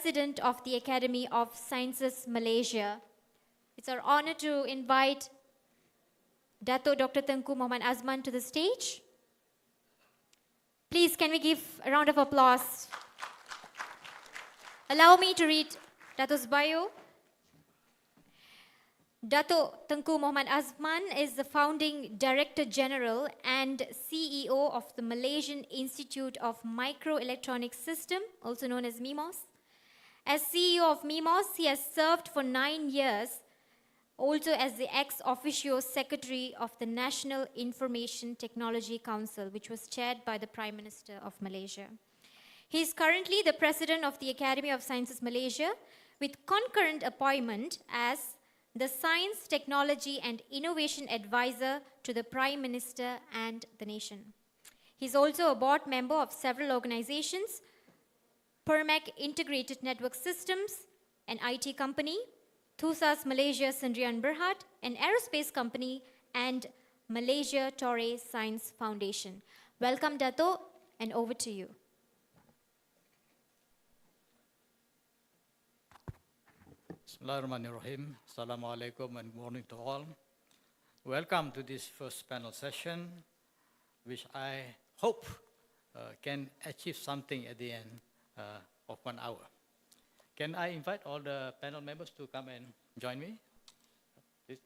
President of the Academy of Sciences Malaysia. It's our honor to invite Dato Dr. Tengku Muhammad Azman to the stage. Please, can we give a round of applause? Allow me to read Dato's bio. Dato Tengku Muhammad Azman is the founding Director General and CEO of the Malaysian Institute of Microelectronic System, also known as MIMOS. As CEO of MIMOS, he has served for 9 years, also as the ex-officio Secretary of the National Information Technology Council, which was chaired by the Prime Minister of Malaysia. He is currently the President of the Academy of Sciences Malaysia, with concurrent appointment as the Science, Technology and Innovation Advisor to the Prime Minister and the nation. He is also a board member of several organizations, Permac Integrated Network Systems, an IT company, Thusas Malaysia Sendirian Berhad, an aerospace company, and Malaysia Torre Science Foundation. Welcome, Dato', and over to you. Bismillahirrahmanirrahim. Assalamualaikum and good morning to all. Welcome to this first panel session, which I hope can achieve something at the end of 1 hour. Can I invite all the panel members to come and join me? Please,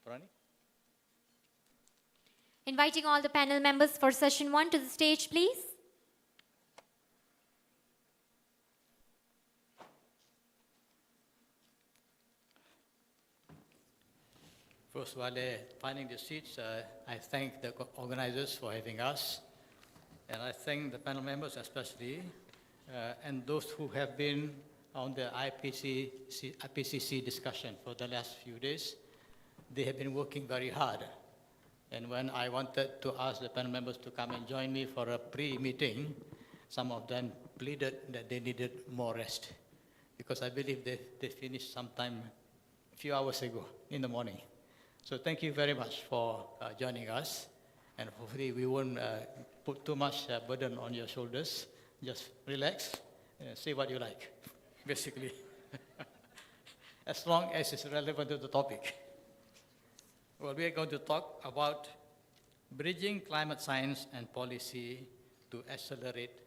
Purani. Inviting all the panel members for session 1 to the stage, please. First, while they're finding the seats, I thank the organizers for having us. And I thank the panel members especially, and those who have been on the IPCC discussion for the last few days. They have been working very hard. And when I wanted to ask the panel members to come and join me for a pre-meeting, some of them pleaded that they needed more rest, because I believe they finished sometime a few hours ago in the morning. So thank you very much for joining us, and hopefully we won't put too much burden on your shoulders. Just relax and say what you like, basically, as long as it's relevant to the topic. Well, we are going to talk about bridging climate science and policy to accelerate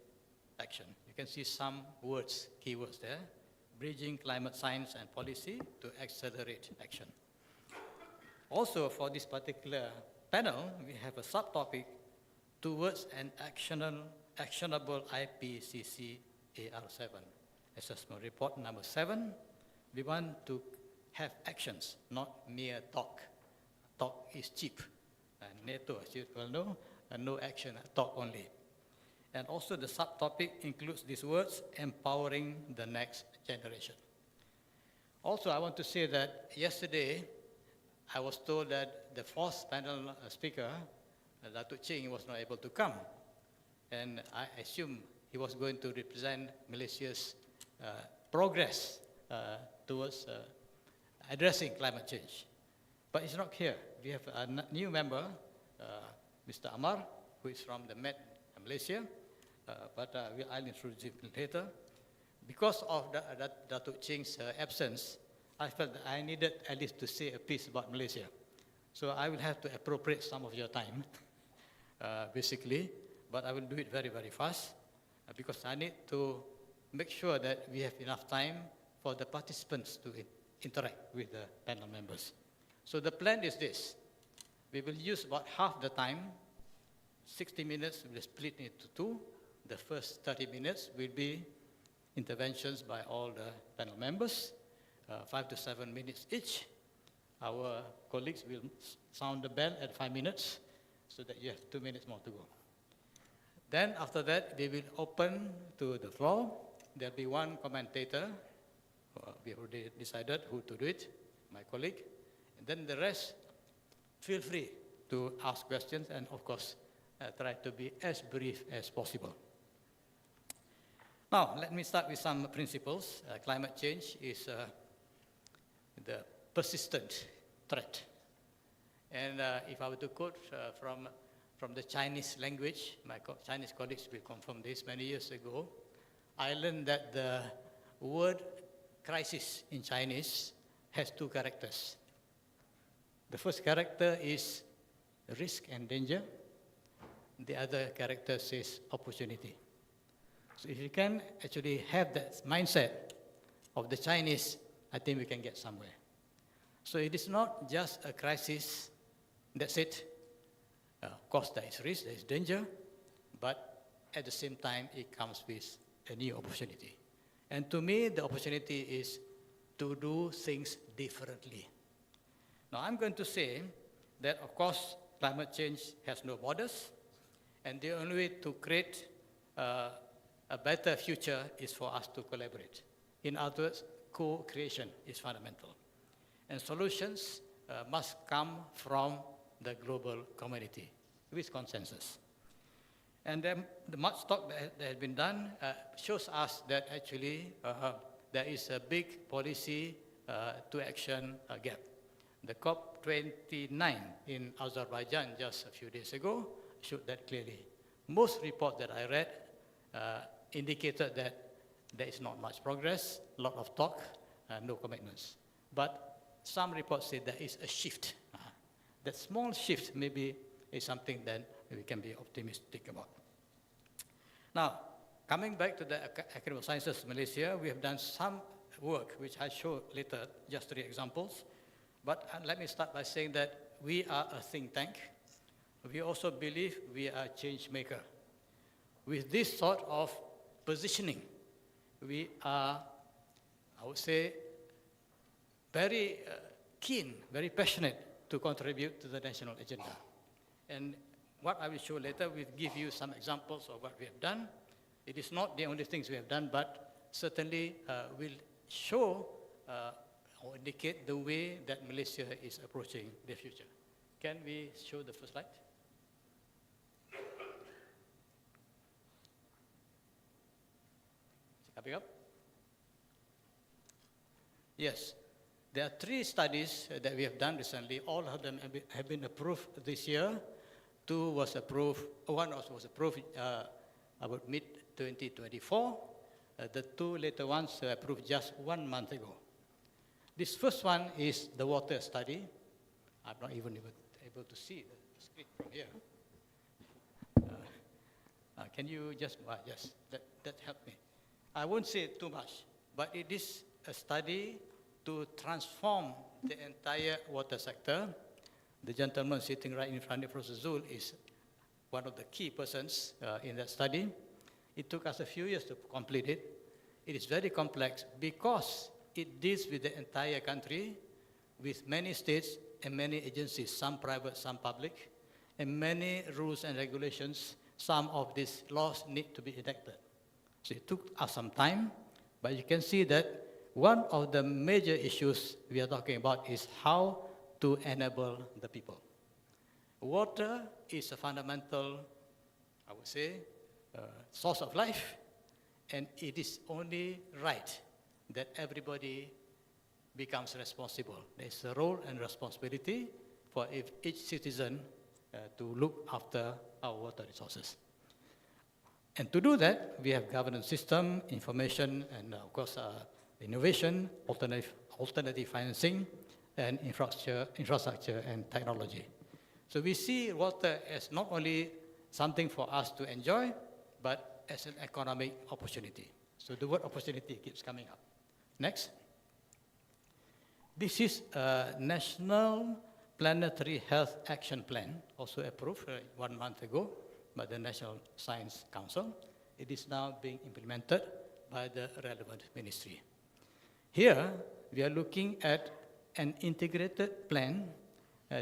action. You can see some words, keywords there. Bridging climate science and policy to accelerate action. Also, for this particular panel, we have a subtopic towards an actionable IPCC AR7 assessment report number 7. We want to have actions, not mere talk. Talk is cheap. NATO, as you well know, no action, talk only. And also the subtopic includes these words, empowering the next generation. Also, I want to say that yesterday, I was told that the fourth panel speaker, Datuk Ching, was not able to come. And I assume he was going to represent Malaysia's progress towards addressing climate change. But he's not here. We have a new member, Mr. Amar, who is from the Met Malaysia, but I'll introduce him later. Because of Datuk Ching's absence, I felt that I needed at least to say a piece about Malaysia. So I will have to appropriate some of your time, basically, but I will do it very, very fast, because I need to make sure that we have enough time for the participants to interact with the panel members. So the plan is this. We will use about half the time, 60 minutes, we'll split into 2. The first 30 minutes will be interventions by all the panel members, 5 to 7 minutes each. Our colleagues will sound the bell at 5 minutes, so that you have 2 minutes more to go. Then after that, we will open to the floor. There'll be one commentator. We already decided who to do it, my colleague. And then the rest, feel free to ask questions and, of course, try to be as brief as possible. Now, let me start with some principles. Climate change is the persistent threat. And if I were to quote from the Chinese language, my Chinese colleagues will confirm this, many years ago, I learned that the word crisis in Chinese has two characters. The first character is risk and danger. The other character says opportunity. So if you can actually have that mindset of the Chinese, I think we can get somewhere. So it is not just a crisis, that's it. Of course, there is risk, there is danger, but at the same time, it comes with a new opportunity. And to me, the opportunity is to do things differently. Now, I'm going to say that, of course, climate change has no borders, and the only way to create a better future is for us to collaborate. In other words, co-creation is fundamental. And solutions must come from the global community with consensus. And then the much talk that has been done shows us that actually there is a big policy to action gap. The COP29 in Azerbaijan just a few days ago showed that clearly. Most reports that I read indicated that there is not much progress, a lot of talk, no commitments. But some reports say there is a shift. That small shift maybe is something that we can be optimistic about. Now, coming back to the academic sciences Malaysia, we have done some work, which I show later, just 3 examples. But let me start by saying that we are a think tank. We also believe we are a change maker. With this sort of positioning, we are, I would say, very keen, very passionate to contribute to the national agenda. And what I will show later will give you some examples of what we have done. It is not the only things we have done, but certainly will show or indicate the way that Malaysia is approaching the future. Can we show the first slide? Is it coming up? Yes. There are 3 studies that we have done recently. All of them have been approved this year. 2 was approved, 1 was approved about mid-2024. The 2 later ones were approved just 1 month ago. This first one is the water study. I'm not even able to see the screen from here. Can you just, yes, that helped me. I won't say too much, but it is a study to transform the entire water sector. The gentleman sitting right in front of Professor Zul is one of the key persons in that study. It took us a few years to complete it. It is very complex because it deals with the entire country, with many states and many agencies, some private, some public, and many rules and regulations. Some of these laws need to be enacted. So it took us some time, but you can see that one of the major issues we are talking about is how to enable the people. Water is a fundamental, I would say, source of life, and it is only right that everybody becomes responsible. There is a role and responsibility for each citizen to look after our water resources. And to do that, we have governance system, information, and of course, innovation, alternative financing, and infrastructure and technology. So we see water as not only something for us to enjoy, but as an economic opportunity. So the word opportunity keeps coming up. Next. This is a National Planetary Health Action Plan, also approved 1 month ago by the National Science Council. It is now being implemented by the relevant ministry. Here, we are looking at an integrated plan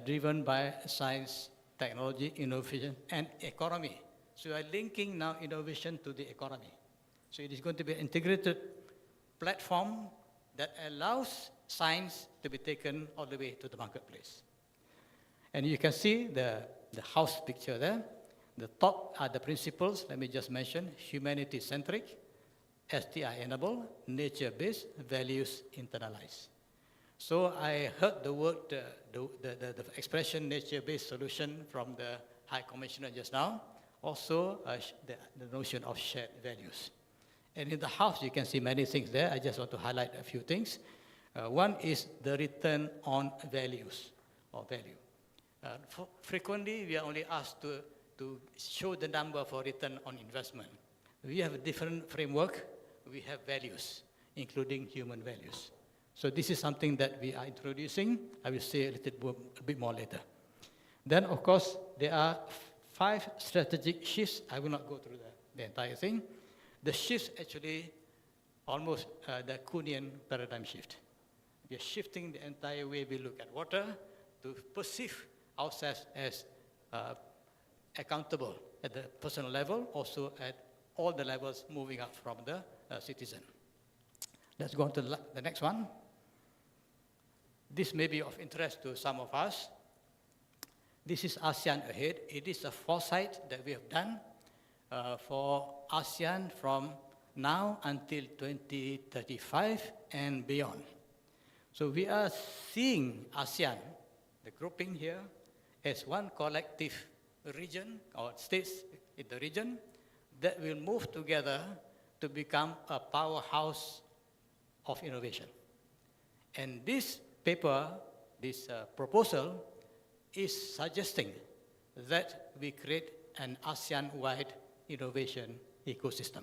driven by science, technology, innovation, and economy. So we are linking now innovation to the economy. So it is going to be an integrated platform that allows science to be taken all the way to the marketplace. And you can see the house picture there. The top are the principles, let me just mention: humanity-centric, STI-enabled, nature-based, values internalized. So I heard the word, the expression nature-based solution from the High Commissioner just now, also the notion of shared values. And in the house, you can see many things there. I just want to highlight a few things. One is the return on values or value. Frequently, we are only asked to show the number for return on investment. We have a different framework. We have values, including human values. So this is something that we are introducing. I will say a bit more later. Then, of course, there are 5 strategic shifts. I will not go through the entire thing. The shifts actually almost the Kuhnian paradigm shift. We are shifting the entire way we look at water to perceive ourselves as accountable at the personal level, also at all the levels moving up from the citizen. Let's go on to the next one. This may be of interest to some of us. This is ASEAN Ahead. It is a foresight that we have done for ASEAN from now until 2035 and beyond. So we are seeing ASEAN, the grouping here, as one collective region or states in the region that will move together to become a powerhouse of innovation. And this paper, this proposal, is suggesting that we create an ASEAN-wide innovation ecosystem.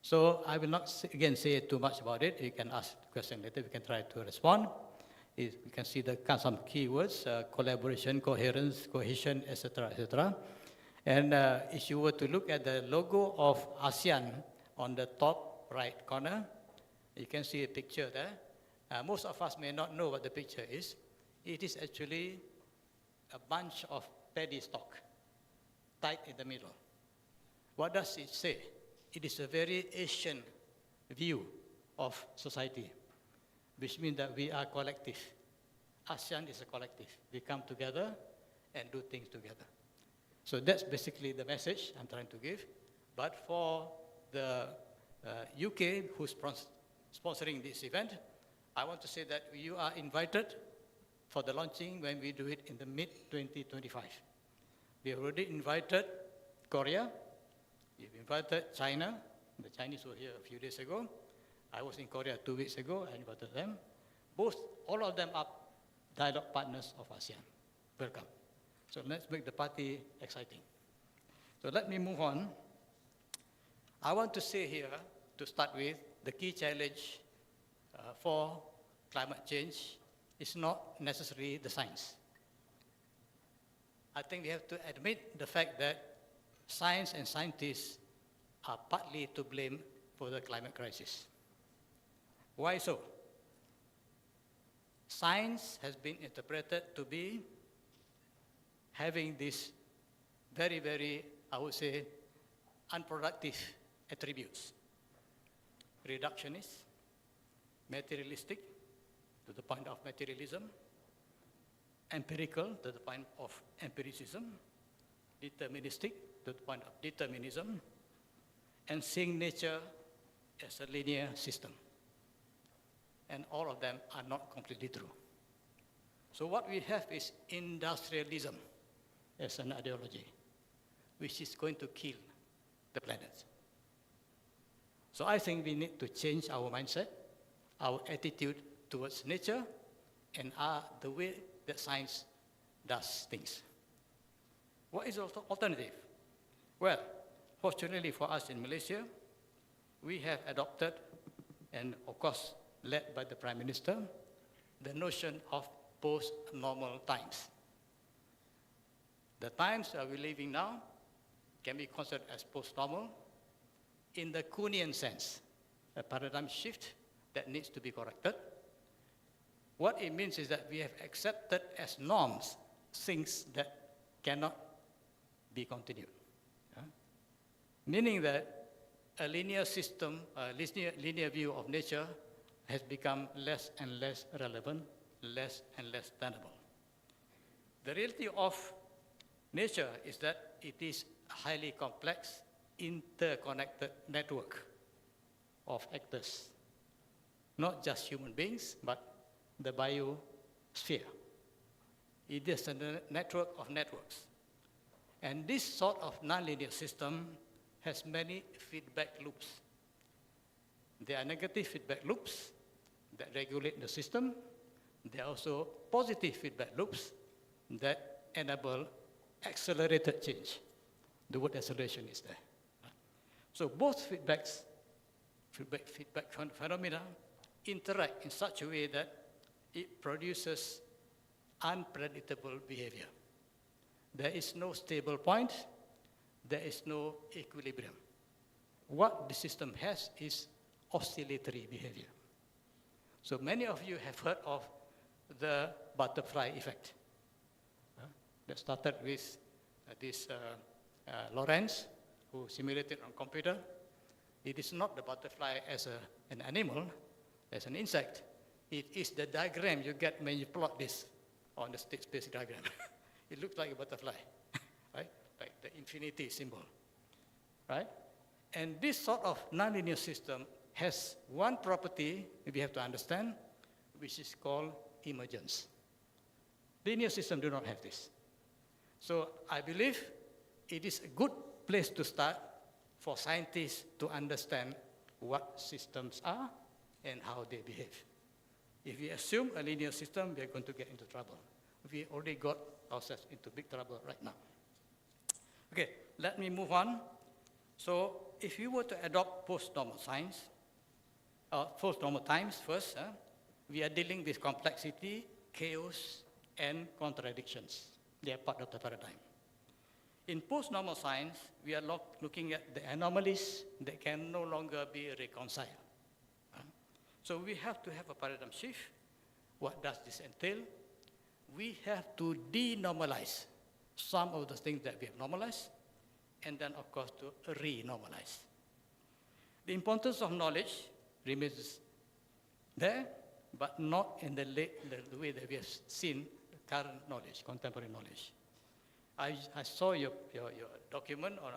So I will not, again, say too much about it. You can ask questions later. We can try to respond. We can see some keywords, collaboration, coherence, cohesion, etc., etc. And if you were to look at the logo of ASEAN on the top right corner, you can see a picture there. Most of us may not know what the picture is. It is actually a bunch of paddy stalk tied in the middle. What does it say? It is a very Asian view of society, which means that we are collective. ASEAN is a collective. We come together and do things together. So that's basically the message I'm trying to give. But for the UK, who's sponsoring this event, I want to say that you are invited for the launching when we do it in the mid-2025. We have already invited Korea. We've invited China. The Chinese were here a few days ago. I was in Korea 2 weeks ago. I invited them. All of them are dialogue partners of ASEAN. Welcome. So let's make the party exciting. So let me move on. I want to say here, to start with, the key challenge for climate change is not necessarily the science. I think we have to admit the fact that science and scientists are partly to blame for the climate crisis. Why so? Science has been interpreted to be having these very, very, I would say, unproductive attributes. Reductionist, materialistic, to the point of materialism, empirical, to the point of empiricism, deterministic, to the point of determinism, and seeing nature as a linear system. And all of them are not completely true. So what we have is industrialism as an ideology, which is going to kill the planet. So I think we need to change our mindset, our attitude towards nature, and the way that science does things. What is the alternative? Well, fortunately for us in Malaysia, we have adopted, and of course led by the Prime Minister, the notion of post-normal times. The times that we're living now can be considered as post-normal in the Kuhnian sense, a paradigm shift that needs to be corrected. What it means is that we have accepted as norms things that cannot be continued. Meaning that a linear system, a linear view of nature has become less and less relevant, less and less tenable. The reality of nature is that it is a highly complex, interconnected network of actors, not just human beings, but the biosphere. It is a network of networks. And this sort of nonlinear system has many feedback loops There are negative feedback loops that regulate the system. There are also positive feedback loops that enable accelerated change. The word acceleration is there. So both feedback phenomena interact in such a way that it produces unpredictable behavior. There is no stable point. There is no equilibrium. What the system has is oscillatory behavior. So many of you have heard of the butterfly effect. That started with this Lawrence, who simulated on computer. It is not the butterfly as an animal, as an insect. It is the diagram you get when you plot this on the state space diagram. It looks like a butterfly, right? Like the infinity symbol, right? And this sort of nonlinear system has one property we have to understand, which is called emergence. Linear systems do not have this. So I believe it is a good place to start for scientists to understand what systems are and how they behave. If we assume a linear system, we are going to get into trouble. We already got ourselves into big trouble right now. Okay, let me move on. So if you were to adopt post-normal science, post-normal times first, we are dealing with complexity, chaos, and contradictions. They are part of the paradigm. In post-normal science, we are looking at the anomalies that can no longer be reconciled. So we have to have a paradigm shift. What does this entail? We have to denormalize some of the things that we have normalized, and then, of course, to re-normalize. The importance of knowledge remains there, but not in the way that we have seen current knowledge, contemporary knowledge. I saw your document on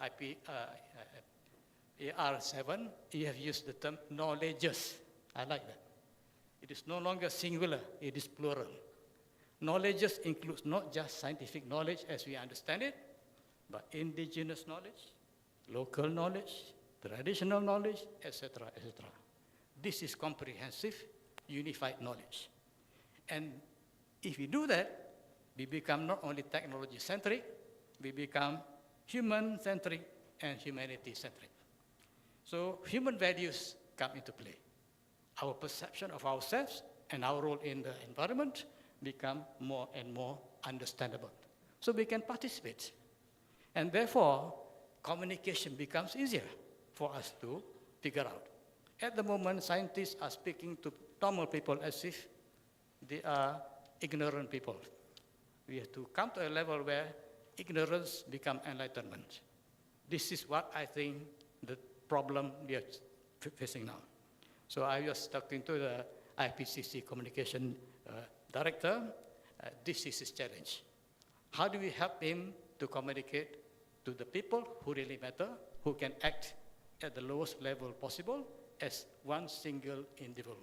AR7. You have used the term knowledges. I like that. It is no longer singular, it is plural. Knowledges includes not just scientific knowledge as we understand it, but indigenous knowledge, local knowledge, traditional knowledge, etc., etc. This is comprehensive, unified knowledge. And if we do that, we become not only technology-centric, we become human-centric and humanity-centric. So human values come into play. Our perception of ourselves and our role in the environment become more and more understandable. So we can participate. And therefore, communication becomes easier for us to figure out. At the moment, scientists are speaking to normal people as if they are ignorant people. We have to come to a level where ignorance becomes enlightenment. This is what I think the problem we are facing now. So I was talking to the IPCC communication director. This is his challenge. How do we help him to communicate to the people who really matter, who can act at the lowest level possible as one single individual?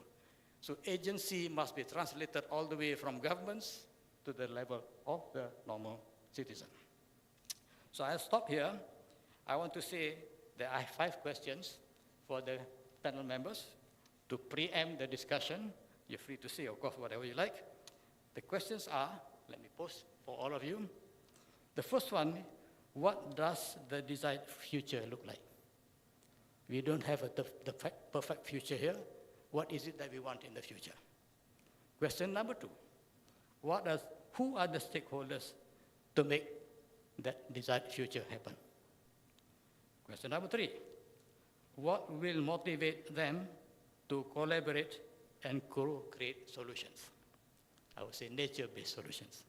So agency must be translated all the way from governments to the level of the normal citizen. So I'll stop here. I want to say that I have 5 questions for the panel members to preempt the discussion. You're free to say, of course, whatever you like. The questions are, let me pose for all of you. The first one, what does the desired future look like? We don't have the perfect future here. What is it that we want in the future? Question number 2, who are the stakeholders to make that desired future happen? Question number 3, what will motivate them to collaborate and co-create solutions? I would say nature-based solutions.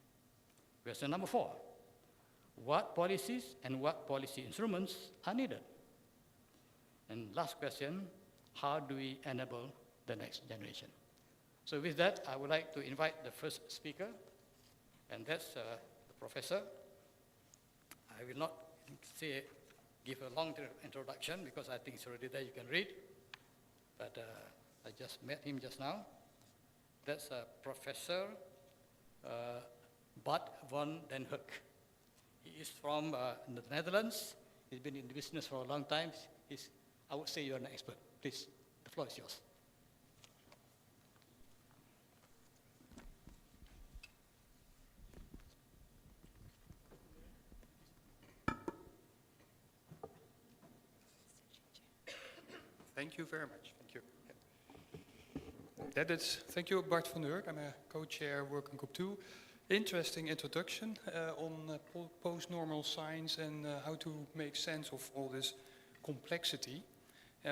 Question number 4, what policies and what policy instruments are needed? And last question, how do we enable the next generation? So with that, I would like to invite the first speaker, and that's the professor. I will not give a long introduction because I think it's already there, you can read. But I just met him just now. That's Professor Bart van den Hoek. He is from the Netherlands. He's been in the business for a long time. I would say you're an expert. Please, the The floor is yours. Thank you very much. Thank you. Thank you, Bart van der Urk. I'm a co-chair working group 2. Interesting introduction on post-normal science and how to make sense of all this complexity.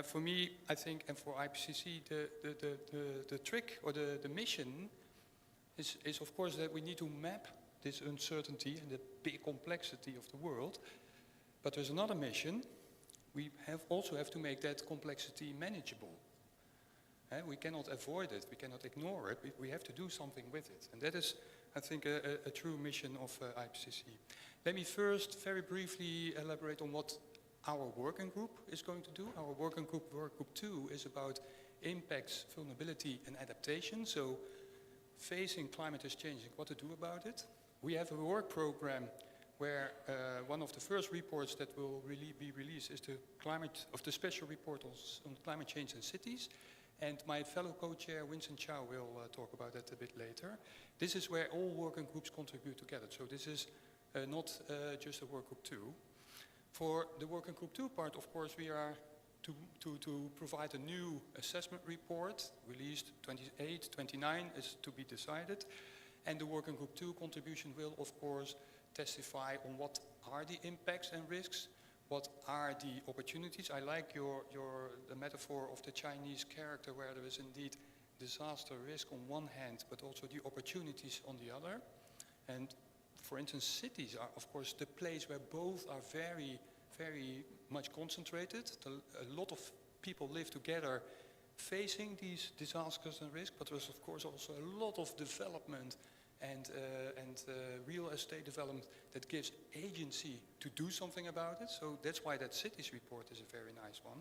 For me, I think, and for IPCC, the trick or the mission is of course that we need to map this uncertainty and the big complexity of the world. But there's another mission. We also have to make that complexity manageable. We cannot avoid it, we cannot ignore it, we have to do something with it. And that is, I think, a true mission of IPCC. Let me first very briefly elaborate on what our working group is going to do. Our working group, work group 2, is about impacts, vulnerability and adaptation. So facing climate is changing, what to do about it. We have a work program where one of the first reports that will really be released is the special report on climate change in cities. And my fellow co-chair, Vincent Chow, will talk about that a bit later. This is where all working groups contribute together. So this is not just a work group 2. For the working group 2 part, of course, we are to provide a new assessment report, released 28, 29 is to be decided. And the working group 2 contribution will, of course, testify on what are the impacts and risks, what are the opportunities. I like the metaphor of the Chinese character where there is indeed disaster risk on one hand, but also the opportunities on the other. And for instance, cities are of course the place where both are very, very much concentrated. A lot of people live together facing these disasters and risks, but there's of course also a lot of development and real estate development that gives agency to do something about it. So that's why that cities report is a very nice one.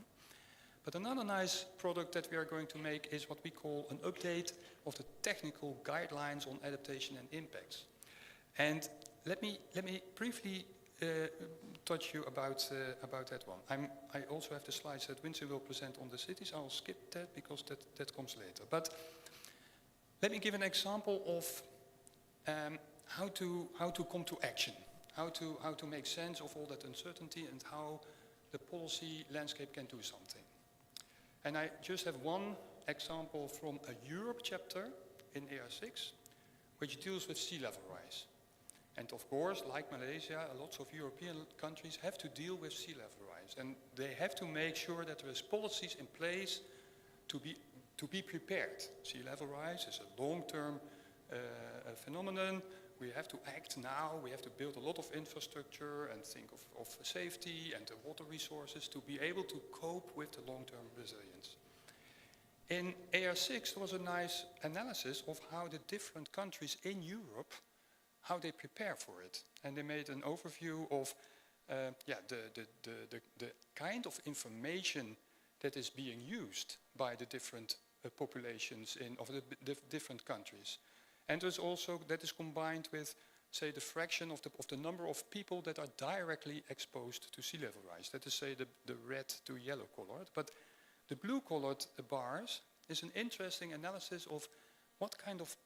But another nice product that we are going to make is what we call an update of the technical guidelines on adaptation and impacts. And let me briefly touch you about that one. I also have the slides that Vincent will present on the cities. I'll skip that because that comes later. But let me give an example of how to come to action, how to make sense of all that uncertainty and how the policy landscape can do something. And I just have one example from a Europe chapter in AR6, which deals with sea level rise. And of course, like Malaysia, lots of European countries have to deal with sea level rise. And they have to make sure that there is policies in place to be prepared. Sea level rise is a long-term phenomenon. We have to act now. We have to build a lot of infrastructure and think of safety and the water resources to be able to cope with the long-term resilience. In AR6, there was a nice analysis of how the different countries in Europe, how they prepare for it. And they made an overview of the kind of information that is being used by the different populations of the different countries. And there's also, that is combined with, say, the fraction of the number of people that are directly exposed to sea level rise. That is, say, the red to yellow colored. But the blue colored bars is an interesting analysis of what kind of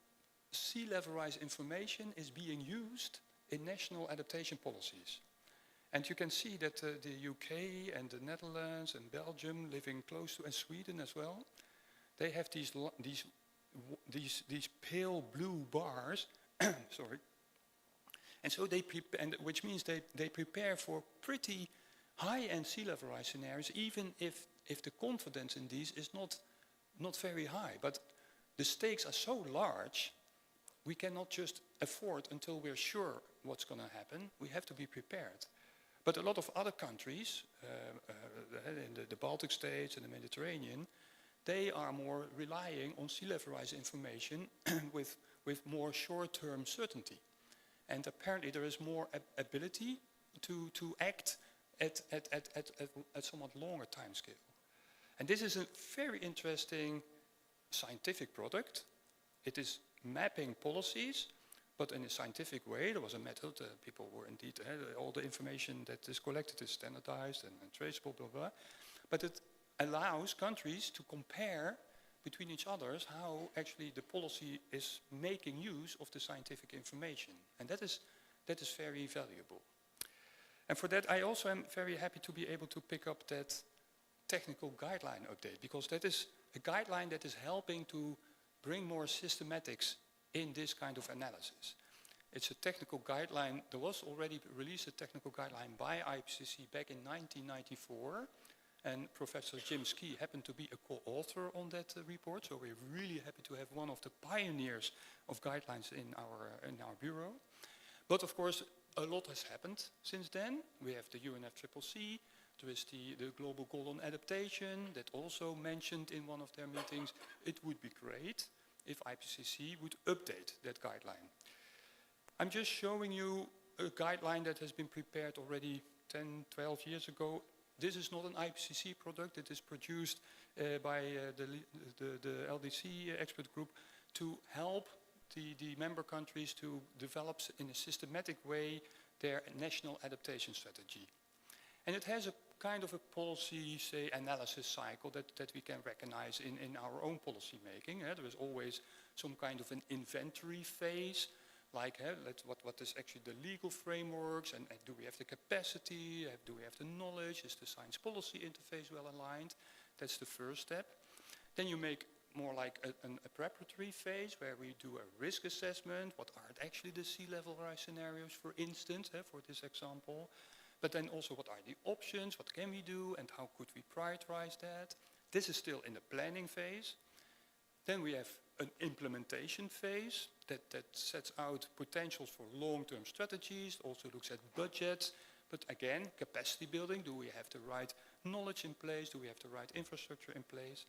sea level rise information is being used in national adaptation policies. And you can see that the UK and the Netherlands and Belgium living close to, and Sweden as well, they have these pale blue bars, sorry, and so which means they prepare for pretty high-end sea level rise scenarios, even if the confidence in these is not very high. But the stakes are so large, we cannot just afford until we're sure what's going to happen. We have to be prepared. But a lot of other countries, in the Baltic states and the Mediterranean, they are more relying on sea level rise information with more short-term certainty. And apparently there is more ability to act at somewhat longer time scale. And this is a very interesting scientific product. It is mapping policies, but in a scientific way. There was a method, people were indeed, all the information that is collected is standardized and traceable, blah, blah. But allows countries to compare between each others how actually the policy is making use of the scientific information. And that is very valuable. And for that, I also am very happy to be able to pick up that technical guideline update, because that is a guideline that is helping to bring more systematics in this kind of analysis. It's a technical guideline. There was already released a technical guideline by IPCC back in 1994, and Professor Jim Skee happened to be a co-author on that report, so we're really happy to have one of the pioneers of guidelines in our bureau. But of course, a lot has happened since then. We have the UNFCCC, there is the Global Goal on Adaptation that also mentioned in one of their meetings. It would be great if IPCC would update that guideline. I'm just showing you a guideline that has been prepared already 10, 12 years ago. This is not an IPCC product. It is produced by the LDC expert group to help the member countries to develop in a systematic way their national adaptation strategy. And it has a kind of a policy, say, analysis cycle that we can recognize in our own policy making. There is always some kind of an inventory phase, like what is actually the legal frameworks, and do we have the capacity, do we have the knowledge, is the science policy interface well aligned? That's the first step. Then you make more like a preparatory phase where we do a risk assessment. What are actually the sea level rise scenarios, for instance, for this example? But then also, what are the options, what can we do, and how could we prioritize that? This is still in the planning phase. Then we have an implementation phase that sets out potentials for long-term strategies, also looks at budgets, but again, capacity building. Do we have the right knowledge in place? Do we have the right infrastructure in place?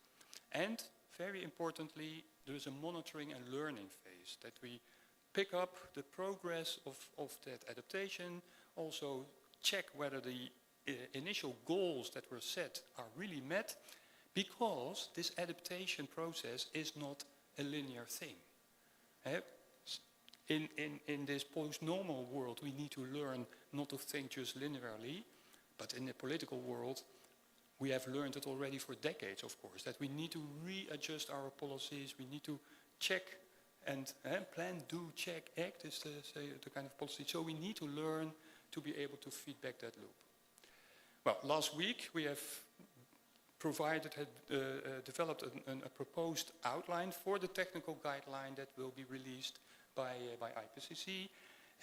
And very importantly, there is a monitoring and learning phase that we pick up the progress of that adaptation, also check whether the initial goals that were set are really met, because this adaptation process is not a linear thing. In this post-normal world, we need to learn not to think just linearly, but in the political world, we have learned it already for decades, of course, that we need to readjust our policies, we need to check and plan, do, check, act is the kind of policy. So we need to learn to be able to feedback that loop. Well, last week we have developed a proposed outline for the technical guideline that will be released by IPCC.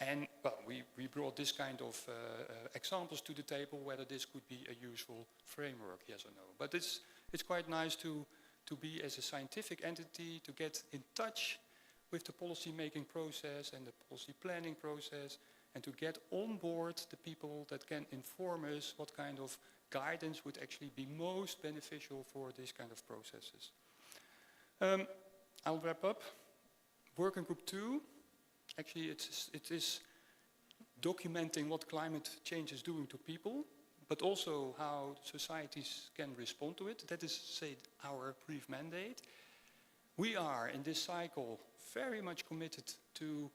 And well, we brought this kind of examples to the table, whether this could be a useful framework, yes or no. But it's quite nice to be as a scientific entity, to get in touch with the policy making process and the policy planning process, and to get on board the people that can inform us what kind of guidance would actually be most beneficial for these kind of processes. I'll wrap up. Working Group 2, actually it is documenting what climate change is doing to people, but also how societies can respond to it. That is, say, our brief mandate. We are, in this cycle, very much committed to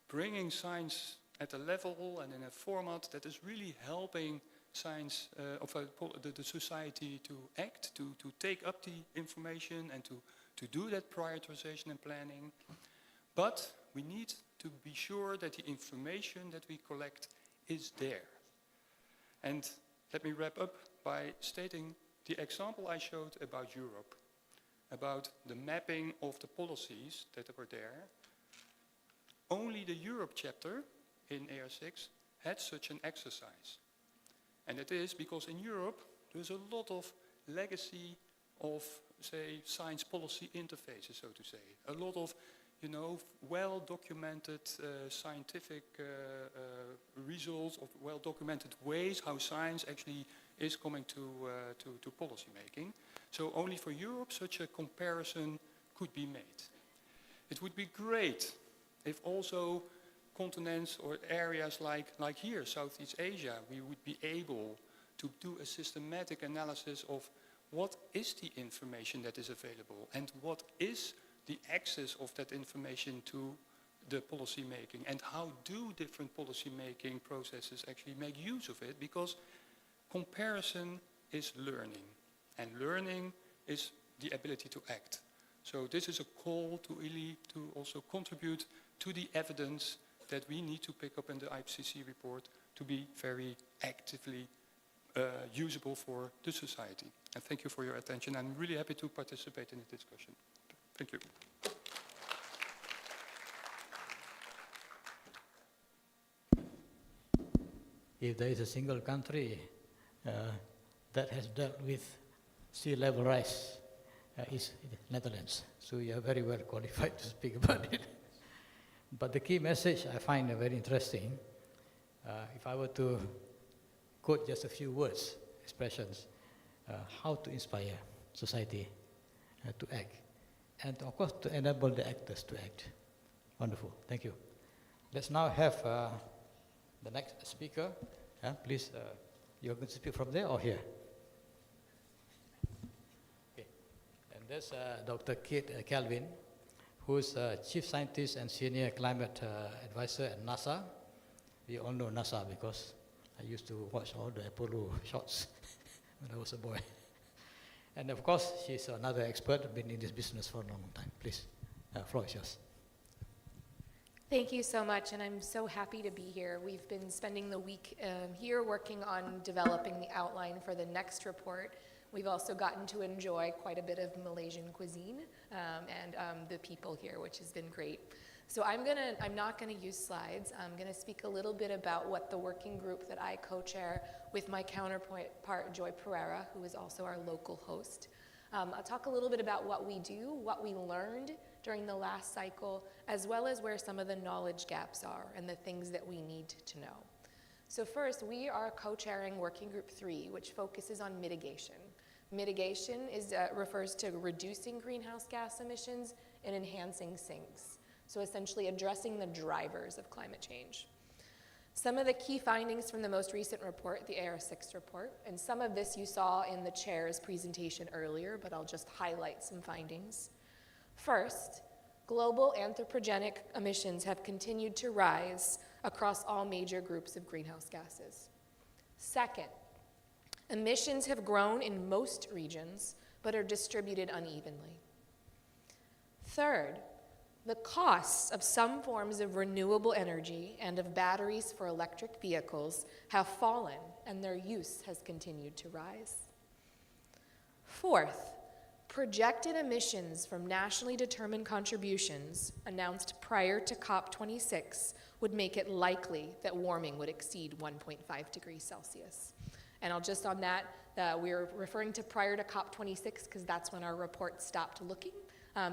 bringing science at a level and in a format that is really helping science, the society to act, to take up the information and to do that prioritization and planning. But we need to be sure that the information that we collect is there. And let me wrap up by stating the example I showed about Europe, about the mapping of the policies that were there. Only the Europe chapter in AR6 had such an exercise. And it is because in Europe there's a lot of legacy of, say, science policy interfaces, so to say. A lot of, well-documented scientific results, of well-documented ways how science actually is coming to policy making. So only for Europe such a comparison could be made. It would be great if also continents or areas like here, Southeast Asia, we would be able to do a systematic analysis of what is the information that is available and what is the access of that information to the policy making, and how do different policy making processes actually make use of it, because comparison is learning. And learning is the ability to act. So this is a call to really to also contribute to the evidence that we need to pick up in the IPCC report to be very actively usable for the society. And thank you for your attention. I'm really happy to participate in the discussion. Thank you. If there is a single country that has dealt with sea level rise, is Netherlands. So you are very well qualified to speak about it. But the key message I find very interesting. If I were to quote just a few words, expressions, how to inspire society to act, and of course to enable the actors to act. Wonderful, thank you. Let's now have the next speaker. Please, you're going to speak from there or here? Okay. And there's Dr. Kate Calvin, who's Chief Scientist and Senior Climate Advisor at NASA. We all know NASA because I used to watch all the Apollo shots when I was a boy. And of course, she's another expert, been in this business for a long time. Please, floor is yours. Thank you so much, and I'm so happy to be here. We've been spending the week here working on developing the outline for the next report. We've also gotten to enjoy quite a bit of Malaysian cuisine and the people here, which has been great. So I'm not gonna use slides. I'm gonna speak a little bit about what the working group that I co-chair with my counterpart, Joy Pereira, who is also our local host. I'll talk a little bit about what we do, what we learned during the last cycle, as well as where some of the knowledge gaps are and the things that we need to know. So first, we are co-chairing Working Group 3, which focuses on mitigation. Mitigation refers to reducing greenhouse gas emissions and enhancing sinks. So essentially addressing the drivers of climate change. Some of the key findings from the most recent report, the AR6 report, and some of this you saw in the chair's presentation earlier, but I'll just highlight some findings. First, global anthropogenic emissions have continued to rise across all major groups of greenhouse gases. Second, emissions have grown in most regions, but are distributed unevenly. Third, the costs of some forms of renewable energy and of batteries for electric vehicles have fallen, and their use has continued to rise. Fourth, projected emissions from nationally determined contributions announced prior to COP26 would make it likely that warming would exceed 1.5 degrees Celsius. And I'll just on that, we're referring to prior to COP26 because that's when our report stopped looking.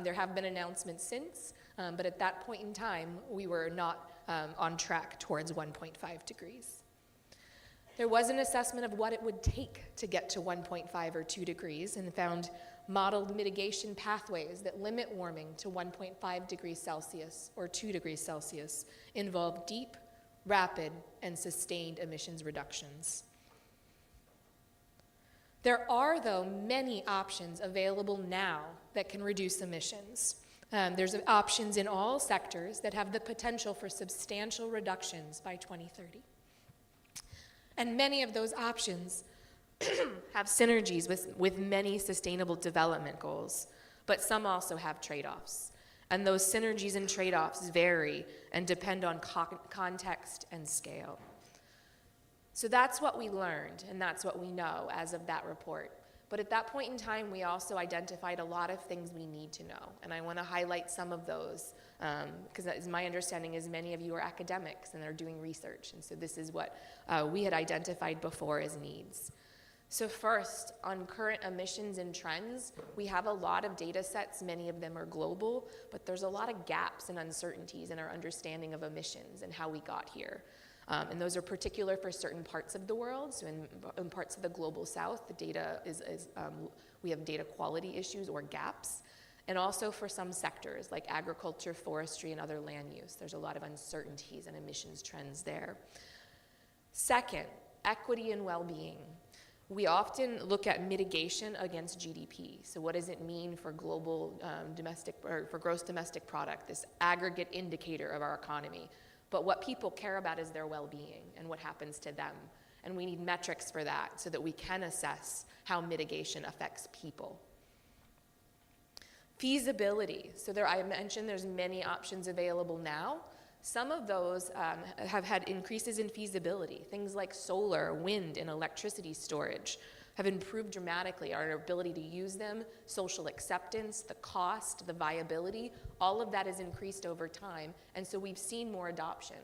There have been announcements since, but at that point in time, we were not on track towards 1.5 degrees. There was an assessment of what it would take to get to 1.5 or 2 degrees and found modeled mitigation pathways that limit warming to 1.5 degrees Celsius or 2 degrees Celsius involve deep, rapid, and sustained emissions reductions. There are, though, many options available now that can reduce emissions. There's options in all sectors that have the potential for substantial reductions by 2030. And many of those options have synergies with many sustainable development goals, but some also have trade-offs. And those synergies and trade-offs vary and depend on context and scale. So that's what we learned, and that's what we know as of that report. But at that point in time, we also identified a lot of things we need to know. And I want to highlight some of those, because my understanding is many of you are academics and are doing research. And so this is what we had identified before as needs. So first, on current emissions and trends, we have a lot of data sets. Many of them are global, but there's a lot of gaps and uncertainties in our understanding of emissions and how we got here. And those are particular for certain parts of the world. So in parts of the global south, the data we have data quality issues or gaps. And also for some sectors like agriculture, forestry, and other land use. There's a lot of uncertainties and emissions trends there. Second, equity and well-being. We often look at mitigation against GDP. So what does it mean for global for gross domestic product, this aggregate indicator of our economy? But what people care about is their well-being and what happens to them. And we need metrics for that so that we can assess how mitigation affects people. Feasibility. So I mentioned there's many options available now. Some of those have had increases in feasibility. Things like solar, wind, and electricity storage have improved dramatically. Our ability to use them, social acceptance, the cost, the viability, all of that has increased over time, and so we've seen more adoption.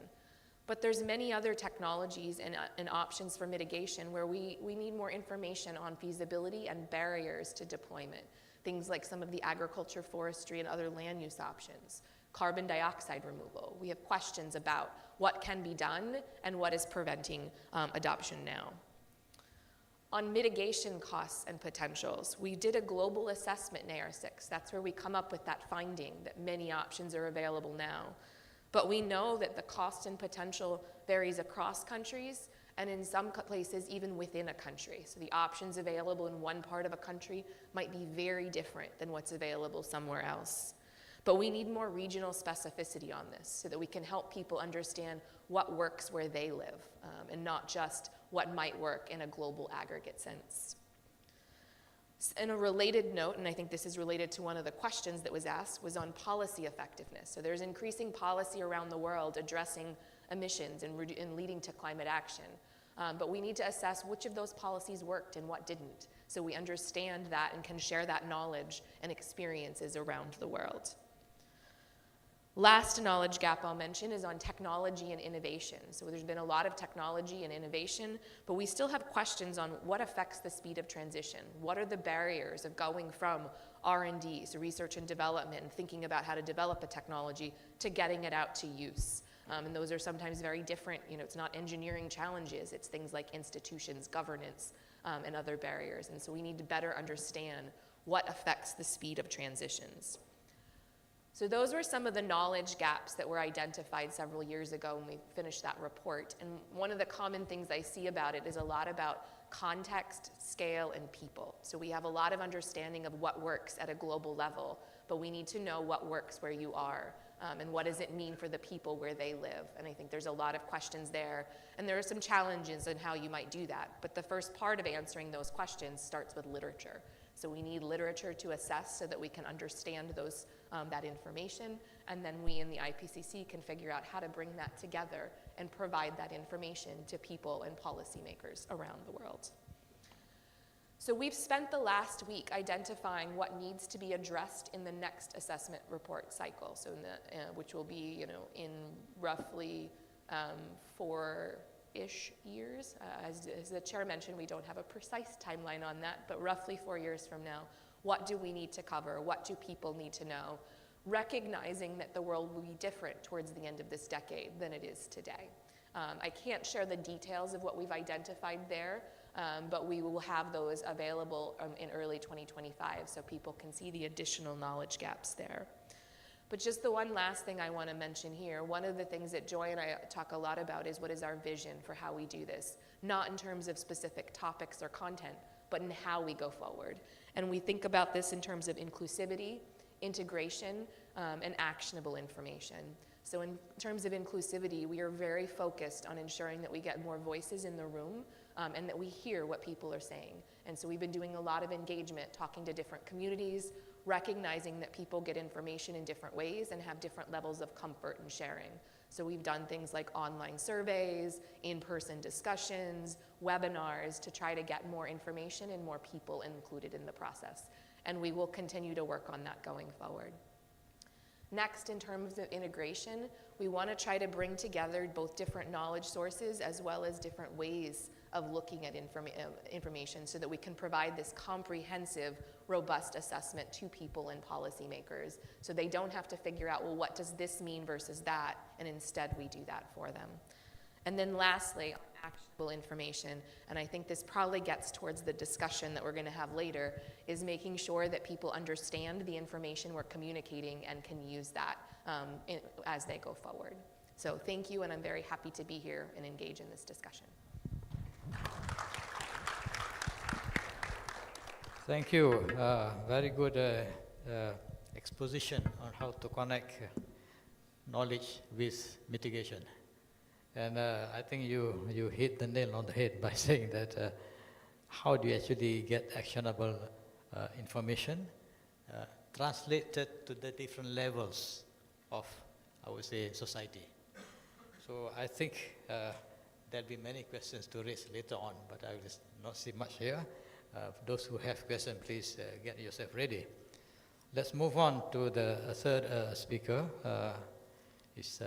But there's many other technologies and options for mitigation where we need more information on feasibility and barriers to deployment. Things like some of the agriculture, forestry, and other land use options. Carbon dioxide removal. We have questions about what can be done and what is preventing adoption now. On mitigation costs and potentials, we did a global assessment in AR6. That's where we come up with that finding that many options are available now. But we know that the cost and potential varies across countries, and in some places even within a country. So the options available in one part of a country might be very different than what's available somewhere else. But we need more regional specificity on this so that we can help people understand what works where they live, and not just what might work in a global aggregate sense. In a related note, and I think this is related to one of the questions that was asked, was on policy effectiveness. So there's increasing policy around the world addressing emissions and leading to climate action. But we need to assess which of those policies worked and what didn't, so we understand that and can share that knowledge and experiences around the world. Last knowledge gap I'll mention is on technology and innovation. So there's been a lot of technology and innovation, but we still have questions on what affects the speed of transition. What are the barriers of going from R&D, so research and development, and thinking about how to develop a technology, to getting it out to use? And those are sometimes very different. It's not engineering challenges, it's things like institutions, governance, and other barriers. And so we need to better understand what affects the speed of transitions. So those were some of the knowledge gaps that were identified several years ago when we finished that report. And one of the common things I see about it is a lot about context, scale, and people. So we have a lot of understanding of what works at a global level, but we need to know what works where you are, and what does it mean for the people where they live. And I think there's a lot of questions there, and there are some challenges in how you might do that. But the first part of answering those questions starts with literature. So we need literature to assess so that we can understand that information, and then we in the IPCC can figure out how to bring that together and provide that information to people and policymakers around the world. So we've spent the last week identifying what needs to be addressed in the next assessment report cycle, so which will be in roughly 4-ish years. As the chair mentioned, we don't have a precise timeline on that, but roughly 4 years from now, what do we need to cover? What do people need to know? Recognizing that the world will be different towards the end of this decade than it is today. I can't share the details of what we've identified there, but we will have those available in early 2025 so people can see the additional knowledge gaps there. But just the one last thing I want to mention here, one of the things that Joy and I talk a lot about is what is our vision for how we do this, not in terms of specific topics or content, but in how we go forward. And we think about this in terms of inclusivity, integration, and actionable information. So in terms of inclusivity, we are very focused on ensuring that we get more voices in the room, and that we hear what people are saying. And so we've been doing a lot of engagement, talking to different communities, recognizing that people get information in different ways and have different levels of comfort in sharing. So we've done things like online surveys, in-person discussions, webinars to try to get more information and more people included in the process. And we will continue to work on that going forward. Next, in terms of integration, we want to try to bring together both different knowledge sources as well as different ways of looking at information so that we can provide this comprehensive, robust assessment to people and policymakers so they don't have to figure out, well, what does this mean versus that, and instead we do that for them. And then lastly, actionable information, and I think this probably gets towards the discussion that we're going to have later, is making sure that people understand the information we're communicating and can use that as they go forward. So thank you, and I'm very happy to be here and engage in this discussion. Thank you. Very good exposition on how to connect knowledge with mitigation. And I think you hit the nail on the head by saying that how do you actually get actionable information translated to the different levels of, I would say, society. So I think there'll be many questions to raise later on, but I will not see much here. Those who have questions, please get yourself ready. Let's move on to the third speaker. Is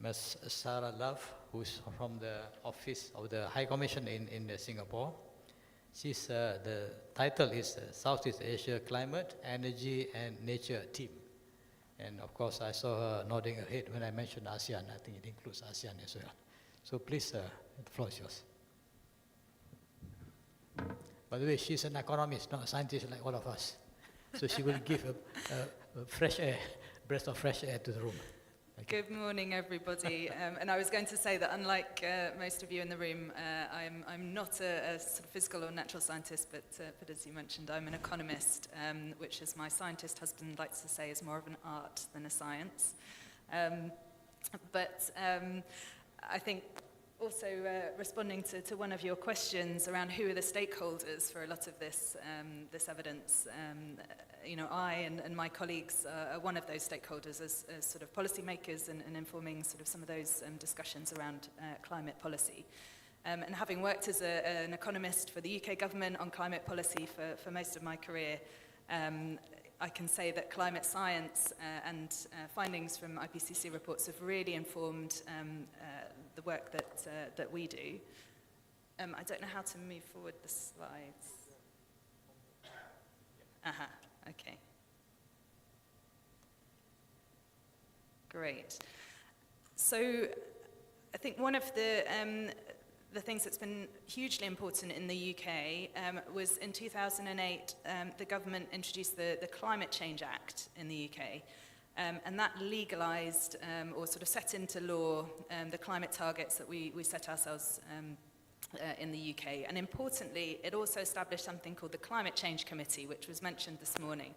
Ms. Sarah Love, who's from the Office of the High Commission in Singapore. She's, the title is Southeast Asia Climate, Energy and Nature Team. And of course, I saw her nodding her head when I mentioned ASEAN. I think it includes ASEAN as well. So please, the floor is yours. By the way, she's an economist, not a scientist like all of us. So she will give a fresh air, breath of fresh air to the room. Good morning, everybody. And I was going to say that unlike most of you in the room, I'm not a sort of physical or natural scientist, but as you mentioned, I'm an economist, which, as my scientist husband likes to say, is more of an art than a science. But I think also responding to one of your questions around who are the stakeholders for a lot of this evidence, you know, I and my colleagues are one of those stakeholders as sort of policymakers and informing sort of some of those discussions around climate policy. And having worked as an economist for the UK government on climate policy for most of my career, I can say that climate science and findings from IPCC reports have really informed the work that we do. I don't know how to move forward the slides. Okay. Great. So I think one of the things that's been hugely important in the UK was in 2008, the government introduced the Climate Change Act in the UK. And that legalised or sort of set into law the climate targets that we set ourselves in the UK. And importantly, it also established something called the Climate Change Committee, which was mentioned this morning.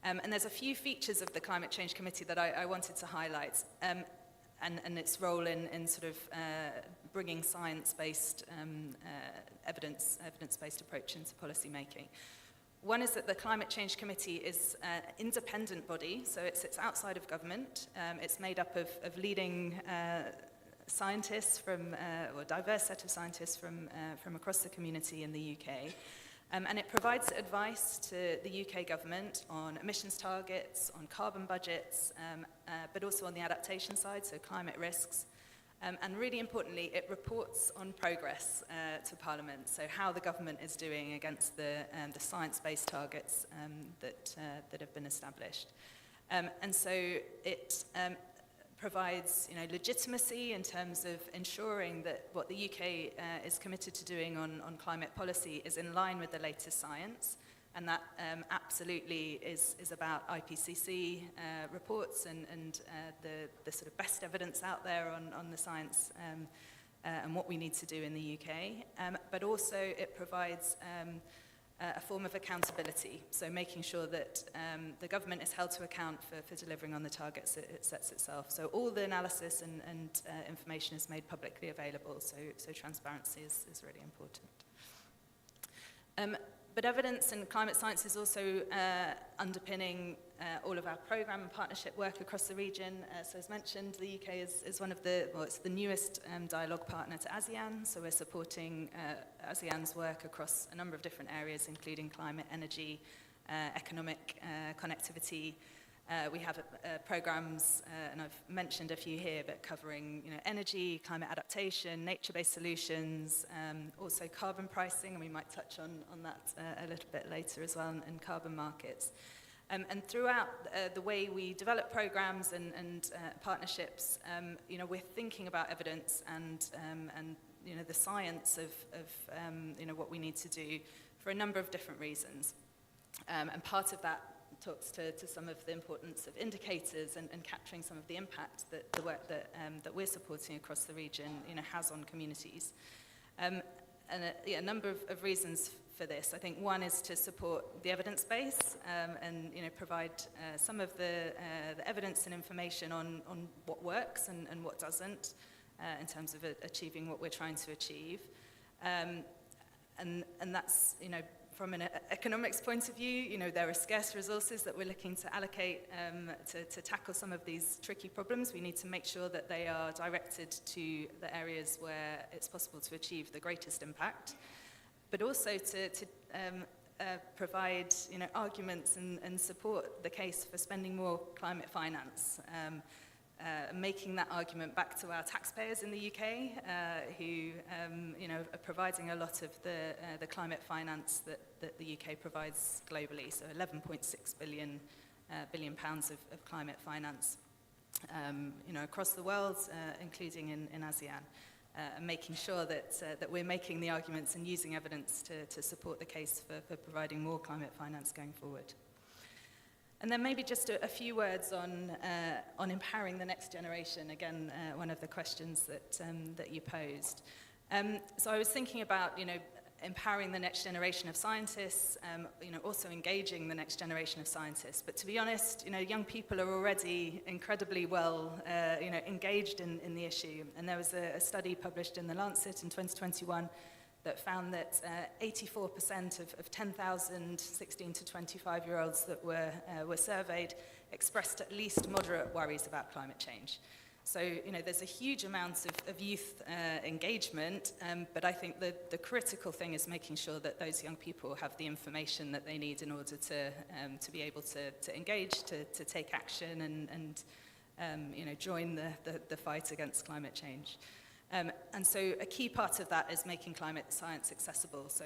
And there's a few features of the Climate Change Committee that I wanted to highlight, and its role in sort of bringing science-based, evidence-based approach into policy making. One is that the Climate Change Committee is an independent body, so it sits outside of government. It's made up of leading scientists or a diverse set of scientists from across the community in the UK. And it provides advice to the UK government on emissions targets, on carbon budgets, but also on the adaptation side, so climate risks. And really importantly, it reports on progress to Parliament, so how the government is doing against the science-based targets that have been established. And so it provides, legitimacy in terms of ensuring that what the UK is committed to doing on climate policy is in line with the latest science, and that absolutely is about IPCC reports and the sort of best evidence out there on the science and what we need to do in the UK. But also it provides a form of accountability, so making sure that the government is held to account for delivering on the targets it sets itself. So all the analysis and information is made publicly available, so transparency is really important. But evidence and climate science is also underpinning all of our programme and partnership work across the region. So as mentioned, the UK is one of it's the newest dialogue partner to ASEAN, so we're supporting ASEAN's work across a number of different areas, including climate, energy, economic connectivity. We have programs, and I've mentioned a few here, but covering energy, climate adaptation, nature-based solutions, also carbon pricing, and we might touch on that a little bit later as well, and carbon markets. And throughout the way we develop programs and partnerships, we're thinking about evidence and the science of what we need to do for a number of different reasons. And part of that talks to some of the importance of indicators and capturing some of the impact that the work that we're supporting across the region has on communities. a number of reasons for this. I think one is to support the evidence base and provide some of the evidence and information on what works and what doesn't in terms of achieving what we're trying to achieve. And that's, from an economics point of view, there are scarce resources that we're looking to allocate to tackle some of these tricky problems. We need to make sure that they are directed to the areas where it's possible to achieve the greatest impact, but also to provide, arguments and support the case for spending more climate finance. Making that argument back to our taxpayers in the UK, who are providing a lot of the climate finance that the UK provides globally. So 11.6 billion pounds of climate finance, across the world, including in ASEAN, and making sure that we're making the arguments and using evidence to support the case for providing more climate finance going forward. And then maybe just a few words on empowering the next generation. Again, one of the questions that you posed. So I was thinking about, empowering the next generation of scientists, also engaging the next generation of scientists. But to be honest, young people are already incredibly well, engaged in the issue. And there was a study published in The Lancet in 2021 that found that 84% of 10,000 16 to 25-year-olds that were surveyed expressed at least moderate worries about climate change. So, there's a huge amount of youth engagement, but I think the critical thing is making sure that those young people have the information that they need in order to be able to engage, to take action and join the fight against climate change. And so a key part of that is making climate science accessible. So,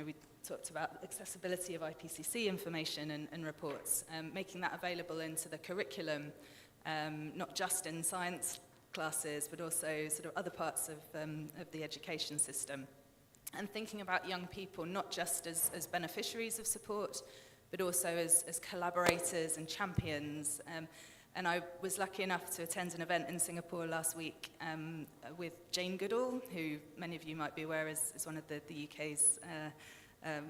we talked about accessibility of IPCC information and reports, making that available into the curriculum, not just in science classes, but also sort of other parts of the education system. And thinking about young people not just as beneficiaries of support, but also as collaborators and champions. And I was lucky enough to attend an event in Singapore last week with Jane Goodall, who many of you might be aware is one of the UK's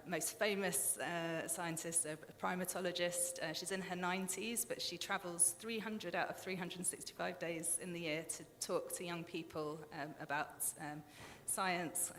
most famous scientists, a primatologist. She's in her 90s, but she travels 300 out of 365 days in the year to talk to young people about science,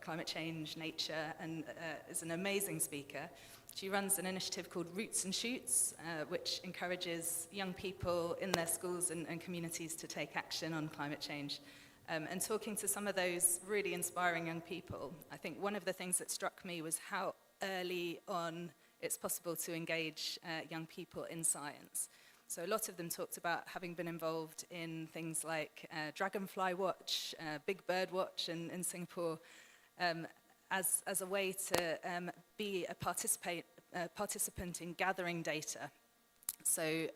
climate change, nature, and is an amazing speaker. She runs an initiative called Roots and Shoots, which encourages young people in their schools and communities to take action on climate change. And talking to some of those really inspiring young people, I think one of the things that struck me was how early on it's possible to engage young people in science. So a lot of them talked about having been involved in things like Dragonfly Watch, Big Bird Watch in Singapore, as a way to be a participant in gathering data. So,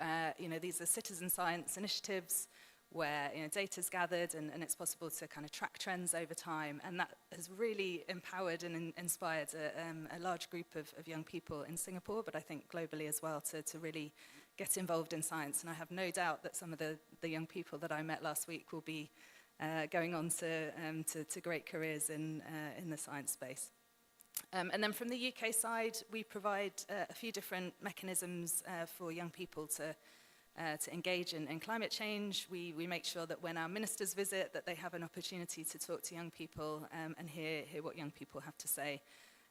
these are citizen science initiatives where data is gathered and it's possible to kind of track trends over time, and that has really empowered and inspired a large group of young people in Singapore, but I think globally as well, to really get involved in science. And I have no doubt that some of the young people that I met last week will be going on to great careers in the science space. And then from the UK side, we provide a few different mechanisms for young people to engage in climate change. We make sure that when our ministers visit, that they have an opportunity to talk to young people and hear what young people have to say.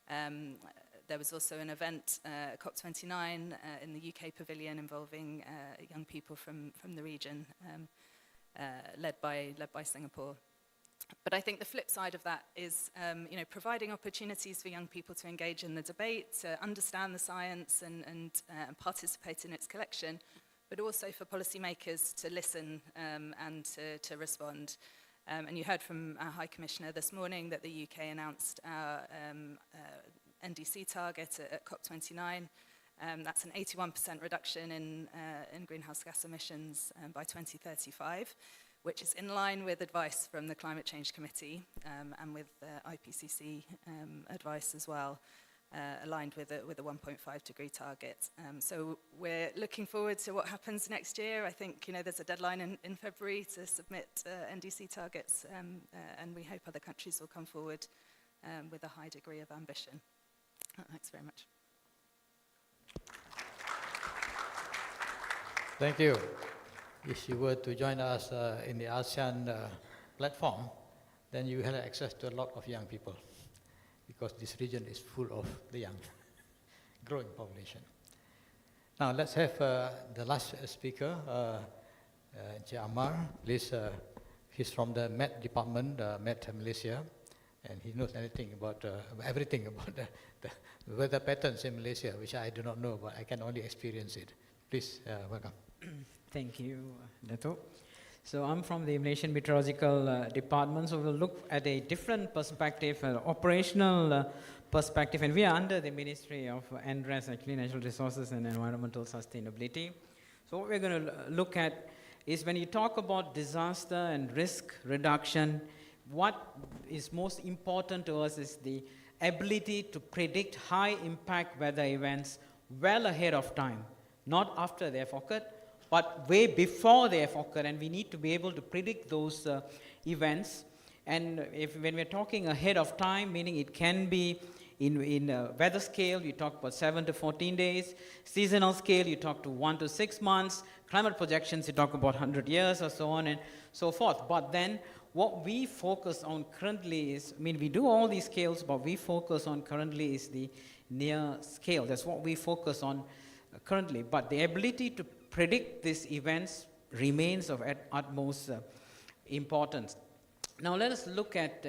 There was also an event, COP29, in the UK pavilion involving young people from the region, led by Singapore. But I think the flip side of that is, providing opportunities for young people to engage in the debate, to understand the science and participate in its collection, but also for policymakers to listen and to respond. And you heard from our High Commissioner this morning that the UK announced our NDC target at COP29. That's an 81% reduction in greenhouse gas emissions by 2035. Which is in line with advice from the Climate Change Committee and with IPCC advice as well, aligned with a 1.5 degree target. So we're looking forward to what happens next year. I think there's a deadline in February to submit NDC targets, and we hope other countries will come forward with a high degree of ambition. Thanks very much. Thank you. If you were to join us in the ASEAN platform, then you have access to a lot of young people, because this region is full of the young, growing population. Now let's have the last speaker, Encik Amar. Please, he's from the Met department, Met Malaysia, and he knows anything about everything about the weather patterns in Malaysia, which I do not know, but I can only experience it. Please, welcome. Thank you, Dato'. So I'm from the Malaysian Meteorological Department, so we'll look at a different perspective, operational perspective, and we are under the Ministry of NRES, actually, Natural Resources and Environmental Sustainability. So what we're going to look at is when you talk about disaster and risk reduction, what is most important to us is the ability to predict high-impact weather events well ahead of time, not after they have occurred, but way before they have occurred, and we need to be able to predict those events. And when we're talking ahead of time, meaning it can be in weather scale, you talk about 7 to 14 days. Seasonal scale, you talk to 1 to 6 months. Climate projections, you talk about 100 years or so on and so forth. But then what we focus on currently is, I mean, we do all these scales, but we focus on currently is the near scale. That's what we focus on currently. But the ability to predict these events remains of utmost importance. Now let us look at,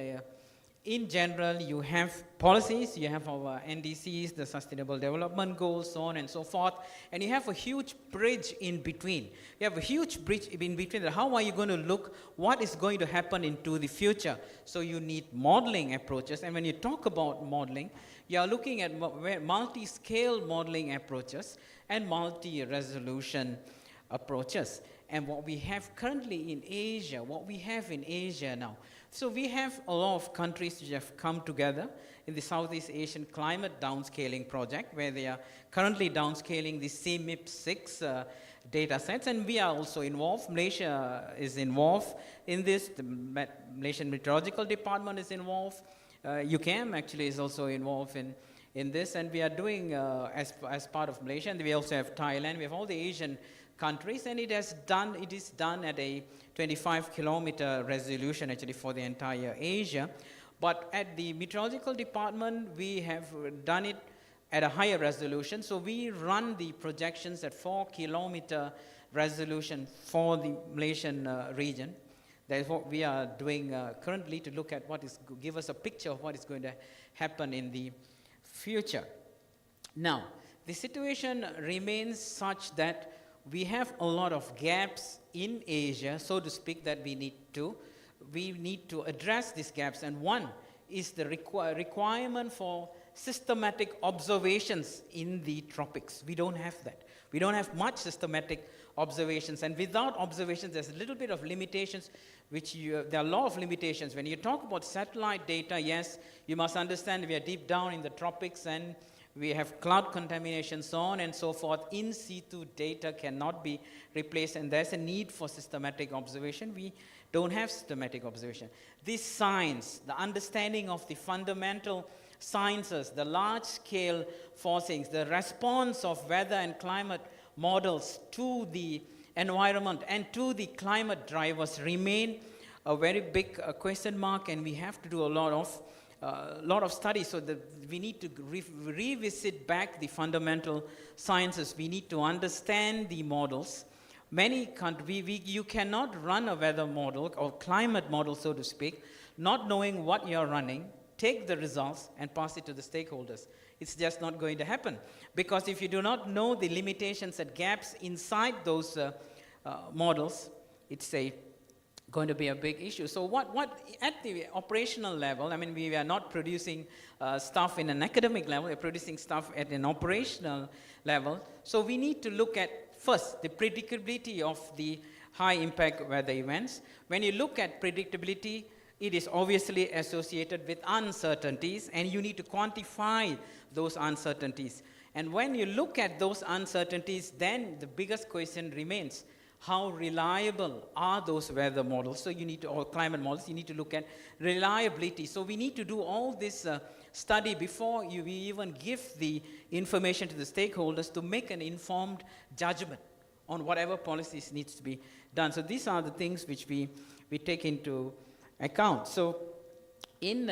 in general, you have policies, you have our NDCs, the Sustainable Development Goals, so on and so forth, and you have a huge bridge in between. You have a huge bridge in between. How are you going to look what is going to happen into the future? So you need modeling approaches, and when you talk about modeling, you are looking at multi-scale modeling approaches and multi-resolution approaches. And what we have currently in Asia, now, so we have a lot of countries which have come together in the Southeast Asian Climate Downscaling Project, where they are currently downscaling the CMIP6 data sets, and we are also involved. Malaysia is involved in this. The Malaysian Meteorological Department is involved. UKM actually is also involved in this, and we are doing as part of Malaysia, and we also have Thailand. We have all the Asian countries, and it is done at a 25-kilometer resolution actually for the entire Asia. But at the Meteorological Department, we have done it at a higher resolution. So we run the projections at 4-kilometer resolution for the Malaysian region. That is what we are doing currently to look at give us a picture of what is going to happen in the future. Now, the situation remains such that we have a lot of gaps in Asia, so to speak, that we need to address these gaps. And one is the requirement for systematic observations in the tropics. We don't have that. We don't have much systematic observations, and without observations, there's a little bit of limitations, there are a lot of limitations. When you talk about satellite data, yes, you must understand we are deep down in the tropics, and we have cloud contamination, so on and so forth. In situ data cannot be replaced, and there's a need for systematic observation. We don't have systematic observation. This science, the understanding of the fundamental sciences, the large-scale forcings, the response of weather and climate models to the environment and to the climate drivers remain a very big question mark, and we have to do a lot of studies. So we need to revisit back the fundamental sciences. We need to understand the models. Many countries, you cannot run a weather model or climate model, so to speak, not knowing what you're running, take the results and pass it to the stakeholders. It's just not going to happen. Because if you do not know the limitations and gaps inside those models, it's going to be a big issue. So what at the operational level, I mean, we are not producing stuff in an academic level, we're producing stuff at an operational level. So we need to look at, first, the predictability of the high-impact weather events. When you look at predictability, it is obviously associated with uncertainties, and you need to quantify those uncertainties. And when you look at those uncertainties, then the biggest question remains, how reliable are those weather models. So you need to, or climate models, you need to look at reliability. So we need to do all this study before we even give the information to the stakeholders to make an informed judgment on whatever policies needs to be done. So these are the things which we take into account. So in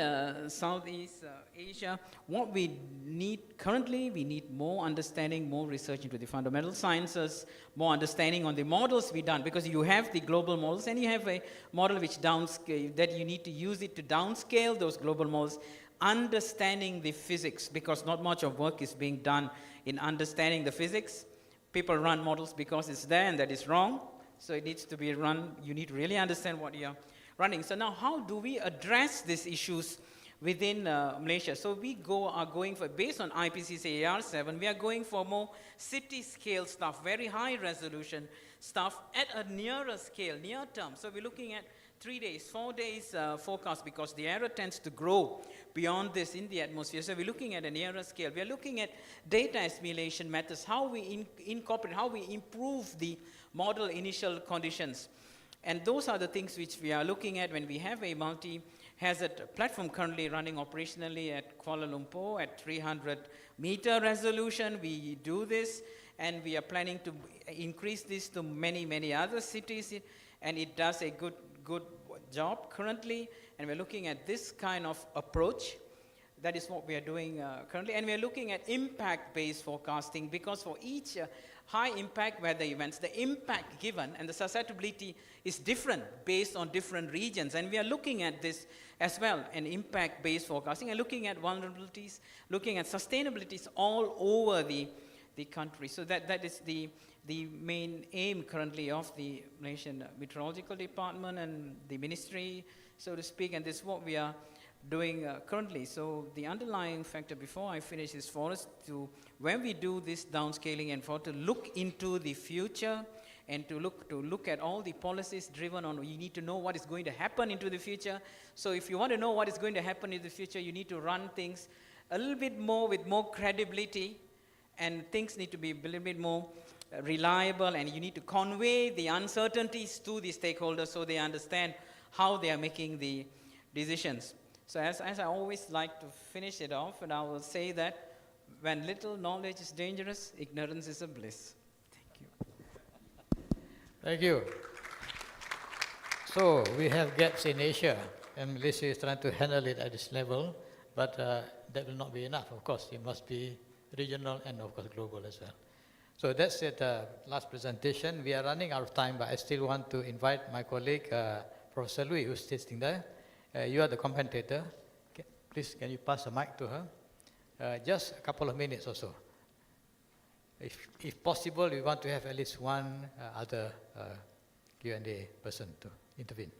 Southeast Asia, what we need currently, we need more understanding, more research into the fundamental sciences, more understanding on the models we done, because you have the global models and you have a model which downscale, that you need to use it to downscale those global models, understanding the physics, because not much of work is being done in understanding the physics. People run models because it's there and that is wrong, so it needs to be run. You need to really understand what you are running. So now how do we address these issues within Malaysia? So we are going for, based on IPCC AR7, we are going for more city scale stuff, very high resolution stuff at a nearer scale, near term. So we're looking at 3 days, 4 days forecast, because the error tends to grow beyond this in the atmosphere. So we're looking at a nearer scale. We're looking at data assimilation methods, how we incorporate, how we improve the model initial conditions. And those are the things which we are looking at when we have a multi-hazard platform currently running operationally at Kuala Lumpur at 300-meter resolution. We do this, and we are planning to increase this to many, many other cities, and it does a good job currently, and we're looking at this kind of approach. That is what we are doing currently, and we're looking at impact-based forecasting, because for each high-impact weather events, the impact given and the susceptibility is different based on different regions, and we are looking at this as well, an impact-based forecasting, and looking at vulnerabilities, looking at sustainabilities all over the country. So that is the main aim currently of the Malaysian Meteorological Department and the ministry, so to speak, and this is what we are doing currently. So the underlying factor, before I finish, is for us to, when we do this downscaling, and for to look into the future and to look at all the policies driven on, you need to know what is going to happen into the future. So if you want to know what is going to happen in the future, you need to run things a little bit more with more credibility, and things need to be a little bit more reliable, and you need to convey the uncertainties to the stakeholders so they understand how they are making the decisions. So as I always like to finish it off, and I will say that when little knowledge is dangerous, ignorance is a bliss. Thank you. Thank you. So we have gaps in Asia, and Malaysia is trying to handle it at this level, but that will not be enough. Of course, it must be regional and of course global as well. So that's it, last presentation. We are running out of time, but I still want to invite my colleague, Professor Lui, who's sitting there. You are the commentator. Please, can you pass the mic to her? Just a couple of minutes or so. If possible, we want to have at least one other Q&A person to intervene.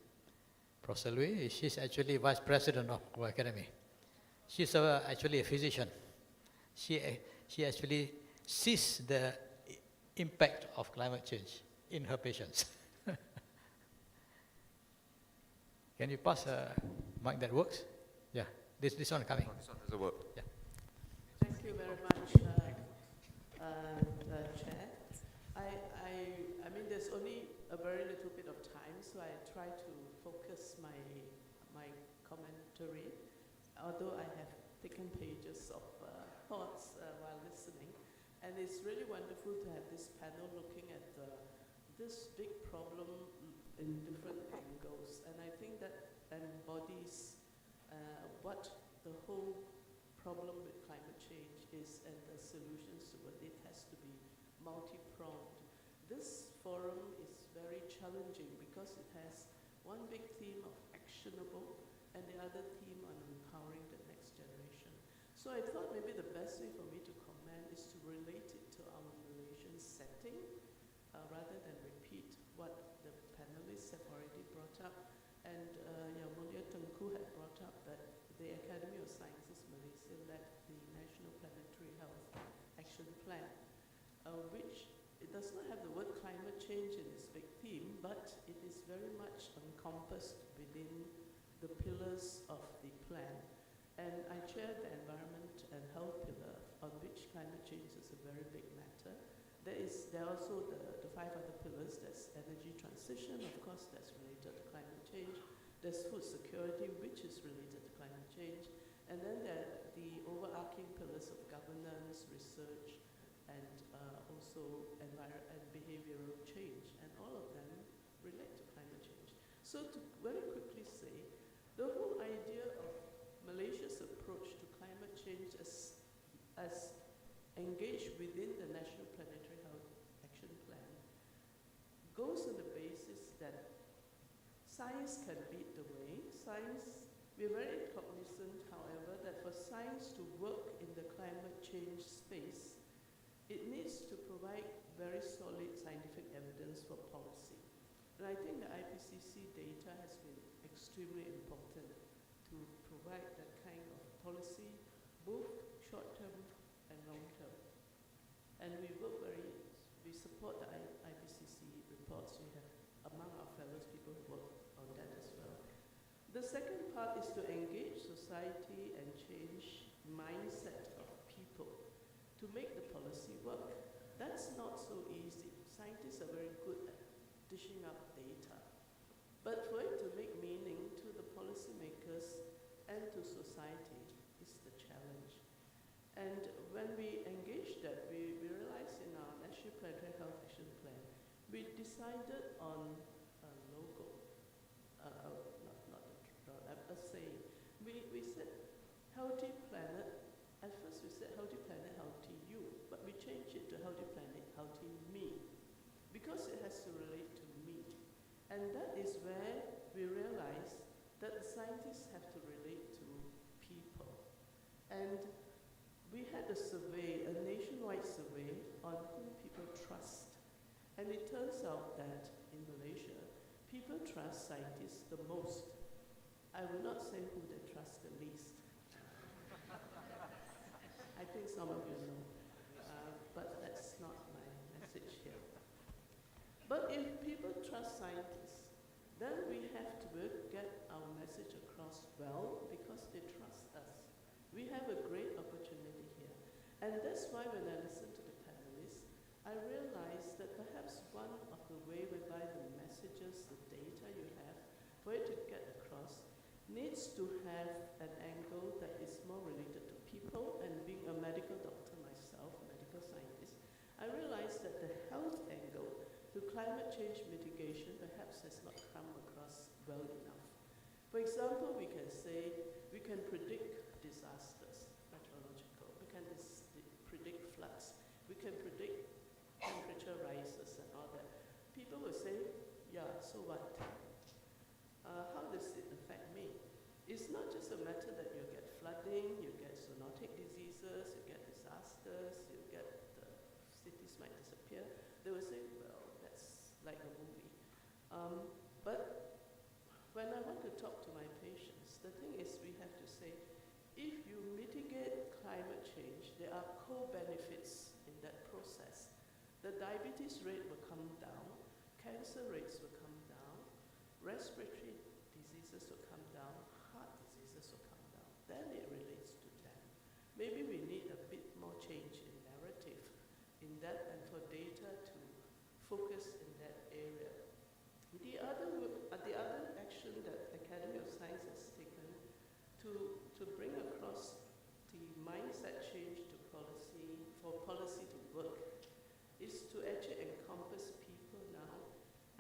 Professor Lui, she's actually Vice President of our Academy. She's actually a physician. She actually sees the impact of climate change in her patients. Can you pass a mic that works? Yeah, this one coming. This one doesn't work. Yeah. Thank you very much, Chair. I mean, there's only a very little bit of time, so I try to focus my commentary, although I have taken pages of thoughts while listening. And it's really wonderful to have this panel looking at this big problem in different angles. And I think that embodies what the whole problem with climate change is, and the solutions to it. It has to be multi-pronged. This forum is very challenging because it has one big theme of actionable and the other theme on empowering the next generation. So I thought maybe the best way for me to comment is to relate it to our Malaysian setting rather than repeat what the panelists have already brought up. And Yang Mulia Tengku had brought up that the Academy of Sciences Malaysia led the National Planetary Health Action Plan, which it does not have the word climate change in its big theme, but it is very much encompassed within the pillars of the plan. And I chair the environment and health pillar, on which climate change is a very big matter. there are also the 5 other pillars. There's energy transition, of course, that's related to climate change. There's food security, which is related to climate change. And then there are the overarching pillars of governance, research, and also behavioral change. And all of them relate to climate change. So to very quickly say, the whole idea of Malaysia's approach to climate change as engaged within the National Planetary Health Action Plan goes on the basis that science can lead the way. We're very cognizant, however, that for science to work in the climate change space, it needs to provide very solid scientific evidence for policy. And I think the IPCC data has been extremely important to provide that kind of policy, both short-term and long-term. And we support the IPCC reports. We have, among our fellows, people who work on that as well. The second part is to engage society and change mindset of people to make the policy work. That's not so easy. Scientists are very good at dishing up data. But for it to make meaning to the policymakers and to society is the challenge. And when we engaged that, we realized in our National Planetary Health Action Plan, we decided on a logo, a saying. We said healthy planet. At first we said healthy planet, healthy you, but we changed it to healthy planet, healthy me, because it has to relate to me. And that is where we realized that the scientists have to relate to people. And we had a survey, a nationwide survey on who people trust. And it turns out that in Malaysia, people trust scientists the most. I will not say who they trust the least. I think some of you know, but that's not my message here. But if people trust scientists, then we have to get our message across well because they trust us. We have a great opportunity here. And that's why when I listen to the panelists, I realized that perhaps one of the way whereby the messages, the data you have, for it to get across, needs to have an angle that is more related to people. And being a medical doctor myself, a medical scientist, I realized that the health angle to climate change mitigation perhaps has not come across well enough. For example, we can say we can predict disasters, meteorological, we can predict floods, we can predict temperature rises and all that. People will say, yeah, so what? How does it affect me? It's not just a matter that you get flooding, you get zoonotic diseases, you get disasters, you get cities might disappear. They will say, well, that's like a movie. But when I want to talk to my patients, the thing is we have to say, if you mitigate climate change, there are co-benefits in that process. The diabetes rate will come down, cancer rates will come down, respiratory diseases will come down, heart diseases will come down. Then it relates to them. Maybe we need a bit more change in narrative in that and for data to focus in that area. The other action that Academy of Science has taken to bring across the mindset change to policy, for policy to work, is to actually encompass people now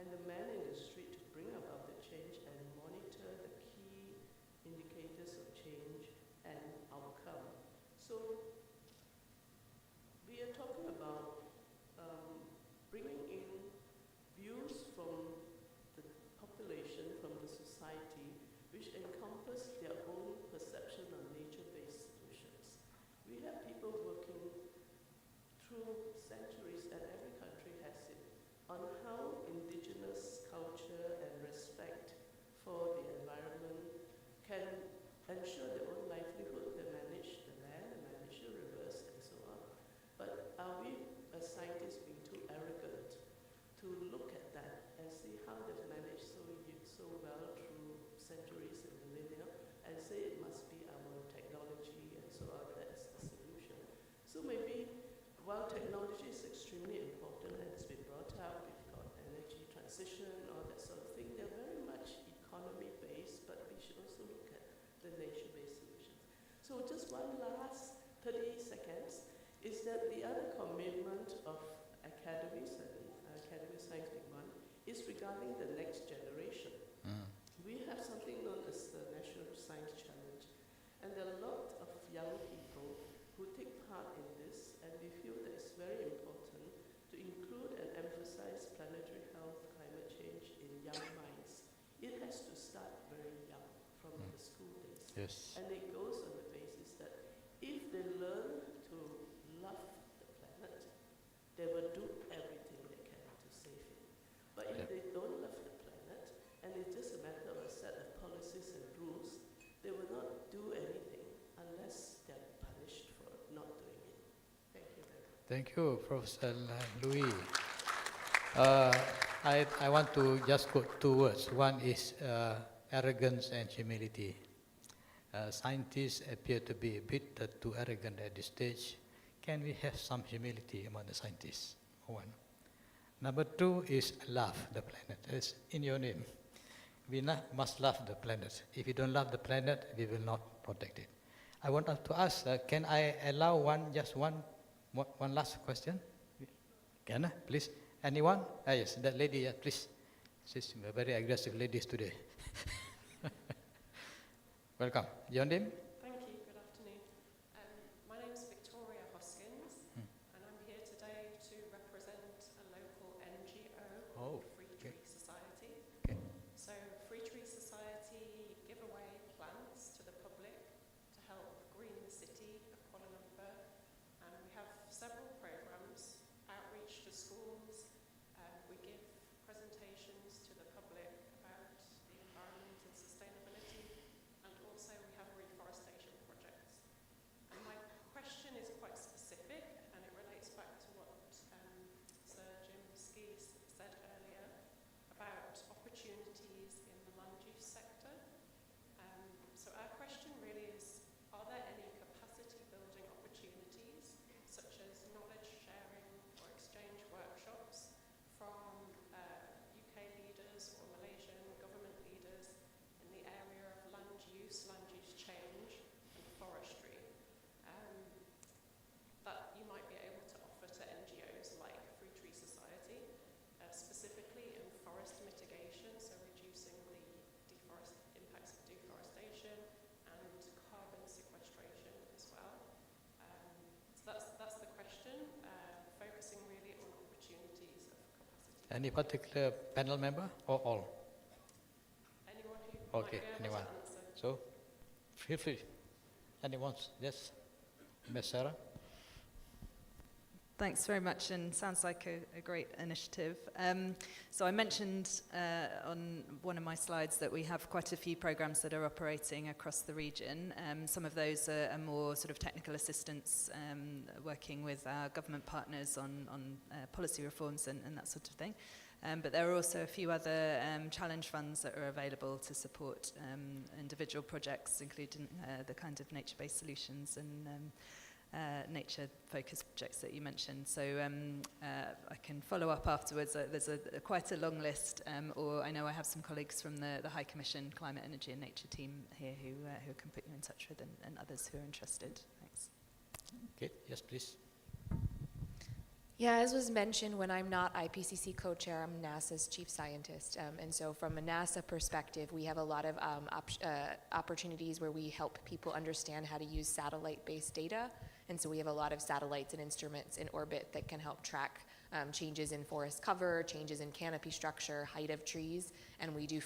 and the man in the street to bring about the change and monitor the key indicators of change and outcome. So we are talking about bringing in is that the other commitment of academies, and Academy Science Big One, is regarding the next generation. We have something known as the National Science Challenge, and there are a lot of young people who take part in this, and we feel that it's very important to include and emphasize planetary health, climate change in young minds. It has to start very young, from the school days. Yes. And it goes on the basis that if they learn to love the planet, they will do everything they can to save it. But if they don't love the planet, and it's just a matter of a set of policies and rules, they will not do anything unless they're punished for not doing it. Thank you very much. Thank you, Professor Louis. I want to just quote two words. One is arrogance and humility. Scientists appear to be a bit too arrogant at this stage. Can we have some humility among the scientists? One. Number two is love the planet. It's in your name. We must love the planet. If we don't love the planet, we will not protect it. I want to ask, can I allow one last question? Can I, please? Anyone? Yes, that lady, please. She's a very aggressive lady today. Welcome. Your name? Thank you. Good afternoon. My name is Victoria Hoskins, and I'm here today to represent a local NGO called Free Tree Society. Okay. So Free Tree Society give away plants to the public to help green the city of Kuala Lumpur. And we have several programs, outreach to schools. We give presentations to the public about the environment and sustainability. And also we have reforestation projects. And my question is quite specific, and it relates back to what Sir Jim Skies said earlier about opportunities in the land use sector. So our question really is, are there any capacity building opportunities, such as knowledge sharing or exchange workshops from UK leaders or Malaysian government leaders in the area of land use change and forestry, that you might be able to offer to NGOs like Free Tree Society, specifically in forest mitigation, so reducing the impacts of deforestation and carbon sequestration as well. So that's the question, focusing really on opportunities of capacity. Any particular panel member or all? Anyone who Okay, might be able anyone. to answer. So, feel free. Anyone? Yes, Ms. Sarah? Thanks very much, and sounds like a great initiative. So I mentioned on one of my slides that we have quite a few programs that are operating across the region. Some of those are more sort of technical assistance, working with our government partners on policy reforms and that sort of thing. But there are also a few other challenge funds that are available to support individual projects, including the kind of nature-based solutions and nature-focused projects that you mentioned. So I can follow up afterwards. There's quite a long list, or I know I have some colleagues from the High Commission Climate, Energy and Nature team here who can put you in touch with, and others who are interested. Thanks. Okay, yes, please. Yeah, as was mentioned, when I'm not IPCC co-chair, I'm NASA's chief scientist. And so from a NASA perspective, we have a lot of opportunities where we help people understand how to use satellite-based data. And so we have a lot of satellites and instruments in orbit that can help track changes in forest cover, changes in canopy structure, height of trees, and we do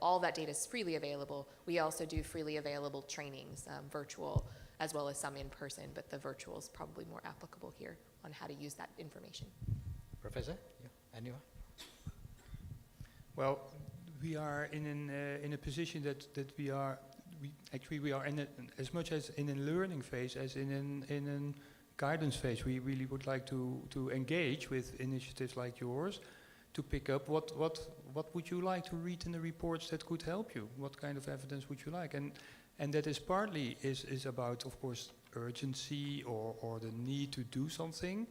all that data is freely available. We also do freely available trainings, virtual, as well as some in person, but the virtual is probably more applicable here on how to use that information. Professor, anyone? Well, we are in a position that we are in as much as in a learning phase as in a guidance phase. We really would like to engage with initiatives like yours to pick up what would you like to read in the reports that could help you? What kind of evidence would you like? And that is partly is about, of course, urgency or the need to do something.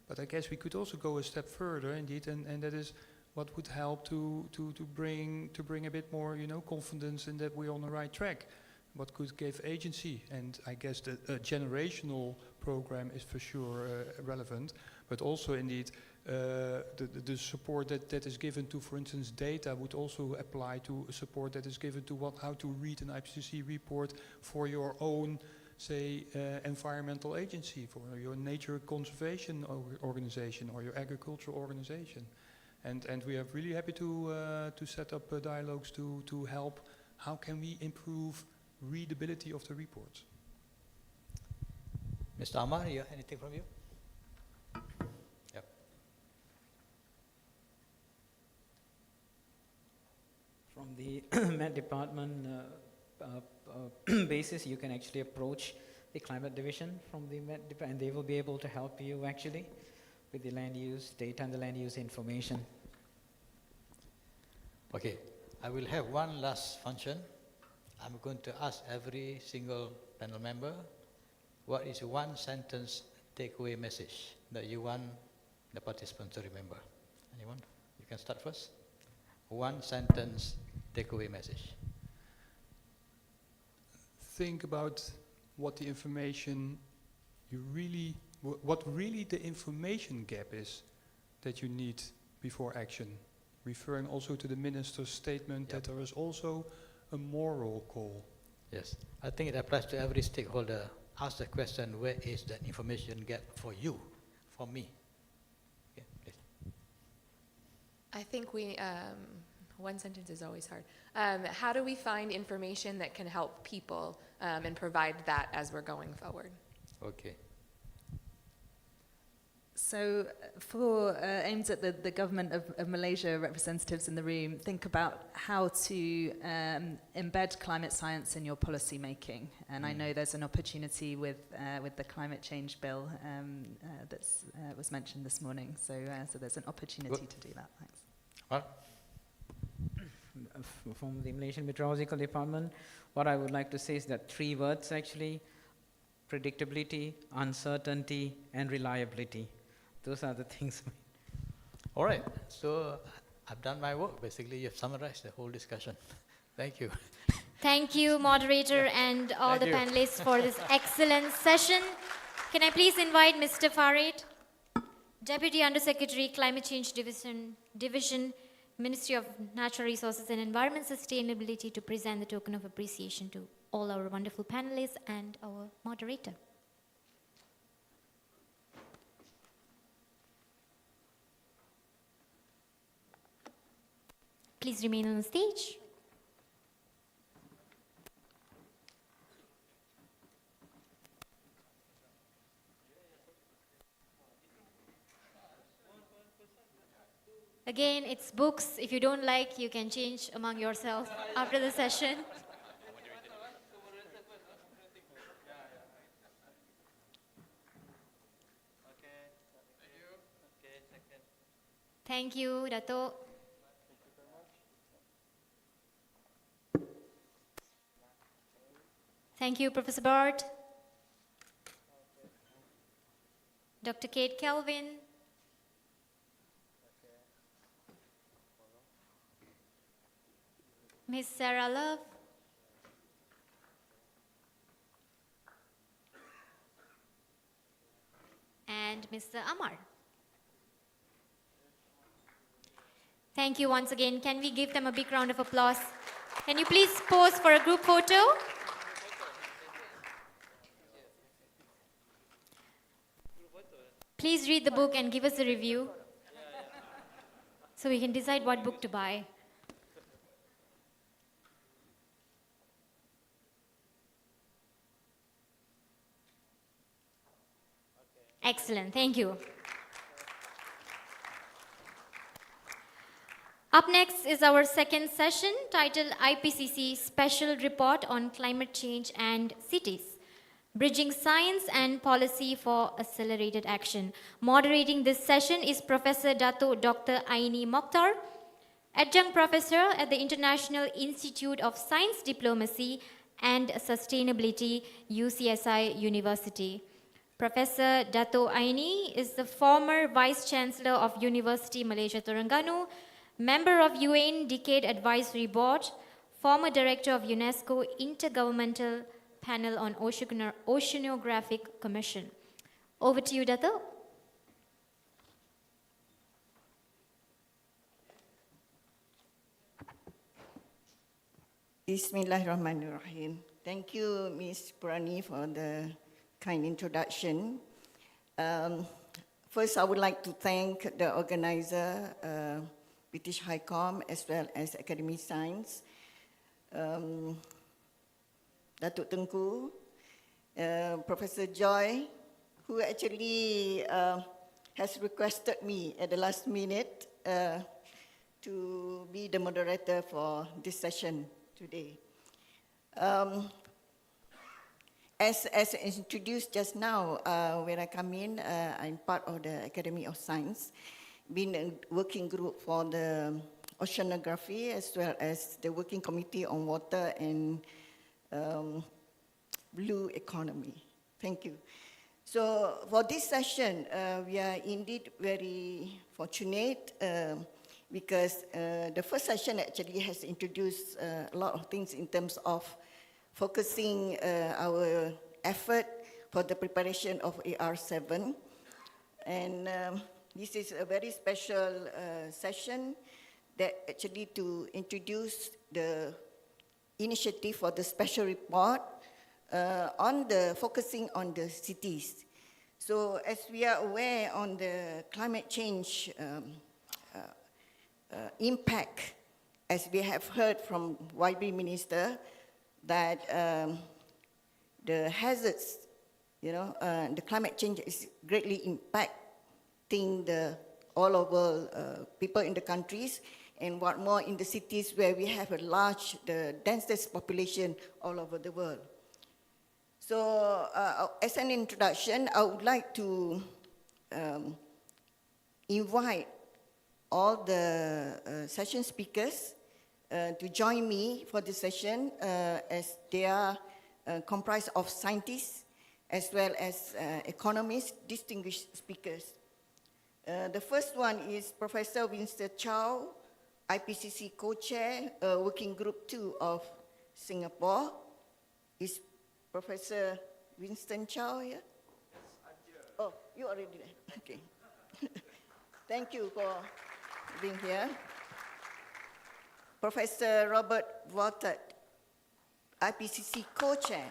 But I guess we could also go a step further, indeed, and that is what would help to bring a bit more, confidence in that we're on the right track. what could give agency. And I guess the generational program is for sure relevant, but also indeed the support that is given to, for instance, data would also apply to support that is given to how to read an IPCC report for your own, say, environmental agency, for your nature conservation organization or your agricultural organization. And we are really happy to set up dialogues to help. How can we improve readability of the reports? Mr. Amar, anything from you? Yep. From the Met Department basis, you can actually approach the climate division from the Met Department, and they will be able to help you actually with the land use data and the land use information. Okay, I will have one last function. I'm going to ask every single panel member, what is one sentence takeaway message that you want the participants to remember? Anyone? You can start first. One sentence takeaway message. Think about what the information what really the information gap is that you need before action. Referring also to the minister's statement that there is also a moral call. Yes, I think it applies to every stakeholder. Ask the question, where is the information gap for you, for me? Okay, please. I think one sentence is always hard. How do we find information that can help people and provide that as we're going forward? Okay. So for aims at the government of Malaysia representatives in the room, think about how to embed climate science in your policy making. And I know there's an opportunity with the climate change bill that was mentioned this morning. So there's an opportunity to do that. Thanks. Well, From the Malaysian Meteorological Department, what I would like to say is that 3 words actually: predictability, uncertainty, and reliability. Those are the things. all right, so I've done my work. Basically, you've summarized the whole discussion. Thank you. Thank you, moderator, and all Thank the you. panelists for this excellent session. Can I please invite Mr. Farid, Deputy Undersecretary, Climate Change Division, Ministry of Natural Resources and Environment Sustainability, to present the token of appreciation to all our wonderful panelists and our moderator. Please remain on the stage. Again, it's books. If you don't like, you can change among yourselves after the session. Thank you, Dato. Thank you, Professor Bart. Dr. Kate Kelvin. Ms. Sarah Love. And Mr. Amar. Thank you once again. Can we give them a big round of applause? Can you please pose for a group photo? Please read the book and give us a review so we can decide what book to buy. Excellent, thank you. Up next is our second session titled IPCC Special Report on Climate Change and Cities, Bridging Science and Policy for Accelerated Action. Moderating this session is Professor Dato Dr. Aini Mokhtar, Adjunct Professor at the International Institute of Science Diplomacy and Sustainability, UCSI University. Professor Dato Aini is the former Vice Chancellor of University Malaysia Terengganu, member of UN Decade Advisory Board, former director of UNESCO Intergovernmental Panel on Oceanographic Commission. Over to you, Dato'. Bismillahirrahmanirrahim. Thank you, Ms. Purani, for the kind introduction. First, I would like to thank the organizer, British High Com, as well as Academy Science, Datuk Tengku, Professor Joy, who actually has requested me at the last minute to be the moderator for this session today. As introduced just now, when I come in, I'm part of the Academy of Science, been a working group for the oceanography as well as the working committee on water and blue economy. Thank you. So for this session, we are indeed very fortunate because the first session actually has introduced a lot of things in terms of focusing our effort for the preparation of AR7. And this is a very special session that actually to introduce the initiative for the special report on the focusing on the cities. So as we are aware on the climate change impact, as we have heard from YB Minister, that the hazards, the climate change is greatly impacting all over people in the countries, and what more in the cities where we have the densest population all over the world. So as an introduction, I would like to invite all the session speakers to join me for this session as they are comprised of scientists as well as economists, distinguished speakers. The first one is Professor Winston Chow, IPCC co-chair, Working Group 2 of Singapore. Is Professor Winston Chow here? Yes, I'm here. Oh, you already there. Okay. Thank you for being here. Professor Robert Voitet, IPCC co-chair,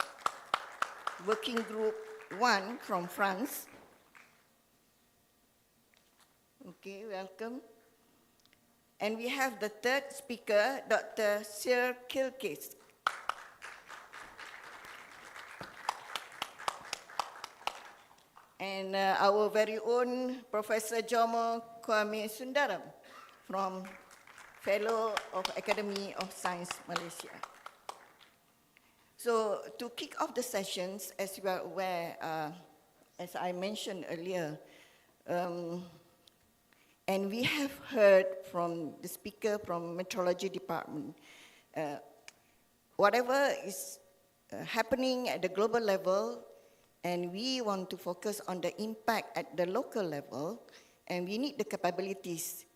Working Group 1 from France. Okay, welcome. And we have the third speaker, Dr. Sir Kilkis. And our very own Professor Jomo Kwame Sundaram from Fellow of Academy of Science, Malaysia. So to kick off the sessions, as you are aware, as I mentioned earlier, and we have heard from the speaker from Meteorology Department, whatever is happening at the global level, and we want to focus on the impact at the local level, and we need the capabilities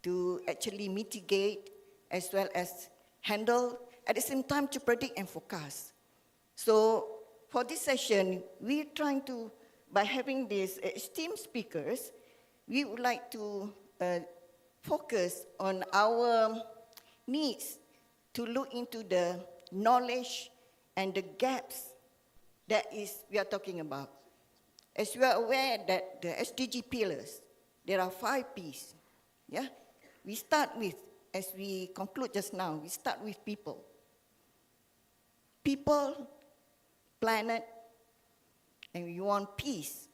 to actually mitigate as well as handle, at the same time to predict and forecast. So for this session, we're trying to, by having these esteemed speakers, we would like to focus on our needs to look into the knowledge and the gaps that we are talking about. As you are aware that the SDG pillars, there are 5 Ps. Yeah? We start with, as we conclude just now, we start with people. People, planet, and we want peace,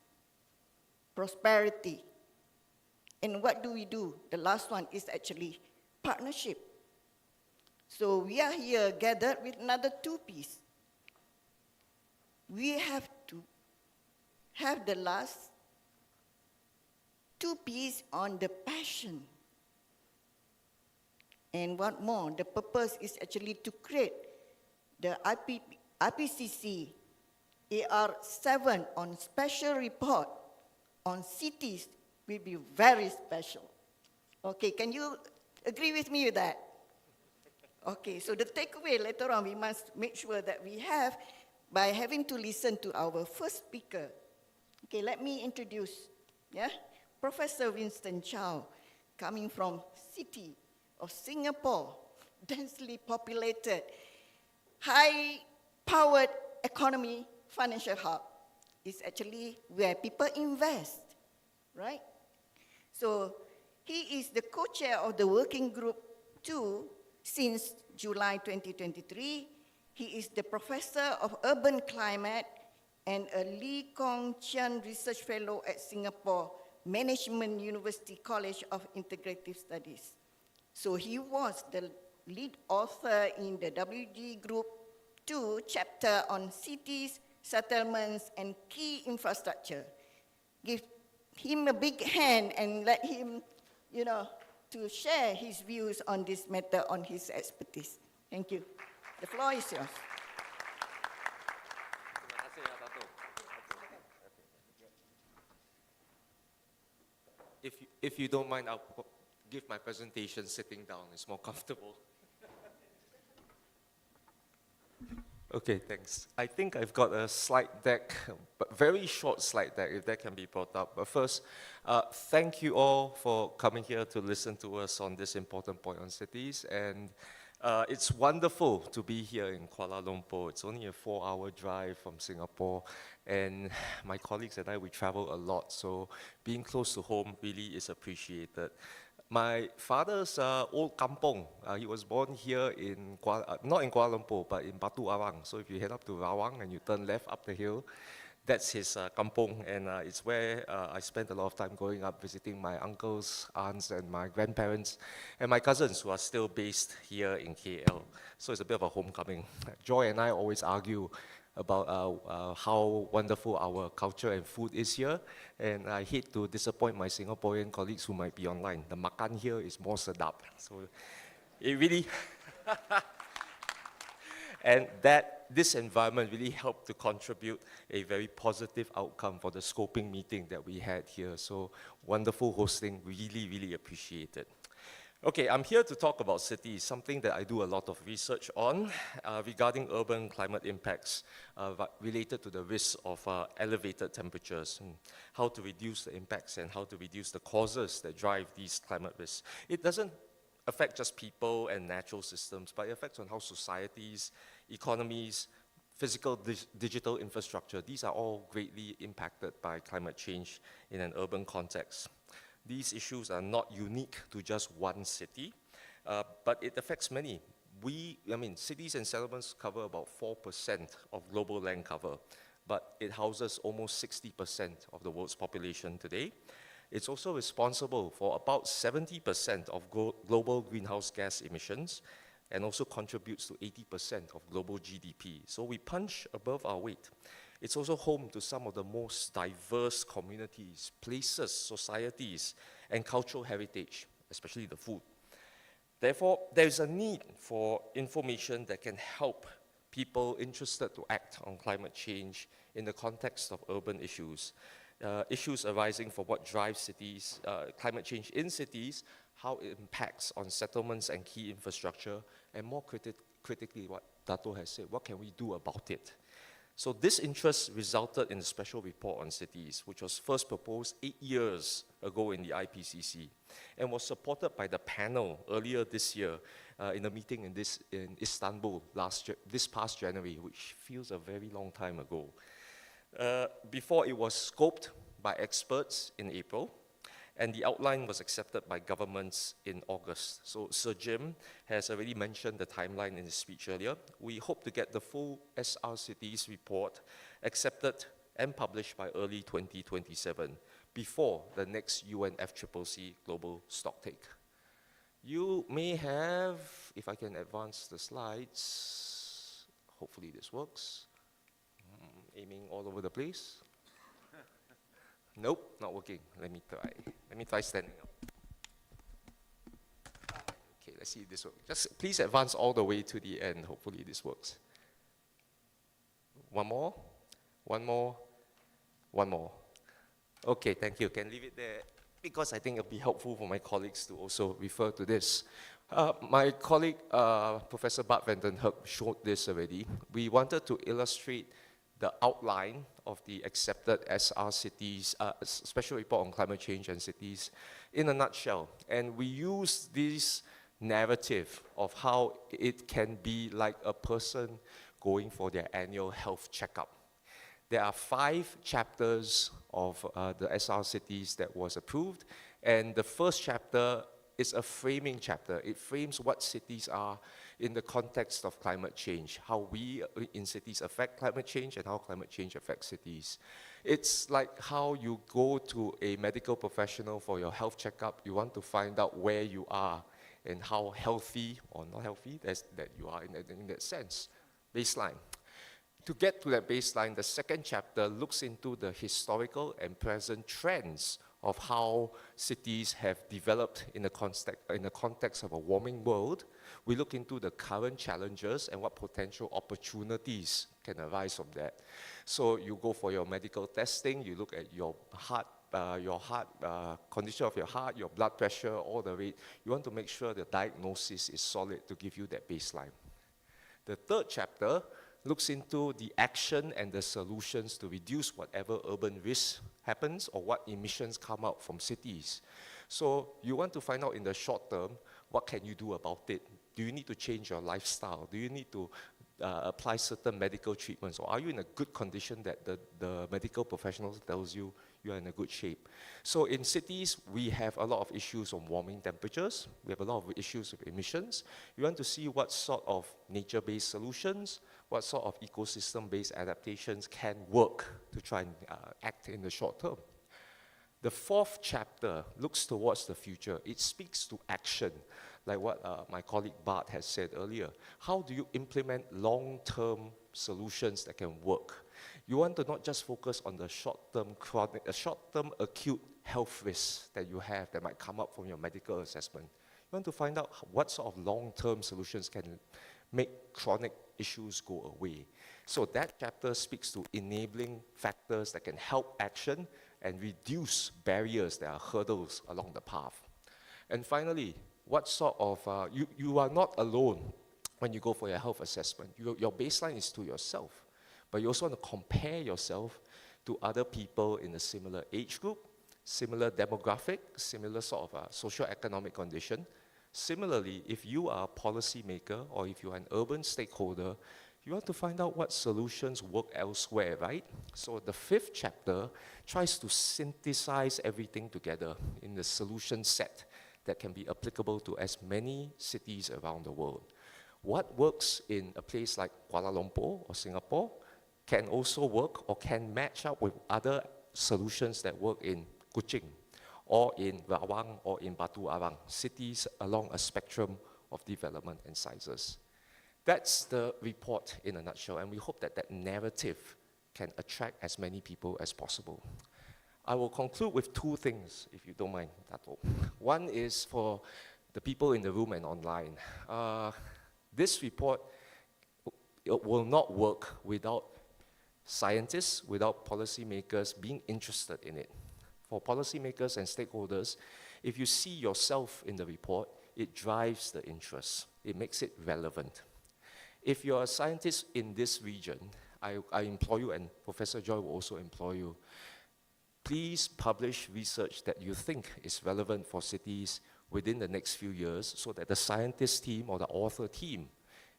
prosperity. And what do we do? The last one is actually partnership. So we are here gathered with another 2 Ps. We have to have the last 2 Ps on the passion. And what more, the purpose is actually to create the IPCC AR7 on special report on cities will be very special. Okay, can you agree with me with that? Okay, so the takeaway later on, we must make sure that we have by having to listen to our first speaker. Okay, let me introduce, Professor Winston Chow, coming from city of Singapore, densely populated, high-powered economy, financial hub. Is actually where people invest, right? So he is the co-chair of the working group 2 since July 2023. He is the professor of urban climate and a Lee Kong Chian Research Fellow at Singapore Management University College of Integrative Studies. So he was the lead author in the WG Group 2 chapter on cities, settlements, and key infrastructure. Give him a big hand and let him, to share his views on this matter, on his expertise. Thank you. The floor is yours. If you don't mind, I'll give my presentation sitting down. It's more comfortable. Okay, thanks. I think I've got a slide deck, but very short slide deck, if that can be brought up. But first, thank you all for coming here to listen to us on this important point on cities. And it's wonderful to be here in Kuala Lumpur. It's only a 4-hour drive from Singapore. And my colleagues and I, we travel a lot. So being close to home really is appreciated. My father's old kampong, he was born here in, not in Kuala Lumpur, but in Batu Arang. So if you head up to Rawang and you turn left up the hill, that's his kampong, and it's where I spent a lot of time growing up, visiting my uncles, aunts, and my grandparents, and my cousins who are still based here in KL. So it's a bit of a homecoming. Joy and I always argue about how wonderful our culture and food is here, and I hate to disappoint my Singaporean colleagues who might be online. The makan here is more sedap, so it really and this environment really helped to contribute a very positive outcome for the scoping meeting that we had here. So wonderful hosting, really, really appreciate it. Okay, I'm here to talk about cities, something that I do a lot of research on regarding urban climate impacts related to the risk of elevated temperatures, and how to reduce the impacts and how to reduce the causes that drive these climate risks. It doesn't affect just people and natural systems, but it affects on how societies, economies, physical, digital infrastructure, these are all greatly impacted by climate change in an urban context. These issues are not unique to just one city, but it affects many. Cities and settlements cover about 4% of global land cover, but it houses almost 60% of the world's population today. It's also responsible for about 70% of global greenhouse gas emissions, and also contributes to 80% of global GDP. So we punch above our weight. It's also home to some of the most diverse communities, places, societies, and cultural heritage, especially the food. Therefore, there is a need for information that can help people interested to act on climate change in the context of urban issues. Issues arising from what drives cities, climate change in cities, how it impacts on settlements and key infrastructure, and more critically, what Dato has said, what can we do about it? So this interest resulted in a special report on cities, which was first proposed 8 years ago in the IPCC, and was supported by the panel earlier this year in a meeting in Istanbul this past January, which feels a very long time ago. Before it was scoped by experts in April, and the outline was accepted by governments in August. So Sir Jim has already mentioned the timeline in his speech earlier. We hope to get the full SR Cities report accepted and published by early 2027, before the next UNFCCC global stocktake. You may have, if I can advance the slides, hopefully this works. Aiming all over the place. Nope, not working. Let me try standing up. Okay, let's see if this works. Just please advance all the way to the end. Hopefully this works. One more. Okay, thank you. Can leave it there because I think it'll be helpful for my colleagues to also refer to this. My colleague, Professor Bart van den Hurk, showed this already. We wanted to illustrate the outline of the accepted SR cities, Special Report on Climate Change and Cities, in a nutshell. And we use this narrative of how it can be like a person going for their annual health checkup. There are 5 chapters of the SR cities that was approved, and the first chapter is a framing chapter. It frames what cities are in the context of climate change, how we in cities affect climate change and how climate change affects cities. It's like how you go to a medical professional for your health checkup. You want to find out where you are and how healthy or not healthy that you are in that sense. Baseline. To get to that baseline, the second chapter looks into the historical and present trends of how cities have developed in the context of a warming world. We look into the current challenges and what potential opportunities can arise from that. So you go for your medical testing, you look at your heart condition of your heart, your blood pressure, all the rate. You want to make sure the diagnosis is solid to give you that baseline. The third chapter looks into the action and the solutions to reduce whatever urban risk happens or what emissions come out from cities. So you want to find out in the short term, what can you do about it? Do you need to change your lifestyle? Do you need to apply certain medical treatments? Or are you in a good condition that the medical professional tells you you are in a good shape? So in cities, we have a lot of issues on warming temperatures. We have a lot of issues with emissions. You want to see what sort of nature-based solutions, what sort of ecosystem-based adaptations can work to try and act in the short term. The fourth chapter looks towards the future. It speaks to action, like what my colleague Bart has said earlier. How do you implement long-term solutions that can work? You want to not just focus on the short-term acute health risks that you have that might come up from your medical assessment. You want to find out what sort of long-term solutions can make chronic issues go away. So that chapter speaks to enabling factors that can help action and reduce barriers that are hurdles along the path. And finally, what sort of, you are not alone when you go for your health assessment. Your baseline is to yourself, but you also want to compare yourself to other people in a similar age group, similar demographic, similar sort of socio-economic condition. Similarly, if you are a policymaker or if you are an urban stakeholder, you want to find out what solutions work elsewhere, right? So the fifth chapter tries to synthesize everything together in the solution set that can be applicable to as many cities around the world. What works in a place like Kuala Lumpur or Singapore can also work or can match up with other solutions that work in Kuching or in Rawang or in Batu Arang, cities along a spectrum of development and sizes. That's the report in a nutshell, and we hope that that narrative can attract as many people as possible. I will conclude with two things, if you don't mind, Dato. One is for the people in the room and online. This report will not work without scientists, without policymakers being interested in it. For policymakers and stakeholders, if you see yourself in the report, it drives the interest. It makes it relevant. If you're a scientist in this region, I implore you, and Professor Joy will also implore you, please publish research that you think is relevant for cities within the next few years so that the scientist team or the author team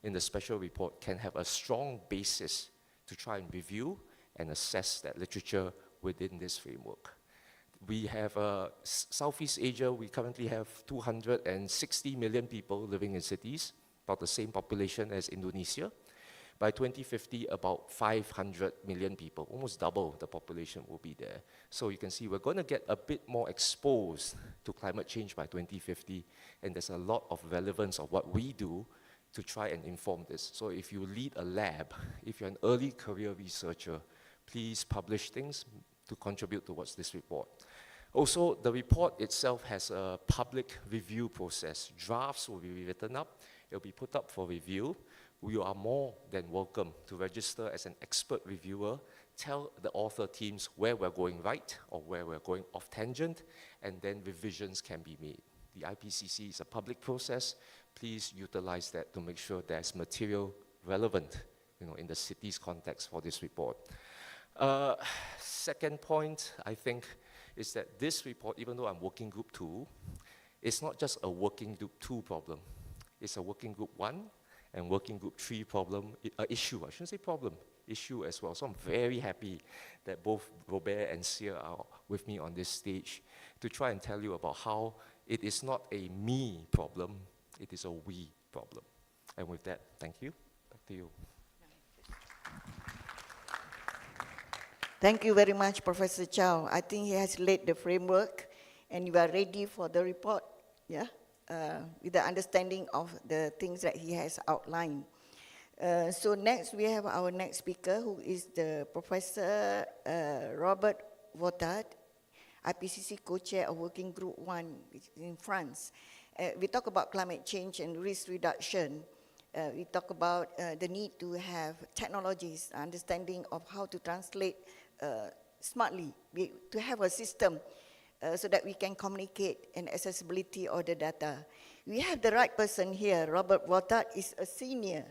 in the special report can have a strong basis to try and review and assess that literature within this framework. We have Southeast Asia, we currently have 260 million people living in cities, about the same population as Indonesia. By 2050, about 500 million people, almost double the population will be there. So you can see we're going to get a bit more exposed to climate change by 2050, and there's a lot of relevance of what we do to try and inform this. So if you lead a lab, if you're an early career researcher, please publish things to contribute towards this report. Also, the report itself has a public review process. Drafts will be written up, it'll be put up for review. You are more than welcome to register as an expert reviewer, tell the author teams where we're going right or where we're going off tangent, and then revisions can be made. the IPCC is a public process. Please utilize that to make sure there's material relevant, in the city's context for this report. Second point, I think, is that this report, even though I'm working group 2, it's not just a working group 2 problem. It's a working group 1 and working group 3 problem, issue, I shouldn't say problem, issue as well. So I'm very happy that both Robert and Sia are with me on this stage to try and tell you about how it is not a me problem, it is a we problem. And with that, thank you. Back to you. Thank you very much, Professor Chow. I think he has laid the framework and you are ready for the report, yeah? With the understanding of the things that he has outlined. So next, we have our next speaker, who is the Professor Robert Votard, IPCC co-chair of Working Group 1 in France. We talk about climate change and risk reduction. We talk about the need to have technologies, understanding of how to translate smartly, to have a system so that we can communicate and accessibility of the data. We have the right person here. Robert Votard is a senior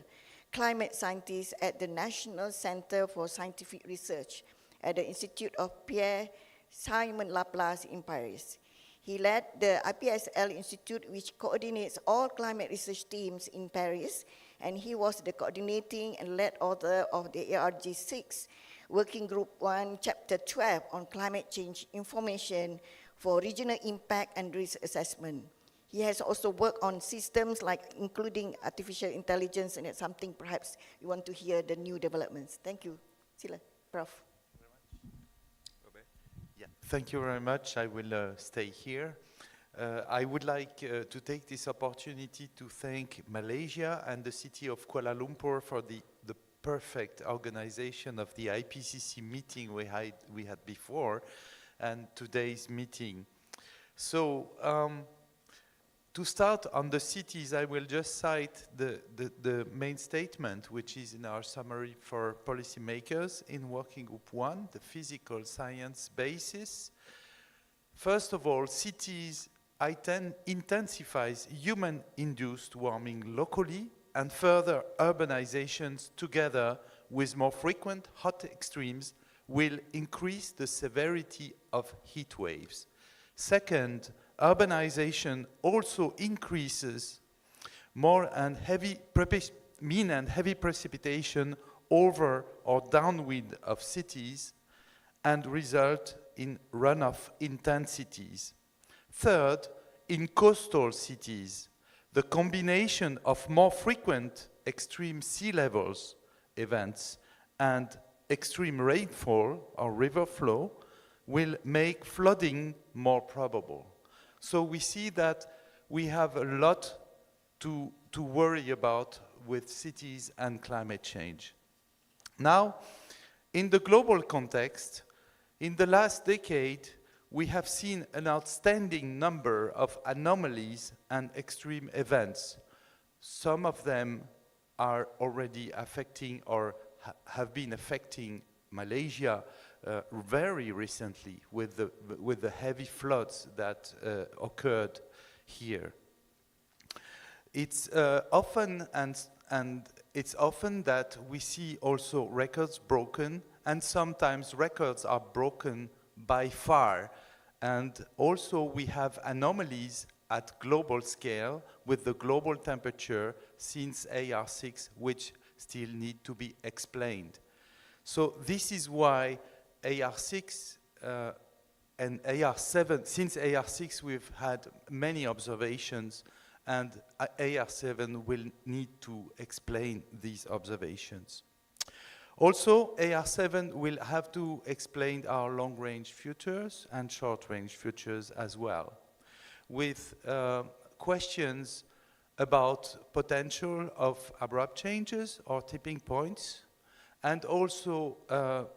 climate scientist at the National Center for Scientific Research at the Institute of Pierre Simon Laplace in Paris. He led the IPSL Institute, which coordinates all climate research teams in Paris, and he was the coordinating and lead author of the ARG6 Working Group 1, Chapter 12 on climate change information for regional impact and risk assessment. He has also worked on systems like including artificial intelligence, and it's something perhaps you want to hear the new developments. Thank you. Sila, Prof. Yeah, thank you very much. I will stay here. I would like to take this opportunity to thank Malaysia and the city of Kuala Lumpur for the perfect organization of the IPCC meeting we had before and today's meeting. So to start on the cities, I will just cite the main statement, which is in our summary for policymakers in Working Group 1, the physical science basis. First of all, cities intensifies human-induced warming locally, and further urbanizations together with more frequent hot extremes will increase the severity of heat waves. Second, urbanization also increases mean and heavy precipitation over or downwind of cities and result in runoff intensities. Third, in coastal cities, the combination of more frequent extreme sea levels events and extreme rainfall or river flow will make flooding more probable. So we see that we have a lot to worry about with cities and climate change. Now, in the global context, in the last decade, we have seen an outstanding number of anomalies and extreme events. Some of them are already affecting or have been affecting Malaysia very recently with the heavy floods that occurred here. It's often that we see also records broken, and sometimes records are broken by far. And also we have anomalies at global scale with the global temperature since AR6, which still need to be explained. So this is why AR6 and AR7, since AR6 we've had many observations, and AR7 will need to explain these observations. Also, AR7 will have to explain our long-range futures and short-range futures as well, with questions about potential of abrupt changes or tipping points, and also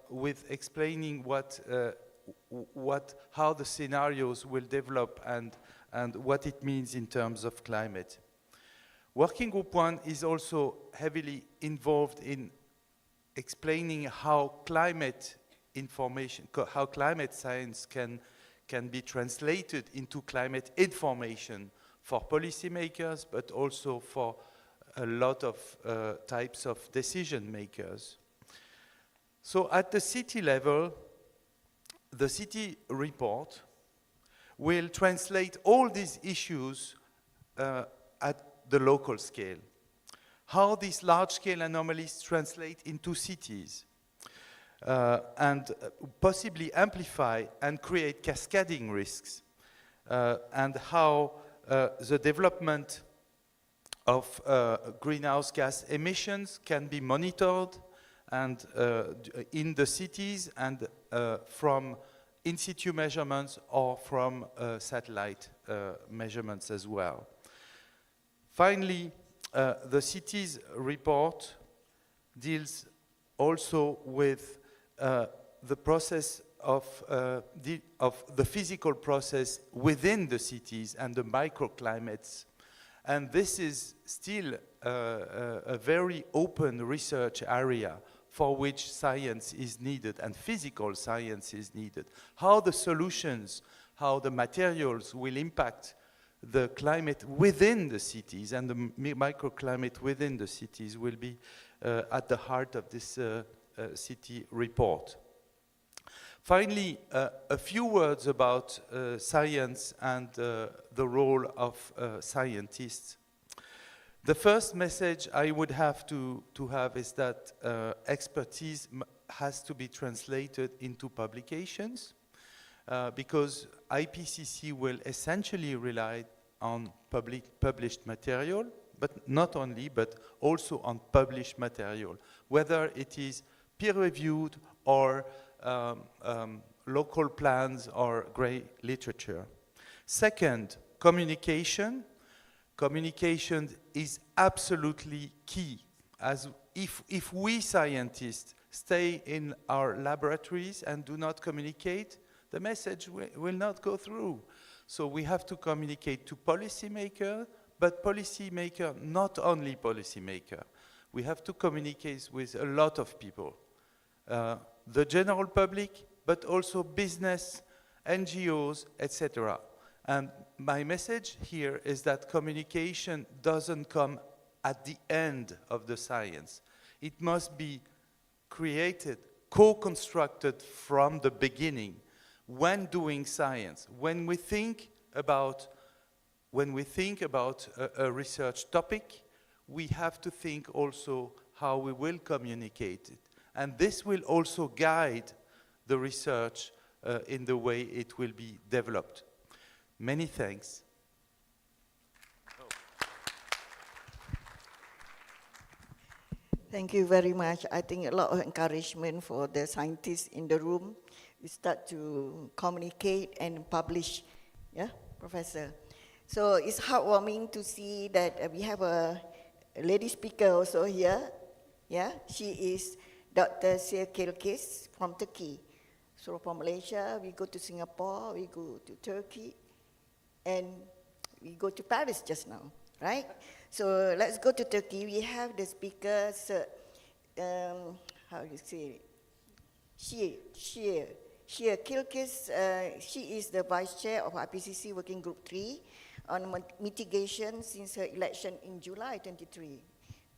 with explaining how the scenarios will develop and what it means in terms of climate. Working Group 1 is also heavily involved in explaining how climate information, how climate science can be translated into climate information for policymakers, but also for a lot of types of decision makers. So at the city level, the city report will translate all these issues at the local scale. How these large-scale anomalies translate into cities and possibly amplify and create cascading risks, and how the development of greenhouse gas emissions can be monitored and in the cities and from in situ measurements or from satellite measurements as well. Finally, the cities report deals also with the process of the physical process within the cities and the microclimates. And this is still a very open research area for which science is needed and physical science is needed. How the solutions, how the materials will impact the climate within the cities and the microclimate within the cities will be at the heart of this city report. Finally, a few words about science and the role of scientists. The first message I would have to have is that expertise has to be translated into publications because IPCC will essentially rely on published material, but not only, but also on published material, whether it is peer-reviewed or local plans or grey literature. Second, communication. Communication is absolutely key. As if we scientists stay in our laboratories and do not communicate, the message will not go through. So we have to communicate to policymakers, but policymaker, not only policymaker. We have to communicate with a lot of people. The general public, but also business, NGOs, etc. And my message here is that communication doesn't come at the end of the science. It must be created, co-constructed from the beginning when doing science. When we think about a research topic, we have to think also how we will communicate it. And this will also guide the research in the way it will be developed. Many thanks. Thank you very much. I think a lot of encouragement for the scientists in the room. We start to communicate and publish. Yeah, Professor. So it's heartwarming to see that we have a lady speaker also here. Yeah, she is Dr. Sir Kilkis from Turkey. So from Malaysia, we go to Singapore, we go to Turkey, and we go to Paris just now, right? So let's go to Turkey. We have the speaker, how do you say it? Shir Kilkis. She is the Vice Chair of IPCC Working Group 3 on mitigation since her election in July 23.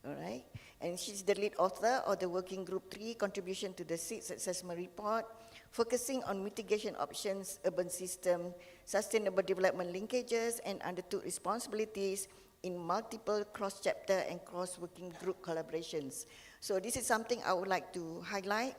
All right, and she's the lead author of the Working Group 3 contribution to the 6th assessment report, focusing on mitigation options, urban system, sustainable development linkages, and undertook responsibilities in multiple cross-chapter and cross-working group collaborations. So this is something I would like to highlight.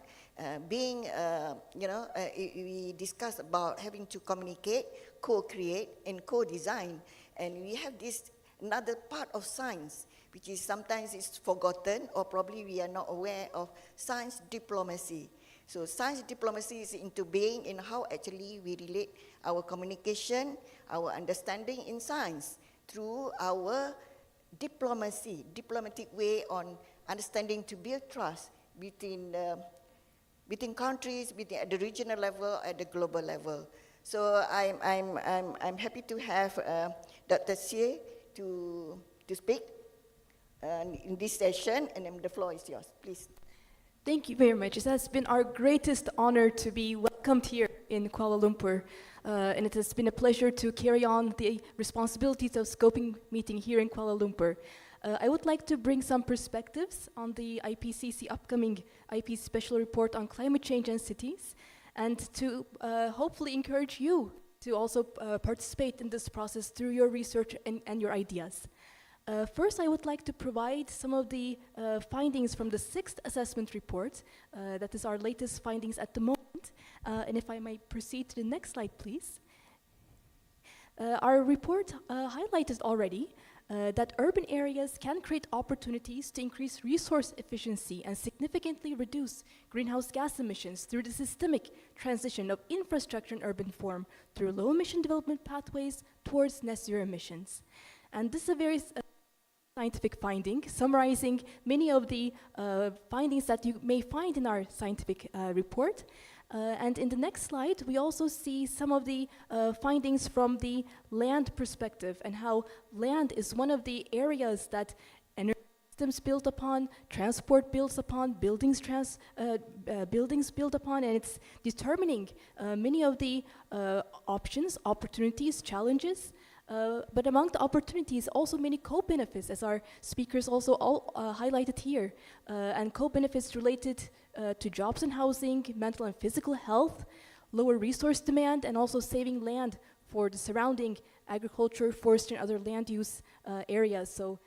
We discussed about having to communicate, co-create, and co-design, and we have this another part of science, which is sometimes it's forgotten or probably we are not aware of science diplomacy. So science diplomacy is into being in how actually we relate our communication, our understanding in science through our diplomatic way on understanding to build trust between countries, at the regional level, at the global level. So I'm happy to have Dr. Xie to speak in this session, and then the floor is yours, please. Thank you very much. It has been our greatest honor to be welcomed here in Kuala Lumpur. And it has been a pleasure to carry on the responsibilities of scoping meeting here in Kuala Lumpur. I would like to bring some perspectives on the IPCC upcoming IP Special Report on Climate Change and Cities, and to hopefully encourage you to also participate in this process through your research and your ideas. First, I would like to provide some of the findings from the 6th assessment report. That is our latest findings at the moment. And if I might proceed to the next slide, please. Our report highlighted already that urban areas can create opportunities to increase resource efficiency and significantly reduce greenhouse gas emissions through the systemic transition of infrastructure in urban form through low emission development pathways towards net zero emissions. And this is a very scientific finding, summarizing many of the findings that you may find in our scientific report. And in the next slide, we also see some of the findings from the land perspective and how land is one of the areas that energy systems build upon, transport builds upon, buildings build upon, and it's determining many of the options, opportunities, challenges. But among the opportunities, also many co-benefits, as our speakers also all highlighted here, and co-benefits related to jobs and housing, mental and physical health, lower resource demand, and also saving land for the surrounding agriculture, forestry, and other land use areas. So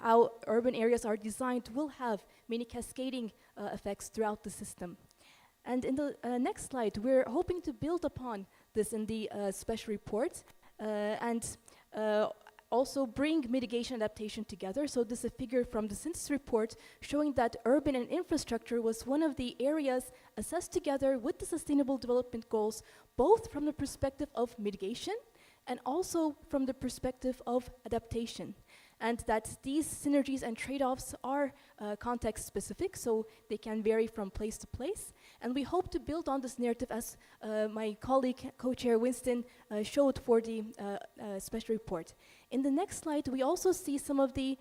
how urban areas are designed will have many cascading effects throughout the system. And in the next slide, we're hoping to build upon this in the special report. And also bring mitigation adaptation together. So this is a figure from the census report showing that urban and infrastructure was one of the areas assessed together with the Sustainable Development Goals, both from the perspective of mitigation and also from the perspective of adaptation. And that these synergies and trade-offs are context specific, so they can vary from place to place. And we hope to build on this narrative as my colleague, co-chair Winston, showed for the special report. In the next slide, we also see some of the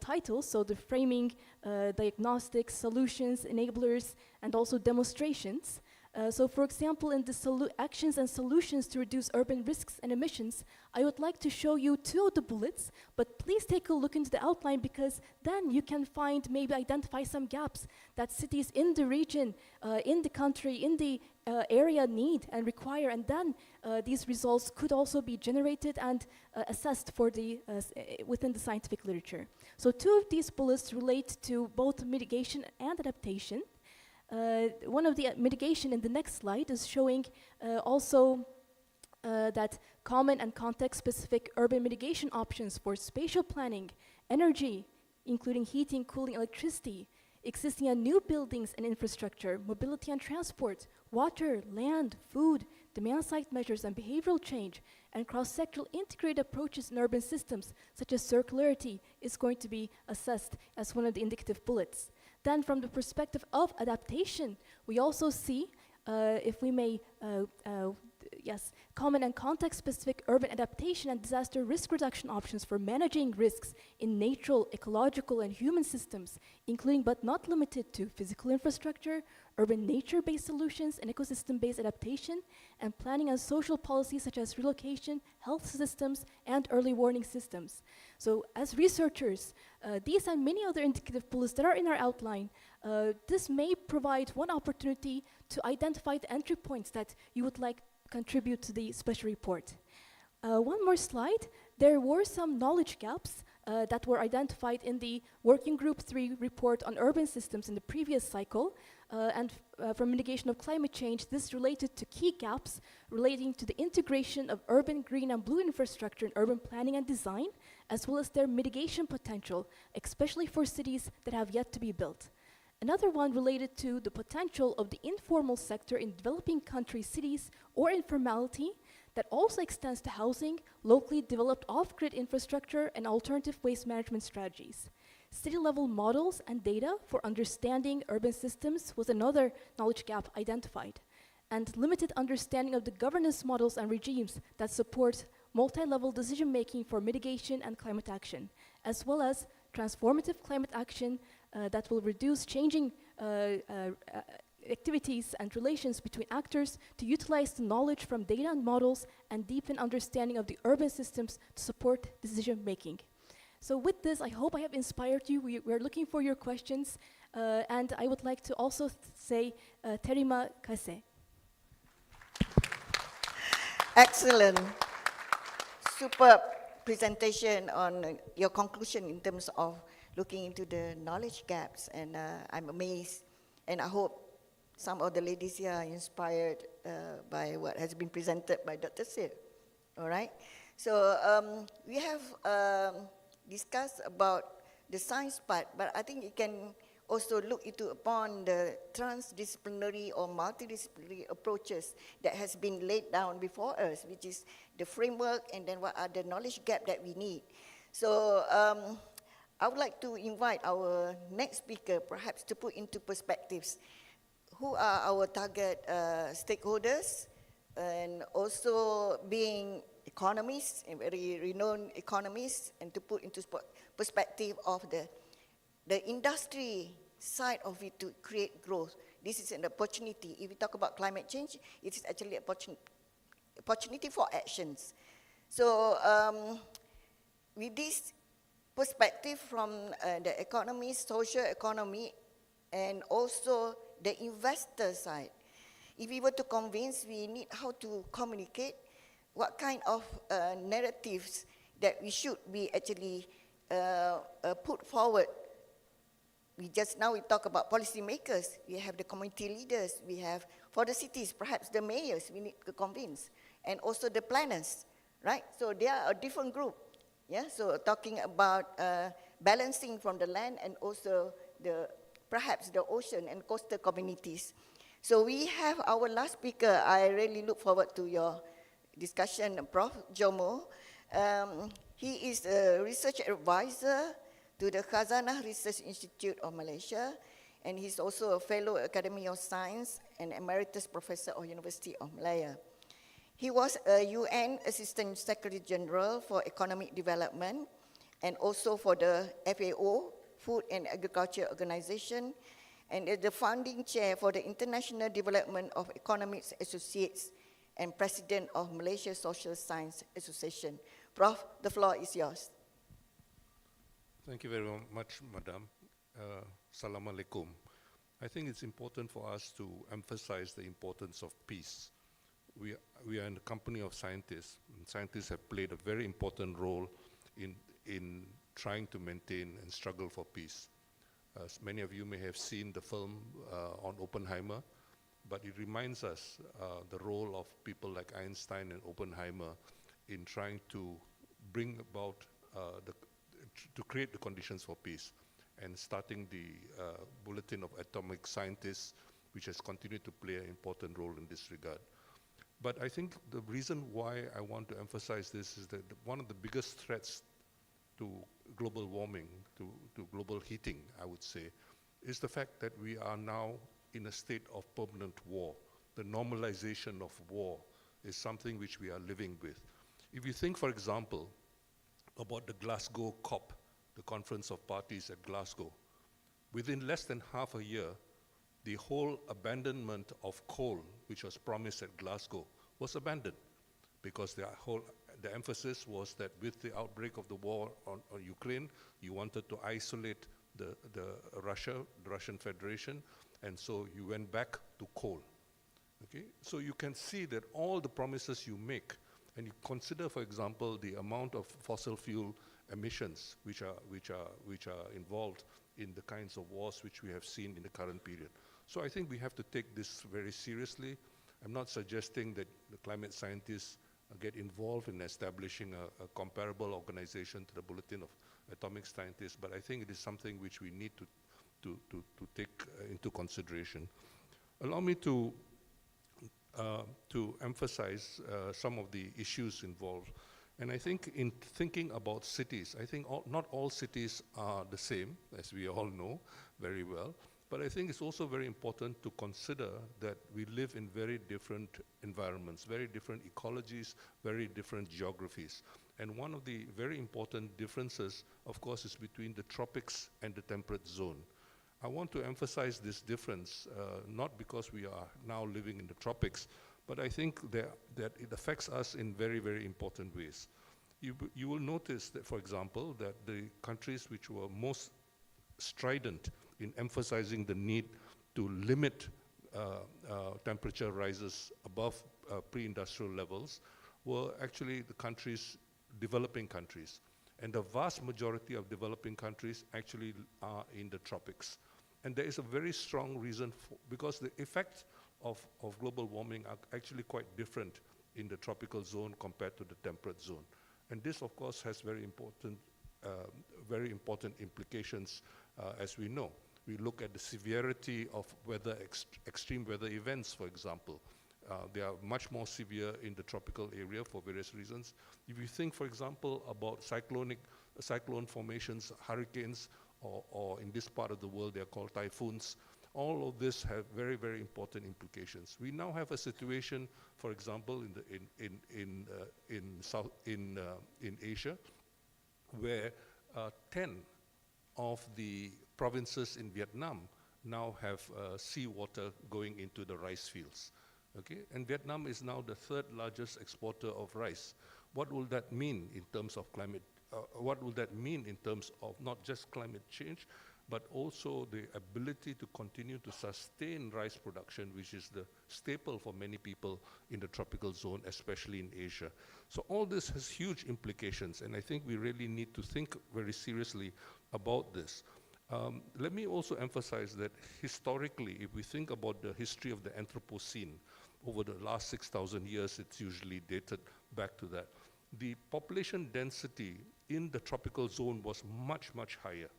titles, so the framing, diagnostics, solutions, enablers, and also demonstrations. So for example, in the actions and solutions to reduce urban risks and emissions, I would like to show you 2 of the bullets, but please take a look into the outline because then you can find, maybe identify some gaps that cities in the region, in the country, in the area need and require, and then these results could also be generated and assessed for the within the scientific literature. So 2 of these bullets relate to both mitigation and adaptation. One of the mitigation in the next slide is showing also that common and context-specific urban mitigation options for spatial planning, energy, including heating, cooling, electricity, existing and new buildings and infrastructure, mobility and transport, water, land, food, demand-side measures and behavioral change, and cross-sectoral integrated approaches in urban systems, such as circularity, is going to be assessed as one of the indicative bullets. Then from the perspective of adaptation, we also see, if we may, common and context-specific urban adaptation and disaster risk reduction options for managing risks in natural, ecological, and human systems, including but not limited to physical infrastructure, urban nature-based solutions, and ecosystem-based adaptation, and planning and social policies such as relocation, health systems, and early warning systems. So as researchers, these and many other indicative bullets that are in our outline, this may provide one opportunity to identify the entry points that you would like to contribute to the special report. One more slide. There were some knowledge gaps that were identified in the Working Group 3 report on urban systems in the previous cycle, and from mitigation of climate change, this related to key gaps relating to the integration of urban green and blue infrastructure in urban planning and design, as well as their mitigation potential, especially for cities that have yet to be built. Another one related to the potential of the informal sector in developing country cities or informality that also extends to housing, locally developed off-grid infrastructure, and alternative waste management strategies. City-level models and data for understanding urban systems was another knowledge gap identified, and limited understanding of the governance models and regimes that support multi-level decision-making for mitigation and climate action, as well as transformative climate action that will reduce changing activities and relations between actors to utilize the knowledge from data and models and deepen understanding of the urban systems to support decision making. So with this, I hope I have inspired you. We're looking for your questions. And I would like to also say terima kasih. Excellent. Superb presentation on your conclusion in terms of looking into the knowledge gaps. And I'm amazed. And I hope some of the ladies here are inspired by what has been presented by Dr. Sir. All right. So we have discussed about the science part, but I think it can also look into upon the transdisciplinary or multidisciplinary approaches that has been laid down before us, which is the framework and then what are the knowledge gap that we need. So I would like to invite our next speaker perhaps to put into perspectives who are our target stakeholders, and also being economists, and very renowned economists, and to put into perspective of the industry side of it to create growth. This is an opportunity. If we talk about climate change, it is actually an opportunity for actions. So with this perspective from the economy, social economy, and also the investor side, if we were to convince, we need how to communicate, what kind of narratives that we should be actually put forward. Now we talk about policymakers, we have the community leaders, we have for the cities, perhaps the mayors we need to convince, and also the planners, right? So they are a different group, yeah? So talking about balancing from the land and also perhaps the ocean and coastal communities. So we have our last speaker. I really look forward to your discussion, Prof. Jomo. He is a research advisor to the Khazanah Research Institute of Malaysia, and he's also a fellow Academy of Science and emeritus professor of University of Malaya. He was a UN Assistant Secretary General for Economic Development and also for the FAO, Food and Agriculture Organization, and is the founding chair for the International Development of Economics Associates and president of Malaysia Social Science Association. Prof, the floor is yours. Thank you very much, Madam. Assalamu alaikum. I think it's important for us to emphasize the importance of peace. We are in the company of scientists, and scientists have played a very important role in trying to maintain and struggle for peace. As many of you may have seen the film on Oppenheimer, but it reminds us the role of people like Einstein and Oppenheimer in trying to bring about, to create the conditions for peace, and starting the Bulletin of Atomic Scientists, which has continued to play an important role in this regard. But I think the reason why I want to emphasize this is that one of the biggest threats to global warming, to global heating, I would say, is the fact that we are now in a state of permanent war. The normalization of war is something which we are living with. If you think, for example, about the Glasgow COP, the Conference of Parties at Glasgow, within less than half a year, the whole abandonment of coal, which was promised at Glasgow, was abandoned, because the emphasis was that with the outbreak of the war on Ukraine, you wanted to isolate the Russian Federation, and so you went back to coal. Okay? So you can see that all the promises you make, and you consider, for example, the amount of fossil fuel emissions which are involved in the kinds of wars which we have seen in the current period. So I think we have to take this very seriously. I'm not suggesting that the climate scientists get involved in establishing a comparable organization to the Bulletin of Atomic Scientists, but I think it is something which we need to take into consideration. Allow me to emphasize some of the issues involved. And I think in thinking about cities, I think not all cities are the same, as we all know very well. But I think it's also very important to consider that we live in very different environments, very different ecologies, very different geographies. And one of the very important differences, of course, is between the tropics and the temperate zone. I want to emphasize this difference, not because we are now living in the tropics, but I think that it affects us in very, very important ways. You will notice that, for example, that the countries which were most strident in emphasizing the need to limit temperature rises above pre-industrial levels were actually the countries, developing countries. And the vast majority of developing countries actually are in the tropics. And there is a very strong reason because the effects of global warming are actually quite different in the tropical zone compared to the temperate zone. And this, of course, has very important implications, as we know. We look at the severity of extreme weather events, for example. They are much more severe in the tropical area for various reasons. If you think, for example, about cyclone formations, hurricanes, or in this part of the world, they are called typhoons, all of this have very, very important implications. We now have a situation, for example, in Asia, where 10 of the provinces in Vietnam now have seawater going into the rice fields. Okay? And Vietnam is now the third largest exporter of rice. What will that mean in terms of climate? What will that mean in terms of not just climate change, but also the ability to continue to sustain rice production, which is the staple for many people in the tropical zone, especially in Asia. So all this has huge implications, and I think we really need to think very seriously about this. Let me also emphasize that historically, if we think about the history of the Anthropocene, over the last 6,000 years, it's usually dated back to that. The population density in the tropical zone was much, much higher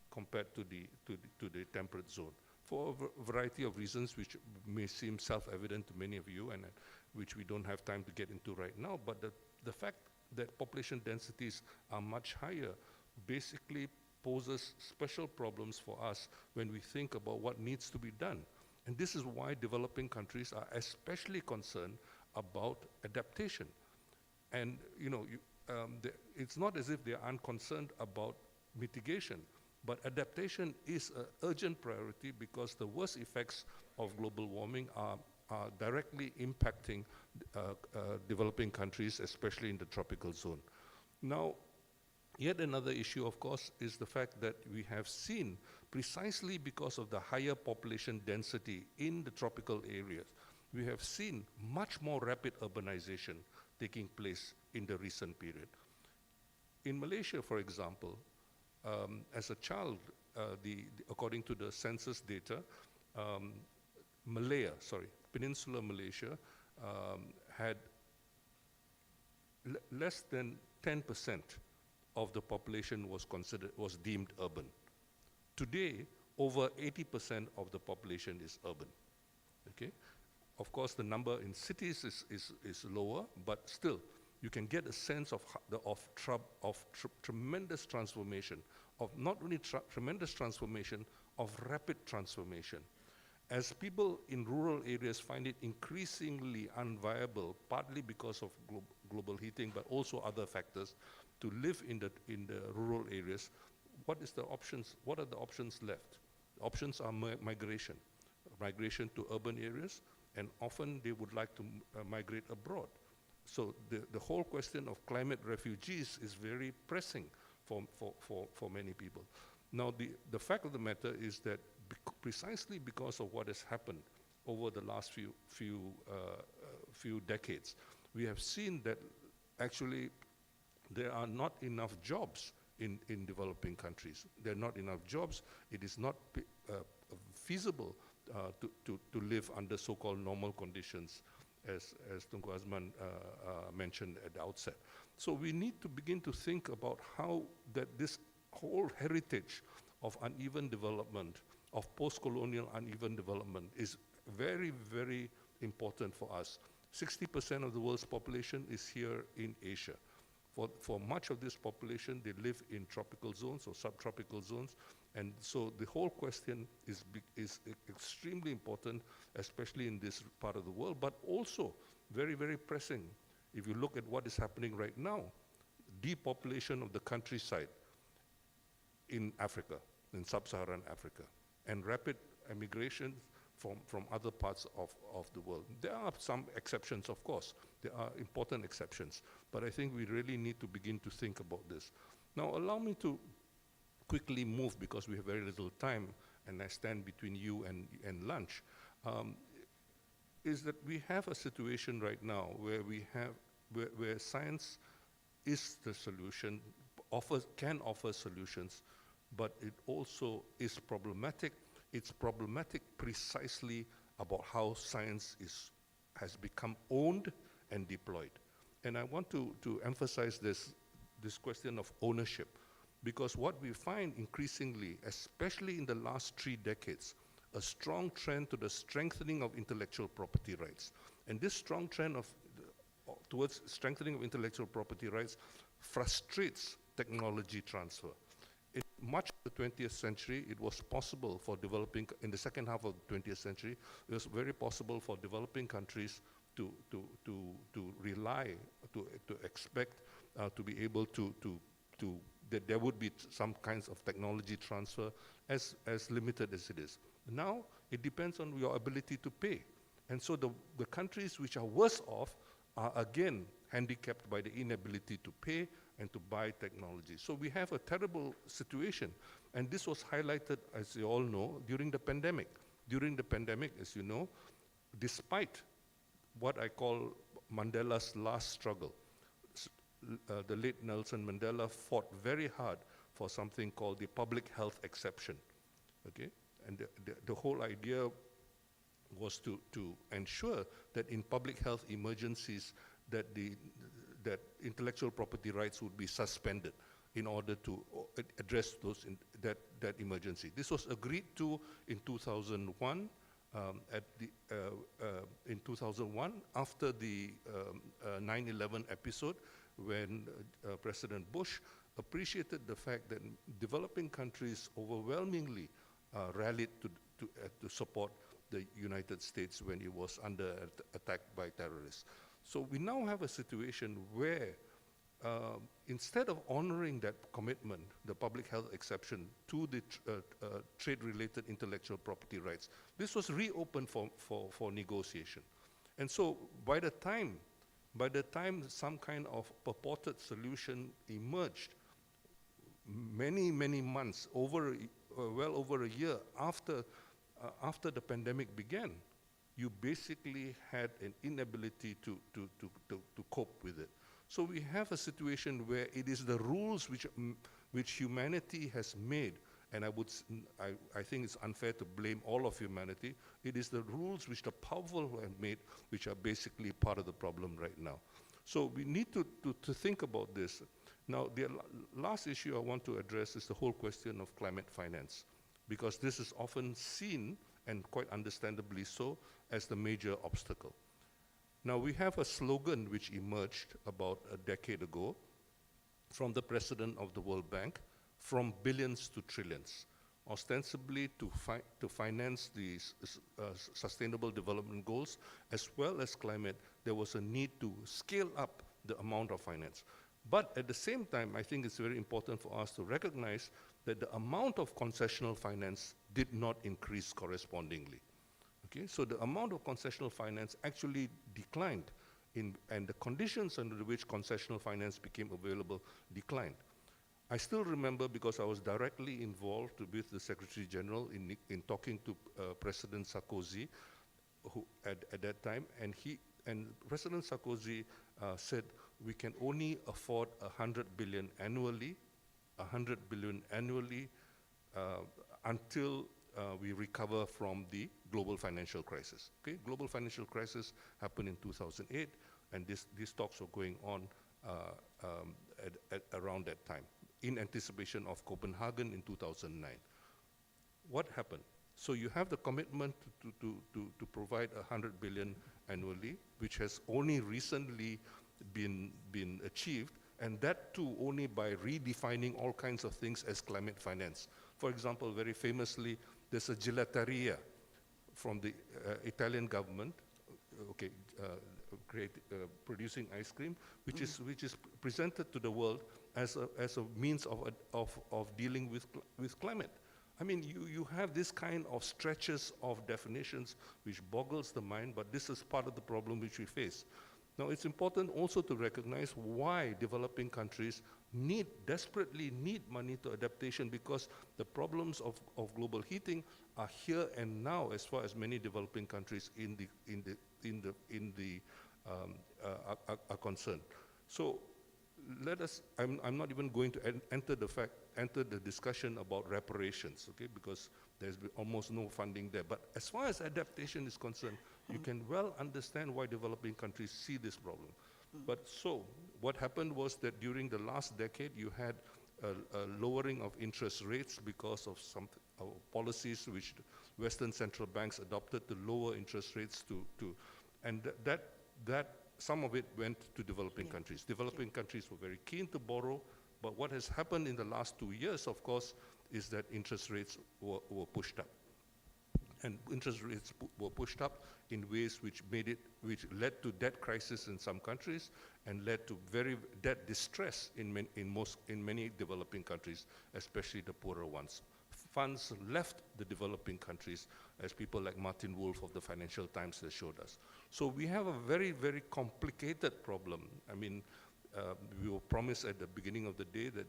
compared to the temperate zone, for a variety of reasons which may seem self-evident to many of you and which we don't have time to get into right now. But the fact that population densities are much higher basically poses special problems for us when we think about what needs to be done. And this is why developing countries are especially concerned about adaptation. And it's not as if they are unconcerned about mitigation, but adaptation is an urgent priority because the worst effects of global warming are directly impacting developing countries, especially in the tropical zone. Now, yet another issue, of course, is the fact that we have seen, precisely because of the higher population density in the tropical areas, we have seen much more rapid urbanization taking place in the recent period. In Malaysia, for example, as a child, according to the census data, Peninsular Malaysia had less than 10% of the population was deemed urban. Today, over 80% of the population is urban. Okay? Of course, the number in cities is lower, but still, you can get a sense of tremendous transformation, of not only tremendous transformation, of rapid transformation. As people in rural areas find it increasingly unviable, partly because of global heating, but also other factors, to live in the rural areas, what are the options left? The options are migration to urban areas, and often they would like to migrate abroad. So the whole question of climate refugees is very pressing for many people. Now, the fact of the matter is that precisely because of what has happened over the last few decades, we have seen that actually there are not enough jobs in developing countries. There are not enough jobs. It is not feasible to live under so-called normal conditions, as Tunku Azman mentioned at the outset. So we need to begin to think about how that this whole heritage of uneven development, of post-colonial uneven development, is very, very important for us. 60% of the world's population is here in Asia. For much of this population, they live in tropical zones or subtropical zones, and so the whole question is extremely important, especially in this part of the world, but also very, very pressing. If you look at what is happening right now, depopulation of the countryside in Africa, in sub-Saharan Africa. and rapid immigration from other parts of the world. There are some exceptions, of course. There are important exceptions. But I think we really need to begin to think about this. Now, allow me to quickly move, because we have very little time, and I stand between you and lunch, is that we have a situation right now where where science is the solution, can offer solutions, but it also is problematic. It's problematic precisely about how science has become owned and deployed. And I want to emphasize this question of ownership, because what we find increasingly, especially in the last 3 decades, a strong trend to the strengthening of intellectual property rights. And this strong trend towards strengthening of intellectual property rights frustrates technology transfer. In much of the 20th century, it was possible for in the second half of the 20th century, it was very possible for developing countries to rely, to expect, to be able to that there would be some kinds of technology transfer, as limited as it is. Now, it depends on your ability to pay. And so the countries which are worse off are again handicapped by the inability to pay and to buy technology. So we have a terrible situation. And this was highlighted, as you all know, during the pandemic. During the pandemic, as you know, despite what I call Mandela's last struggle, the late Nelson Mandela fought very hard for something called the public health exception. Okay? And the whole idea was to ensure that in public health emergencies that that intellectual property rights would be suspended in order to address that emergency. This was agreed to in 2001. In 2001, after the 9/11 episode, when President Bush appreciated the fact that developing countries overwhelmingly rallied to support the United States when it was under attack by terrorists. So we now have a situation where instead of honoring that commitment, the public health exception to the trade-related intellectual property rights, this was reopened for negotiation. And so by the time some kind of purported solution emerged, many months, well over a year after the pandemic began, you basically had an inability to cope with it. So we have a situation where it is the rules which humanity has made, and I think it's unfair to blame all of humanity. It is the rules which the powerful have made which are basically part of the problem right now. So we need to think about this. Now, the last issue I want to address is the whole question of climate finance, because this is often seen, and quite understandably so, as the major obstacle. Now, we have a slogan which emerged about a decade ago from the president of the World Bank, from billions to trillions, ostensibly to finance the sustainable development goals, as well as climate. There was a need to scale up the amount of finance. But at the same time, I think it's very important for us to recognize that the amount of concessional finance did not increase correspondingly. Okay? So the amount of concessional finance actually declined, and the conditions under which concessional finance became available declined. I still remember, because I was directly involved with the Secretary General in talking to President Sarkozy at that time, and President Sarkozy said, we can only afford 100 billion annually, until we recover from the global financial crisis. Okay, global financial crisis happened in 2008, and these talks were going on around that time, in anticipation of Copenhagen in 2009. What happened? So you have the commitment to provide 100 billion annually, which has only recently been achieved, and that too only by redefining all kinds of things as climate finance. For example, very famously, there's a gelateria from the Italian government, producing ice cream, which is presented to the world as a means of dealing with climate. I mean, you have this kind of stretches of definitions which boggles the mind, but this is part of the problem which we face. Now, it's important also to recognize why developing countries desperately need money to adaptation, because the problems of global heating are here and now as far as many developing countries are concerned. So let us, I'm not even going to enter the discussion about reparations, okay, because there's almost no funding there. But as far as adaptation is concerned, you can well understand why developing countries see this problem. But so, what happened was that during the last decade, you had a lowering of interest rates because of some policies which Western central banks adopted to lower interest rates and that some of it went to developing countries. Developing countries were very keen to borrow, but what has happened in the last 2 years, of course, is that interest rates were pushed up. And interest rates were pushed up in ways which led to debt crisis in some countries and led to very debt distress in many developing countries, especially the poorer ones. Funds left the developing countries, as people like Martin Wolf of the Financial Times has showed us. So we have a very, very complicated problem. I mean, we were promised at the beginning of the day that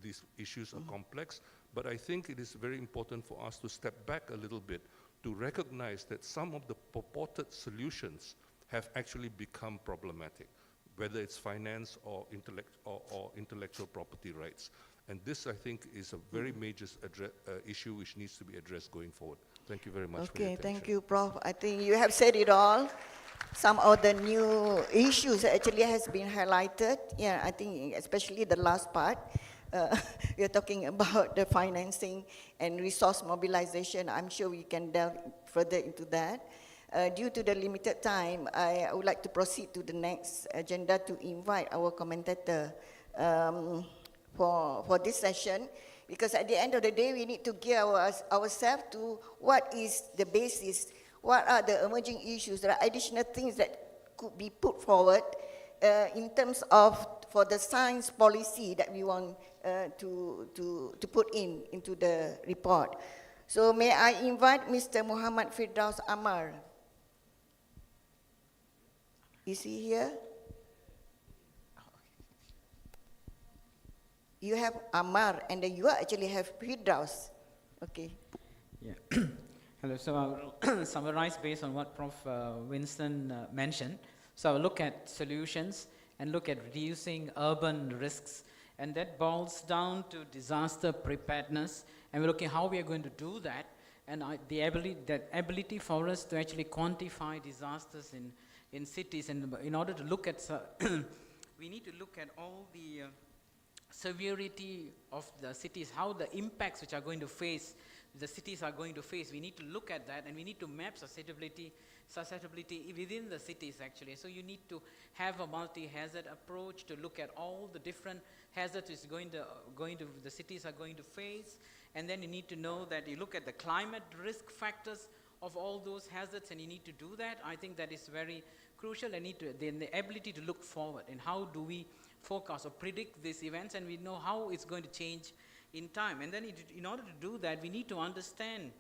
these issues are complex, but I think it is very important for us to step back a little bit to recognize that some of the purported solutions have actually become problematic, whether it's finance or intellectual property rights. And this, I think, is a very major issue which needs to be addressed going forward. Thank you very much for your attention. Thank you, Prof. I think you have said it all. Some of the new issues actually has been highlighted. Yeah, I think especially the last part. You're talking about the financing and resource mobilization. I'm sure we can delve further into that. Due to the limited time, I would like to proceed to the next agenda to invite our commentator for this session, because at the end of the day, we need to gear ourselves to what is the basis, what are the emerging issues, there are additional things that could be put forward in terms of for the science policy that we want to put into the report. So may I invite Mr. Muhammad Firdaus Amar. Is he here? You have Amar, and then you actually have Firdaus. Okay. Yeah. Hello. So I'll summarize based on what Prof. Winston mentioned. So I'll look at solutions and look at reducing urban risks, and that boils down to disaster preparedness, and we're looking how we are going to do that, and the ability for us to actually quantify disasters in cities, and in order to look at, we need to look at all the severity of the cities, how the impacts which are going to face, the cities are going to face. We need to look at that, and we need to map susceptibility within the cities actually. So you need to have a multi-hazard approach to look at all the different hazards the cities are going to face, and then you need to know that you look at the climate risk factors of all those hazards, and you need to do that. I think that is very crucial. I need to the ability to look forward, and how do we forecast or predict these events, and we know how it's going to change in time. And then in order to do that, we need to understand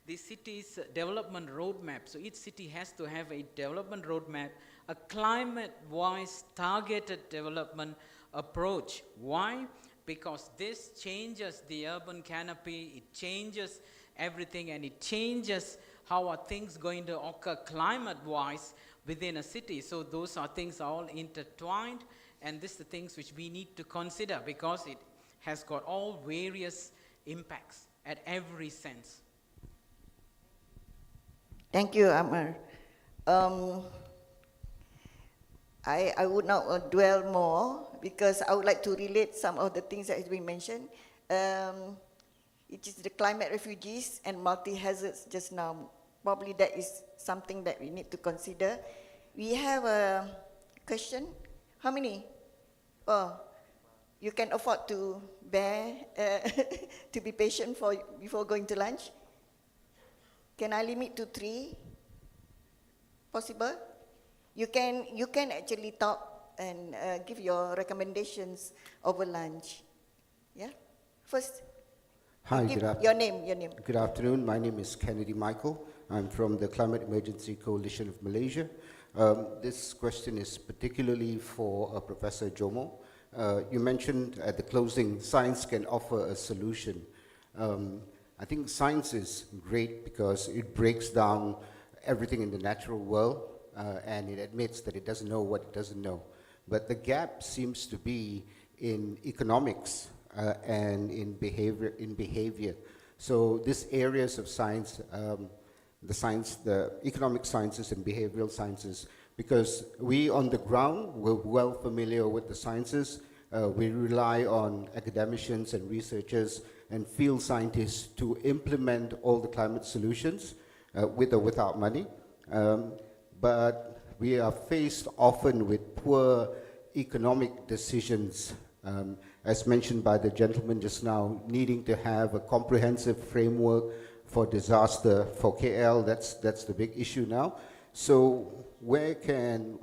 the city's development roadmap. So each city has to have a development roadmap, a climate-wise targeted development approach. Why? Because this changes the urban canopy, it changes everything, and it changes how are things going to occur climate-wise within a city. So those are things are all intertwined, and this is the things which we need to consider, because it has got all various impacts at every sense. Thank you, Amar. I would not dwell more, because I would like to relate some of the things that has been mentioned. It is the climate refugees and multi-hazards just now. Probably that is something that we need to consider. We have a question. How many? Oh, you can afford to bear, to be patient before going to lunch? Can I limit to 3? Possible? You can actually talk and give your recommendations over lunch. Yeah? First, Hi, Give good, your name. good afternoon. My name is Kennedy Michael. I'm from the Climate Emergency Coalition of Malaysia. This question is particularly for Professor Jomo. You mentioned at the closing, science can offer a solution. I think science is great because it breaks down everything in the natural world and it admits that it doesn't know what it doesn't know. But the gap seems to be in economics and in behavior. So these areas of science, the economic sciences and behavioral sciences, because we on the ground, we're well familiar with the sciences. We rely on academicians and researchers and field scientists to implement all the climate solutions with or without money. But we are faced often with poor economic decisions, as mentioned by the gentleman just now, needing to have a comprehensive framework for disaster. For KL, that's the big issue now. So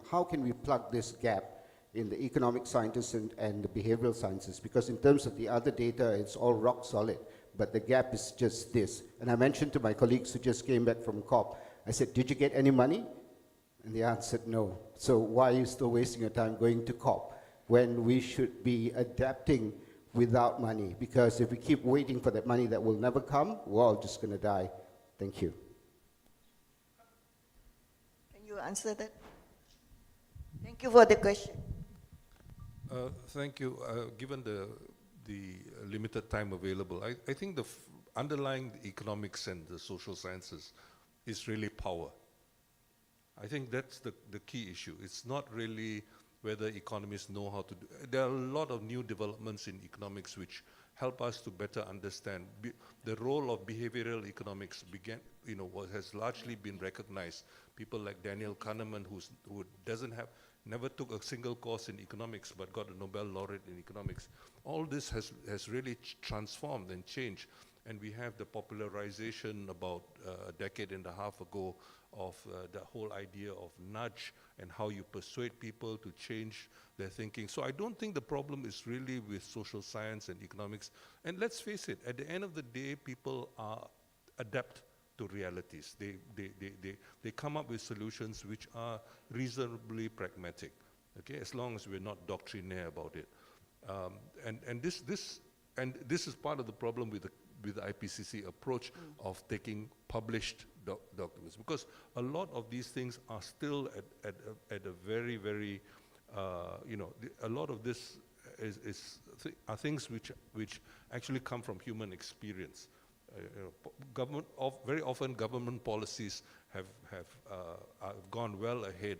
how can we plug this gap in the economic sciences and the behavioral sciences? Because in terms of the other data, it's all rock solid, but the gap is just this. And I mentioned to my colleagues who just came back from COP, I said, did you get any money? And they answered no. So why are you still wasting your time going to COP when we should be adapting without money? Because if we keep waiting for that money that will never come, we're all just going to die. Thank you. Can you answer that? Thank you for the question. Thank you. Given the limited time available, I think the underlying the economics and the social sciences is really power. I think that's the key issue. It's not really whether economists know how to do. There are a lot of new developments in economics which help us to better understand. The role of behavioral economics has largely been recognized. People like Daniel Kahneman, who never took a single course in economics but got a Nobel laureate in economics. All this has really transformed and changed. And we have the popularization about a decade and a half ago of the whole idea of nudge and how you persuade people to change their thinking. So I don't think the problem is really with social science and economics. And let's face it, at the end of the day, people are adept to realities. They come up with solutions which are reasonably pragmatic, okay, as long as we're not doctrinaire about it. And this is part of the problem with the IPCC approach of taking published documents, because a lot of these things are still at a very, very, a lot of this are things which actually come from human experience. Very often government policies have gone well ahead,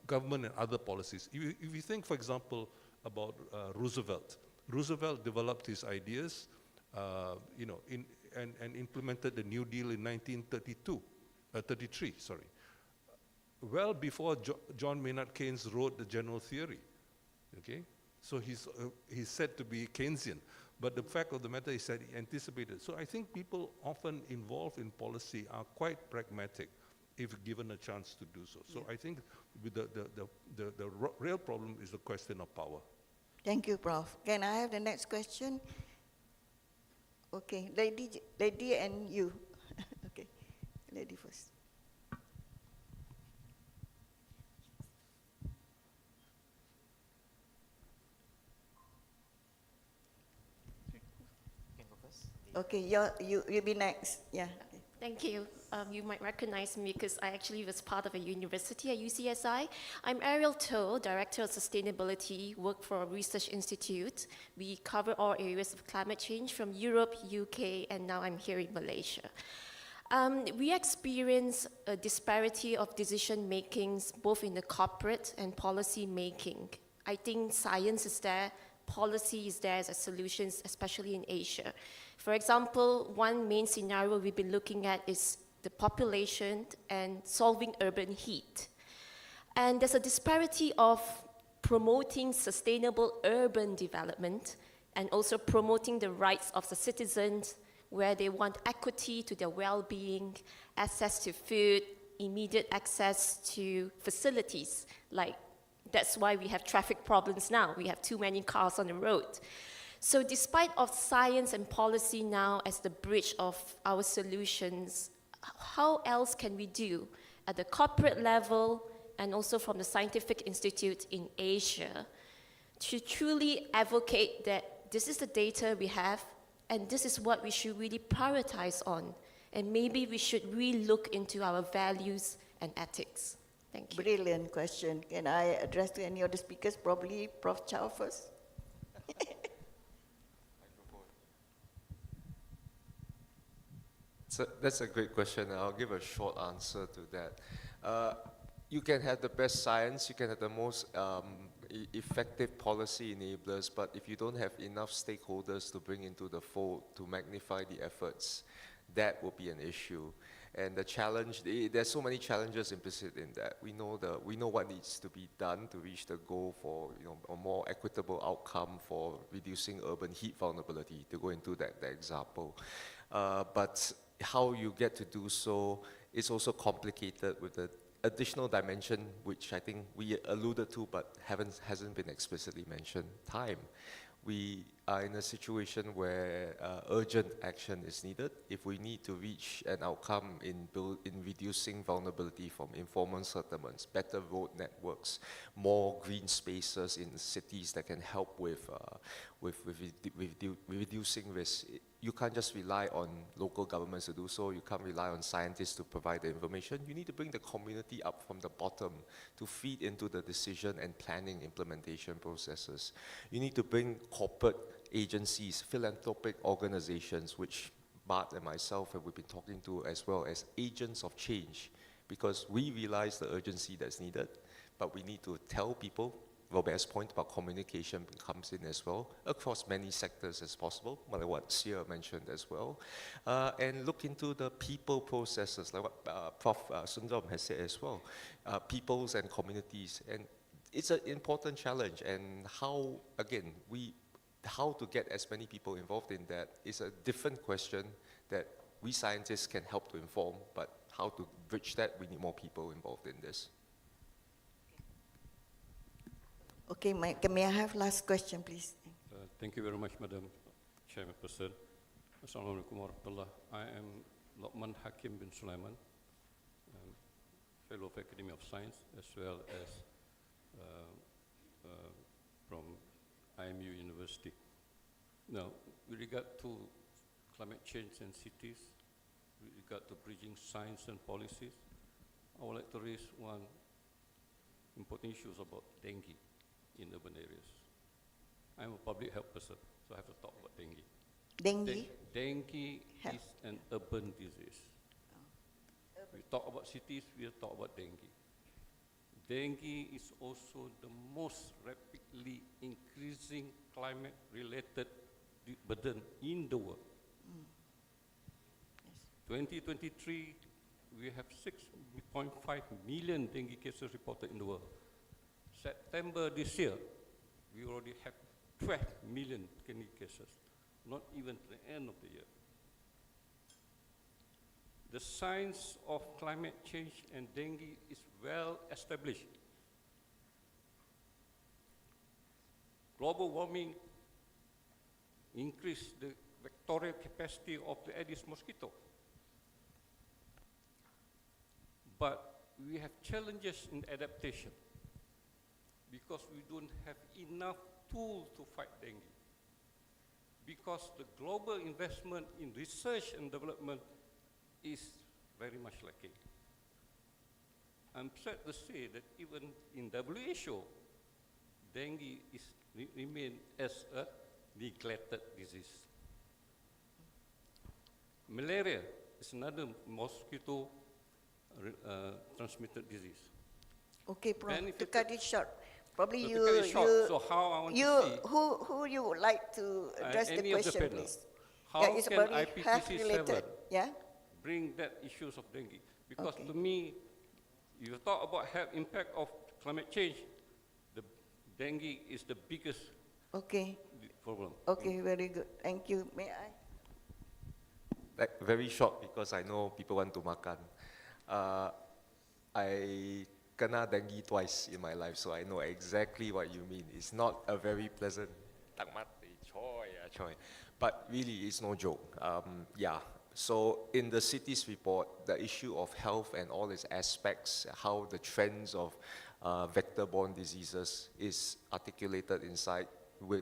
government and other policies. If you think, for example, about Roosevelt Roosevelt developed his ideas, and implemented the New Deal in 1933, sorry. Well before John Maynard Keynes wrote the general theory, okay? So he's said to be Keynesian, but the fact of the matter is that he anticipated. So I think people often involved in policy are quite pragmatic if given a chance to do so. So I think with the real problem is the question of power. Thank you, Prof. Can I have the next question? Okay, lady and you. Okay, lady first. Okay, you'll be next. Yeah. Okay. Thank you. You might recognize me because I actually was part of a university at UCSI. I'm Ariel To, Director of Sustainability, work for a research institute. We cover all areas of climate change from Europe, UK, and now I'm here in Malaysia. We experience a disparity of decision makings both in the corporate and policy making. I think science is there, policy is there as a solutions, especially in Asia. For example, one main scenario we've been looking at is the population and solving urban heat. And there's a disparity of promoting sustainable urban development and also promoting the rights of the citizens where they want equity to their well-being, access to food, immediate access to facilities. Like, that's why we have traffic problems now. We have too many cars on the road. So despite of science and policy now as the bridge of our solutions, how else can we do at the corporate level and also from the scientific institute in Asia to truly advocate that this is the data we have and this is what we should really prioritize on, and maybe we should re-look into our values and ethics? Thank you. Brilliant question. Can I address to any of the speakers? Probably Prof. Chow first. So that's a great question, and I'll give a short answer to that. You can have the best science, you can have the most effective policy enablers, but if you don't have enough stakeholders to bring into the fold to magnify the efforts, that will be an issue. And the challenge, there's so many challenges implicit in that. We know what needs to be done to reach the goal for a more equitable outcome for reducing urban heat vulnerability, to go into that example. But how you get to do so is also complicated with the additional dimension, which I think we alluded to but hasn't been explicitly mentioned: time. We are in a situation where urgent action is needed. If we need to reach an outcome in reducing vulnerability from informal settlements, better road networks, more green spaces in cities that can help with reducing risk, you can't just rely on local governments to do so. You can't rely on scientists to provide the information. You need to bring the community up from the bottom to feed into the decision and planning implementation processes. You need to bring corporate agencies, philanthropic organizations, which Bart and myself have been talking to, as well as agents of change, because we realize the urgency that's needed, but we need to tell people. Robert's point about communication comes in as well, across many sectors as possible, like what Sia mentioned as well, and look into the people processes, like what Prof. Sundram has said as well, peoples and communities. And it's an important challenge, and how to get as many people involved in that is a different question that we scientists can help to inform, but how to bridge that, we need more people involved in this. Okay, may I have last question, please? Thank you very much, Madam Chairperson. Assalamualaikum warahmatullah. I am Lokman Hakim bin Sulaiman, Fellow of Academy of Science, as well as from IMU University. Now, with regard to climate change and cities, with regard to bridging science and policies, I would like to raise one important issue about dengue in urban areas. I'm a public health person, so I have to talk about dengue. Dengue? Dengue is an urban disease. We talk about cities, we talk about dengue. Dengue is also the most rapidly increasing climate-related burden in the world. 2023, we have 6.5 million dengue cases reported in the world. September this year, we already have 12 million dengue cases, not even to the end of the year. The science of climate change and dengue is well established. Global warming increased the vectorial capacity of the Aedes mosquito. But we have challenges in adaptation because we don't have enough tools to fight dengue. Because the global investment in research and development is very much lacking. I'm sad to say that even in WHO, dengue remains as a neglected disease. Malaria is another mosquito transmitted disease. Okay, Prof, to cut it short. Probably so how I want to see, who you would like to address the question, please? How it's can IPCC7 bring that issues of dengue? Because to me, you talk about health impact of climate change, the dengue is the biggest problem. Okay, very good. Thank you. May I? Like, very short, because I know people want to makan. I kena dengue twice in my life, so I know exactly what you mean. It's not a very pleasant. Choi. But really, it's no joke. Yeah. So in the city's report, the issue of health and all its aspects, how the trends of vector-borne diseases is articulated inside.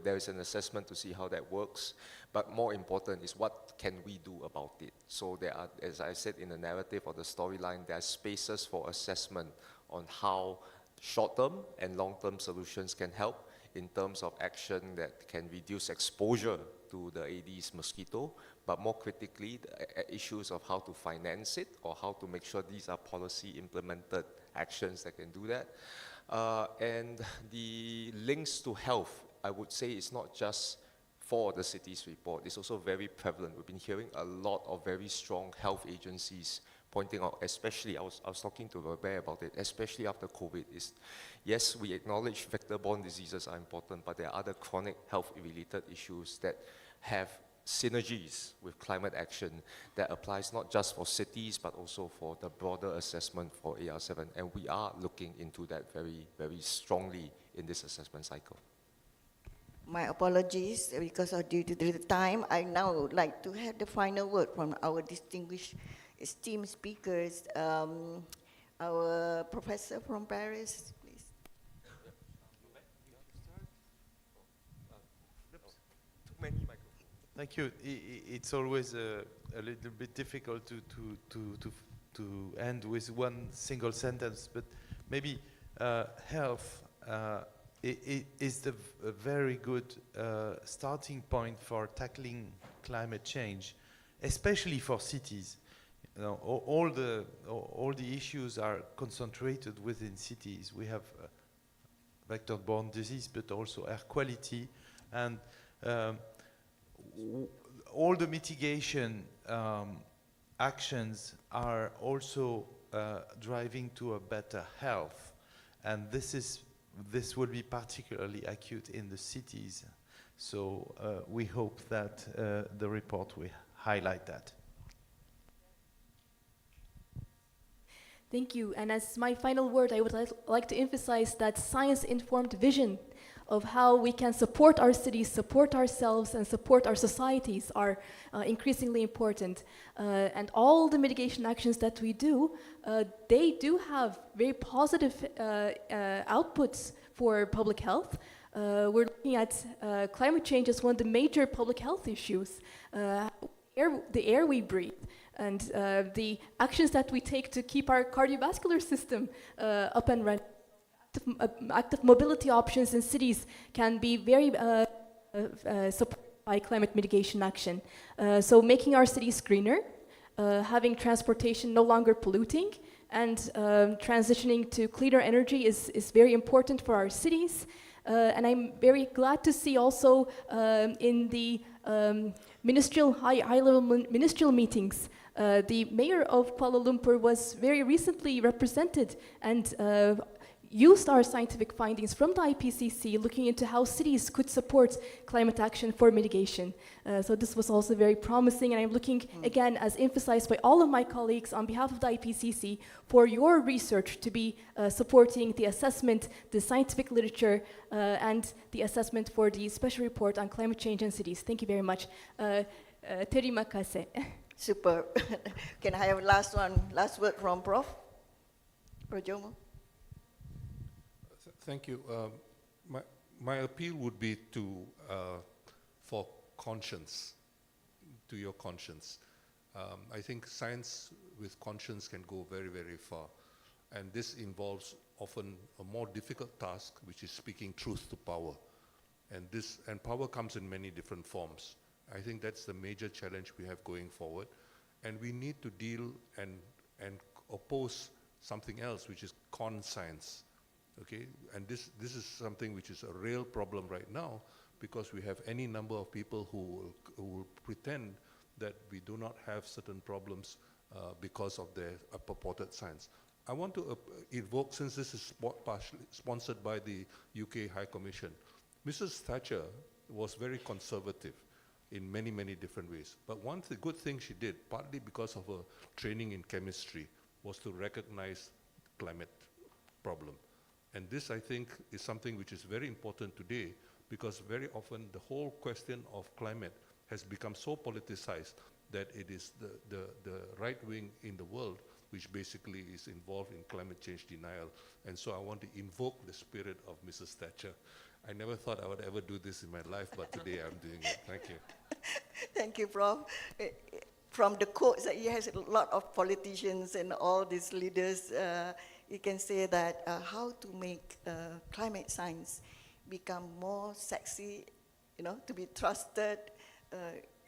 There is an assessment to see how that works. But more important is what can we do about it? So there are, as I said in the narrative or the storyline, there are spaces for assessment on how short-term and long-term solutions can help in terms of action that can reduce exposure to the Aedes mosquito, but more critically, the issues of how to finance it or how to make sure these are policy implemented actions that can do that. And the links to health, I would say, is not just for the city's report. It's also very prevalent. We've been hearing a lot of very strong health agencies pointing out, especially, I was talking to Robert about it, especially after COVID, is yes, we acknowledge vector-borne diseases are important, but there are other chronic health-related issues that have synergies with climate action that applies not just for cities, but also for the broader assessment for AR7. And we are looking into that very, very strongly in this assessment cycle. My apologies, because due to the time, I now would like to have the final word from our distinguished esteemed speakers. Our professor from Paris, please. Thank you. It's always a little bit difficult to end with one single sentence, but maybe health is a very good starting point for tackling climate change, especially for cities. You know, all the issues are concentrated within cities. We have vector-borne disease, but also air quality, and all the mitigation actions are also driving to a better health, and this will be particularly acute in the cities. So we hope that the report will highlight that. Thank you. And as my final word, I would like to emphasize that science-informed vision of how we can support our cities, support ourselves, and support our societies are increasingly important. And all the mitigation actions that we do, they do have very positive outputs for public health. We're looking at climate change as one of the major public health issues. The air we breathe, and the actions that we take to keep our cardiovascular system up and running. Active mobility options in cities can be very supported by climate mitigation action. So making our cities greener, having transportation no longer polluting, and transitioning to cleaner energy is very important for our cities. And I'm very glad to see also in the high-level ministerial meetings, the mayor of Kuala Lumpur was very recently represented and used our scientific findings from the IPCC looking into how cities could support climate action for mitigation. So this was also very promising, and I'm looking, again, as emphasized by all of my colleagues on behalf of the IPCC, for your research to be supporting the assessment, the scientific literature, and the assessment for the special report on climate change in cities. Thank you very much. Terima kasih. Super. Can I have last word from Prof. Projomo? Thank you. My appeal would be for conscience, to your conscience. I think science with conscience can go very, very far. And this involves often a more difficult task, which is speaking truth to power. And power comes in many different forms. I think that's the major challenge we have going forward. And we need to deal and oppose something else, which is con-science. Okay, and this is something which is a real problem right now, because we have any number of people who will pretend that we do not have certain problems because of their purported science. I want to evoke, since this is partially sponsored by the UK High Commission, Mrs. Thatcher was very conservative in many, many different ways. But one good thing she did, partly because of her training in chemistry, was to recognize climate problem. And this, I think, is something which is very important today, because very often the whole question of climate has become so politicized that it is the right wing in the world which basically is involved in climate change denial. And so I want to invoke the spirit of Mrs. Thatcher. I never thought I would ever do this in my life, but today I'm doing it. Thank you. Thank you, Prof. From the quotes that he has a lot of politicians and all these leaders, you can say that how to make climate science become more sexy, you know, to be trusted,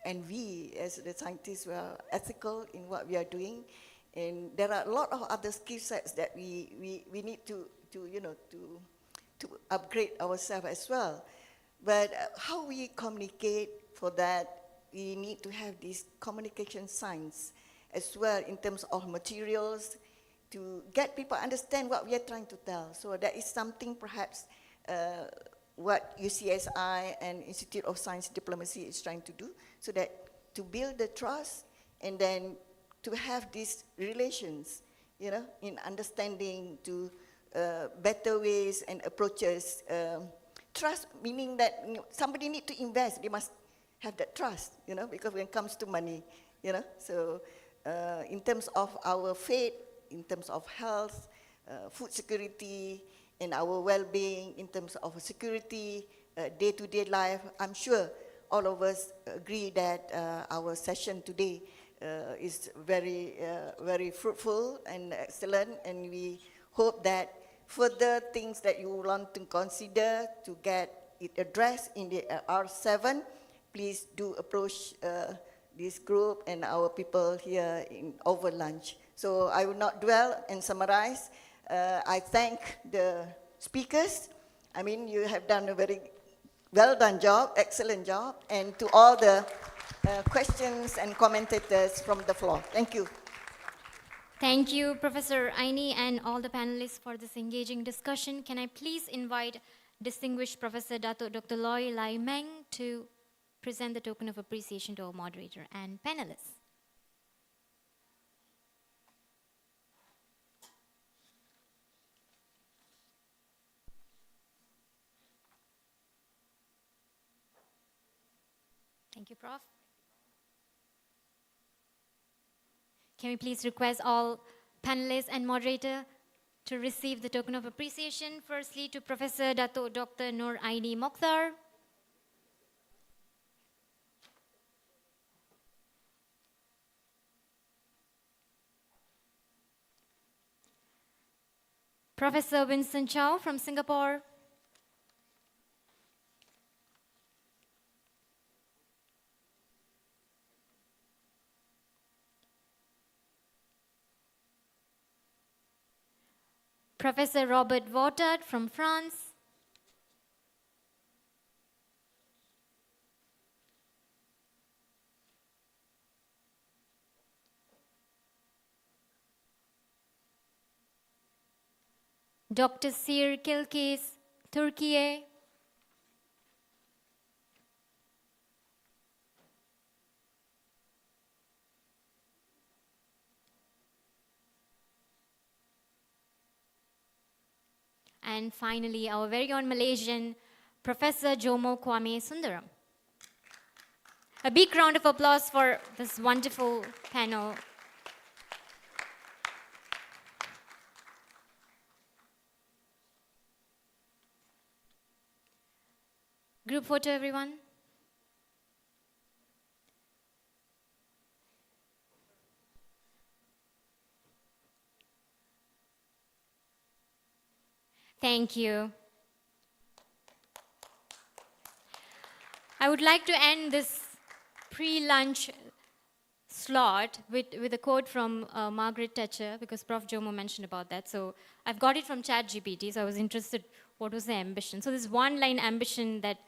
and we as the scientists were ethical in what we are doing. And there are a lot of other skill sets that we need to upgrade ourselves as well. But how we communicate, for that, we need to have this communication science as well in terms of materials to get people understand what we are trying to tell. So that is something perhaps what UCSI and Institute of Science Diplomacy is trying to do, so that to build the trust and then to have these relations, you know, in understanding to better ways and approaches. Trust meaning that somebody need to invest, they must have that trust, you know, because when it comes to money, you know. So in terms of our faith, in terms of health, food security, and our well-being, in terms of security, day-to-day life, I'm sure all of us agree that our session today is very, very fruitful and excellent, and we hope that further things that you want to consider to get it addressed in the R7, please do approach this group and our people here over lunch. So I will not dwell and summarize. I thank the speakers. I mean, you have done a very well done job, excellent job, and to all the questions and commentators from the floor. Thank you. Thank you, Professor Aini, and all the panelists for this engaging discussion. Can I please invite distinguished Professor Dato Dr. Loy Lai Meng to present the token of appreciation to our moderator and panelists. Thank you, Prof. Can we please request all panelists and moderator to receive the token of appreciation? Firstly, to Professor Dato Dr. Nur Aini Mokhtar. Professor Winston Chow from Singapore. Professor Robert Votard from France. Dr. Sir Kilkis, Turkey. And finally, our very own Malaysian, Professor Jomo Kwame Sundaram. A big round of applause for this wonderful panel. Group photo, everyone. Thank you. I would like to end this pre-lunch slot with a quote from Margaret Thatcher, because Prof. Jomo mentioned about that. So I've got it from ChatGPT, so I was interested what was the ambition. So this one-line ambition that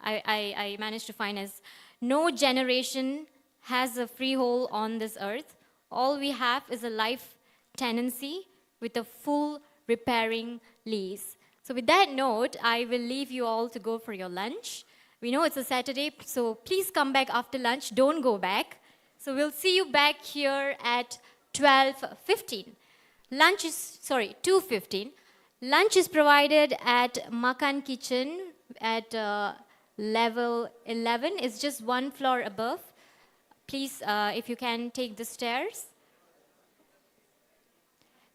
I managed to find is, no generation has a freehold on this earth. All we have is a life tenancy with a full repairing lease. So with that note, I will leave you all to go for your lunch. We know it's a Saturday, so please come back after lunch. Don't go back. So we'll see you back here at 12:15. Lunch is, 2:15. Lunch is provided at Makan Kitchen at level 11. It's just one floor above. Please, if you can take the stairs.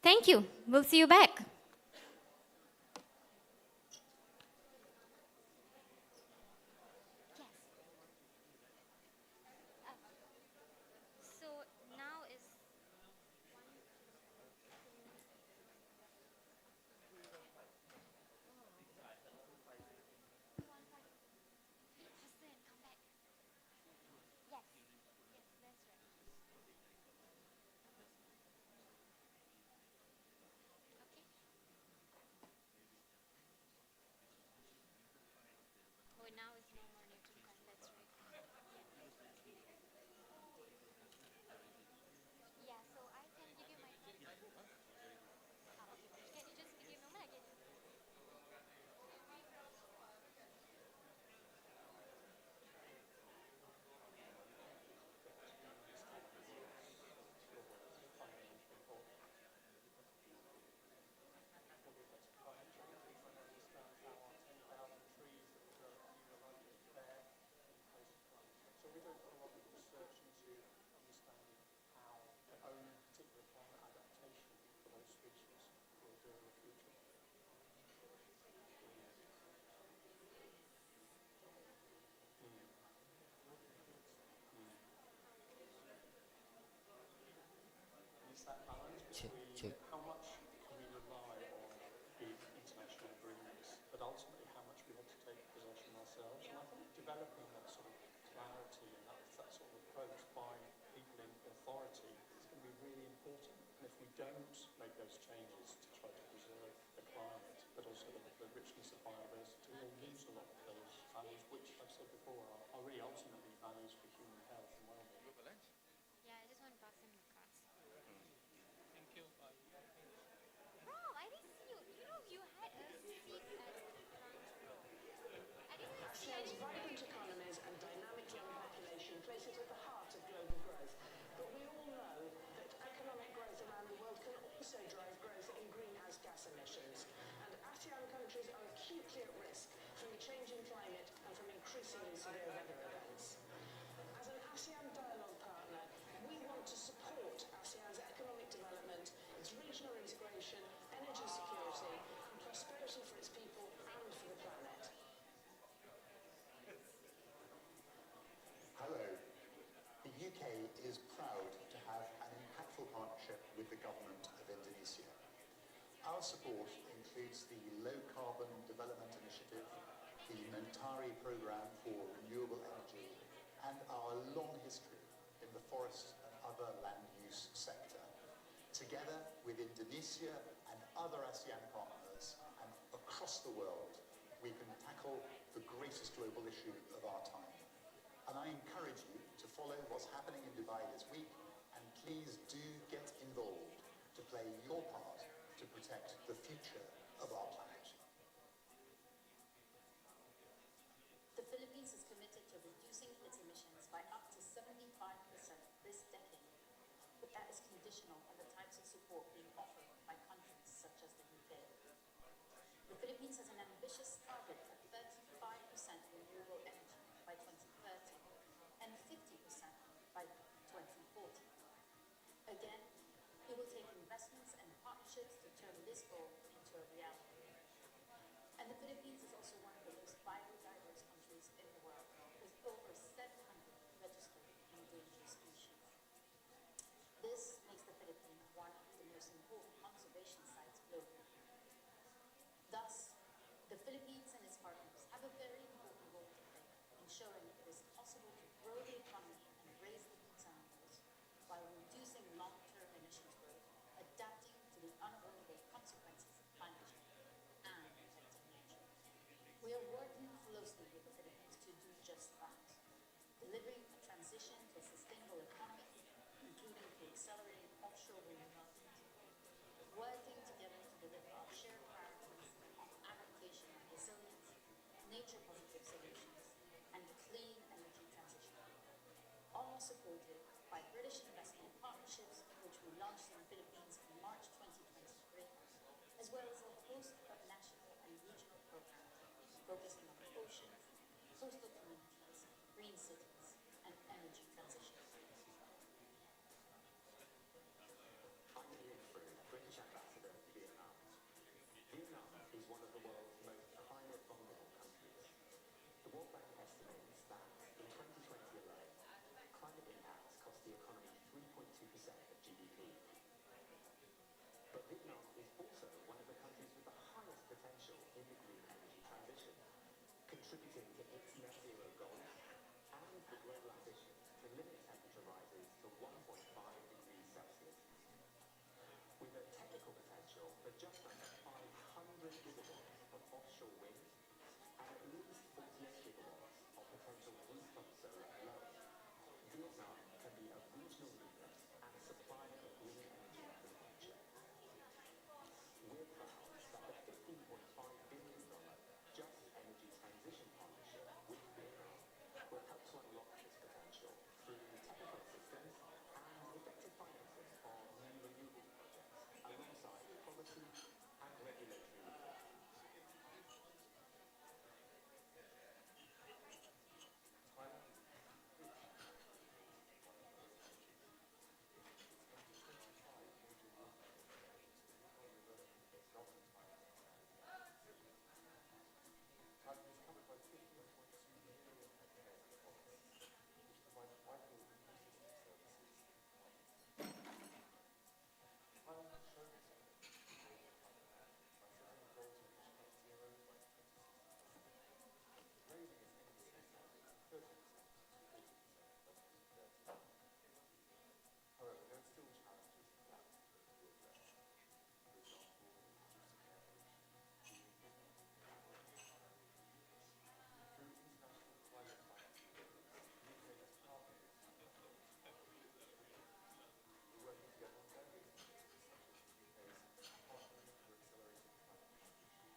Thank you. We'll see you back. So now is now is no more neutral complex, right? Yeah, so I can give you my. Can you just give me a moment? I can. Check. How much we rely on the international agreements, but ultimately how much we have to take possession ourselves. And I think developing that sort of clarity and that sort of approach by people in authority is going to be really important. And if we don't make those changes to try to preserve the climate, but also the richness of biodiversity, we'll lose a lot of those values, which I've said before are really ultimately values for human health and well-being. Yeah, I just want to pass him the cards. Thank you. Mom, I didn't see you. You know, you had a seat at front row. I didn't see. I didn't Vibrant economies and dynamic young population place it at the heart of global growth. But we all know that economic growth around the world can also drive growth in greenhouse gas emissions. And ASEAN countries are acutely at risk from the changing climate and from increasingly severe weather events. As an ASEAN dialogue partner, we want to support ASEAN's economic development, its regional integration, energy security, and prosperity for its people and for the planet. Hello. The UK is proud to have an impactful partnership with the government of Indonesia. Our support includes the Low Carbon Development Initiative, the Mentari Programme for Renewable Energy, and our long history in the forest and other land use sector. Together with Indonesia and other ASEAN partners and across the world, we can tackle the greatest global issue of our time. And I encourage you to follow what's happening in Dubai this week, and please do get involved to play your part to protect the future of our planet. The Philippines is committed to reducing its emissions by up to 75% this decade, but that is conditional on the types of support being offered by countries such as the UK. The Philippines has an ambitious target of 35% renewable energy by 2030 and 50% by 2040. Again, it will take investments and partnerships to turn this goal into a reality. And the Philippines is also one of the most biodiverse countries in the world, with over 700 registered endangered species. This makes the Philippines one of the most important conservation sites globally. Thus, the Philippines and its partners have a very important role to play in showing it is possible to grow the economy and raise living standards while reducing long-term emissions growth, adapting to the unavoidable consequences of climate change, and protecting nature. We are working closely with the Philippines to do just that, delivering a transition to a sustainable economy, including through accelerating offshore wind development, working together to deliver our shared priorities of adaptation and resilience, nature-positive solutions, and clean energy transition. All supported by British investment partnerships, which we launched in the Philippines in March 2023, as well as a host coastal communities, green cities, and energy transition. I'm Ian Frew, British Ambassador to Vietnam. Vietnam is one of the world's most climate vulnerable countries. The World Bank estimates that in 2020 alone, climate impacts cost the economy 3.2% of GDP. But Vietnam is also one of the countries with the highest potential in the green energy transition, contributing to its net zero goals and the global ambition to limit temperature rises to 1.5 degrees Celsius. With a technical potential for just under 500 gigawatts of offshore wind and at least 48 gigawatts of potential rooftop solar alone, Vietnam can be a regional leader and a supplier of green energy for the future. We're proud that the $15.5 billion Just Energy Transition Partnership with Vietnam will help to unlock this potential through technical assistance and effective financing of new renewable projects alongside policy and regulatory reform. However, there are still challenges that we need to address. For example, reducing air pollution, through international climate finance agreements, the UK has partnered with we're working together on various initiatives such as the UK's Partnering for Accelerating Climate Transition.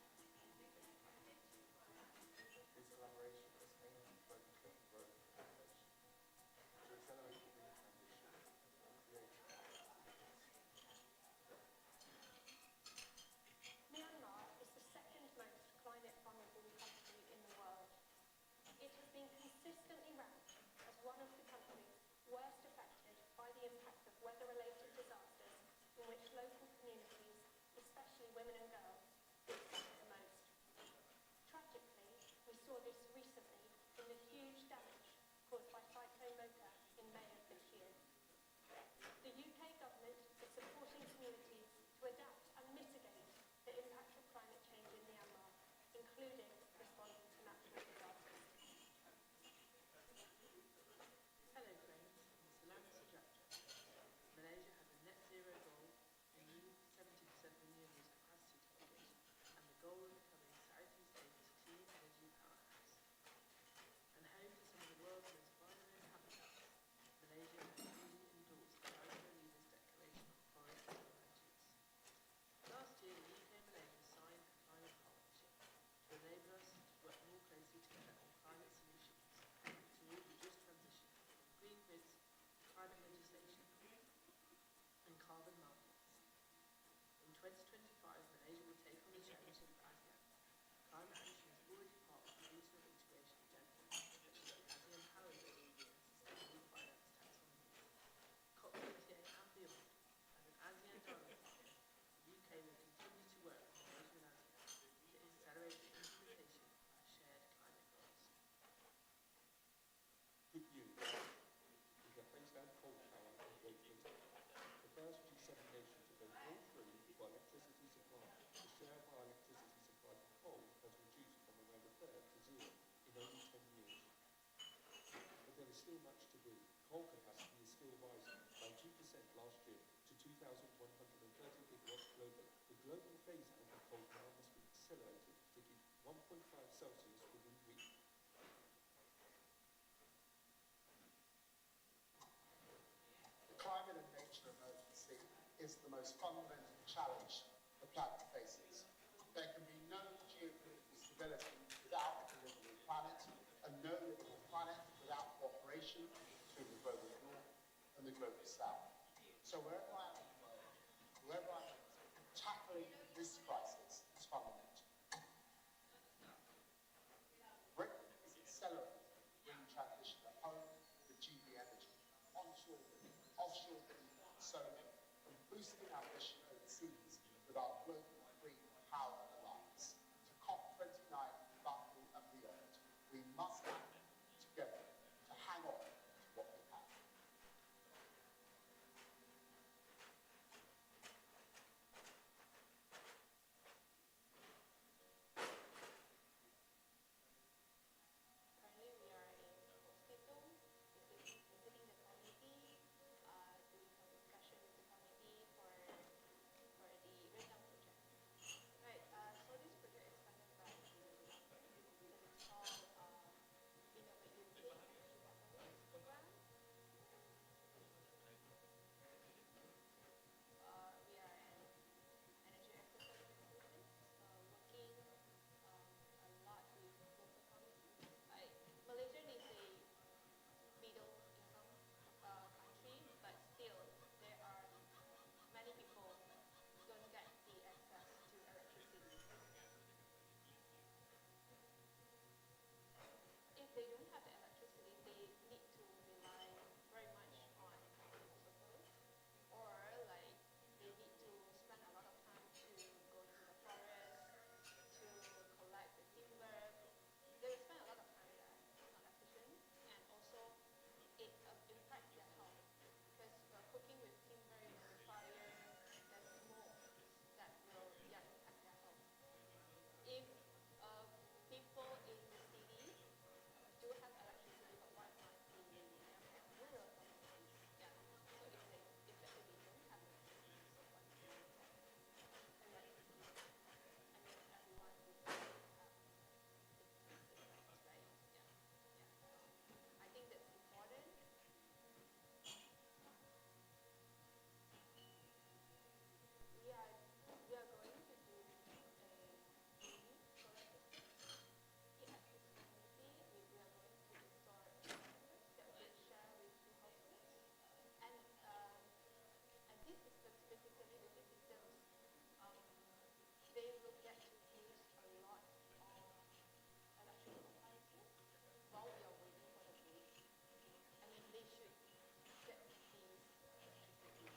This collaboration is aimed at both clean growth and innovation to accelerate the green transition and create Myanmar is the second most climate vulnerable country in the world. It has been consistently ranked as one of the countries worst affected by the impact of weather-related disasters in which local communities, especially women and girls, suffer the most. Tragically, we saw this recently in the huge damage caused by Cyclone Mocha in May of this year. The UK government is supporting communities to adapt and mitigate the impact of climate change in Myanmar, including responding to natural disasters. Hello friends, I'm Salam Sujatra. Malaysia has a net zero goal, a new 70% renewables capacity target, and the goal of becoming Southeast Asia's clean energy powerhouse. And home to some of the world's most vulnerable habitats, Malaysia has duly endorsed the Barrier Leaders Declaration on Forest and Land Use. Last year, the UK and Malaysia signed a climate partnership to enable us to work more closely together on climate solutions toward the just transition from green grids, climate legislation, and carbon markets. In 2025, Malaysia will take on the chairmanship of ASEAN. Climate action is already part of the regional integration agenda, such as the ASEAN Power Grid and sustainable finance taxonomies. COP28 and beyond, as an ASEAN dialogue partner, the UK will continue to work with Malaysia and ASEAN to accelerate the implementation of our shared climate goals. Good news. We have phased out coal power in Great Britain. The first G7 nation to vote all through for electricity supply. The share of our electricity supply from coal has reduced from around a third to zero in only 10 years. But there is still much to do. Coal capacity is still rising by 2% last year to 2,130 gigawatts globally. The global phase-out of coal power must be accelerated to keep 1.5 Celsius within reach. The climate and nature emergency is the most fundamental challenge the planet faces. There can be no geopolitical stability without a livable planet, and no livable planet without cooperation between the global north and the global south. So wherever I am in the world, whoever I am, tackling this crisis is fundamental. Britain is accelerating so from boosting ambition overseas with our global green power alliance to COP29, Baku and beyond, we must act together to hang on to what we have. Currently, we are in hospital, visiting the community, doing some discussion with the community for the Redang project. Right, so this project is funded by the government, and it's called Innovate UK Energy Catalyst Program. We are an energy efficiency solutions, working a lot with local communities. Malaysia is a middle income country, but still there are many people don't get the access to electricity. If they don't have the electricity, they need to rely very much on renewables, or like they need to spend a lot of time to go to the forest to collect the timber. They will spend a lot of time there. It's not efficient, and also it impacts their health because cooking with timber, fire, there's smoke that will impact their health. If people in the city do have electricity, but why not the rural communities? Yeah. So if they don't have electricity, so what do they have? Electricity. I mean, everyone would have electricity, right? Yeah. Yeah. I think that's important. We are going to do a mini solar system. At this community, we are going to install inverters that we share with the households. And these systems, basically with these systems, they will get to use a lot of electrical appliances while we are waiting for the grid. I mean, they should get these electricity.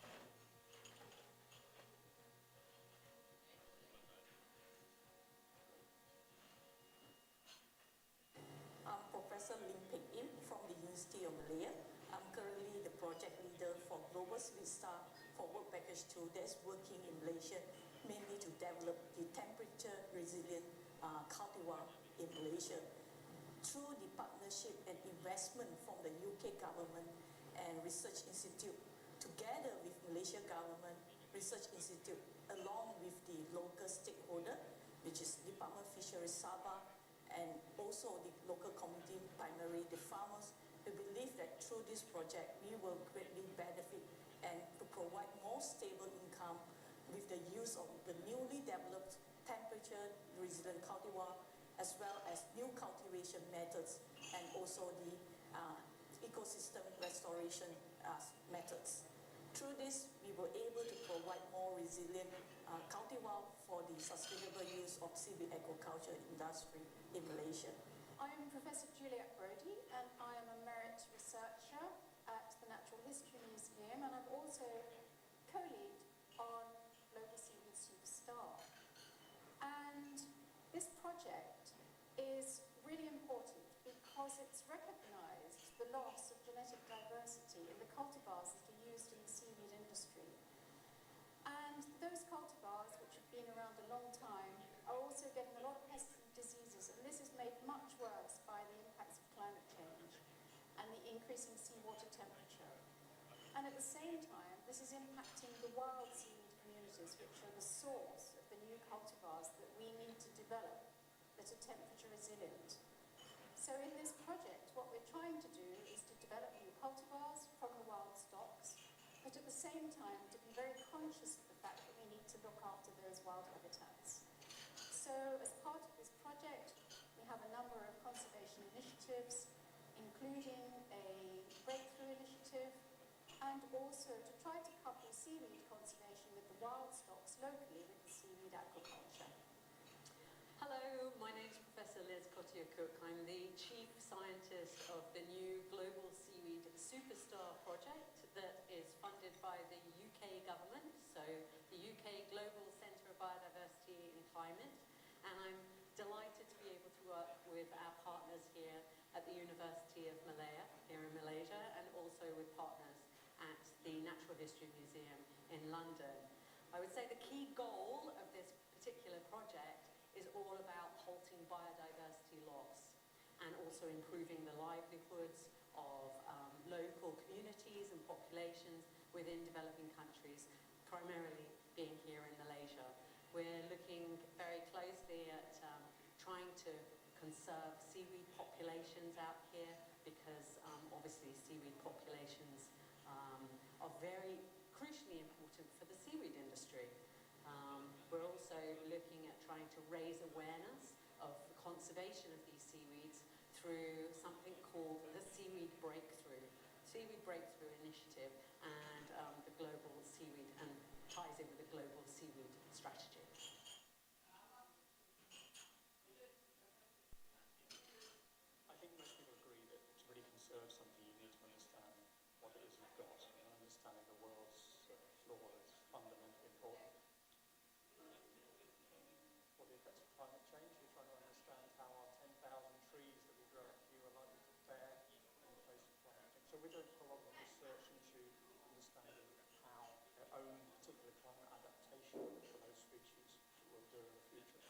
I'm Professor Lim Pek Im from the University of Malaya. I'm currently the project leader for Global Vista for Work Package 2 that's working in Malaysia, mainly to develop the temperature resilient cultivar in Malaysia. Through the partnership and investment from the UK government and research institute, together with Malaysia government research institute, along with the local stakeholder, which is Department of Fisheries Sabah, and also the local community, primarily the farmers, we believe that through this project, we will greatly benefit and to provide more stable income with the use of the newly developed temperature resilient cultivar, as well as new cultivation methods, and also the ecosystem restoration methods. Through this, we were able to provide more resilient cultivar for the sustainable use of seaweed aquaculture industry in Malaysia. I am Professor Juliet Brody, and I am a merit researcher at the Natural History Museum, and I'm also co-lead on Global Seaweed Superstar. And this project is really important because it's recognised the loss of genetic diversity in the cultivars that are used in the seaweed industry. And those cultivars, which have been around a long time, are also getting a lot of pests and diseases, and this is made much worse by the impacts of climate change and the increasing seawater temperature. And at the same time, this is impacting the wild seaweed communities, which are the source of the new cultivars that we need to develop that are temperature resilient. So in this project, what we're trying to do is to develop new cultivars from the wild stocks, but at the same time to be very conscious of the fact that we need to look after those wild habitats. So as part of this project, we have a number of conservation initiatives, including a breakthrough initiative, and also to try to couple seaweed conservation with the wild stocks locally with the seaweed aquaculture. Hello, my name is Professor Liz Cottier-Cook. I'm the Chief Scientist of the new Global Seaweed Superstar project that is funded by the UK government, so the UK Global Centre of Biodiversity and Climate, and I'm delighted to be able to work with our partners here at the University of Malaya, here in Malaysia, and also with partners at the Natural History Museum in London. I would say the key goal of this particular project is all about halting biodiversity loss and also improving the livelihoods of local communities and populations within developing countries, primarily being here in Malaysia. We're looking very closely at trying to conserve seaweed populations out here because obviously seaweed populations are very crucially important for the seaweed industry. We're also looking at trying to raise awareness of the conservation of these seaweeds through something called the Seaweed Breakthrough Initiative and the Global Seaweed, and ties in with the Global Seaweed Strategy. I think most people agree that to really conserve something you need to understand what it is you've got, and understanding the world's flora is fundamentally important. What are the effects of climate change? We're trying to understand how our 10,000 trees that we grow up here are likely to fare in the face of climate change. So we're doing a lot of research into understanding how their own particular climate adaptation for those species will do in the future.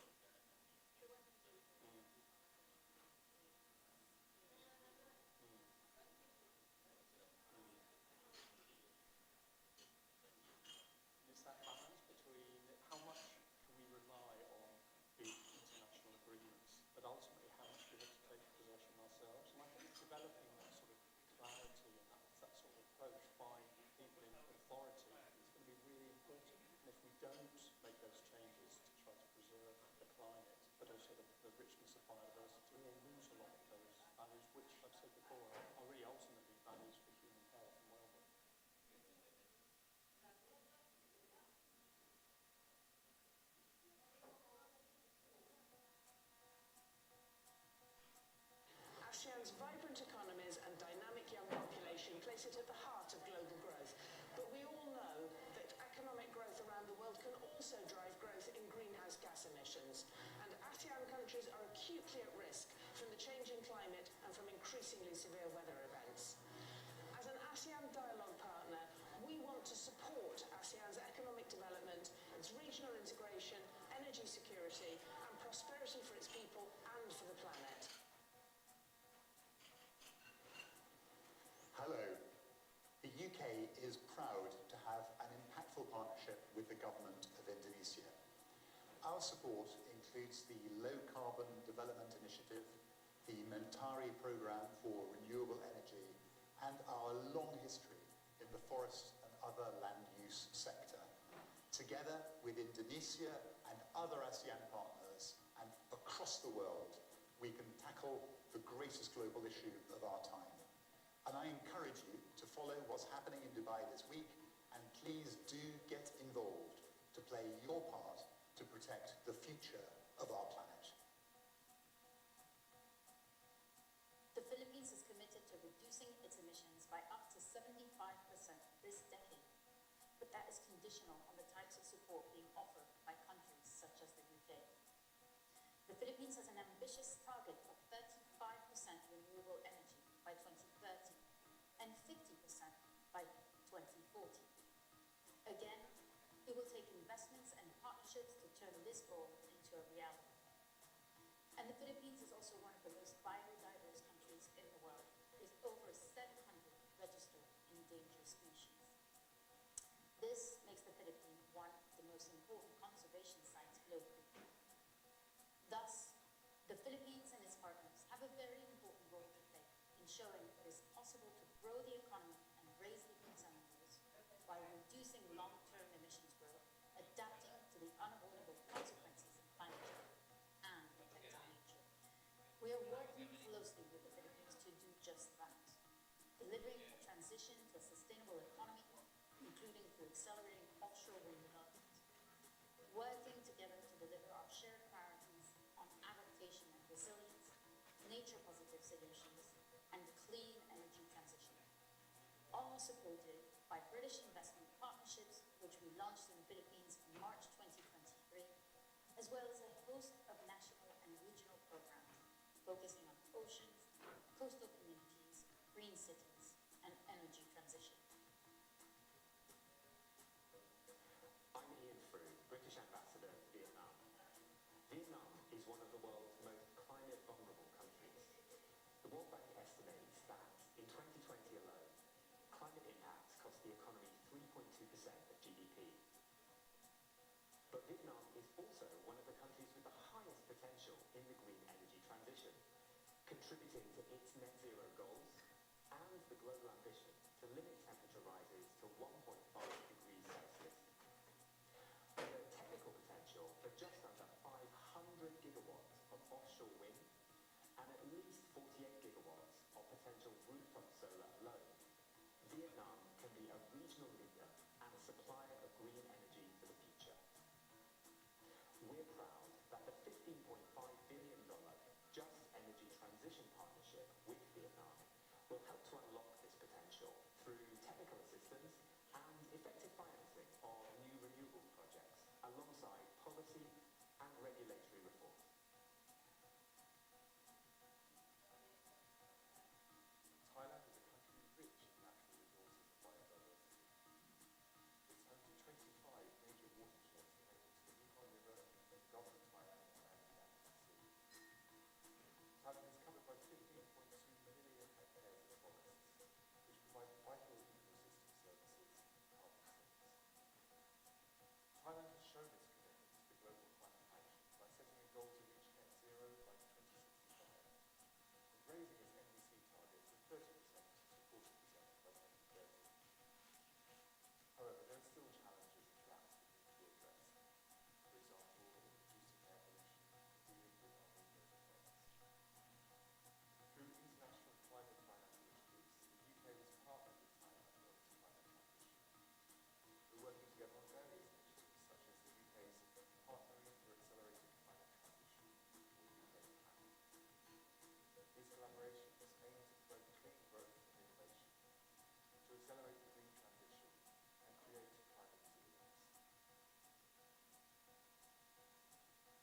It's that balance between how much can we rely on big international agreements, but ultimately how much we have to take possession ourselves. And I think developing that sort of clarity and that sort of approach by people in authority is going to be really important. And if we don't make those changes to try to preserve the climate, but also the richness of biodiversity, we'll lose a lot of those values, which, I've said before, are really ultimately values for human health and well-being. ASEAN's vibrant economies and dynamic young population place it at the heart of global growth. But we all know that economic growth around the world can also drive growth in greenhouse gas emissions. And ASEAN countries are acutely at risk from the changing climate and from increasingly severe weather events. As an ASEAN dialogue partner, we want to support ASEAN's economic development, its regional integration, energy security, and prosperity for its people and for the planet. Hello. The UK is proud to have an impactful partnership with the government of Indonesia. Our support includes the Low Carbon Development Initiative, the Mentari Programme for Renewable Energy, and our long history in the forest and other land use sector. Together with Indonesia and other ASEAN partners and across the world, we can tackle the greatest global issue of our time. And I encourage you to follow what's happening in Dubai this week, and please do get involved to play your part to protect the future of our planet. The Philippines is committed to reducing its emissions by up to 75% this decade, but that is conditional on the types of support being offered by countries such as the UK. The Philippines has an ambitious target of 35% renewable energy by 2030 and 50% by 2040. Again, it will take investments and partnerships to turn this goal into a reality. And the Philippines is also one of the most biodiverse countries in the world, with over 700 registered endangered species. This makes the Philippines one of the most important conservation sites globally. Thus, the Philippines and its partners have a very important role to play in showing it is possible to grow the economy and raise living standards while reducing long-term emissions growth, adapting to the unavoidable consequences of climate change, and protecting nature. We are working closely with the Philippines to do just that, delivering a transition to a sustainable economy, including through accelerating offshore wind development, working together to deliver our shared priorities on adaptation and resilience, nature-positive solutions, and clean energy transition, all supported by British investment partnerships, which we launched in the Philippines in March 2023, as well as a host of national and regional programs focusing on oceans, coastal communities, green cities, and energy transition. I'm Ian Frew, British Ambassador to Vietnam. Vietnam is one of the world's most climate vulnerable countries. The World Bank estimates that in 2020 alone, climate impacts cost the economy 3.2% of GDP. But Vietnam is also one of the countries with the highest potential in the green energy transition, contributing to its net zero goals and the global ambition to limit temperature rises to 1.5 degrees Celsius. With a technical potential for just under 500 gigawatts of offshore wind and at least 48 gigawatts of potential rooftop solar alone, Vietnam can be a regional leader and a supplier of green energy for the future. We're proud that the $15.5 billion Just Energy Transition Partnership with Vietnam will help to unlock this potential through technical assistance and effective financing of new renewable projects, alongside policy and regulatory reforms. Thailand is a country rich in natural resources and biodiversity. It's home to 25 major watersheds connected to the Mekong River, the Gulf of Thailand, and the Atlantic Sea. Thailand is covered by 15.2 million hectares of forests, which provide vital ecosystem services and carbon sinks. Thailand has shown its commitment to the global climate action by setting a goal to reach net zero by 2065 and raising its NDC target from 30% to 40% by 2030. However, there are still challenges and gaps that need to be addressed. For example, reducing air pollution and dealing with our windows effects. Through international climate financial initiatives, the UK has partnered with Thailand on its climate transition. We're working together on various initiatives, such as the UK's Partnering for Accelerated Climate Transition, or UK PAC. These collaborations aim to promote clean growth and innovation, to accelerate the green transition and create climate resilience.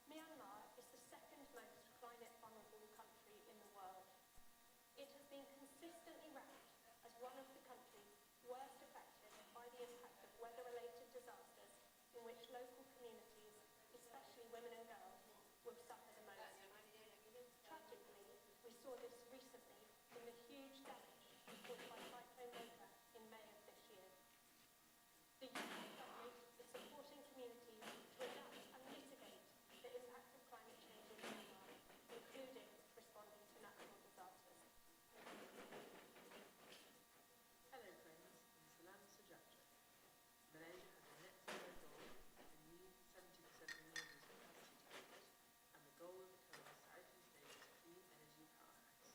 Myanmar is the second most climate vulnerable country in the world. It has been consistently ranked as one of the countries worst affected by the impact of weather-related disasters in which local communities, especially women and girls, will suffer the most. Tragically, we saw this recently in the huge damage caused by Cyclone Mocha in May of this year. The UK government is supporting communities to adapt and mitigate the impact of climate change in Myanmar, including responding to natural disasters. Hello friends, I'm Salam Sujatra. Malaysia has a net zero goal, a new 70% renewables capacity target, and the goal of becoming Southeast Asia's clean energy powerhouse.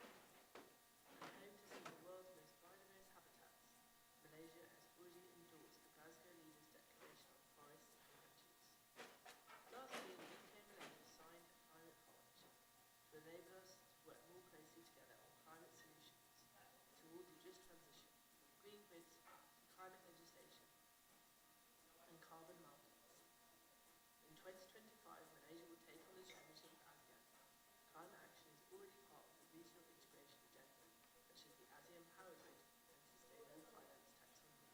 And home to some of the world's most biodiverse habitats, Malaysia has already endorsed the Glasgow Leaders' Declaration on Forests and Land Use. Last year, the UK and Malaysia signed a climate partnership to enable us to work more closely together on climate solutions towards the just transition from green grids to climate legislation and carbon markets. In 2025, Malaysia will take on the chairmanship of ASEAN. Climate action is already part of the regional integration agenda, such as the ASEAN Power Grid and Sustainable Finance taxonomies.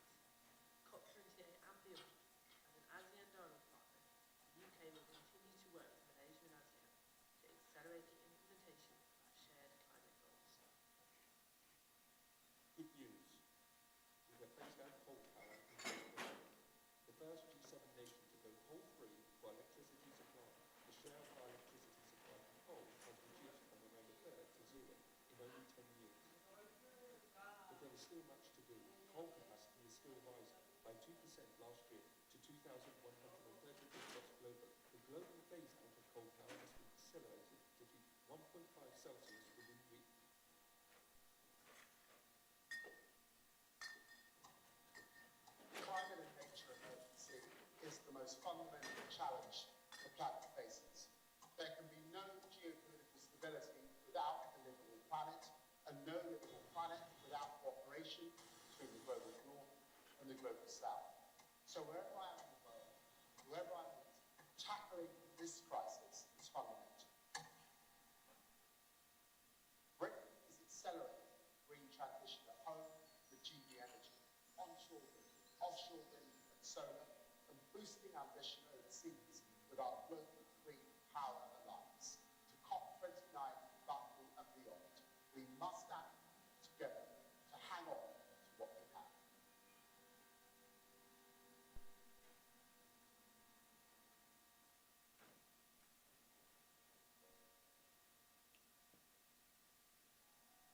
COP28 and beyond, as an ASEAN dialogue partner, the UK will continue to work with Malaysia and ASEAN to accelerate the implementation of our shared climate goals. Good news. We have phased out coal power in 2020. The first G7 nation to go coal-free for electricity supply. The share of our electricity supply from coal has reduced from around a third to zero in only 10 years. But there is still much to do. Coal capacity is still rising by 2% last year to 2,130 gigawatts globally. The global phase-out of coal power has been accelerated to keep 1.5 Celsius within reach. Climate and nature emergency is the most fundamental challenge the planet faces. There can be no geopolitical stability without a livable planet, and no livable planet without cooperation between the global north and the the global south. So wherever I am in the world, whoever I meet, tackling this crisis is fundamental. Britain is accelerating green transition at home with GB energy, onshore wind, offshore wind and solar, and boosting ambition overseas with our global green power alliance. To COP29, Baku and beyond, we must act together to hang on to what we have.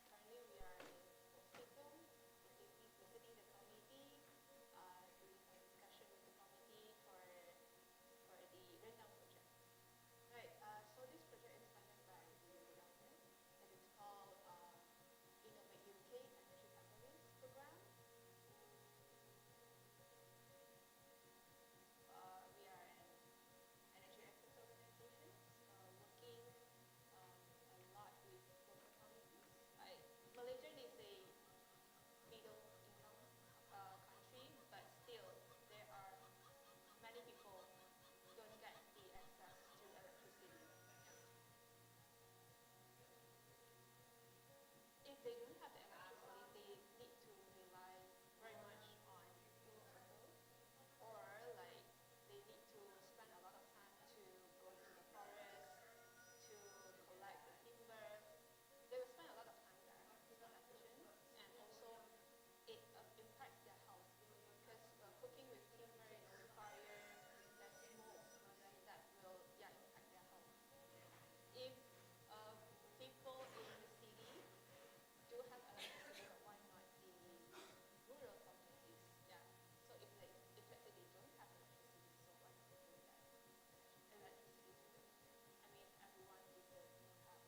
Currently, we are in Symposium, visiting the committee, doing a discussion with the committee for the Rendang project. Right, so this project is funded by the UK government, and it's called Innovate UK Energy Catalyst Program. We are an energy access organization, working a lot with local communities. Malaysia is a middle income country, but still there are many people don't get the access to electricity. If they don't have the electricity, they need to rely very much on fuel, or like they need to spend a lot of time to go to the forest to collect the timber. They will spend a lot of time there. It's not efficient, and also it impacts their health because cooking with timber, fire, there's smoke that will impact their health. If people in the city do have electricity, but why not the rural communities? Yeah. So if let's say they don't have electricity, so what do they do with that electricity to them? I mean, everyone deserves to have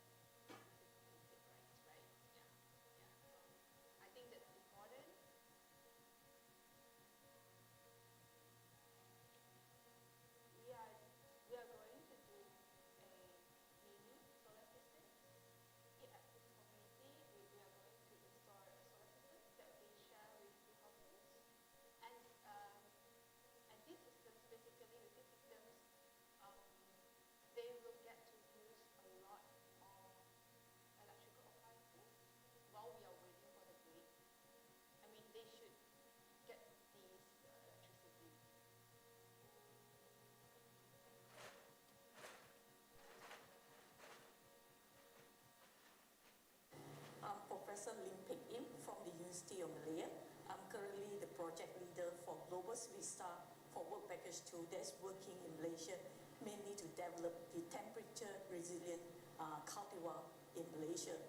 basic rights, right? Yeah. Yeah. So I think that's important. We are going to do a mini solar system. At this community, we are going to install a solar system that we share with the houses. And these systems, basically with these systems, they will get to use a lot of electrical appliances while we are waiting for the grid. I mean, they should get these electricity. I'm Professor Lim Pek Im from the University of Malaya. I'm currently the project leader for Global Vista for Work Package 2 that's working in Malaysia, mainly to develop the temperature resilient cultivar in Malaysia.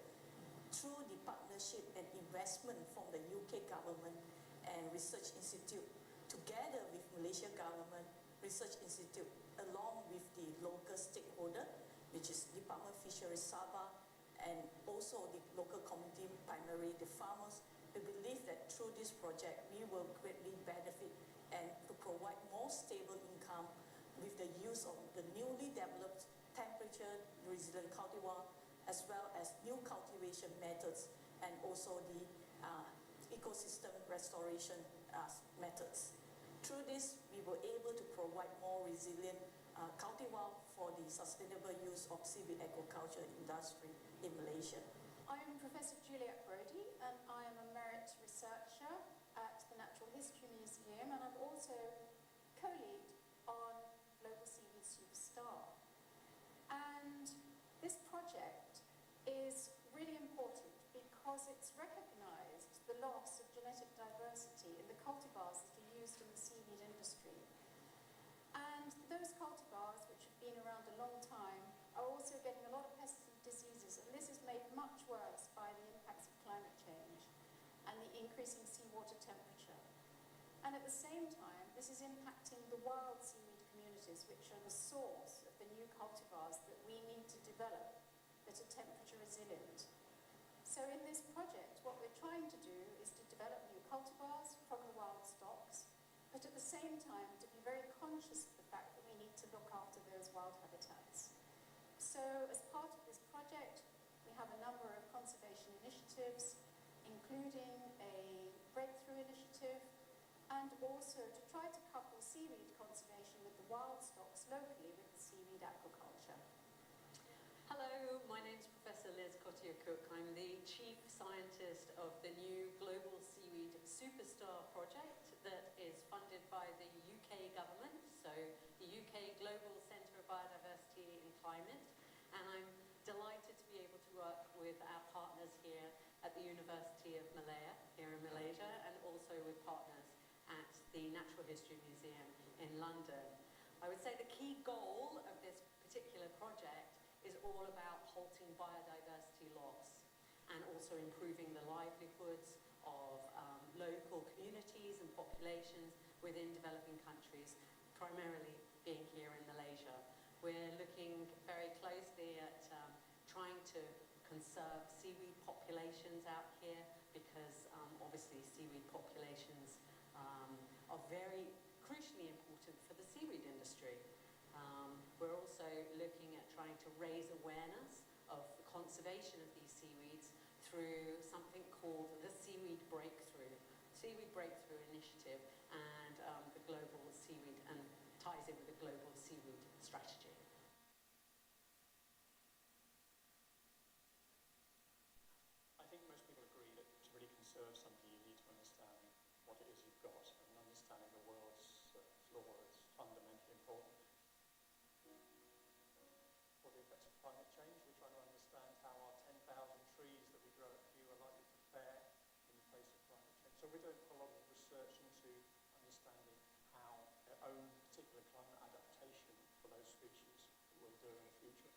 Through the partnership and investment from the UK government and research institute, together with Malaysia government research institute, along with the local stakeholder, which is Department of Fisheries Sabah, and also the local community, primarily the farmers, we believe that through this project, we will greatly benefit and to provide more stable income with the use of the newly developed temperature resilient cultivar, as well as new cultivation methods, and also the ecosystem restoration methods. Through this, we were able to provide more resilient cultivar for the sustainable use of seaweed aquaculture industry in Malaysia. I am Professor Juliet Brody, and I am a merit researcher at the Natural History Museum, and I'm also co-lead on Global Seaweed Superstar. And this project is really important because it's recognised the loss of genetic diversity in the cultivars that are used in the seaweed industry. And those cultivars, which have been around a long time, are also getting a lot of pests and diseases, and this is made much worse by the impacts of climate change and the increasing seawater temperature. And at the same time, this is impacting the wild seaweed communities, which are the source of the new cultivars that we need to develop that are temperature resilient. So in this project, what we're trying to do is to develop new cultivars from the wild stocks, but at the same time to be very conscious of the fact that we need to look after those wild habitats. So as part of this project, we have a number of conservation initiatives, including a breakthrough initiative, and also to try to couple seaweed conservation with the wild stocks locally with the seaweed aquaculture. Hello, my name's Professor Liz Cottier-Cook. I'm the Chief Scientist of the new Global Seaweed Superstar project that is funded by the UK government, so the UK Global Centre of Biodiversity and Climate, and I'm delighted to be able to work with our partners here at the University of Malaya, here in Malaysia, and also with partners at the Natural History Museum in London. I would say the key goal of this particular project is all about halting biodiversity loss and also improving the livelihoods of local communities and populations within developing countries, primarily being here in Malaysia. We're looking very closely at trying to conserve seaweed populations out here because obviously seaweed populations are very crucially important for the seaweed industry. We're also looking at trying to raise awareness of the conservation of these seaweeds through something called the Seaweed Breakthrough Initiative and the Global Seaweed, and ties in with the Global Seaweed Strategy. I think most people agree that to really conserve something you need to understand what it is you've got, and understanding the world's flora is fundamentally important. For the effects of climate change, we're trying to understand how our 10,000 trees that we grow at Kew are likely to fare in the face of climate change. So we're doing a lot of research into understanding how their own particular climate adaptation for those species will do in the future.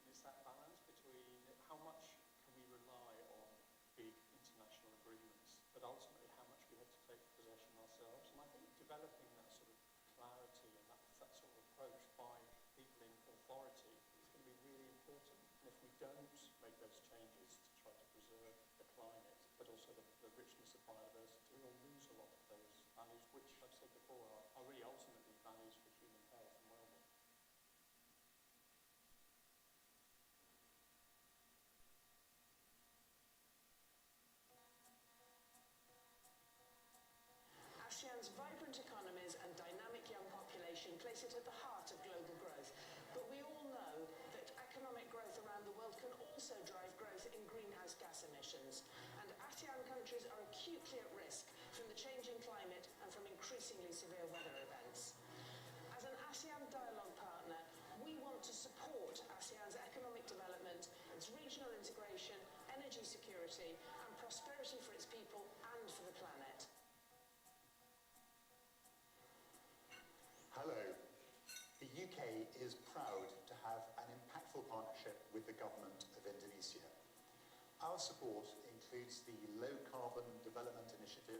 It's that balance between how much can we rely on big international agreements, but ultimately how much we have to take possession ourselves. And I think developing that sort of clarity and that sort of approach by people in authority is going to be really important. And if we don't make those changes to try to preserve the climate, but also the richness of biodiversity, we'll lose a lot of those values, which I've said before are really ultimately values for human health and well-being. ASEAN's vibrant economies and dynamic young population place it at the heart of global growth. But we all know that economic growth around the world can also drive growth in greenhouse gas emissions. And ASEAN countries are acutely at risk from the changing climate and from increasingly severe weather events. As an ASEAN dialogue partner, we want to support ASEAN's economic development, its regional integration, energy security, and prosperity for its people and for the planet. Hello. The UK is proud to have an impactful partnership with the government of Indonesia. Our support includes the Low Carbon Development Initiative,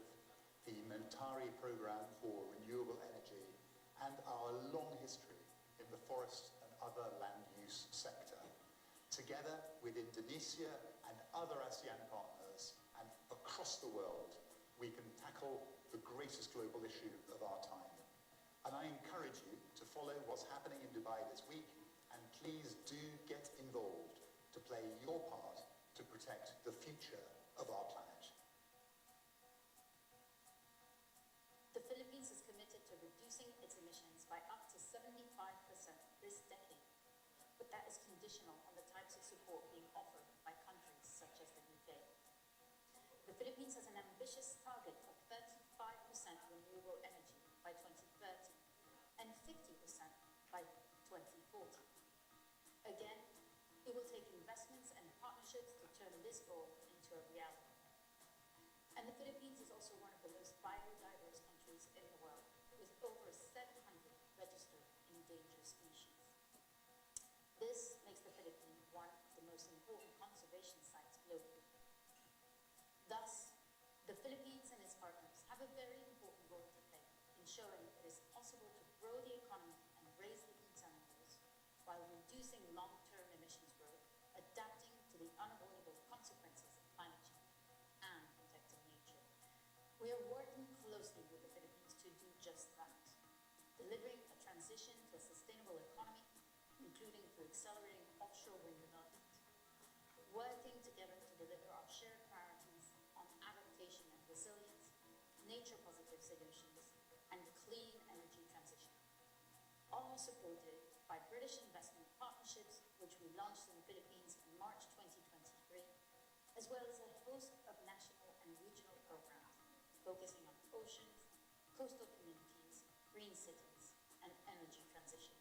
the Mentari Programme for Renewable Energy, and our long history in the forest and other land use sector. Together with Indonesia and other ASEAN partners and across the world, we can tackle the greatest global issue of our time. And I encourage you to follow what's happening in Dubai this week, and please do get involved to play your part to protect the future of our planet. The Philippines is committed to reducing its emissions by up to 75% this decade, but that is conditional on the types of support being offered by countries such as the UK. The Philippines has an ambitious target of 35% renewable energy by 2030 and 50% by 2040. Again, it will take investments and partnerships to turn this goal into a reality. And the Philippines is also one of the most biodiverse countries in the world, with over 700 registered endangered species. This makes the Philippines one of the most important conservation sites globally. Thus, the Philippines and its partners have a very important role to play in showing it is possible to grow the economy and raise the income levels while reducing long-term emissions growth, adapting to the unavoidable consequences of climate change, and protecting nature. We are working closely with the Philippines to do just that, delivering a transition transition to a sustainable economy, including through accelerating offshore wind development, working together to deliver our shared priorities on adaptation and resilience, nature-positive solutions, and clean energy transition, all supported by British investment partnerships, which we launched in the Philippines in March 2023, as well as a host of national and regional programs focusing on oceans, coastal communities, green cities, and energy transition.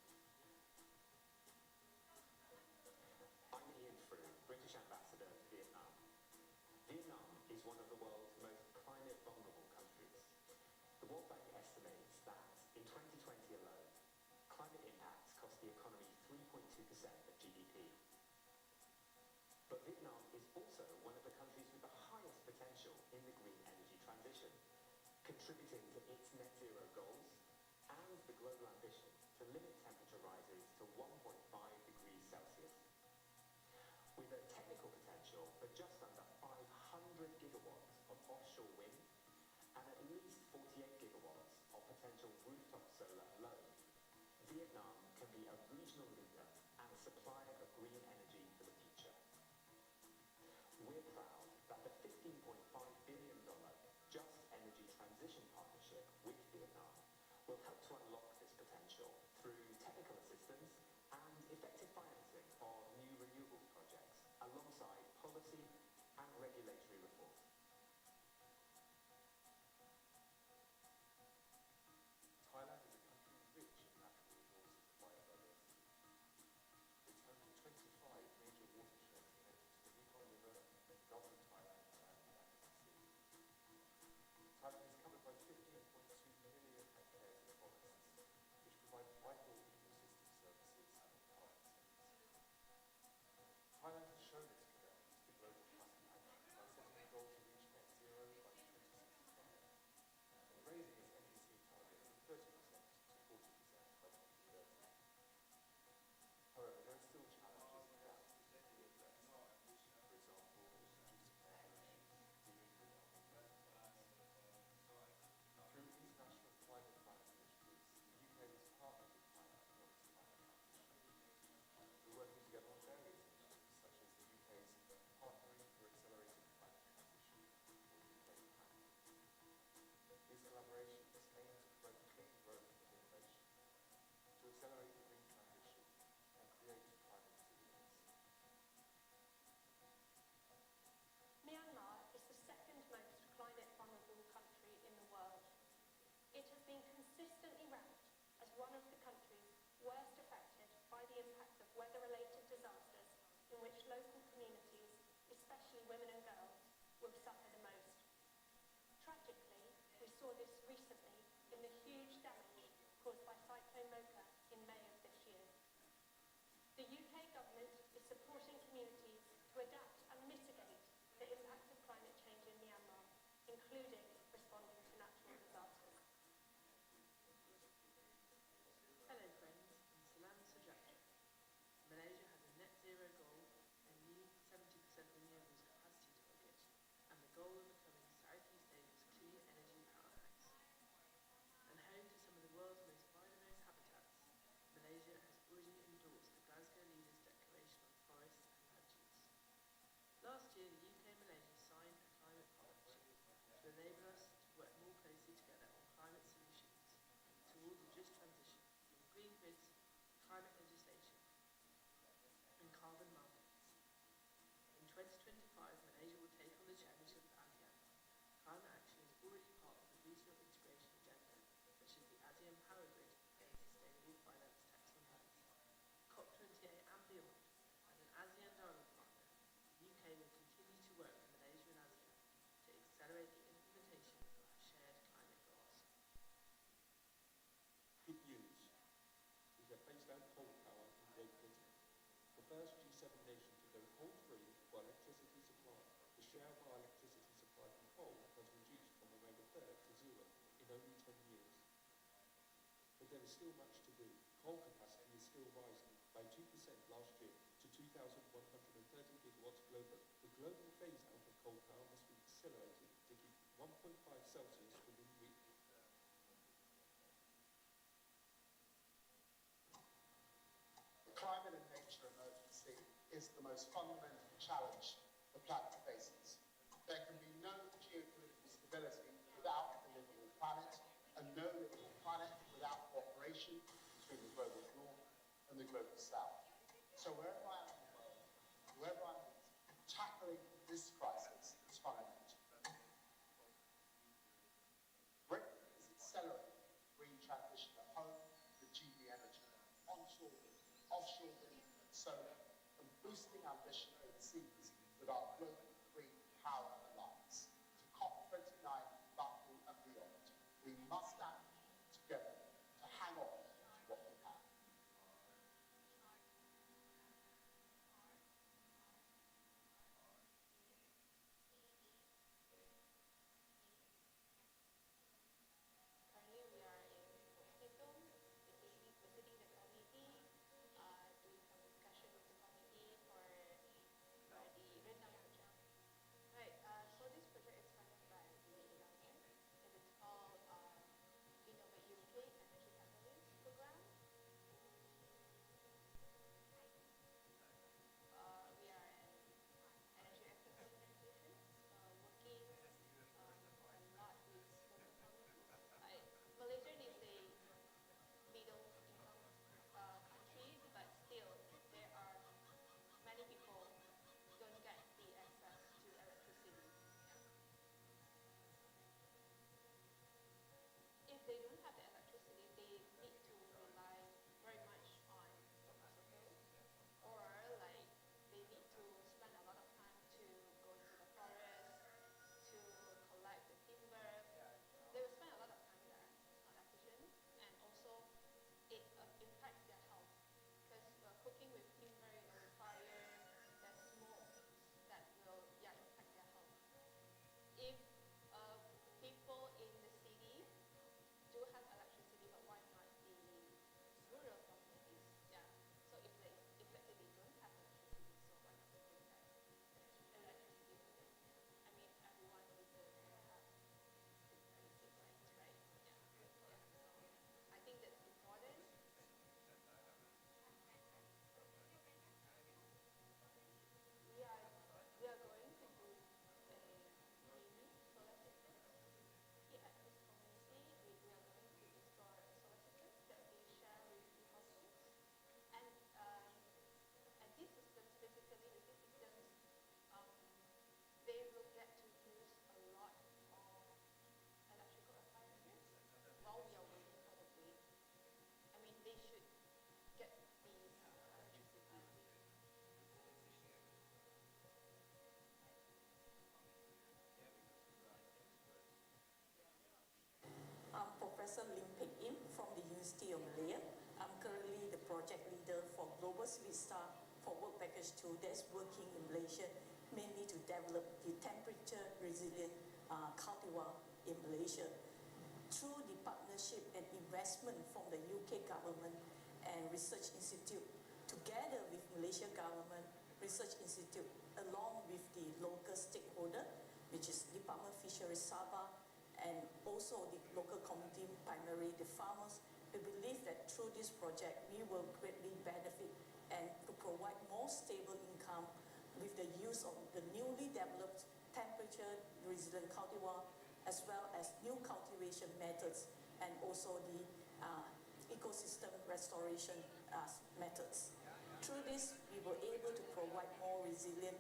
I'm Ian Frew, British Ambassador to Vietnam. Vietnam is one of the world's most climate vulnerable countries. The World Bank estimates that in 2020 alone, climate impacts cost the economy 3.2% of GDP. But Vietnam is also one of the countries with the highest potential in the green energy transition, contributing to its net zero goals and the global ambition to limit temperature rises to 1.5 degrees Celsius. With a technical potential for just under 500 gigawatts of offshore wind and at least 48 gigawatts of potential rooftop solar alone, Vietnam can be a regional leader and supplier of green energy for the future. We're proud that the $15.5 billion Just Energy Transition Partnership with Vietnam will help to unlock this potential through technical assistance and effective financing of new renewables projects, alongside policy and regulatory reform. Thailand is a country rich in natural resources and biodiversity. It's home to 25 major watersheds connected to the Mekong River, the Gulf of Thailand, and the Atlantic Sea. Thailand is covered by 15.2 million hectares of forests, which provide vital ecosystem services and carbon sinks. Thailand has shown its commitment to the global climate action by setting a goal to reach net zero by 2065 and raising its NEC target from 30% to 40% by 2030. However, there are still challenges and gaps that need to be addressed. For example, reducing air pollution, dealing with unmeasured effects. Through international climate finance initiatives, the UK has partnered with Thailand on its climate transition. We're working together on various initiatives, such as the UK's Partnering for Accelerated Climate Transition, or UK PAC. These collaborations aim to promote clean growth and innovation, to accelerate the green transition and create climate resilience. Myanmar is the second most climate vulnerable country in the world. It has been consistently ranked as one of the countries worst affected by the impact of weather-related disasters, in which local communities, especially women and girls, will suffer the most. Tragically, we saw this recently in the huge damage caused by Cyclone Mocha in May of this year. The UK government is supporting communities to adapt and mitigate the impact of climate change in Myanmar, including responding to natural disasters. Hello friends, and Salam Sejahtera. Malaysia has a net zero goal, a new 70% renewables capacity target, and the goal of becoming Southeast Asia's clean energy powerhouse. And home to some of the world's most biodiverse habitats, Malaysia has already endorsed the Glasgow Leaders' Declaration on Forests and Land Use. Last year, the UK and Malaysia signed a climate partnership to enable us to work more closely together on climate solutions towards a just transition from green grids, climate legislation, and carbon markets. In 2025, Malaysia will take on the chairmanship of ASEAN. Climate action is already part of the regional integration agenda, such as the ASEAN Power Grid and Sustainable Finance Taxonomies. COP28 and beyond, as an ASEAN dialogue partner, the UK will continue to work with Malaysia and ASEAN to accelerate the implementation of our shared climate goals. Good news. We have phased out coal power in Great Britain. The first G7 nation to go coal-free for electricity supply. The share of our electricity supply from coal has reduced from around a third to zero in only 10 years. But there is still much to do. Coal capacity is still rising by 2% last year to 2,130 gigawatts globally. The global phase-out of coal power must be accelerated to keep 1.5 Celsius within reach. is the most fundamental challenge the planet faces. There can be no geopolitical stability without a livable planet, and no livable planet without cooperation between the global north and the global south. So wherever I am in the world, whoever I meet, tackling this crisis is fundamental. Britain is accelerating green transition at home with GB energy, onshore wind, offshore wind and solar, and boosting ambition overseas with our global green power alliance. To COP29, Baku and beyond, we must act together to hang on to what we have. Currently, we are in Symposium, visiting the committee, doing some discussion with the committee for the Rendang project. Right, so this project is funded by the UK government. It is called Innovate UK Energy Catalyst Program. We are an energy expert organization working a lot with local communities. Malaysia is a middle income country, but still there are many people don't get the access to electricity. If they don't have the electricity, they need to rely very much on fossil fuels, or like they need to spend a lot of time to go into the forest to collect the timber. They will spend a lot of time there. It's not efficient, and also it impacts their health because cooking with timber, with fire, there's smoke that will impact their health. If people in the city do have electricity, but why not the rural communities? Yeah. So if let's say they don't have electricity, so why not we bring that electricity for them? I mean, everyone deserves to have basic rights, right? Yeah. So I think that's important. We are going to do a mini solar system. Here at this community, we are going to install a solar system that we share with the households. And these systems, basically with these systems, they will get to use a lot of electrical appliances while we are waiting for the grid. I mean, they should get these electricity. I'm Professor Lim Pek Im from the University of Malaya. I'm currently the project leader for Global Vista for Work Package 2 that's working in Malaysia, mainly to develop the temperature resilient cultivar in Malaysia. Through the partnership and investment from the UK government and research institute, together with Malaysia government, research institute, along with the local stakeholder, which is Department of Fisheries Sabah, and also the local community, primarily the farmers. We believe that through this project, we will greatly benefit and to provide more stable income with the use of the newly developed temperature resilient cultivar, as well as new cultivation methods, and also the ecosystem restoration methods. Through this, we were able to provide more resilient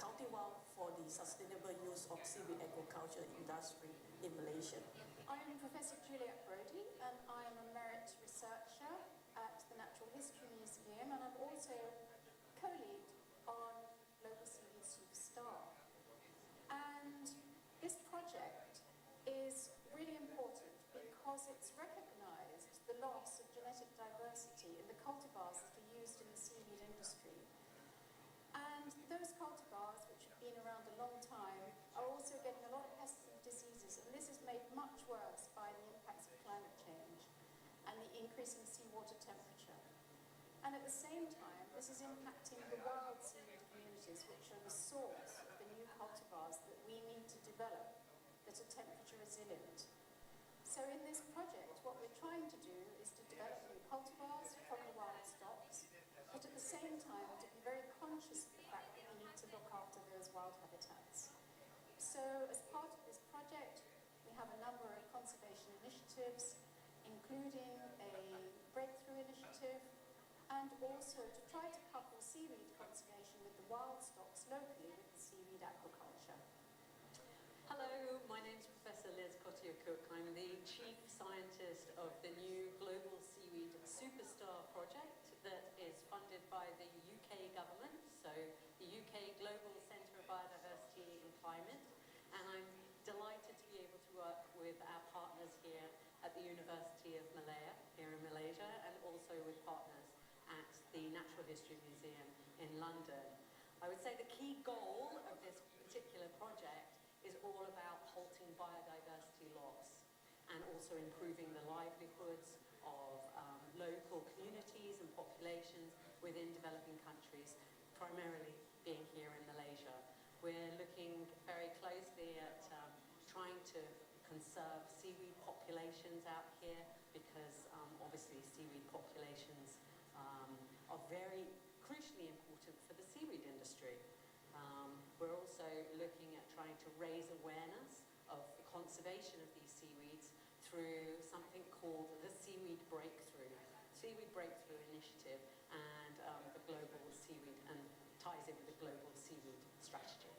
cultivar for the sustainable use of seaweed aquaculture industry in Malaysia. I am Professor Juliet Brody, and I am a merit researcher at the Natural History Museum, and I'm also co-lead on Local Seaweed Superstar. And this project is really important because it's recognised the loss of genetic diversity in the cultivars that are used in the seaweed industry. And those cultivars, which have been around a long time, are also getting a lot of pests and diseases, and this is made much worse by the impacts of climate change and the increasing seawater temperature. And at the same time, this is impacting the wild seaweed communities, which are the source of the new cultivars that we need to develop that are temperature resilient. So in this project, what we're trying to do is to develop new cultivars from the wild stocks, but at the same time to be very conscious So as part of this project, we have a number of conservation initiatives, including a breakthrough initiative, and also to try to couple seaweed conservation with the wild stocks locally with seaweed aquaculture. Hello, my name is Professor Liz Cottier-Cook. I'm the Chief Scientist of the new Global Seaweed Superstar project that is funded by the UK government, so the UK Global Centre of Biodiversity and Climate, and I'm delighted to be able to work with our partners here at the University of Malaya, here in Malaysia, and also with partners at the Natural History Museum in London. I would say the key goal of this particular project is all about halting biodiversity loss and also improving the livelihoods of local communities and populations within developing countries, primarily being here in Malaysia. We're looking very closely at trying to conserve seaweed populations out here because obviously seaweed populations are very crucially important for the seaweed industry. We're also looking at trying to raise awareness of the conservation of these seaweeds through something called the Seaweed Breakthrough Initiative and the Global Seaweed, and ties in with the Global Seaweed Strategy.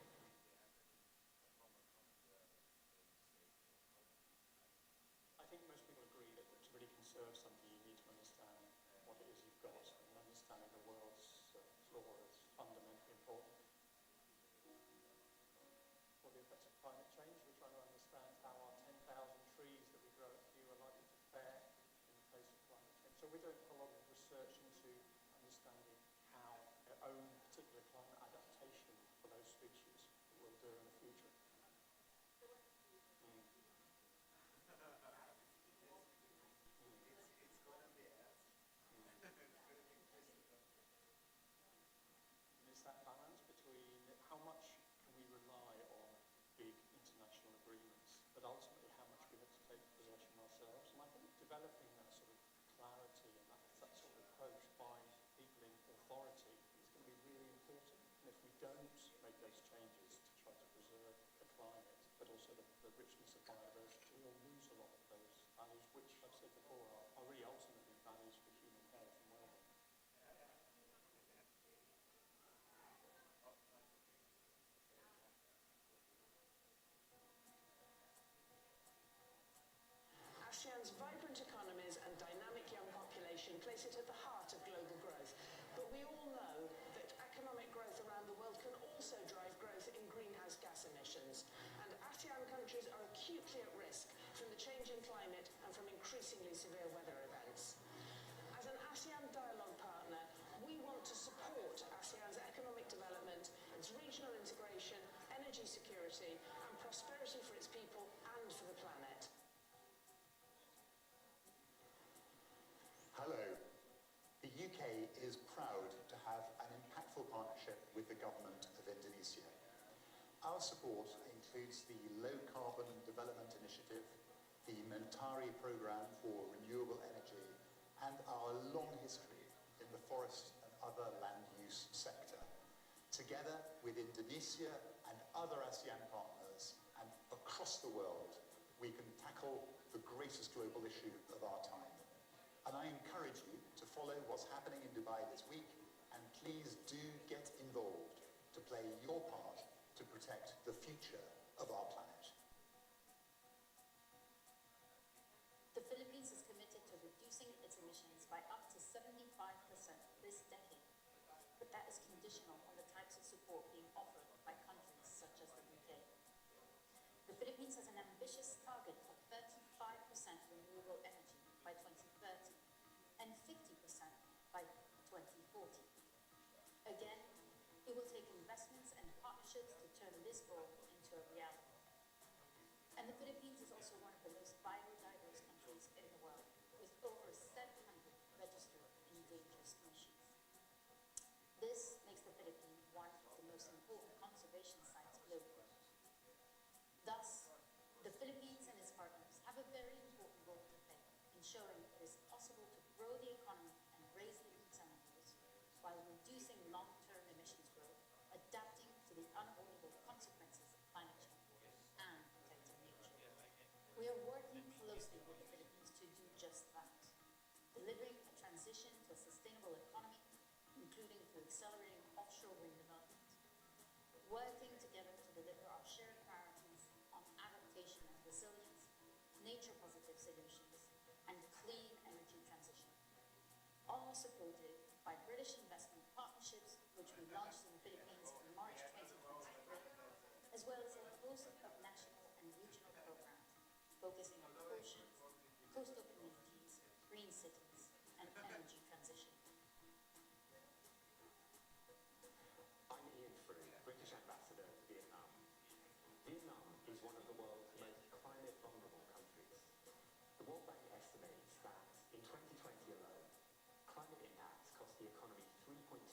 I think most people agree that to really conserve something, you need to understand what it is you've got, and understanding the world's flora is fundamentally important. For the effects of climate change, we're trying to understand how our 10,000 trees that we grow at Kew are likely to fare in the face of climate change. So we're doing a lot of research into understanding how their own particular climate adaptation for those species will do in the future. It's that balance between how much can we rely on big international agreements, but ultimately how much we have to take possession ourselves. And I think developing that sort of clarity and that sort of approach by people in authority is going to be really important. And if we don't make those changes to try to preserve the climate, but also the richness of biodiversity, we'll lose a lot of those values, which I've said before are really ultimately values for human health and well-being. ASEAN's vibrant economies and dynamic young population place it at the heart of global growth. But we all know that economic growth around the world can also drive growth in greenhouse gas emissions. And ASEAN countries are acutely at risk from the changing climate and from increasingly severe weather events. As an ASEAN dialogue partner, we want to support ASEAN's economic development, its regional integration, energy security, and prosperity for its people and for the planet. Hello. The UK is proud to have an impactful partnership with the government of Indonesia. Our support includes the Low Carbon Development Initiative, the Mentari Programme for Renewable Energy, and our long history in the forest and other land use sector. Together with Indonesia and other ASEAN partners and across the world, we can tackle the greatest global issue of our time. And I encourage you to follow what's happening in Dubai this week, and please do get involved to play your part to protect the future of our planet. The Philippines is committed to reducing its emissions by up to 75% this decade, but that is conditional on the types of support being offered by countries such as the UK. The Philippines has an ambitious target for 35% renewable energy by 2030 and 50% by 2040. Again, it will take investments and partnerships to turn this goal into a reality. And the Philippines is also one of the most biodiverse countries in the world, with over 700 registered endangered species. This makes the Philippines one of the most important conservation sites globally. Thus, the Philippines and its partners have a very important role to play in showing it is possible to grow the economy and raise living standards while reducing long-term emissions growth, adapting to the unavoidable consequences of climate change. including through accelerating offshore wind development. Working together to deliver our shared priorities on adaptation and resilience, nature-positive solutions, and clean energy transition. All supported by British investment partnerships, which we launched in the Philippines in March 2023, as well as a host of national and regional programs focusing on oceans, coastal communities, green cities, and energy transition. I'm Ian Frew, British Ambassador to Vietnam. Vietnam is one of the world's most climate vulnerable countries. The World Bank estimates that in 2020 alone, climate impacts cost the economy 3.2%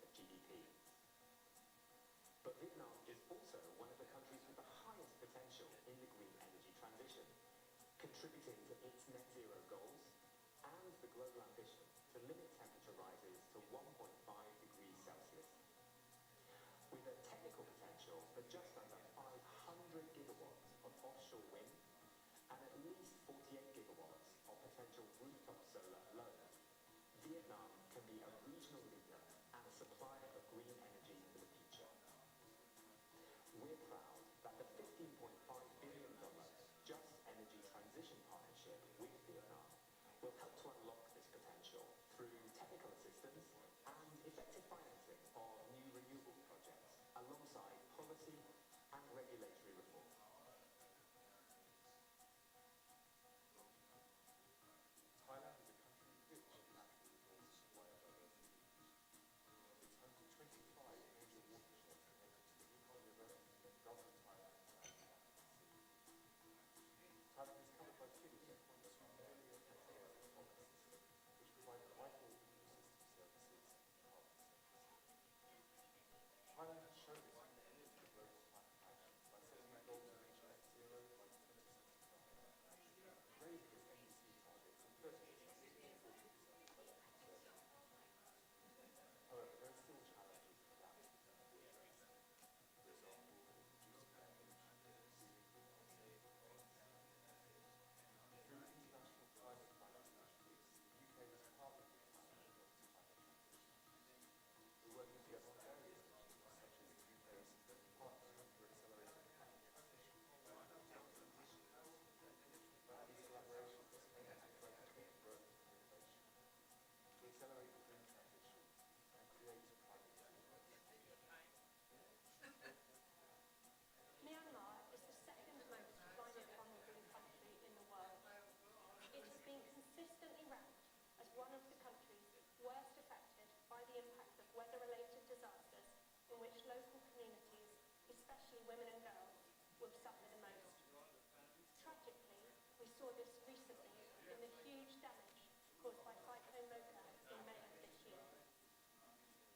of GDP. But Vietnam is also one of the countries with the highest potential in the green energy transition, contributing to its net zero goals and the global ambition to limit temperature rises to 1.5 degrees Celsius. With a technical potential for just under 500 gigawatts of offshore wind and at least 48 gigawatts of potential rooftop solar alone, Vietnam can be a regional leader and a supplier of green energy for the future. We're proud that the $15.5 billion Just Energy Transition Partnership with Vietnam will help to unlock this potential through technical assistance and effective financing of new renewable projects alongside policy and regulatory reform. Thailand is a country rich in natural resources and biodiversity. It's home to 25 major watersheds connected to the Mekong River, the Gulf of Thailand, and the Atlantic Sea. Thailand is covered by 2.2 million hectares of forests, which provide vital ecosystem services and carbon sinks. Thailand has shown its commitment to global climate action by setting a goal to reach net zero by 2075 and raising its NDC target from 30% to 40% by 2030. However, there are still challenges and gaps that need to be addressed. For example, reducing land use and improving greenhouse emissions. Through international climate finance initiatives, the UK has partnered with Thailand on its climate transition. We're working together on various issues, such as the UK's Partnership for Accelerating Climate Transition, counter emissions, these collaborations aim to foster growth and innovation, to accelerate the green transition and create climate resilience. Myanmar is the second most climate vulnerable country in the world. It has been consistently ranked as one of the countries worst affected by the impact of weather-related disasters in which local communities, especially women and girls, will suffer the most. Tragically, we saw this recently in the huge damage caused by Cyclone Mocha in May of this year.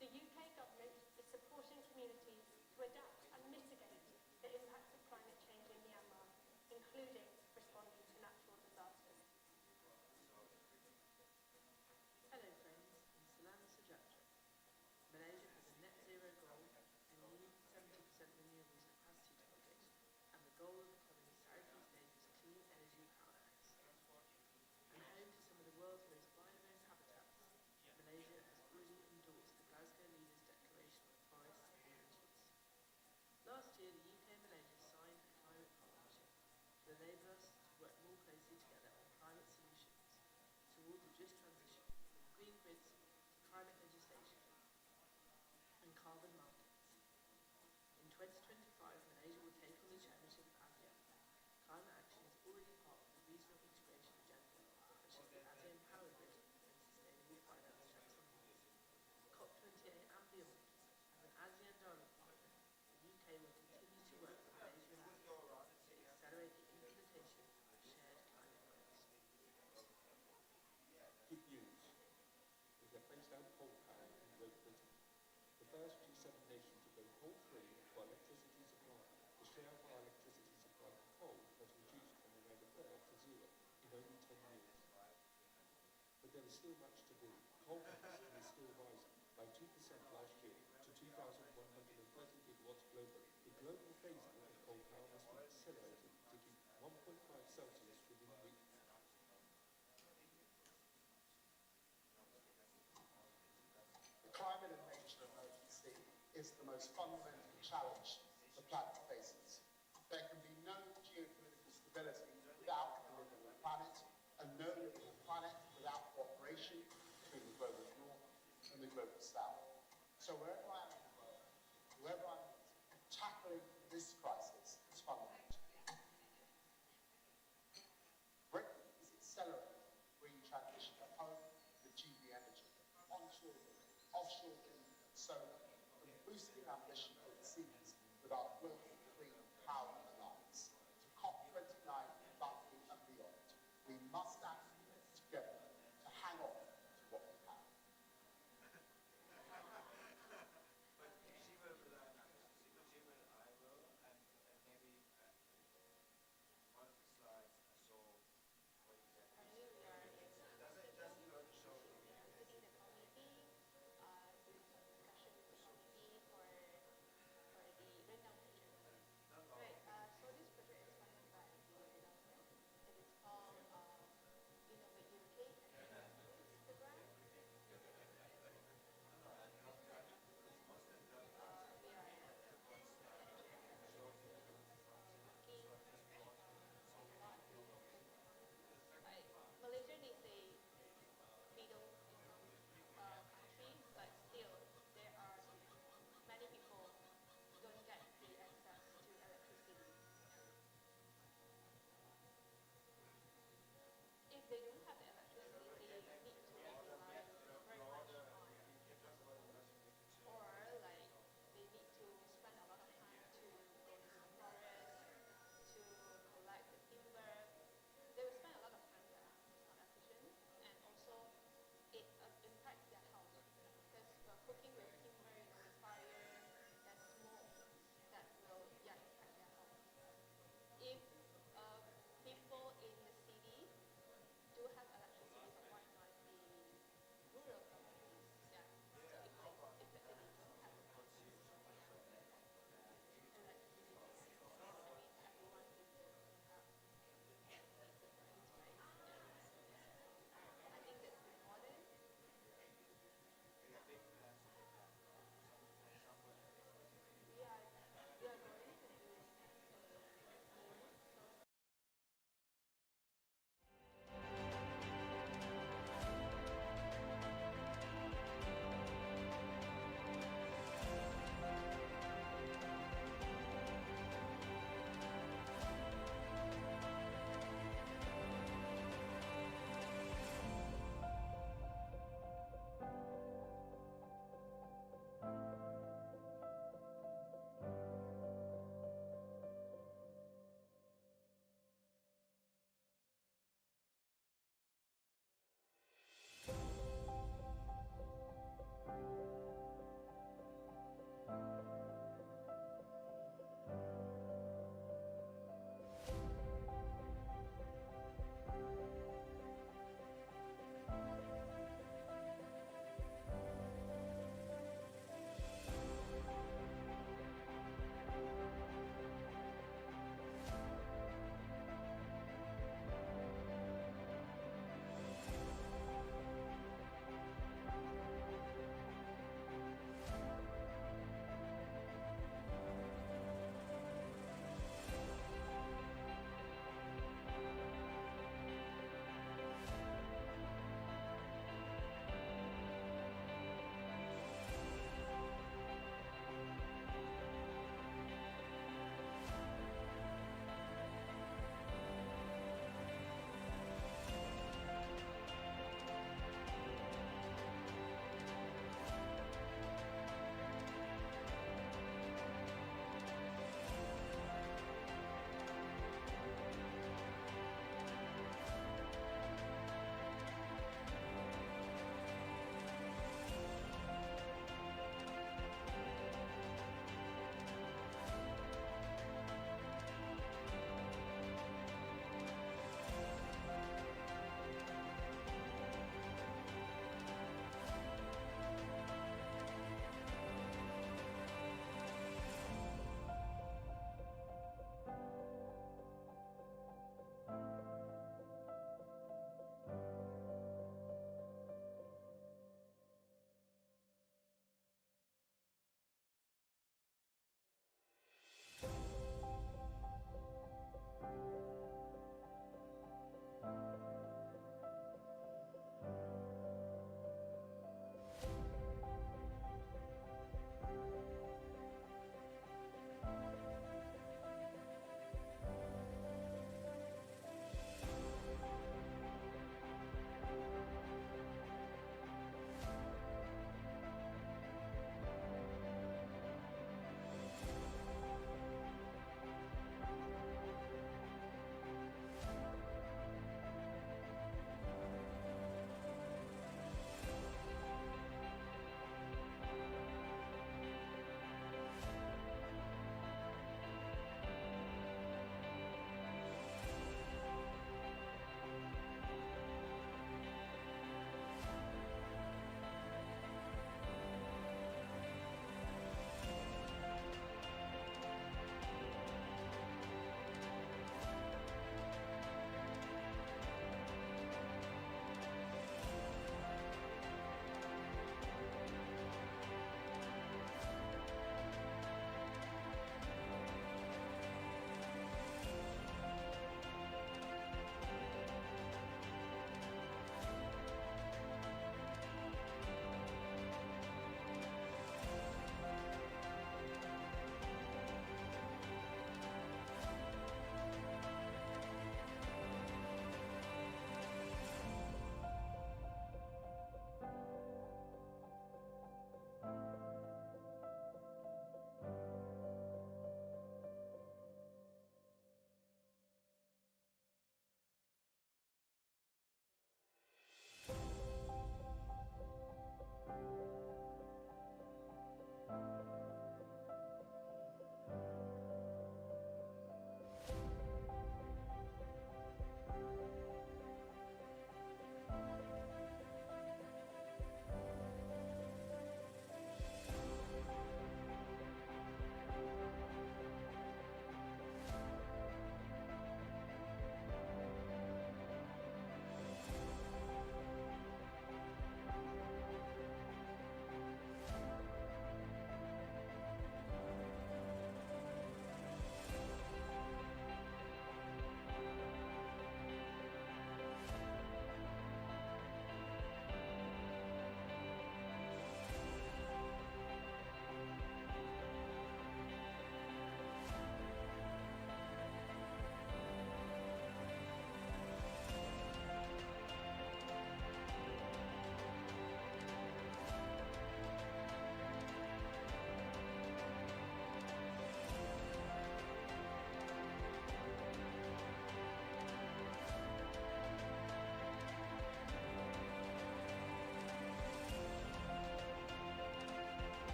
The UK government is supporting communities to adapt and mitigate the impacts of climate change in Myanmar, including responding to natural disasters. Hello friends, and Salam Sejahtera. Malaysia has a net zero goal and new 70% renewables capacity target, and the goal of becoming Southeast Asia's clean energy powerhouse. And home to some of the world's most biodiverse habitats, Malaysia has already endorsed the Glasgow Leaders' Declaration on Forests and Land Use. Last year, the UK and Malaysia signed a climate partnership to enable us to work more closely together on climate solutions towards a just transition from green grids to climate legislation and carbon markets. In 2025, Malaysia will take on the chairmanship of ASEAN. Climate action is already part of the regional integration agenda, such as the ASEAN Power Grid and Sustainable Finance Taxonomies. COP28 and beyond, as an ASEAN dialogue partner, the UK will continue to work with Malaysia and ASEAN to accelerate the implementation of shared climate goals. Good news. We have phased out coal power in Great Britain. The first G7 nation to go coal-free for electricity supply. The share of our electricity supply from coal has reduced from around a third to zero in only 10 years. But there is still much to do. Coal capacity is still rising by 2% last year to 2,130 gigawatts globally. The global phasing of coal power must be accelerated to keep 1.5 Celsius within reach. Climate and is the most fundamental challenge the planet faces. There can be no geopolitical stability without a livable planet, and no livable planet without cooperation between the global north and the global south. So wherever I am in the world, whoever I meet, tackling this crisis is fundamental. Britain is accelerating green transition at home with GB energy, onshore wind, offshore wind and solar, and boosting ambition overseas with our global clean power alliance. To COP29 in Baku and beyond, we must act together to hang on to what we have.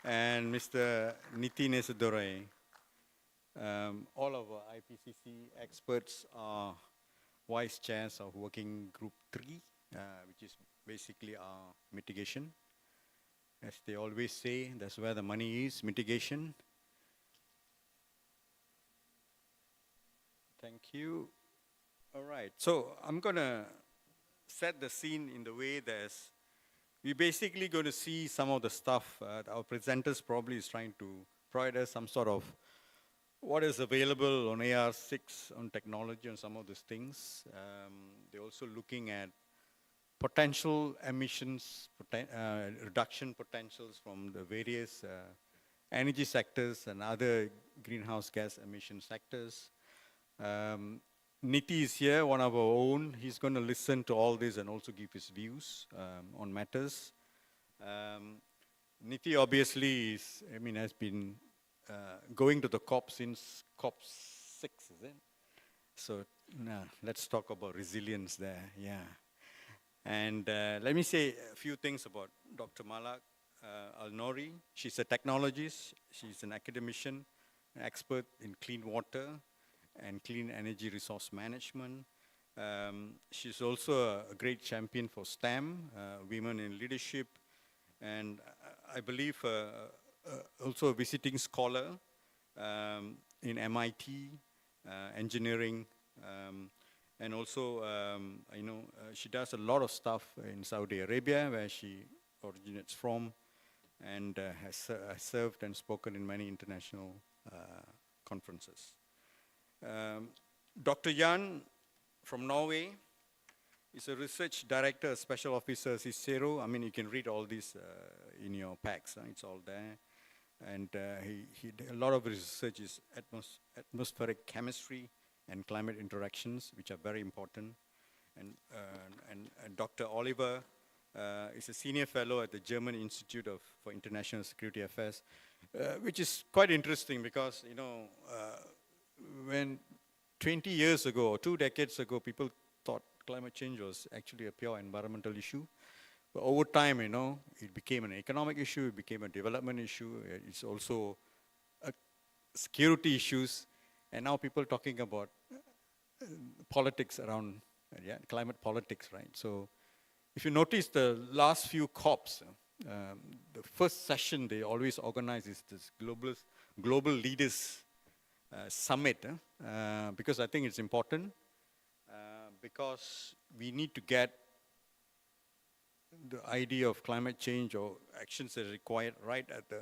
and Mr. Nitin Esadore. All of our IPCC experts are vice chairs of Working Group 3, which is basically our mitigation. As they always say, that's where the money is, mitigation. Thank you. All right, so I'm going to set the scene in the way there's, we're basically going to see some of the stuff. Our presenters probably is trying to provide us some sort of what is available on AR6 on technology and some of these things. They're also looking at potential emissions, reduction potentials from the various energy sectors and other greenhouse gas emission sectors. Niti is here, one of our own. He's going to listen to all this and also give his views on matters. Niti obviously is, has been going to the COP since COP 6, is it? So now let's talk about resilience there, yeah. And let me say a few things about Dr. Malak Al-Nouri. She's a technologist, she's an academician, an expert in clean water and clean energy resource management. She's also a great champion for STEM, women in leadership, and I believe also a visiting scholar in MIT, engineering, and also, she does a lot of stuff in Saudi Arabia, where she originates from, and has served and spoken in many international conferences. Dr. Jan from Norway is a research director, special officer, Cicero. You can read all this in your packs, it's all there. And a lot of his research is atmospheric chemistry and climate interactions, which are very important. And Dr. Oliver is a senior fellow at the German Institute for International Security Affairs, which is quite interesting because, when 20 years ago, or 2 decades ago, people thought climate change was actually a pure environmental issue. But over time, it became an economic issue, it became a development issue, it's also security issues, and now people are talking about politics around, climate politics, right? So if you notice the last few COPs, the first session they always organize is this Global Leaders Summit, because I think it's important, because we need to get the idea of climate change or actions that are required right at the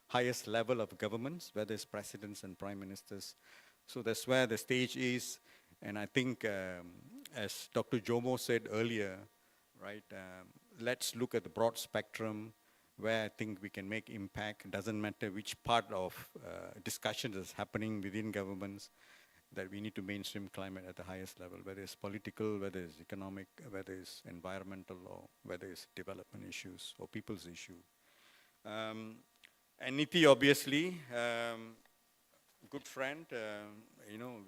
highest level of governments, whether it's presidents and prime ministers. So that's where the stage is, and I think, as Dr. Jomo said earlier, right, let's look at the broad spectrum where I think we can make impact. It doesn't matter which part of discussion is happening within governments, that we need to mainstream climate at the highest level, whether it's political, whether it's economic, whether it's environmental, or whether it's development issues or people's issue. And Niti, obviously, good friend.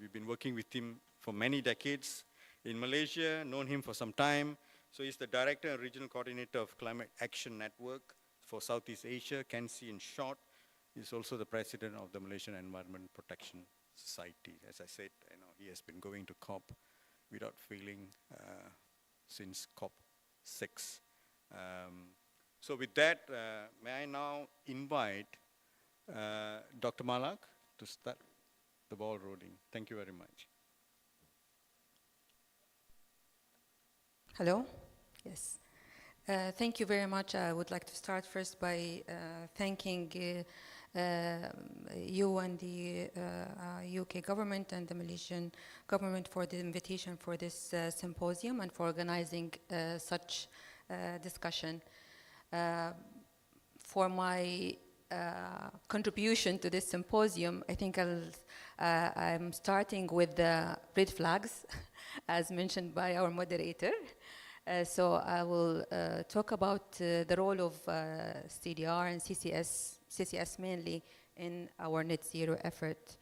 We've been working with him for many decades in Malaysia, known him for some time. So he's the director and regional coordinator of Climate Action Network for Southeast Asia, CANSI in short. He's also the president of the Malaysian Environment Protection Society. As I said, he has been going to COP without failing since COP 6. So with that, may I now invite Dr. Malak to start the ball rolling. Thank you very much. Hello. Yes. Thank you very much. I would like to start first by thanking you and the UK government and the Malaysian government for the invitation for this symposium and for organizing such discussion. For my contribution to this symposium, I think I'm starting with the red flags, as mentioned by our moderator. So I will talk about the role of CDR and CCS mainly in our net zero effort.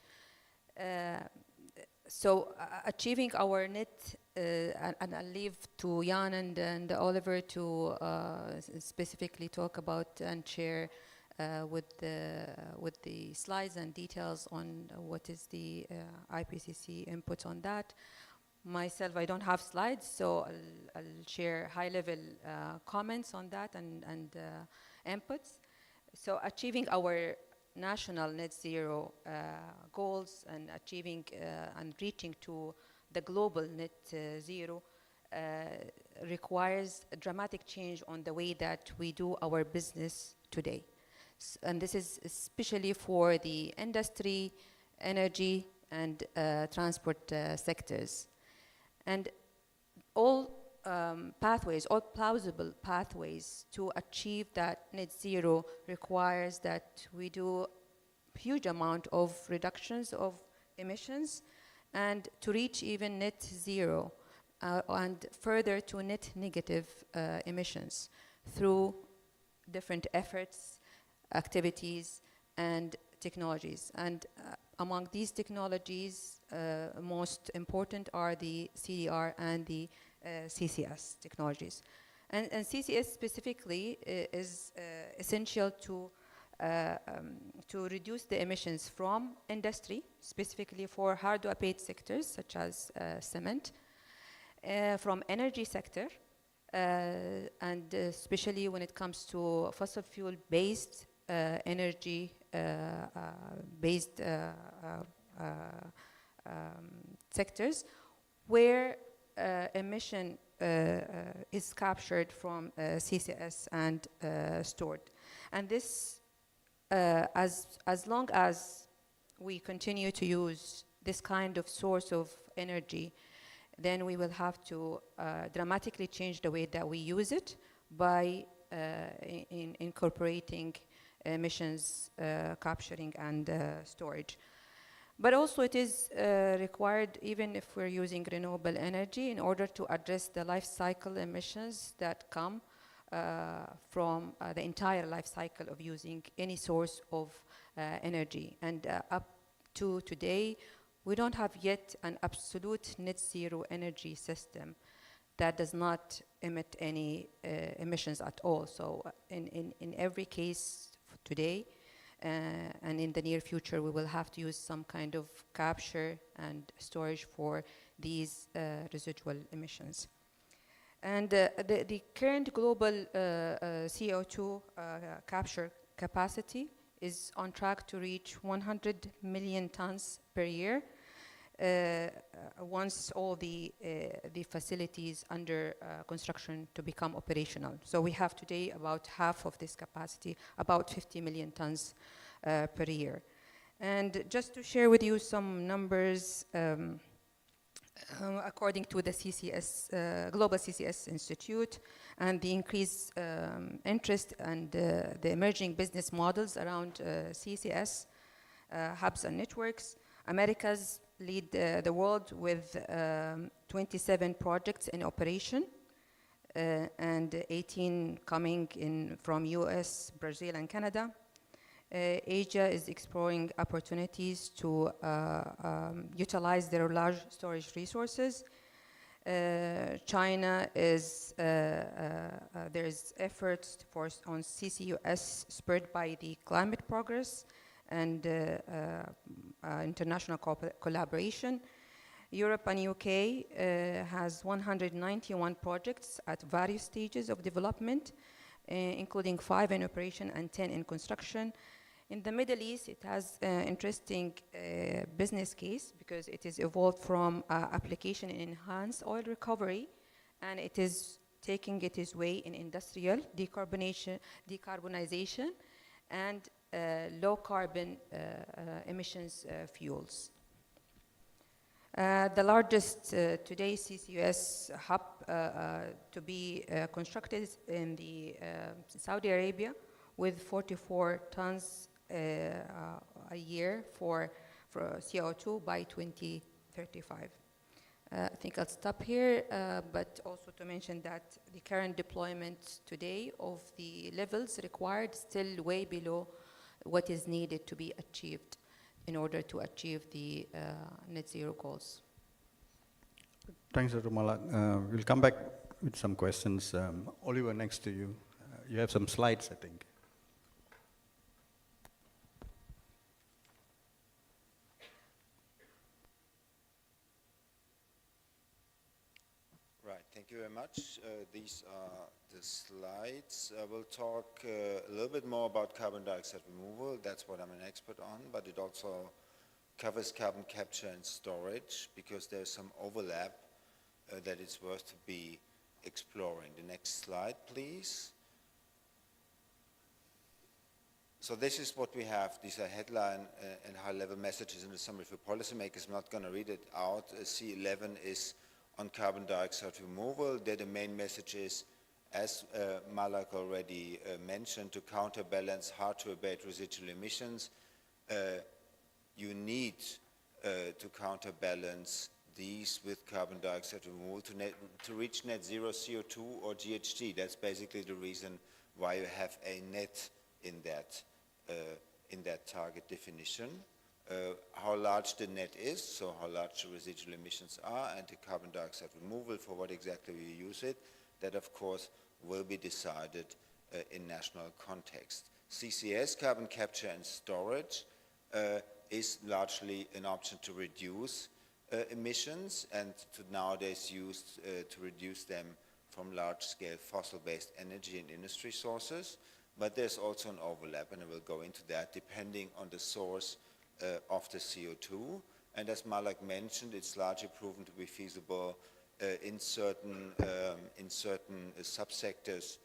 So achieving our net, and I'll leave to Jan and Oliver to specifically talk about and share with the slides and details on what is the IPCC input on that. Myself, I don't have slides, so I'll share high-level comments on that and inputs. So achieving our national net zero goals and achieving and reaching to the global net zero requires a dramatic change on the way that we do our business today. And this is especially for the industry, energy, and transport sectors. And all pathways, all plausible pathways to achieve that net zero requires that we do huge amount of reductions of emissions, and to reach even net zero and further to net negative emissions through different efforts, activities, and technologies. And among these technologies, most important are the CDR and the CCS technologies. And CCS specifically is essential to reduce the emissions from industry, specifically for hard-to-abate sectors such as cement, from energy sector, and especially when it comes to fossil fuel-based energy based sectors where emission is captured from CCS and stored. And this, as long as we continue to use this kind of source of energy, then we will have to dramatically change the way that we use it by incorporating emissions capturing and storage. But also it is required, even if we're using renewable energy, in order to address the life cycle emissions that come from the entire life cycle of using any source of energy. And up to today, we don't have yet an absolute net zero energy system that does not emit any emissions at all. So in every case today, and in the near future, we will have to use some kind of capture and storage for these residual emissions. And the current global CO2 capture capacity is on track to reach 100 million tons per year once all the facilities under construction to become operational. So we have today about half of this capacity, about 50 million tons per year. And just to share with you some numbers, according to the CCS, Global CCS Institute, and the increased interest and the emerging business models around CCS, hubs and networks, Americas lead the world with 27 projects in operation and 18 coming in from US, Brazil, and Canada. Asia is exploring opportunities to utilize their large storage resources. China is, there is efforts on CCUS spurred by the climate progress and international collaboration. Europe and UK has 191 projects at various stages of development, including 5 in operation and 10 in construction. In the Middle East, it has an interesting business case because it is evolved from application in enhanced oil recovery, and it is taking its way in industrial decarbonization and low carbon emissions fuels. The largest today CCUS hub to be constructed in the Saudi Arabia with 44 tons a year for CO2 by 2035. I think I'll stop here, but also to mention that the current deployment today of the levels required still way below what is needed to be achieved in order to achieve the net zero goals. Thanks, Dr. Malat. We'll come back with some questions. Oliver, next to you. You have some slides, I think. much. These are the slides. We'll talk a little bit more about carbon dioxide removal. That's what I'm an expert on, but it also covers carbon capture and storage because there's some overlap that it's worth to be exploring. The next slide, please. So this is what we have. These are headline and high-level messages in the summary for policymakers. I'm not going to read it out. C11 is on carbon dioxide removal. There the main message is, as Malak already mentioned, to counterbalance hard-to-abate residual emissions, you need to counterbalance these with carbon dioxide removal to reach net zero CO2 or GHG. That's basically the reason why you have a net in that target definition. How large the net is, so how large the residual emissions are, and the carbon dioxide removal, for what exactly we use it, that of course will be decided in national context. CCS, carbon capture and storage, is largely an option to reduce emissions and to nowadays used to reduce them from large-scale fossil-based energy and industry sources. But there's also an overlap, and I will go into that, depending on the source of the CO2. And as Malak mentioned, it's largely proven to be feasible in certain subsectors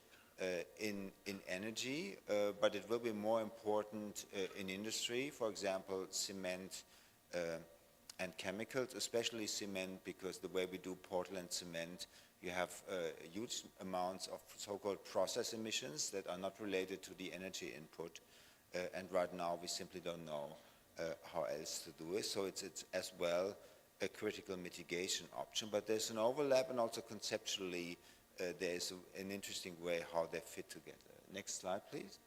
in energy, but it will be more important in industry, for example, cement and chemicals, especially cement, because the way we do Portland cement, you have huge amounts of so-called process emissions that are not related to the energy input, and right now we simply don't know how else to do it. So it's as well a critical mitigation option, but there's an overlap, and also conceptually there's an interesting way how they fit together. Next slide, please.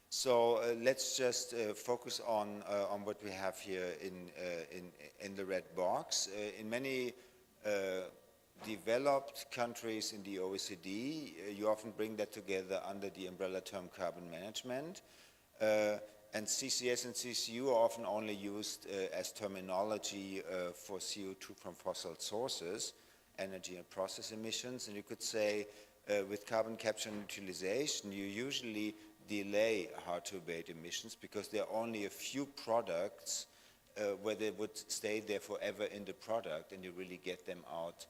So let's just focus on what we have here in the red box. In many developed countries in the OECD, you often bring that together under the umbrella term carbon management. And CCS and CCU are often only used as terminology for CO2 from fossil sources, energy and process emissions. And you could say with carbon capture and utilization, you usually delay hard-to-abate emissions because there are only a few products where they would stay there forever in the product, and you really get them out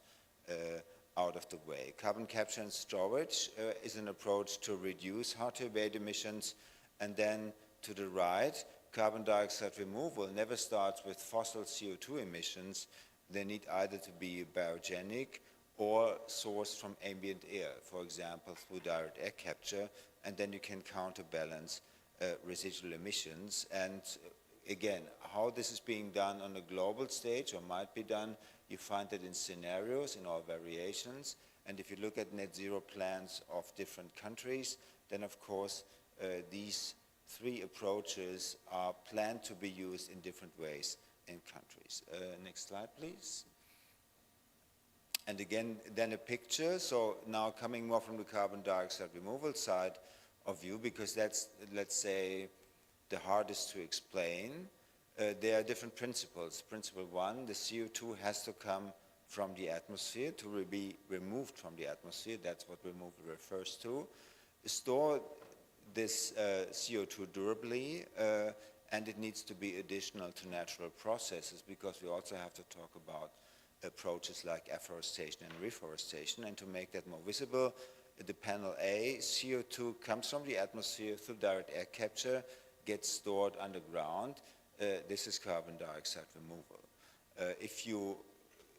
of the way. Carbon capture and storage is an approach to reduce hard-to-abate emissions, and then to the right, carbon dioxide removal never starts with fossil CO2 emissions. They need either to be biogenic or sourced from ambient air, for example, through direct air capture, and then you can counterbalance residual emissions. And again, how this is being done on a global stage, or might be done, you find it in scenarios, in all variations. And if you look at net zero plans of different countries, then of course these three approaches are planned to be used in different ways in countries. Next slide, please. And again, then a picture. So now coming more from the carbon dioxide removal side of view, because that's, let's say, the hardest to explain. There are different principles. Principle one, the CO2 has to come from the atmosphere to be removed from the atmosphere. That's what removal refers to. Store this CO2 durably, and it needs to be additional to natural processes, because we also have to talk about approaches like afforestation and reforestation. And to make that more visible, the panel A, CO2 comes from the atmosphere through direct air capture, gets stored underground. This is carbon dioxide removal. If you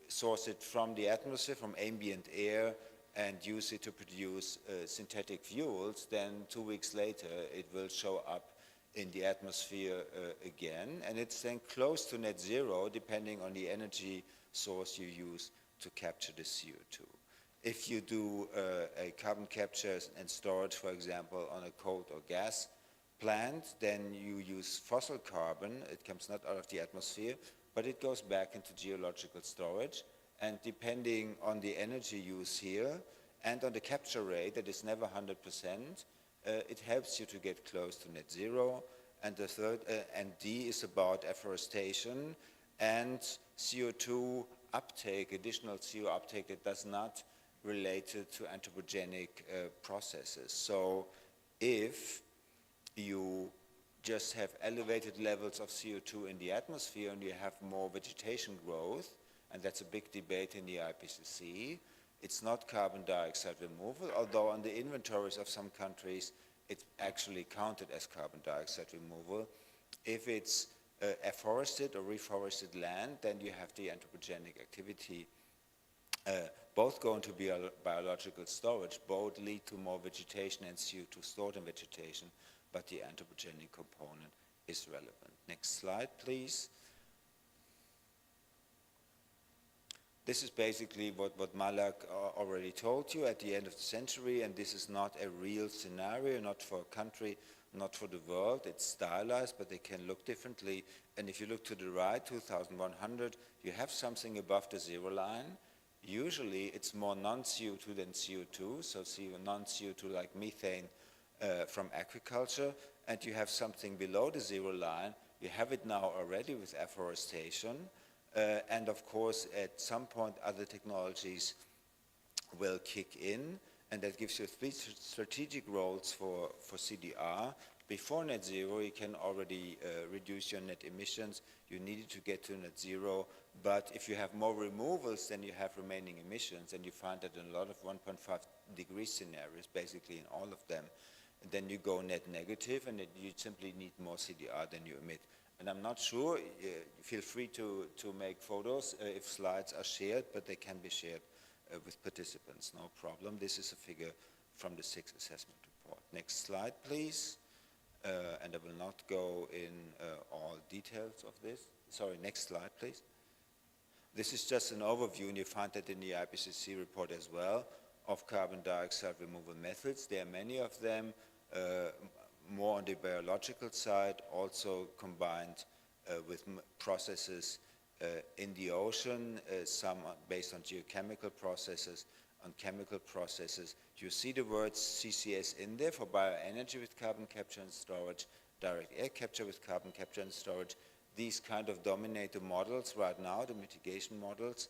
source it from the atmosphere, from ambient air, and use it to produce synthetic fuels, then 2 weeks later it will show up in the atmosphere again, and it's then close to net zero depending on the energy source you use to capture the CO2. If you do a carbon capture and storage, for example, on a coal or gas plant, then you use fossil carbon. It comes not out of the atmosphere, but it goes back into geological storage. And depending on the energy use here and on the capture rate, that is never 100%, it helps you to get close to net zero. And the third, and D is about afforestation and CO2 uptake, additional CO uptake that does not related to anthropogenic processes. So if you just have elevated levels of CO2 in the atmosphere and you have more vegetation growth, and that's a big debate in the IPCC, it's not carbon dioxide removal, although on the inventories of some countries it's actually counted as carbon dioxide removal. If it's afforested or reforested land, then you have the anthropogenic activity. Both go into biological storage, both lead to more vegetation and CO2 stored in vegetation, but the anthropogenic component is relevant. Next slide, please. This is basically what Malak already told you at the end of the century, and this is not a real scenario, not for a country, not for the world. It's stylized, but they can look differently. And if you look to the right, 2100, you have something above the zero line. Usually it's more non-CO2 than CO2, so non-CO2 like methane from agriculture, and you have something below the zero line. You have it now already with afforestation, and of course at some point other technologies will kick in, and that gives you three strategic roles for CDR. Before net zero, you can already reduce your net emissions. You needed to get to net zero, but if you have more removals than you have remaining emissions, and you find that in a lot of 1.5 degree scenarios, basically in all of them, then you go net negative, and you simply need more CDR than you emit. And I'm not sure, feel free to make photos if slides are shared, but they can be shared with participants, no problem. This is a figure from the 6th assessment report. Next slide, please. And I will not go in all details of this. Sorry, next slide, please. This is just an overview, and you find that in the IPCC report as well, of carbon dioxide removal methods. There are many of them, more on the biological side, also combined with processes in the ocean, some based on geochemical processes, on chemical processes. You see the words CCS in there for bioenergy with carbon capture and storage, direct air capture with carbon capture and storage. These kind of dominate the models right now, the mitigation models,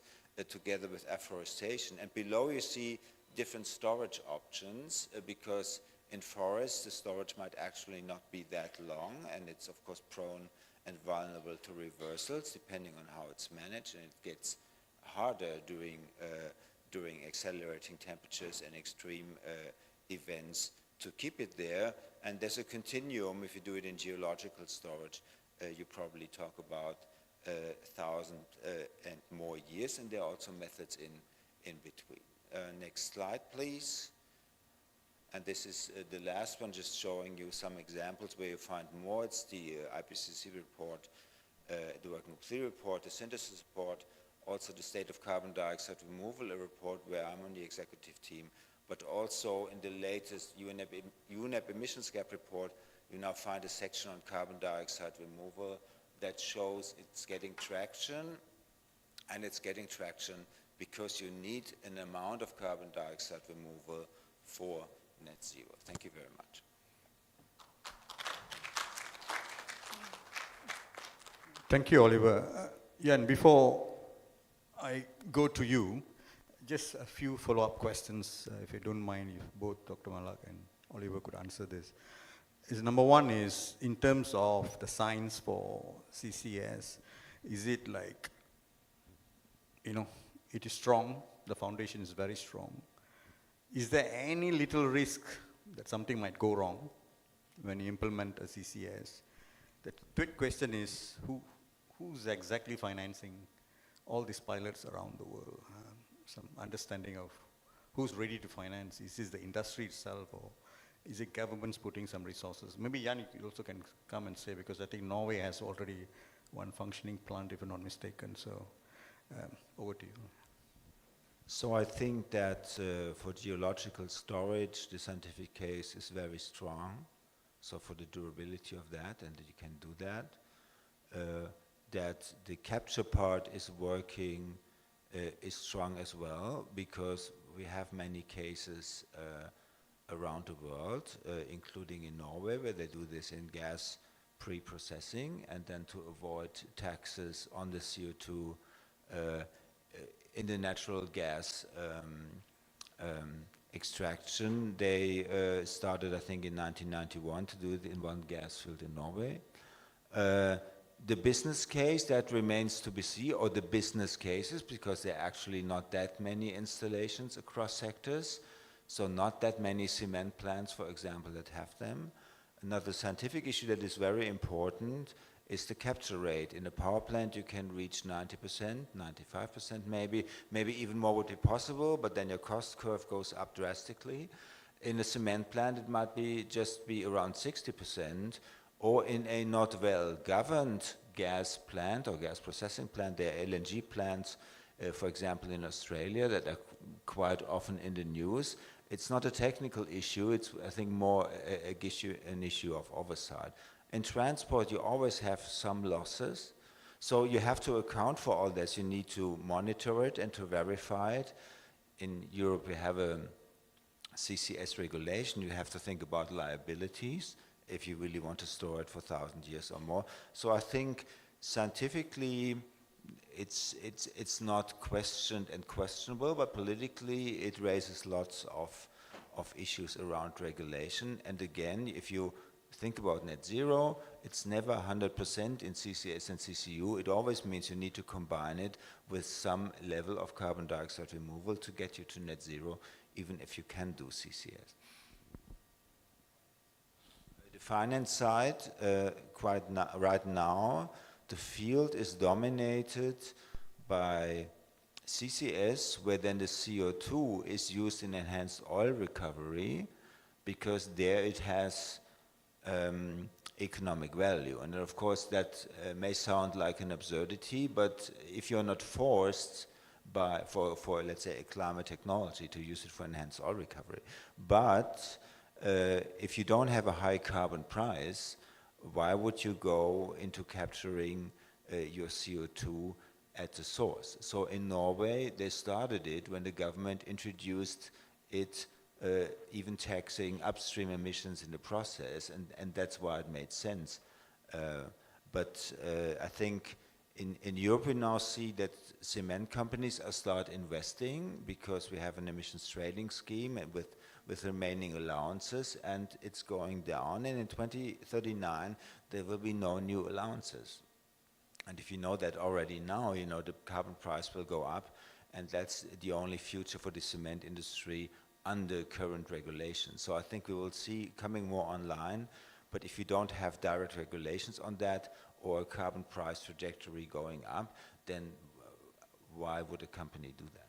together with afforestation. And below you see different storage options, because in forests the storage might actually not be that long, and it's of course prone and vulnerable to reversals depending on how it's managed, and it gets harder during accelerating temperatures and extreme events to keep it there. And there's a continuum. If you do it in geological storage, you probably talk about 1,000 and more years, and there are also methods in between. Next slide, please. And this is the last one, just showing you some examples where you find more. It's the IPCC report, the Working Group 3 report, the synthesis report, also the state of carbon dioxide removal, a report where I'm on the executive team, but also in the latest UNEP emissions gap report, you now find a section on carbon dioxide removal that shows it's getting traction, and it's getting traction because you need an amount of carbon dioxide removal for net zero. Thank you very much. Thank you, Oliver. Jan, before I go to you, just a few follow-up questions, if you don't mind, if both Dr. Malak and Oliver could answer this. Number one is, in terms of the science for CCS, is it like, it is strong, the foundation is very strong. Is there any little risk that something might go wrong when you implement a CCS? The third question is, who's exactly financing all these pilots around the world? Some understanding of who's ready to finance. Is this the industry itself, or is it governments putting some resources? Maybe Jan, you also can come and say, because I think Norway has already one functioning plant, if I'm not mistaken. So over to you. So I think that for geological storage, the scientific case is very strong. So for the durability of that, and that you can do that. That the capture part is working, is strong as well, because we have many cases around the world, including in Norway, where they do this in gas pre-processing, and then to avoid taxes on the CO2, in the natural gas extraction. They started, I think, in 1991 to do it in one gas field in Norway. The business case, that remains to be seen, or the business cases, because there are actually not that many installations across sectors, so not that many cement plants, for example, that have them. Another scientific issue that is very important is the capture rate. In a power plant, you can reach 90%, 95% maybe even more would be possible, but then your cost curve goes up drastically. In a cement plant, it might just be around 60%, or in a not well-governed gas plant or gas processing plant. There are LNG plants, for example, in Australia that are quite often in the news. It's not a technical issue, it's, I think, more an issue of oversight. In transport, you always have some losses, so you have to account for all this. You need to monitor it and to verify it. In Europe, we have a CCS regulation. You have to think about liabilities if you really want to store it for 1,000 years or more. So I think scientifically it's not questioned and questionable, but politically it raises lots of issues around regulation. And again, if you think about net zero, it's never 100% in CCS and CCU. It always means you need to combine it with some level of carbon dioxide removal to get you to net zero, even if you can do CCS. The finance side, right now, the field is dominated by CCS, where then the CO2 is used in enhanced oil recovery, because there it has economic value. And of course that may sound like an absurdity, but if you're not forced for let's say a climate technology to use it for enhanced oil recovery, but if you don't have a high carbon price, why would you go into capturing your CO2 at the source? So in Norway, they started it when the government introduced it, even taxing upstream emissions in the process, and that's why it made sense. But I think in Europe we now see that cement companies start investing, because we have an emissions trading scheme and with remaining allowances, and it's going down, and in 2039 there will be no new allowances. And if you know that already now, you know the carbon price will go up, and that's the only future for the cement industry under current regulations. So I think we will see coming more online, but if you don't have direct regulations on that or a carbon price trajectory going up, then why would a company do that?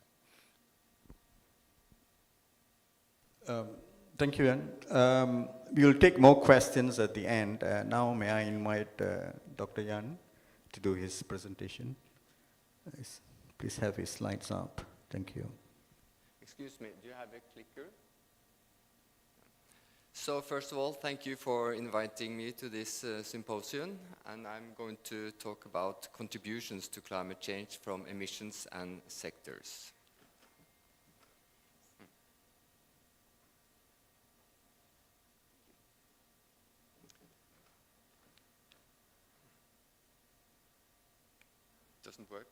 Thank you, Jan. We'll take more questions at the end. Now may I invite Dr. Jan to do his presentation. Please have his slides up. Thank you. Excuse me, do you have a clicker? So first of all, thank you for inviting me to this symposium, and I'm going to talk about contributions to climate change from emissions and sectors. Doesn't work.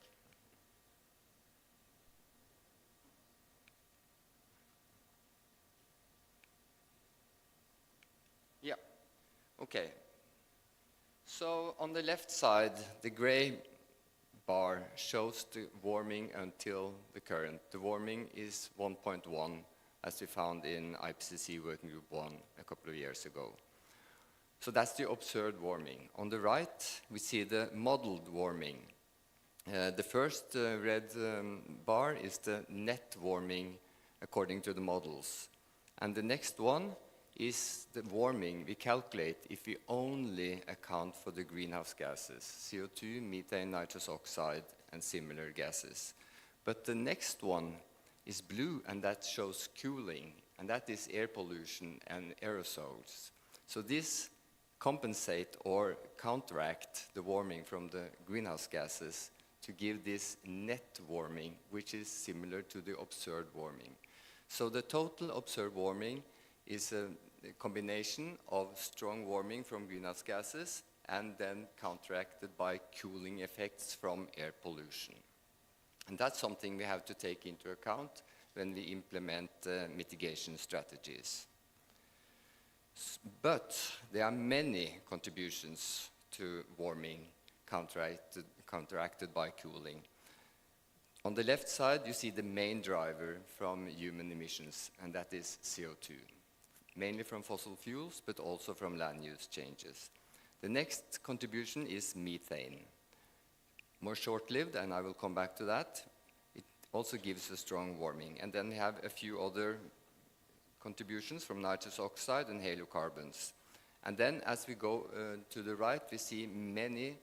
Yeah, okay. So on the left side, the gray bar shows the warming until the current. The warming is 1.1, as we found in IPCC Working Group 1 a couple of years ago. So that's the observed warming. On the right, we see the modeled warming. The first red bar is the net warming according to the models. And the next one is the warming we calculate if we only account for the greenhouse gases, CO2, methane, nitrous oxide, and similar gases. But the next one is blue, and that shows cooling, and that is air pollution and aerosols. So this compensate or counteract the warming from the greenhouse gases to give this net warming, which is similar to the observed warming. So the total observed warming is a combination of strong warming from greenhouse gases and then counteracted by cooling effects from air pollution. And that's something we have to take into account when we implement mitigation strategies. But there are many contributions to warming counteracted by cooling. On the left side, you see the main driver from human emissions, and that is CO2, mainly from fossil fuels, but also from land use changes. The next contribution is methane. More short-lived, and I will come back to that. It also gives a strong warming. And then we have a few other contributions from nitrous oxide and halocarbons. And then as we go to the right, we see many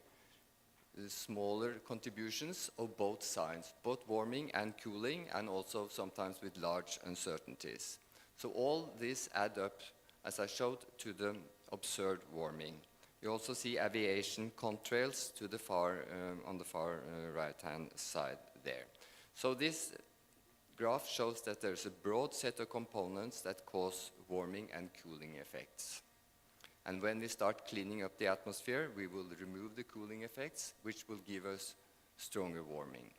smaller contributions of both sides, both warming and cooling, and also sometimes with large uncertainties. So all this add up, as I showed, to the observed warming. You also see aviation contrails to the on the far right-hand side there. So this graph shows that there's a broad set of components that cause warming and cooling effects. And when we start cleaning up the atmosphere, we will remove the cooling effects, which will give us stronger warming.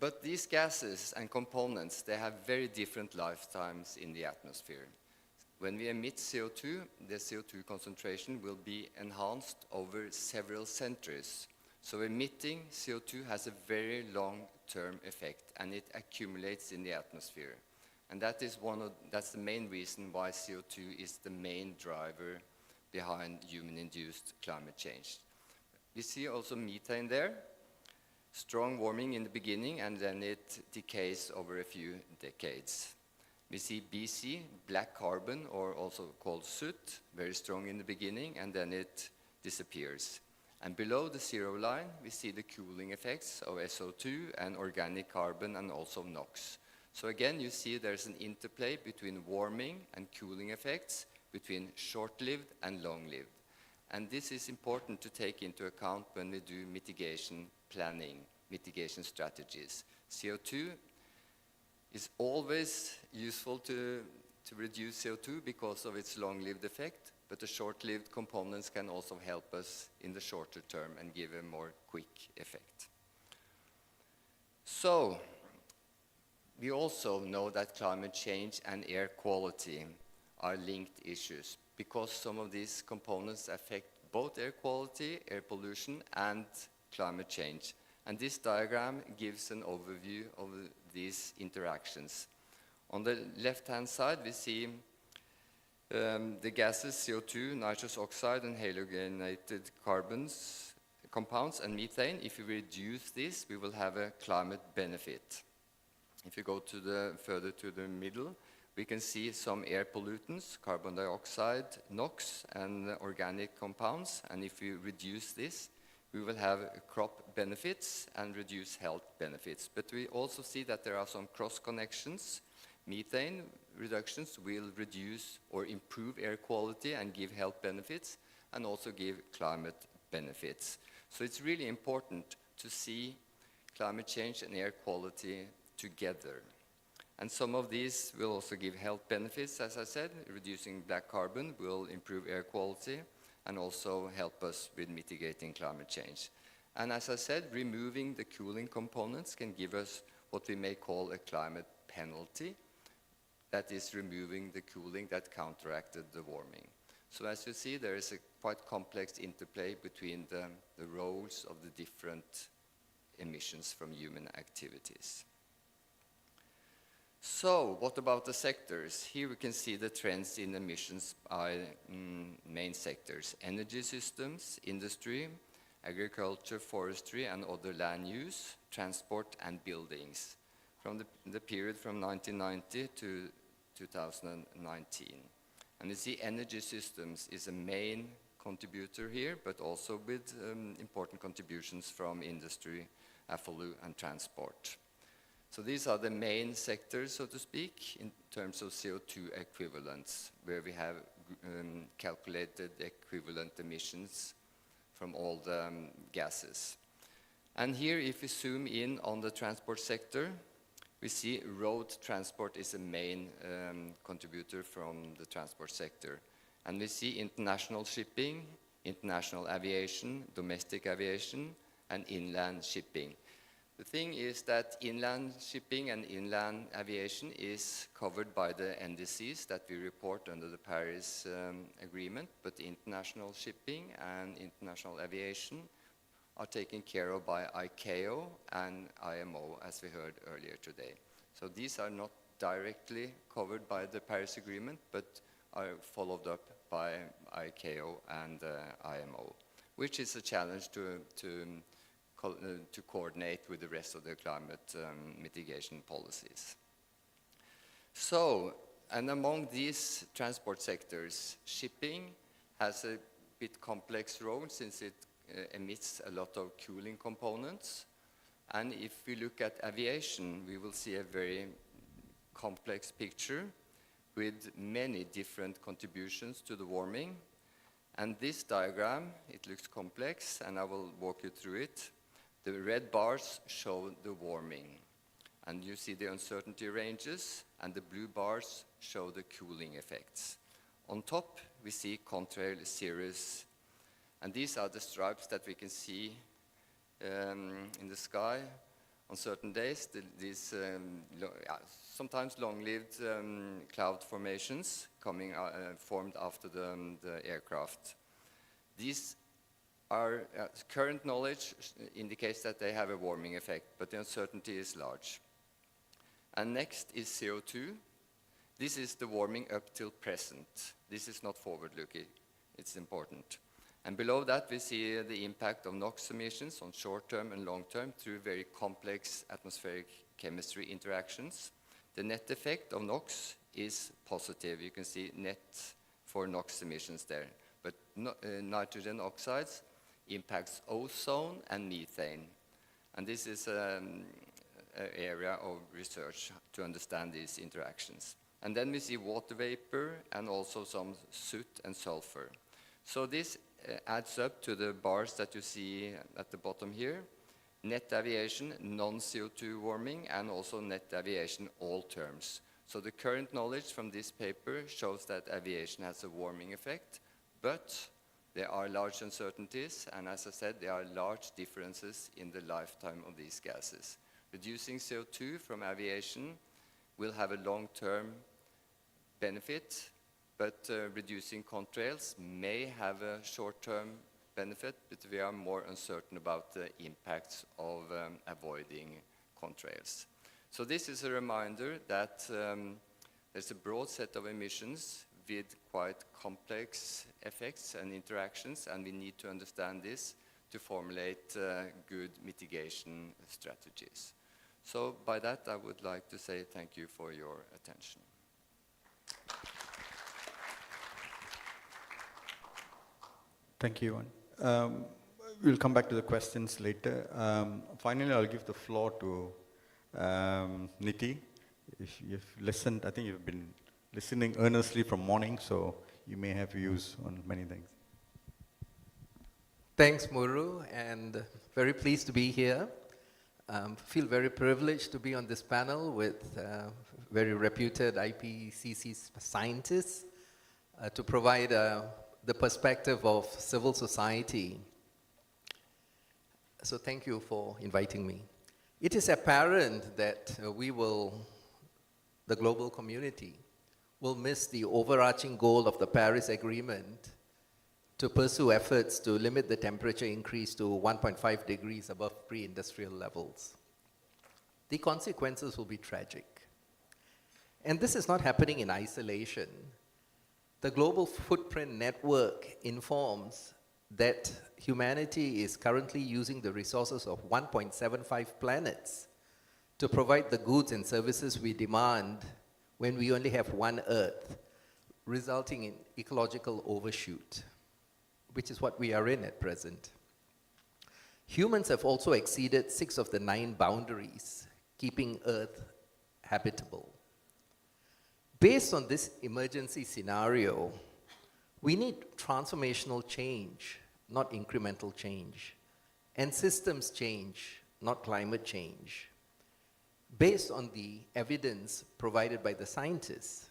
But these gases and components, they have very different lifetimes in the atmosphere. When we emit CO2, the CO2 concentration will be enhanced over several centuries. So emitting CO2 has a very long-term effect, and it accumulates in the atmosphere. And that's the main reason why CO2 is the main driver behind human-induced climate change. We see also methane there, strong warming in the beginning, and then it decays over a few decades. We see BC, black carbon, or also called soot, very strong in the beginning, and then it disappears. And below the zero line, we see the cooling effects of SO2 and organic carbon, and also NOx. So again, you see there's an interplay between warming and cooling effects, between short-lived and long-lived. And this is important to take into account when we do mitigation planning, mitigation strategies. CO2 is always useful to reduce CO2 because of its long-lived effect, but the short-lived components can also help us in the shorter term and give a more quick effect. So, we also know that climate change and air quality are linked issues because some of these components affect both air quality, air pollution, and climate change. And this diagram gives an overview of these interactions. On the left-hand side, we see the gases CO2, nitrous oxide, and halogenated compounds, and methane. If we reduce this, we will have a climate benefit. If you go further to the middle, we can see some air pollutants, carbon dioxide, NOx, and organic compounds. And if we reduce this, we will have crop benefits and reduce health benefits. But we also see that there are some cross connections. Methane reductions will reduce or improve air quality and give health benefits, and also give climate benefits. So it's really important to see climate change and air quality together. And some of these will also give health benefits, as I said. Reducing black carbon will improve air quality and also help us with mitigating climate change. And as I said, removing the cooling components can give us what we may call a climate penalty. That is removing the cooling that counteracted the warming. So as you see, there is a quite complex interplay between the roles of the different emissions from human activities. So, what about the sectors? Here we can see the trends in emissions by main sectors: energy systems, industry, agriculture, forestry, and other land use, transport, and buildings, from the period from 1990 to 2019. And you see energy systems is a main contributor here, but also with important contributions from industry, FLU, and transport. So these are the main sectors, so to speak, in terms of CO2 equivalents, where we have calculated equivalent emissions from all the gases. And here, if we zoom in on the transport sector, we see road transport is a main contributor from the transport sector. And we see international shipping, international aviation, domestic aviation, and inland shipping. The thing is that inland shipping and inland aviation is covered by the NDCs that we report under the Paris Agreement, but international shipping and international aviation are taken care of by ICAO and IMO, as we heard earlier today. So these are not directly covered by the Paris Agreement, but are followed up by ICAO and IMO, which is a challenge to coordinate with the rest of the climate mitigation policies. So, and among these transport sectors, shipping has a bit complex role since it emits a lot of cooling components. And if we look at aviation, we will see a very complex picture with many different contributions to the warming. And this diagram, it looks complex, and I will walk you through it. The red bars show the warming, and you see the uncertainty ranges, and the blue bars show the cooling effects. On top, we see contrail series, and these are the stripes that we can see in the sky on certain days. These sometimes long-lived cloud formations formed after the aircraft. These are current knowledge indicates that they have a warming effect, but the uncertainty is large. And next is CO2. This is the warming up till present. This is not forward-looking. It's important. And below that, we see the impact of NOx emissions on short-term and long-term through very complex atmospheric chemistry interactions. The net effect of NOx is positive. You can see net for NOx emissions there. But nitrogen oxides impacts ozone and methane. And this is an area of research to understand these interactions. And then we see water vapor and also some soot and sulfur. So this adds up to the bars that you see at the bottom here. Net aviation, non-CO2 warming, and also net aviation all terms. So the current knowledge from this paper shows that aviation has a warming effect, but there are large uncertainties, and as I said, there are large differences in the lifetime of these gases. Reducing CO2 from aviation will have a long-term benefit, but reducing contrails may have a short-term benefit, but we are more uncertain about the impacts of avoiding contrails. So this is a reminder that there's a broad set of emissions with quite complex effects and interactions, and we need to understand this to formulate good mitigation strategies. So by that, I would like to say thank you for your attention. Thank you, Ivan. We'll come back to the questions later. Finally, I'll give the floor to Niti. If you've listened, I think you've been listening earnestly from morning, so you may have views on many things. Thanks, Muru, and very pleased to be here. Feel very privileged to be on this panel with very reputed IPCC scientists to provide the perspective of civil society. So thank you for inviting me. It is apparent that the global community, will miss the overarching goal of the Paris Agreement to pursue efforts to limit the temperature increase to 1.5 degrees above pre-industrial levels. The consequences will be tragic. And this is not happening in isolation. The Global Footprint Network informs that humanity is currently using the resources of 1.75 planets to provide the goods and services we demand when we only have one Earth, resulting in ecological overshoot, which is what we are in at present. Humans have also exceeded 6 of the 9 boundaries, keeping Earth habitable. Based on this emergency scenario, we need transformational change, not incremental change, and systems change, not climate change, based on the evidence provided by the scientists.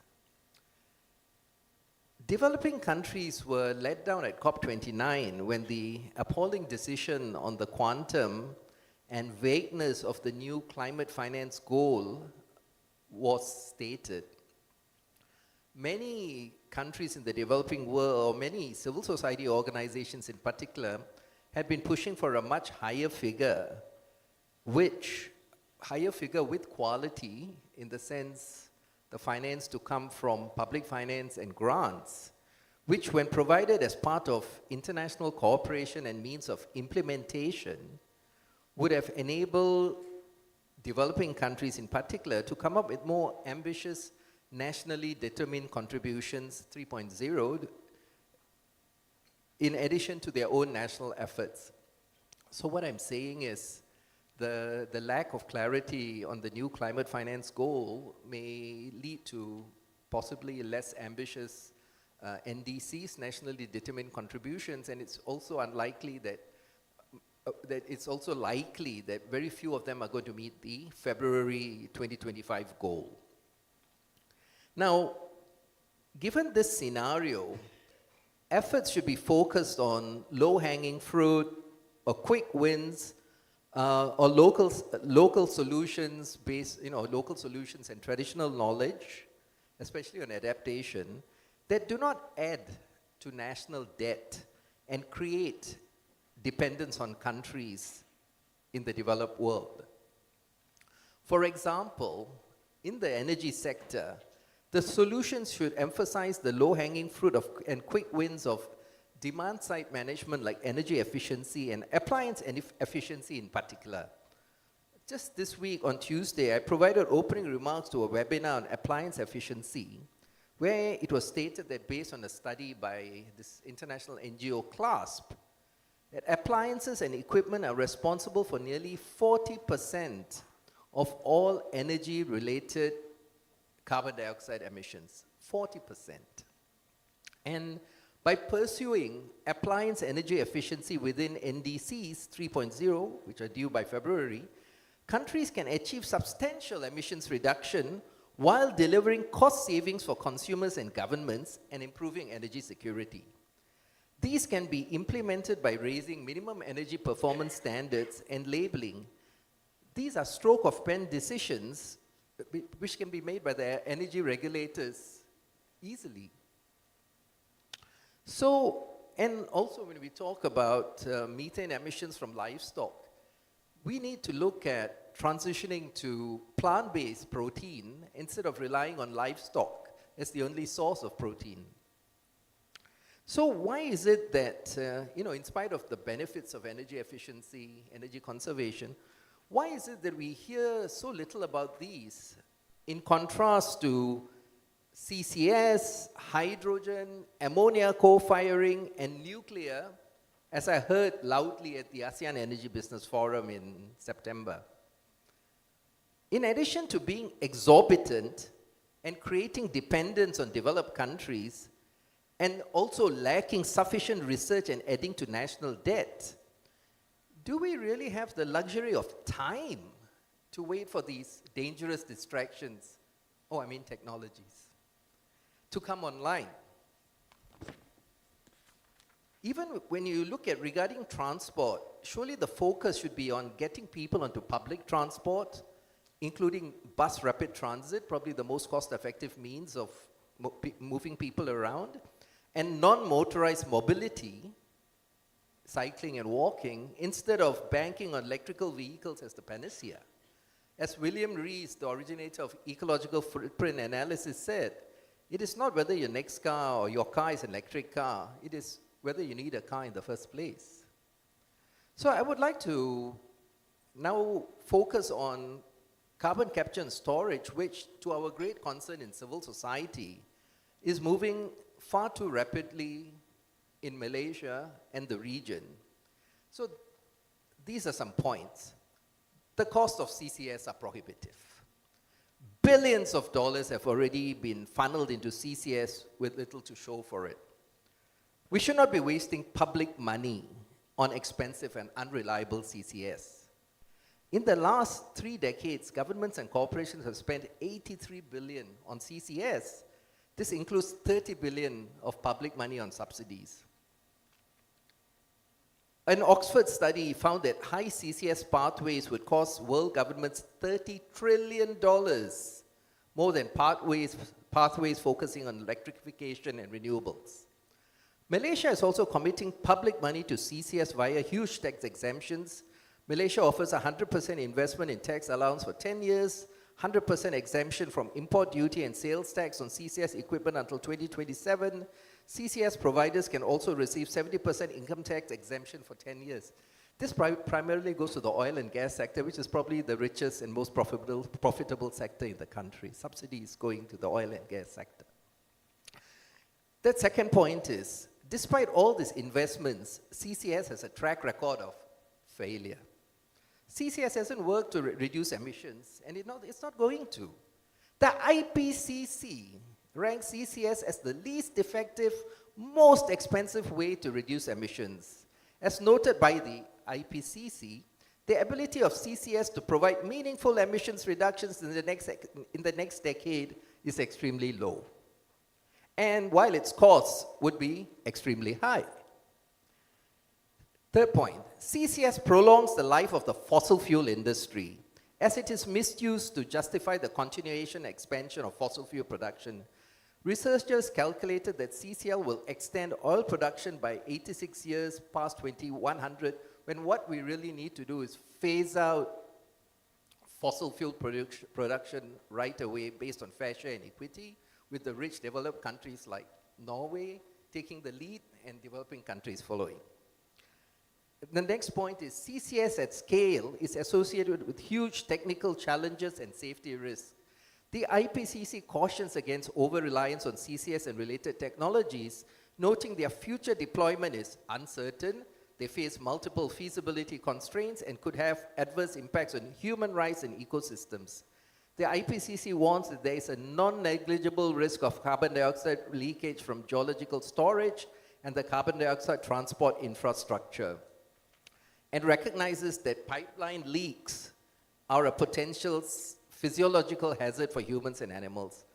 Developing countries were let down at COP29 when the appalling decision on the quantum and vagueness of the new climate finance goal was stated, many countries in the developing world, or many civil society organizations in particular, had been pushing for a much higher figure, with quality, in the sense the finance to come from public finance and grants, which when provided as part of international cooperation and means of implementation, would have enabled developing countries in particular to come up with more ambitious nationally determined contributions 3.0 in addition to their own national efforts. So what I'm saying is the lack of clarity on the new climate finance goal may lead to possibly less ambitious NDCs, nationally determined contributions, and it's also unlikely that very few of them are going to meet the February 2025 goal. Now, given this scenario, efforts should be focused on low-hanging fruit or quick wins or local solutions based, local solutions and traditional knowledge, especially on adaptation, that do not add to national debt and create dependence on countries in the developed world. For example, in the energy sector, the solutions should emphasize the low-hanging fruit and quick wins of demand-side management like energy efficiency and appliance efficiency in particular. Just this week on Tuesday, I provided opening remarks to a webinar on appliance efficiency, where it was stated that based on a study by this international NGO CLASP, that appliances and equipment are responsible for nearly 40% of all energy-related carbon dioxide emissions, 40%. And by pursuing appliance energy efficiency within NDCs 3.0, which are due by February, countries can achieve substantial emissions reduction while delivering cost savings for consumers and governments and improving energy security. These can be implemented by raising minimum energy performance standards and labeling. These are stroke of pen decisions which can be made by the energy regulators easily. So, and also when we talk about methane emissions from livestock, we need to look at transitioning to plant-based protein instead of relying on livestock as the only source of protein. So why is it that, in spite of the benefits of energy efficiency, energy conservation, why is it that we hear so little about these in contrast to CCS, hydrogen, ammonia co-firing, and nuclear, as I heard loudly at the ASEAN Energy Business Forum in September? In addition to being exorbitant and creating dependence on developed countries, and also lacking sufficient research and adding to national debt, do we really have the luxury of time to wait for these dangerous distractions, technologies, to come online? Even when you look at regarding transport, surely the focus should be on getting people onto public transport, including bus rapid transit, probably the most cost-effective means of moving people around, and non-motorized mobility, cycling and walking, instead of banking on electrical vehicles as the panacea. As William Rees, the originator of ecological footprint analysis, said, it is not whether your next car or your car is an electric car, it is whether you need a car in the first place. So I would like to now focus on carbon capture and storage, which, to our great concern in civil society, is moving far too rapidly in Malaysia and the region. So these are some points. The cost of CCS are prohibitive. Billions of dollars have already been funneled into CCS with little to show for it. We should not be wasting public money on expensive and unreliable CCS. In the last 3 decades, governments and corporations have spent 83 billion on CCS. This includes 30 billion of public money on subsidies. An Oxford study found that high CCS pathways would cost world governments $30 trillion, more than pathways focusing on electrification and renewables. Malaysia is also committing public money to CCS via huge tax exemptions. Malaysia offers 100% investment in tax allowance for 10 years, 100% exemption from import duty and sales tax on CCS equipment until 2027. CCS providers can also receive 70% income tax exemption for 10 years. This primarily goes to the oil and gas sector, which is probably the richest and most profitable sector in the country. Subsidies going to the oil and gas sector. The second point is, despite all these investments, CCS has a track record of failure. CCS hasn't worked to reduce emissions, and it's not going to. The IPCC ranks CCS as the least effective, most expensive way to reduce emissions. As noted by the IPCC, the ability of CCS to provide meaningful emissions reductions in the next decade is extremely low. And while its costs would be extremely high. Third point, CCS prolongs the life of the fossil fuel industry as it is misused to justify the continuation and expansion of fossil fuel production. Researchers calculated that CCL will extend oil production by 86 years past 2100, when what we really need to do is phase out fossil fuel production right away based on fair share and equity, with the rich developed countries like Norway taking the lead and developing countries following. The next point is CCS at scale is associated with huge technical challenges and safety risks. The IPCC cautions against over-reliance on CCS and related technologies, noting their future deployment is uncertain, they face multiple feasibility constraints, and could have adverse impacts on human rights and ecosystems. The IPCC warns that there is a non-negligible risk of carbon dioxide leakage from geological storage and the carbon dioxide transport infrastructure, and recognizes that pipeline leaks are a potential physiological hazard for humans and animals.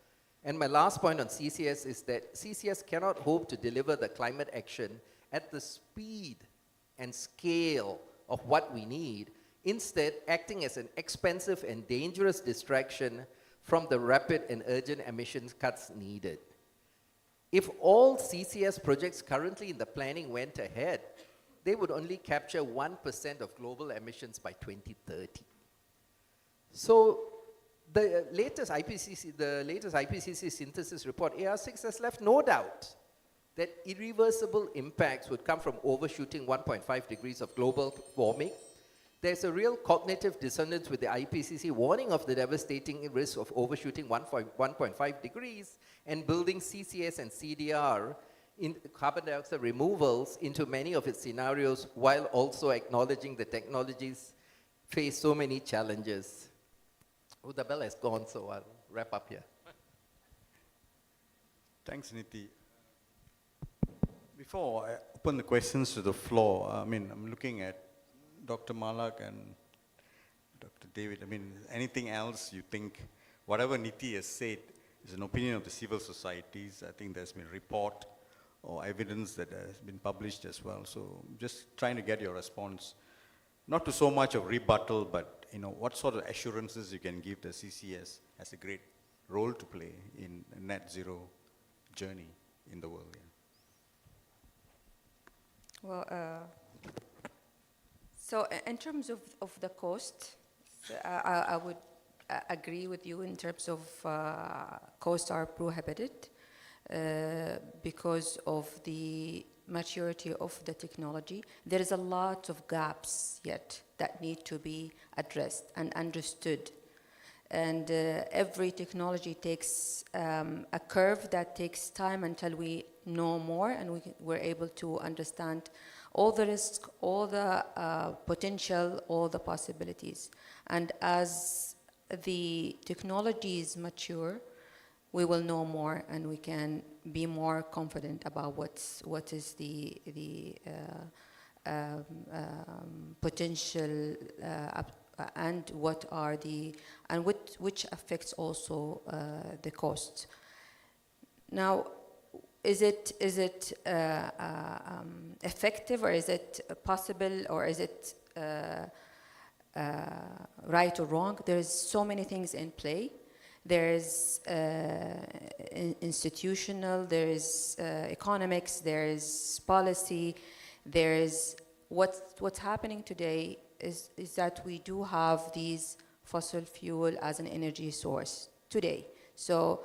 And my last point on CCS is that CCS cannot hope to deliver the climate action at the speed and scale of what we need, instead acting as an expensive and dangerous distraction from the rapid and urgent emissions cuts needed. If all CCS projects currently in the planning went ahead, they would only capture 1% of global emissions by 2030. So the latest IPCC synthesis report, AR6, has left no doubt that irreversible impacts would come from overshooting 1.5 degrees of global warming. There's a real cognitive dissonance with the IPCC warning of the devastating risk of overshooting 1.5 degrees and building CCS and CDR in carbon dioxide removals into many of its scenarios, while also acknowledging the technologies face so many challenges. Oh, the bell has gone, so I'll wrap up here. Thanks, Niti. Before I open the questions to the floor, I'm looking at Dr. Malak and Dr. David. Anything else you think, whatever Niti has said is an opinion of the civil societies. I think there's been a report or evidence that has been published as well. So just trying to get your response, not to so much of rebuttal, but what sort of assurances you can give the CCS has a great role to play in a net zero journey in the world. Yeah. Well, so in terms of the cost, I would agree with you in terms of costs are prohibited because of the maturity of the technology. There is a lot of gaps yet that need to be addressed and understood. And every technology takes a curve that takes time until we know more and we're able to understand all the risks, all the potential, all the possibilities. And as the technologies mature, we will know more and we can be more confident about what is the potential and what are the, and which affects also the costs. Now, is it effective, or is it possible, or is it right or wrong? There's so many things in play. There's institutional, there's economics, there's policy, there's what's happening today is that we do have these fossil fuel as an energy source today. So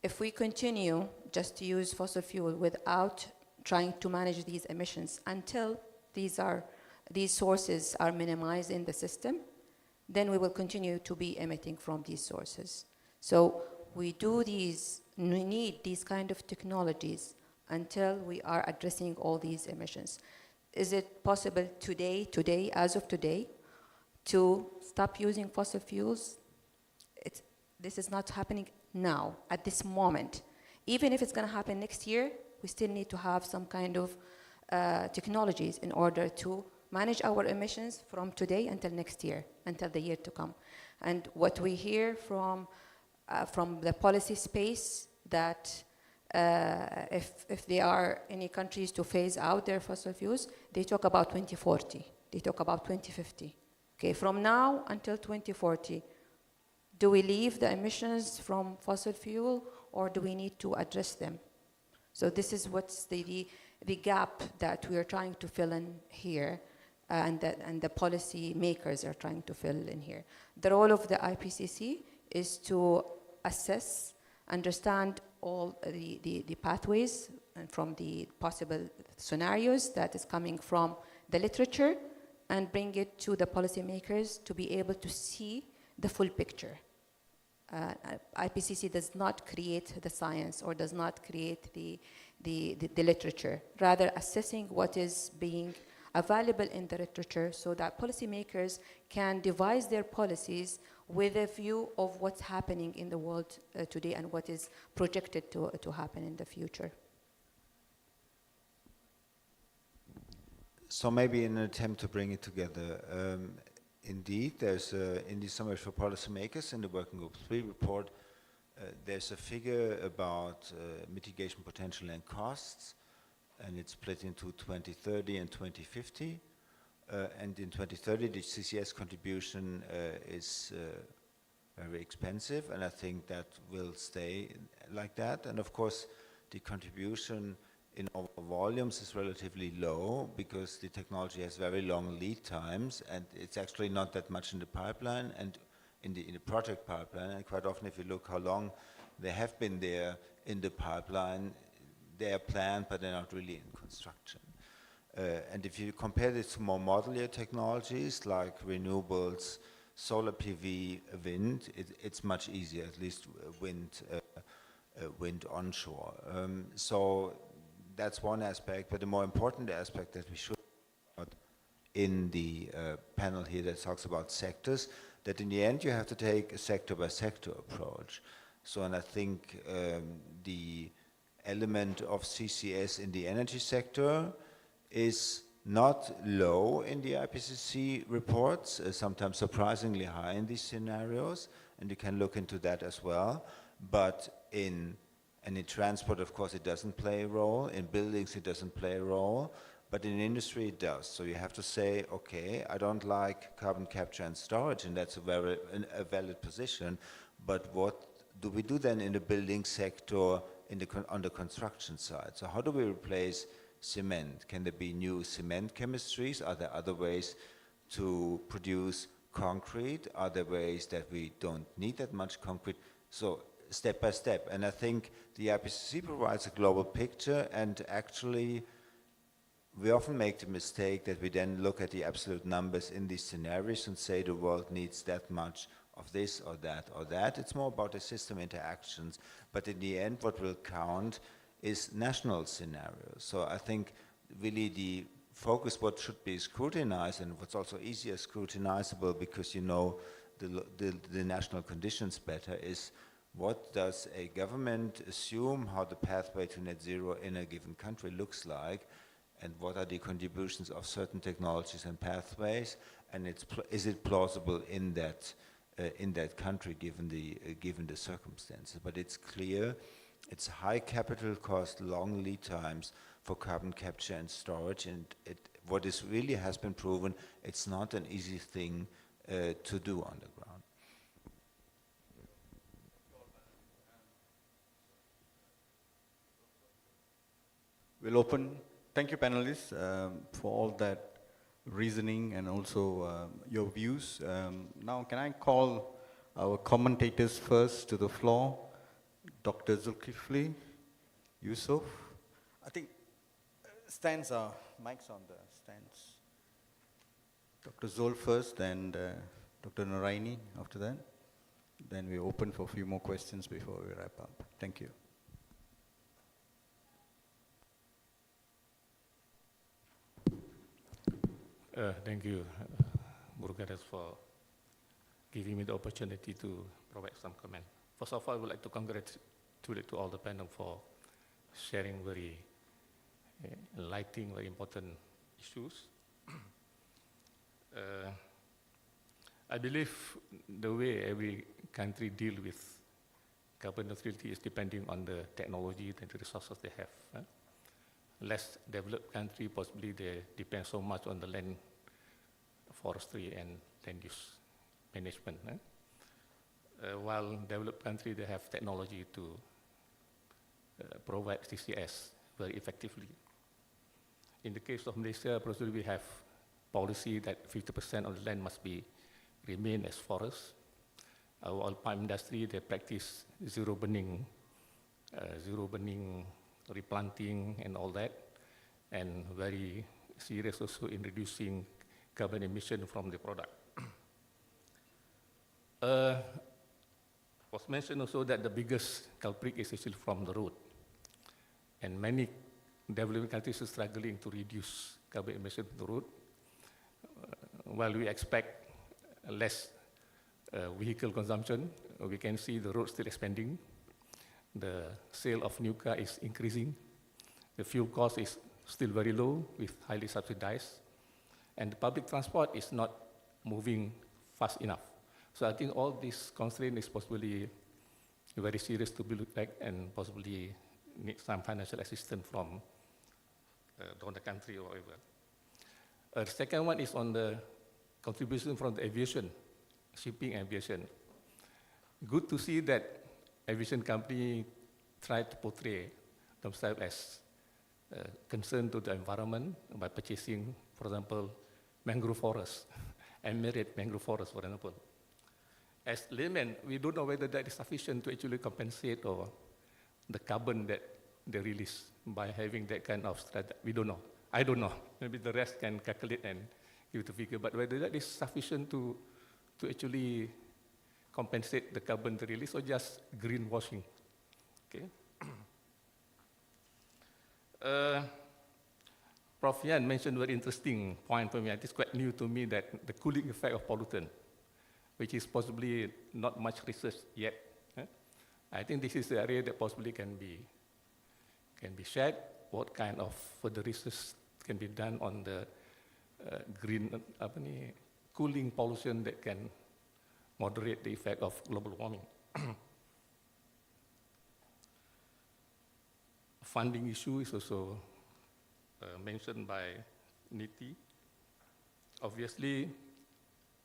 if we continue just to use fossil fuel without trying to manage these emissions until these sources are minimized in the system, then we will continue to be emitting from these sources. So we need these kind of technologies until we are addressing all these emissions. Is it possible today, as of today, to stop using fossil fuels? This is not happening now, at this moment. Even if it's going to happen next year, we still need to have some kind of technologies in order to manage our emissions from today until next year, until the year to come. And what we hear from the policy space, that if there are any countries to phase out their fossil fuels, they talk about 2040, they talk about 2050. Okay, from now until 2040, do we leave the emissions from fossil fuel, or do we need to address them? So this is what's the gap that we are trying to fill in here, and the policy makers are trying to fill in here. The role of the IPCC is to assess, understand all the pathways and from the possible scenarios that is coming from the literature, and bring it to the policymakers to be able to see the full picture. IPCC does not create the science or does not create the literature, rather assessing what is being available in the literature so that policymakers can devise their policies with a view of what's happening in the world today and what is projected to happen in the future. So maybe in an attempt to bring it together, indeed, there's in the Summary for Policymakers in the Working Group 3 report, there's a figure about mitigation potential and costs, and it's split into 2030 and 2050. And in 2030, the CCS contribution is very expensive, and I think that will stay like that. And of course, the contribution in our volumes is relatively low because the technology has very long lead times, and it's actually not that much in the pipeline and in the project pipeline. And quite often, if you look how long they have been there in the pipeline, they are planned, but they're not really in construction. And if you compare this to more modular technologies like renewables, solar PV, wind, it's much easier, at least wind onshore. So that's one aspect, but the more important aspect that we should about in the panel here that talks about sectors, that in the end you have to take a sector-by-sector approach. So, and I think the element of CCS in the energy sector is not low in the IPCC reports, sometimes surprisingly high in these scenarios, and you can look into that as well. But in transport, of course, it doesn't play a role. In buildings, it doesn't play a role. But in industry, it does. So you have to say, okay, I don't like carbon capture and storage, and that's a valid position. But what do we do then in the building sector, on the construction side? So how do we replace cement? Can there be new cement chemistries? Are there other ways to produce concrete? Are there ways that we don't need that much concrete? So step by step. And I think the IPCC provides a global picture, and actually we often make the mistake that we then look at the absolute numbers in these scenarios and say the world needs that much of this or that or that. It's more about the system interactions. But in the end, what will count is national scenarios. So I think really the focus, what should be scrutinized and what's also easier scrutinizable because you know the national conditions better, is what does a government assume how the pathway to net zero in a given country looks like, and what are the contributions of certain technologies and pathways, and is it plausible in that country given the circumstances. But it's clear It's high capital cost, long lead times for carbon capture and storage, and what is really has been proven, it's not an easy thing to do on the ground. We'll open. Thank you, panelists, for all that reasoning and also your views. Now, can I call our commentators first to the floor? Dr. Zulkifli Yusuf. I think stands are, mics on the stands. Dr. Zul first and Dr. Naraini after that. Then we open for a few more questions before we wrap up. Thank you. Thank you, Burgadas, for giving me the opportunity to provide some comment. First of all, I would like to congratulate to all the panel for sharing very enlightening, very important issues. I believe the way every country deal with carbon neutrality is depending on the technology and the resources they have. Less developed country, possibly they depend so much on the land forestry and land use management. While developed country, they have technology to provide CCS very effectively. In the case of Malaysia, probably we have policy that 50% of the land must be remain as forest. Our oil palm industry, they practice zero burning, replanting and all that, and very serious also in reducing carbon emission from the product. Was mentioned also that the biggest culprit is actually from the road. And many developing countries are struggling to reduce carbon emission from the road. While we expect less vehicle consumption, we can see the road still expanding. The sale of new car is increasing. The fuel cost is still very low with highly subsidized. And the public transport is not moving fast enough. So I think all these constraints is possibly very serious to be looked at and possibly need some financial assistance from donor country or whatever. The second one is on the contribution from the aviation, shipping aviation. Good to see that aviation company try to portray themselves as concerned to the environment by purchasing, for example, mangrove forests, emerald mangrove forests, for example. As laymen, we don't know whether that is sufficient to actually compensate or the carbon that they release by having that kind of strategy. We don't know. I don't know. Maybe the rest can calculate and give the figure, but whether that is sufficient to actually compensate the carbon release or just greenwashing. Okay. Prof. Yan mentioned a very interesting point for me. It is quite new to me that the cooling effect of pollutant, which is possibly not much research yet. I think this is the area that possibly can be shared. What kind of further research can be done on the cooling pollution that can moderate the effect of global warming. Funding issue is also mentioned by Niti. Obviously,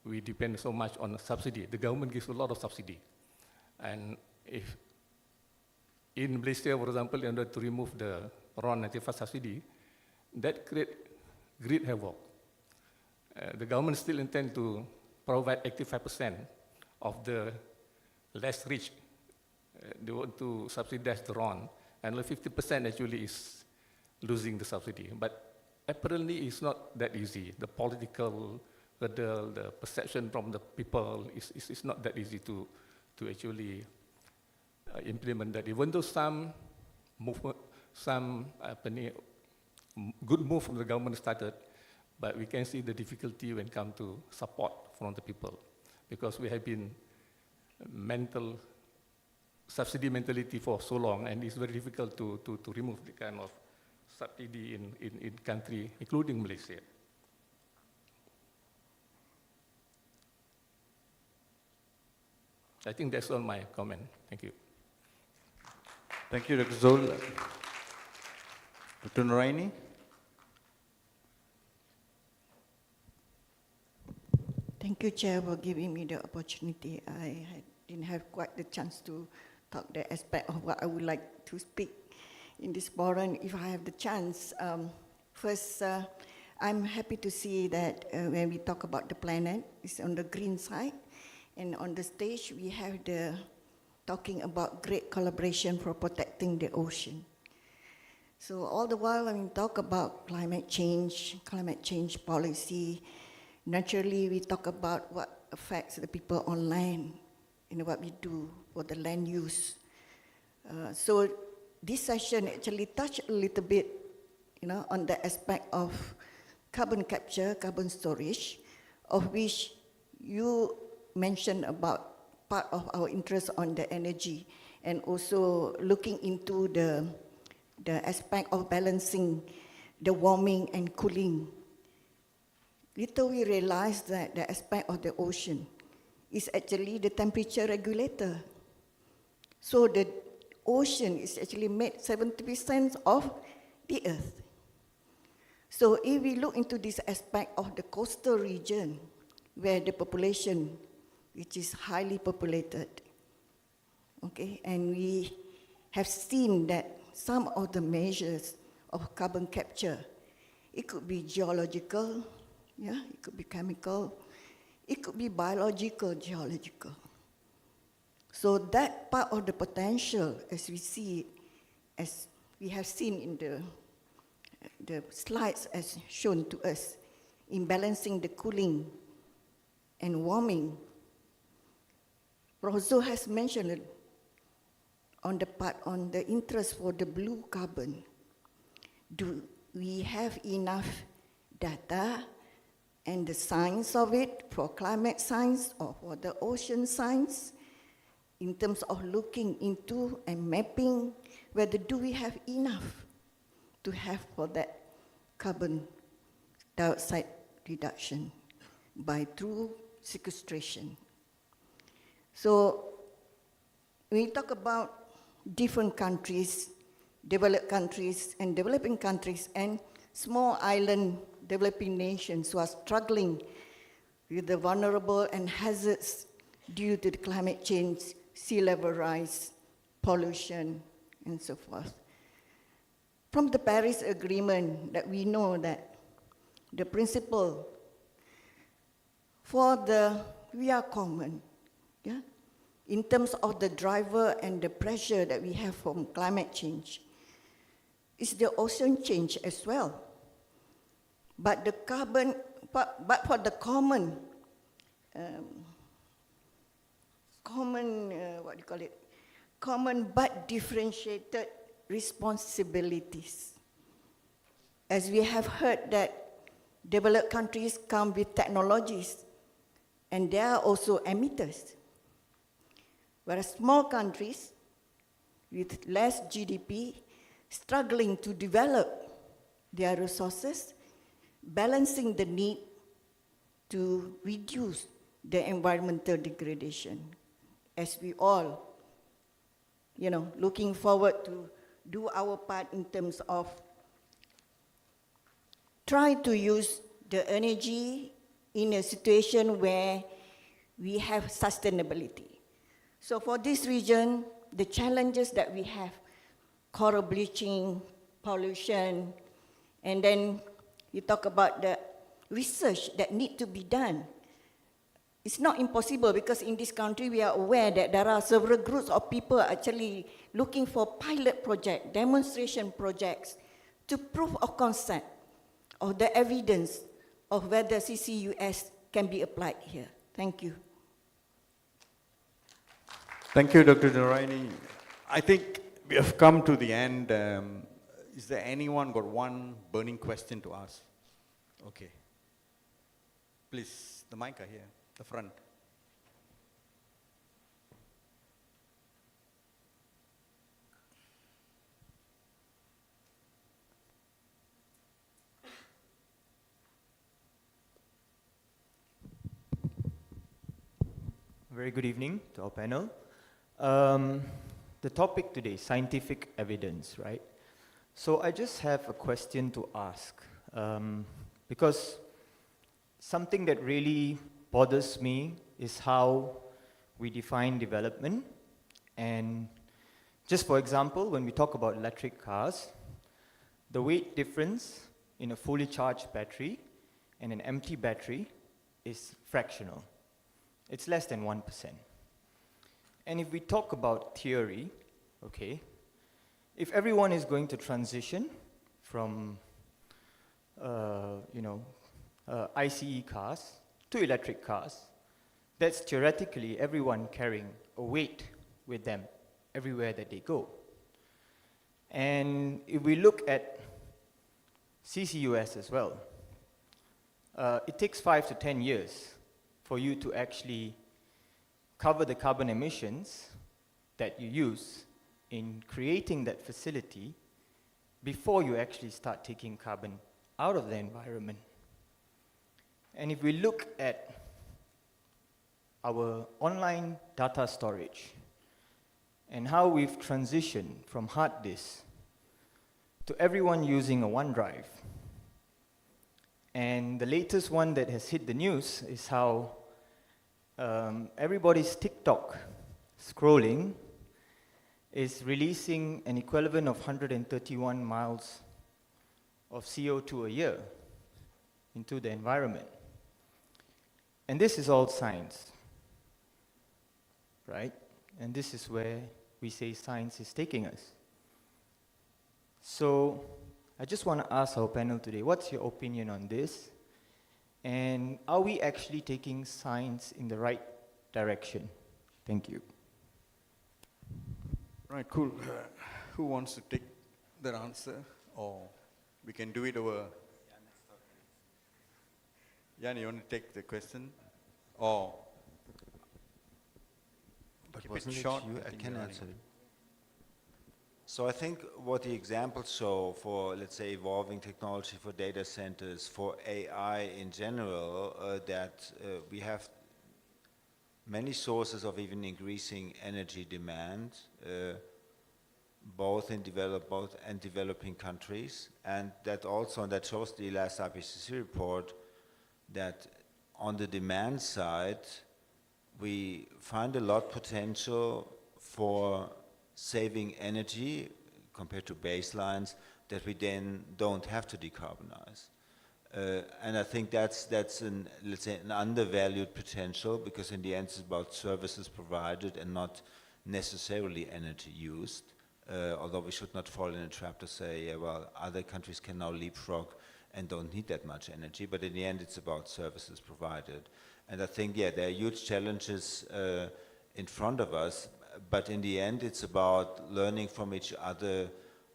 we depend so much on subsidy. The government gives a lot of subsidy. And if in Malaysia, for example, in order to remove the RON 95 subsidy, that creates great havoc. The government still intends to provide 85% of the less rich. They want to subsidize the RON, and only 50% actually is losing the subsidy. But apparently it's not that easy. The political hurdle, the perception from the people is not that easy to actually implement that. Even though some movement, good move from the government started, but we can see the difficulty when it comes to support from the people, because we have been subsidy mentality for so long, and it's very difficult to remove the kind of subsidy in country, including Malaysia. I think that's all my comment. Thank you. Thank you, Dr. Zul. Dr. Noraini? Thank you, Chair, for giving me the opportunity. Didn't have quite the chance to talk the aspect of what I would like to speak in this forum. If I have the chance, first, I'm happy to see that when we talk about the planet, it's on the green side, and on the stage we have the talking about great collaboration for protecting the ocean. So all the while when we talk about climate change policy, naturally we talk about what affects the people on land and what we do for the land use. So this session actually touched a little bit, on the aspect of carbon capture, carbon storage, of which you mentioned about part of our interest on the energy, and also looking into the aspect of balancing the warming and cooling. Little we realize that the aspect of the ocean is actually the temperature regulator. So the ocean is actually made 70% of the earth. So if we look into this aspect of the coastal region, where the population, which is highly populated, okay, and we have seen that some of the measures of carbon capture, it could be geological, it could be chemical, it could be biological, geological. So that part of the potential, as we see, as we have seen in the slides as shown to us, in balancing the cooling and warming, Professor has mentioned on the part on the interest for the blue carbon. Do we have enough data and the science of it for climate science or for the ocean science in terms of looking into and mapping whether do we have enough to have for that carbon dioxide reduction by through sequestration. So when we talk about different countries, developed countries and developing countries and small island developing nations who are struggling with the vulnerable and hazards due to the climate change, sea level rise, pollution, and so forth. From the Paris Agreement, that we know that the principle for we are common, in terms of the driver and the pressure that we have from climate change, is the ocean change as well. But the carbon, but for the common but differentiated responsibilities. As we have heard that developed countries come with technologies and they are also emitters. Whereas small countries with less GDP struggling to develop their resources, balancing the need to reduce the environmental degradation. As we all, looking forward to do our part in terms of try to use the energy in a situation where we have sustainability. So for this region, the challenges that we have, coral bleaching, pollution, and then you talk about the research that need to be done. It's not impossible because in this country we are aware that there are several groups of people actually looking for pilot projects, demonstration projects to prove of concept of the evidence of whether CCUS can be applied here. Thank you. Thank you, Dr. Noraini. I think we have come to the end. Is there anyone got one burning question to ask? Okay. Please, the mic are here, the front. Very good evening to our panel. the topic today, scientific evidence, right? So I just have a question to ask, because something that really bothers me is how we define development. And just for example, when we talk about electric cars, the weight difference in a fully charged battery and an empty battery is fractional. It's less than 1%. And if we talk about theory, okay, if everyone is going to transition from, ICE cars to electric cars, that's theoretically everyone carrying a weight with them everywhere that they go. And if we look at CCUS as well, it takes 5 to 10 years for you to actually cover the carbon emissions that you use in creating that facility before you actually start taking carbon out of the environment. And if we look at our online data storage and how we've transitioned from hard disk to everyone using a OneDrive, and the latest one that has hit the news is how everybody's TikTok scrolling is releasing an equivalent of 131 miles of CO2 a year into the environment. And this is all science, right? And this is where we say science is taking us. So I just want to ask our panel today, what's your opinion on this? And are we actually taking science in the right direction? Thank you. Right, cool. Who wants to take that answer? Or we can do it over. Jan, you want to take the question? Or But keep wasn't it it short? you? I think can we're answer running. it. So I think what the examples show for, let's say, evolving technology for data centers, for AI in general, that we have many sources of even increasing energy demand, both in developing countries, and that also, and that shows the last IPCC report, that on the demand side, we find a lot potential for saving energy compared to baselines that we then don't have to decarbonize. And I think that's an, let's say, an undervalued potential, because in the end it's about services provided and not necessarily energy used. Although we should not fall in a trap to say, yeah, well, other countries can now leapfrog and don't need that much energy, but in the end it's about services provided. And I think, yeah, there are huge challenges in front of us, but in the end it's about learning from each other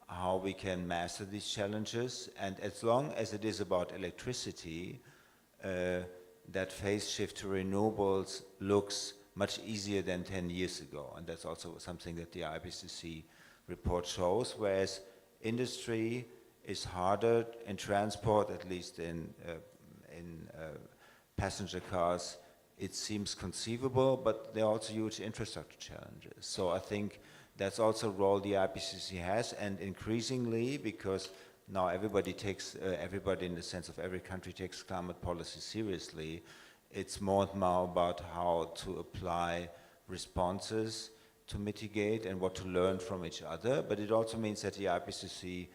how we can master these challenges. And as long as it is about electricity, that phase shift to renewables looks much easier than 10 years ago. And that's also something that the IPCC report shows, whereas industry is harder in transport, at least in passenger cars. It seems conceivable, but there are also huge infrastructure challenges. So I think that's also a role the IPCC has, and increasingly, because now everybody in the sense of every country takes climate policy seriously, it's more and more about how to apply responses to mitigate and what to learn from each other. But it also means that the IPCC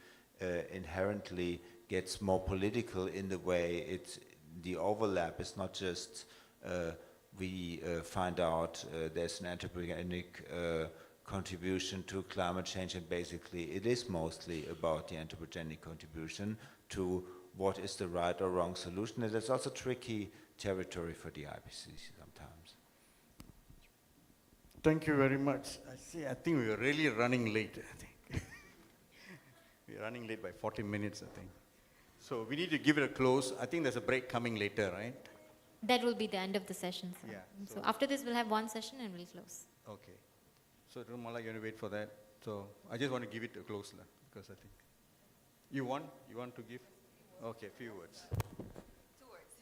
inherently gets more political in the way the overlap is not just we find out there's an anthropogenic contribution to climate change, and basically it is mostly about the anthropogenic contribution to what is the right or wrong solution. And that's also tricky territory for the IPCC sometimes. Thank you very much. I think we are really running late, I think. We're running late by 40 minutes, I think. So we need to give it a close. I think there's a break coming later, right? That will be the end of the session, sir. Yeah, So after this, we'll have one session and we'll close. Okay. So Rumala, you're going to wait for that. So I just want to give it a close, because I think. You want to give? Okay, a few words. 2 words.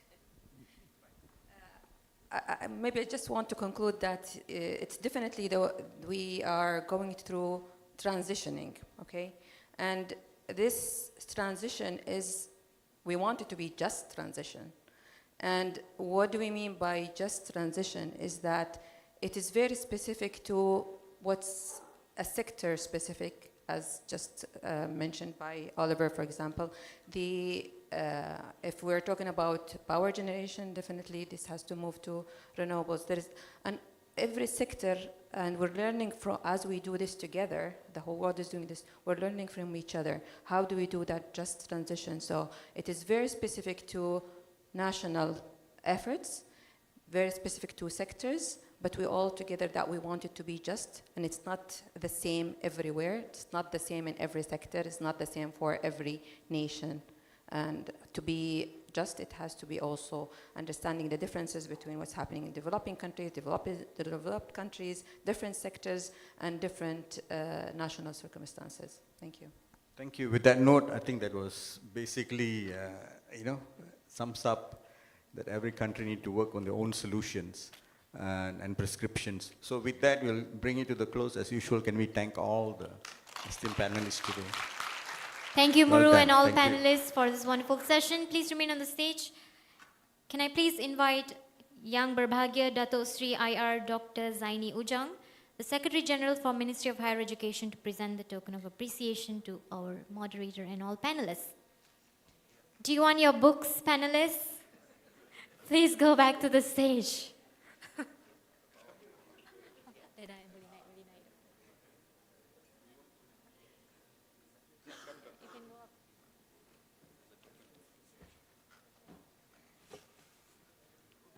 maybe I just want to conclude that it's definitely we are going through transitioning, okay? And this transition we want it to be just transition. And what do we mean by just transition is that it is very specific to what's a sector specific, as just mentioned by Oliver, for example. If we're talking about power generation, definitely this has to move to renewables. And every sector, and we're learning from, as we do this together, the whole world is doing this, we're learning from each other. How do we do that just transition? So it is very specific to national efforts, very specific to sectors, but we all together that we want it to be just, and it's not the same everywhere. It's not the same in every sector. It's not the same for every nation. And to be just, it has to be also understanding the differences between what's happening in developing countries, developed countries, different sectors, and different national circumstances. Thank you. Thank you. With that note, I think that was basically, sums up that every country need to work on their own solutions and prescriptions. So with that, we'll bring it to the close. As usual, can we thank all the esteemed panelists today? Thank you, Well Muru, done. and all Thank you. panelists for this wonderful session. Please remain on the stage. Can I please invite Yang Berbahagya Dato Sri IR Dr. Zaini Ujang, the Secretary General for Ministry of Higher Education, to present the token of appreciation to our moderator and all panelists. Do you want your books, panelists? Please go back to the stage.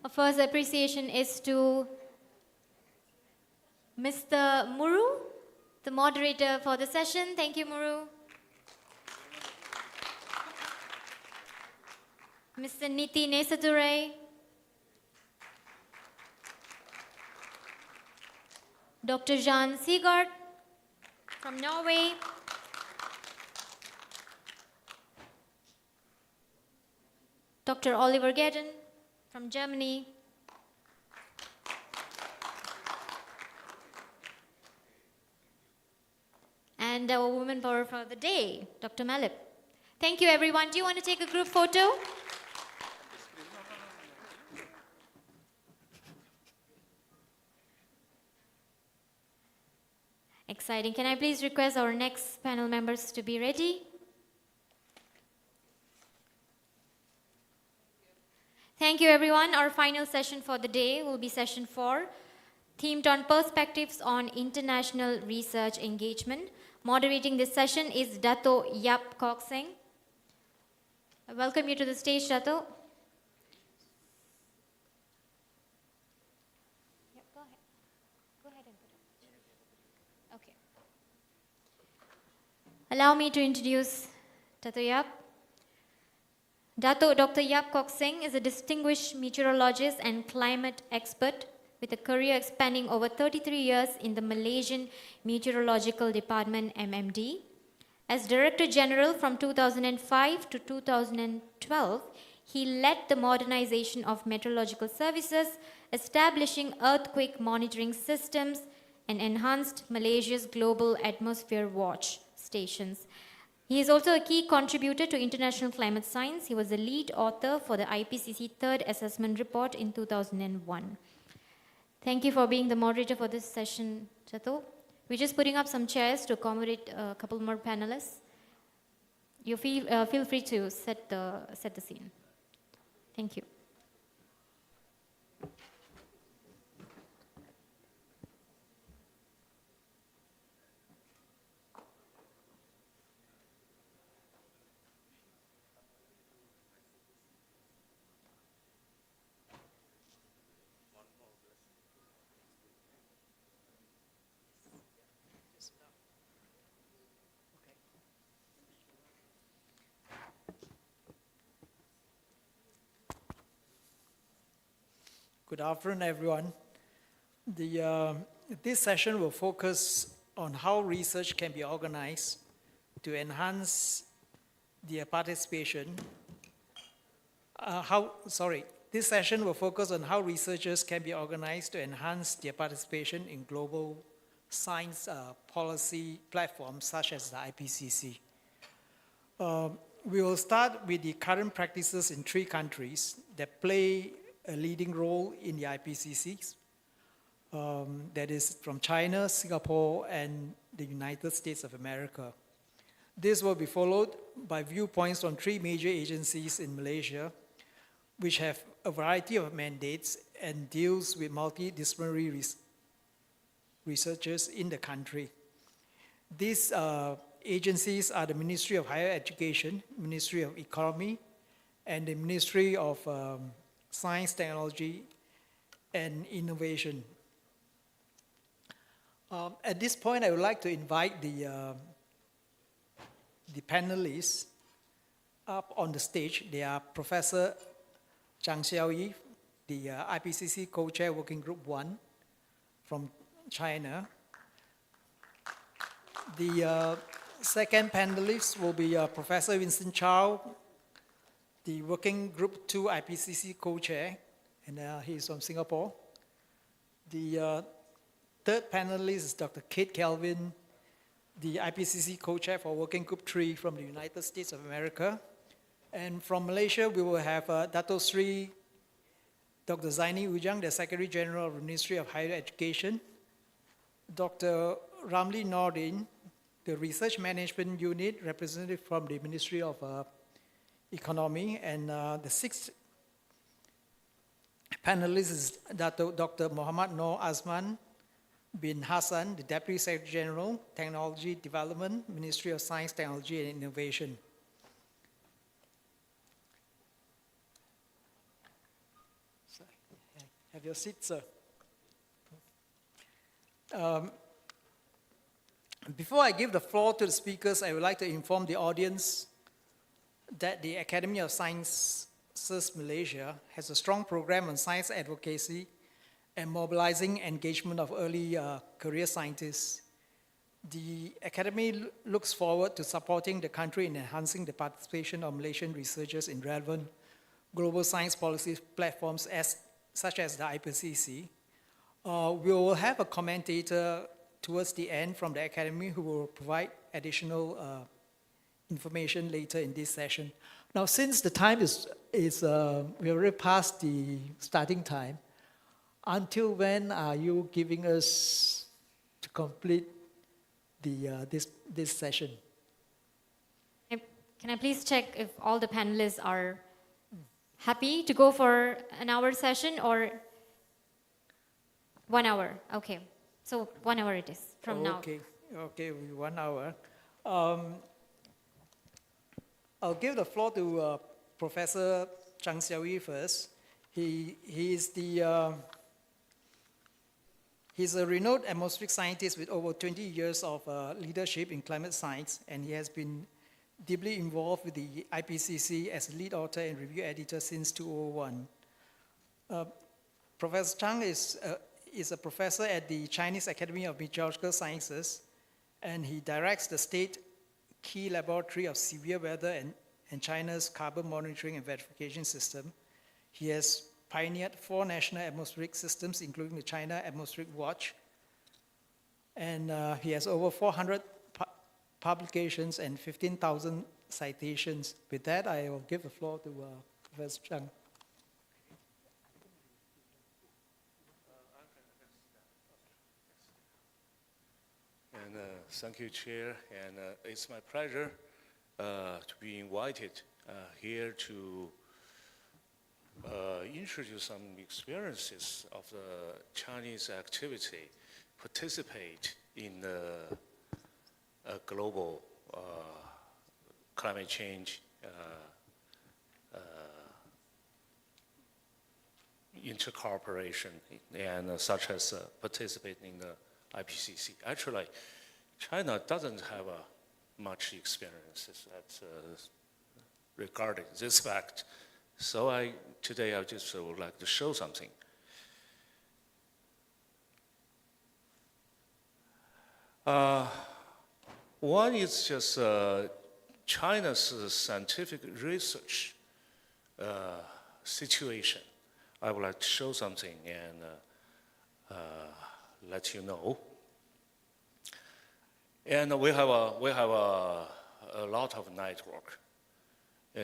Our first appreciation is to Mr. Muru, the moderator for the session. Thank you, Muru. Mr. Niti Nesature, Dr. Jan Sigard from Norway, Dr. Oliver Gedden from Germany, and our woman power for the day, Dr. Malip. Thank you, everyone. Do you want to take a group photo? Exciting. Can I please request our next panel members to be ready? Thank you, everyone. Our final session for the day will be session 4, themed on perspectives on international research engagement. Moderating this session is Dato Yap Kok Seng. I welcome you to the stage, Dato. Yep, go ahead. Go ahead and put it. Okay. Allow me to introduce Dato Yap. Dato Dr. Yap Kok Seng is a distinguished meteorologist and climate expert with a career spanning over 33 years in the Malaysian Meteorological Department, MMD. As Director General from 2005 to 2012, he led the modernization of meteorological services, establishing earthquake monitoring systems, and enhanced Malaysia's global atmosphere watch stations. He is also a key contributor to international climate science. He was the lead author for the IPCC Third Assessment Report in 2001. Thank you for being the moderator for this session, Dato. We're just putting up some chairs to accommodate a couple more panelists. You feel free to set the scene. Thank you. Good afternoon, everyone. This session will focus on how research can be organized to enhance the participation. This session will focus on how researchers can be organized to enhance their participation in global science policy platforms such as the IPCC. We will start with the current practices in 3 countries that play a leading role in the IPCCs. That is from China, Singapore, and the United States of America. This will be followed by viewpoints from 3 major agencies in Malaysia, which have a variety of mandates and deals with multidisciplinary researchers in the country. These agencies are the Ministry of Higher Education, Ministry of Economy, and the Ministry of Science, Technology, and Innovation. At this point, I would like to invite the panelists up on the stage. They are Professor Zhang Xiaoyi, the IPCC Co-Chair Working Group 1 from China. The second panelist will be Professor Vincent Chow, the Working Group 2 IPCC Co-Chair, and he's from Singapore. The third panelist is Dr. Kate Kelvin, the IPCC Co-Chair for Working Group 3 from the United States of America. And from Malaysia, we will have Dato Sri Dr. Zaini Ujang, the Secretary General of the Ministry of Higher Education, Dr. Ramli Nordin, the Research Management Unit representative from the Ministry of Economy, and the 6th panelist is Dr. Muhammad Noor Azman bin Hassan, the Deputy Secretary General, Technology Development, Ministry of Science, Technology and Innovation. Have your seat, sir. Before I give the floor to the speakers, I would like to inform the audience that the Academy of Sciences Malaysia has a strong program on science advocacy and mobilizing engagement of early career scientists. The Academy looks forward to supporting the country in enhancing the participation of Malaysian researchers in relevant global science policy platforms such as the IPCC. We will have a commentator towards the end from the Academy who will provide additional information later in this session. Now, since the time is we already passed the starting time, until when are you giving us to complete the this session? Can I please check if all the panelists are happy to go for an hour session or 1 hour? Okay, so 1 hour it is from now. Okay, 1 hour. I'll give the floor to Professor Zhang Xiaoyi first. He's a renowned atmospheric scientist with over 20 years of leadership in climate science, and he has been deeply involved with the IPCC as lead author and review editor since 2001. Professor Zhang is a professor at the Chinese Academy of Meteorological Sciences, and he directs the State Key Laboratory of Severe Weather and China's Carbon Monitoring and Verification System. He has pioneered 4 national atmospheric systems, including the China Atmospheric Watch, and he has over 400 publications and 15,000 citations. With that, I will give the floor to Professor Zhang. And thank you, Chair. And it's my pleasure to be invited here to introduce some experiences of the Chinese activity, participate in the global climate change intercooperation, and such as participating in the IPCC. Actually, China doesn't have much experiences regarding this fact. So today I just would like to show something. One is just China's scientific research situation I would like to show something and let you know. And we have a lot of network.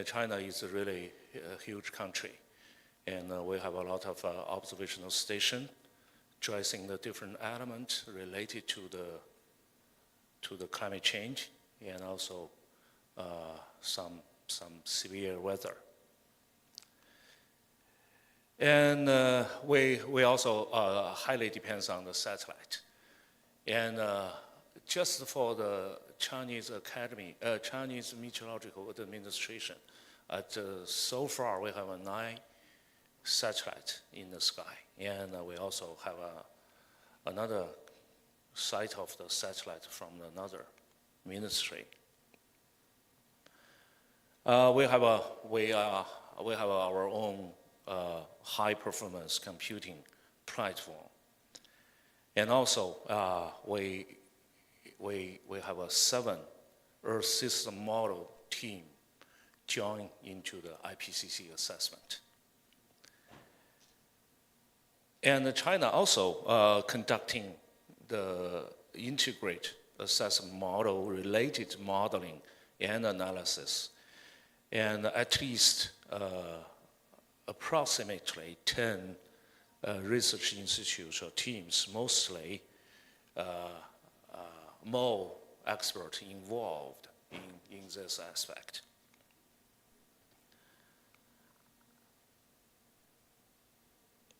China is really a huge country, and we have a lot of observational stations addressing the different elements related to the climate change, and also some severe weather. And we also highly depends on the satellite. And just for the Chinese Academy, Chinese Meteorological Administration, so far we have 9 satellites in the sky. And we also have another site of the satellite from another ministry. We have our own high-performance computing platform, and also we have a 7 Earth system model team join into the IPCC assessment. And China also conducting the integrate assessment model related modeling and analysis, and at least approximately 10 research institutes or teams, mostly more experts involved in this aspect.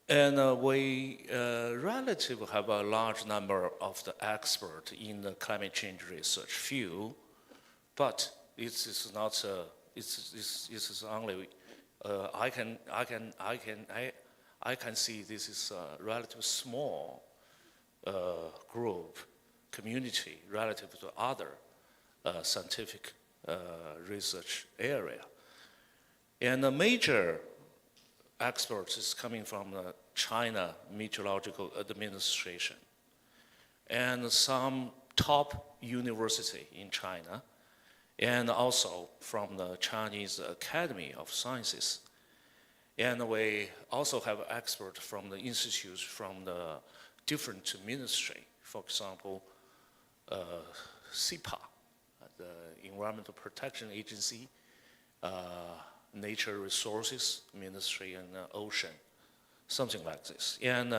And we relatively have a large number of the experts in the climate change research field, but this is not. This is only. I can see this is a relatively small group community relative to other scientific research area, and the major experts is coming from the China Meteorological Administration and some top university in China, and also from the Chinese Academy of Sciences. And we also have experts from the institutes from the different ministry. For example, SEPA, the Environmental Protection Agency, Nature Resources Ministry, and Ocean, something like this. And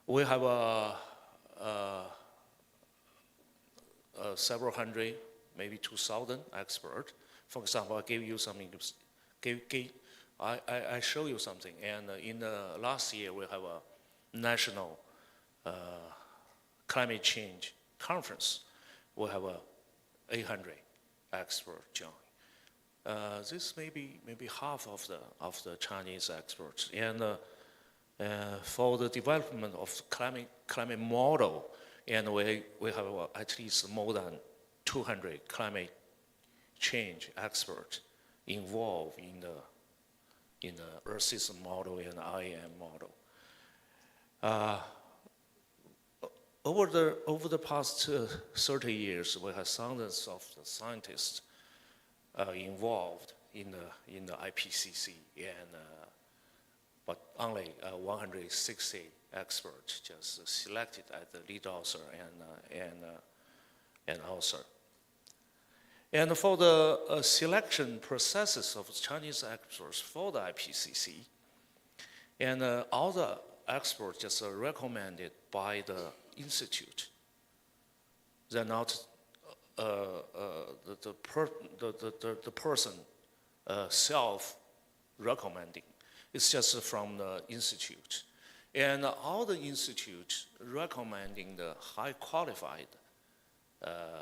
we have several hundred, maybe 2,000 experts. For example, I gave you something. I show you something. And in the last year, we have a national climate change conference. We have 800 experts join. This may be half of the Chinese experts. And for the development of climate model, and we have at least more than 200 climate change experts involved in the Earth system model and IAM model. Over the past 30 years, we have thousands of the scientists involved in the IPCC, and but only 160 experts just selected as the lead author and author. And for the selection processes of Chinese experts for the IPCC, and all the experts just recommended by the institute. They're not the person self-recommending. It's just from the institute. And all the institutes recommending the high qualified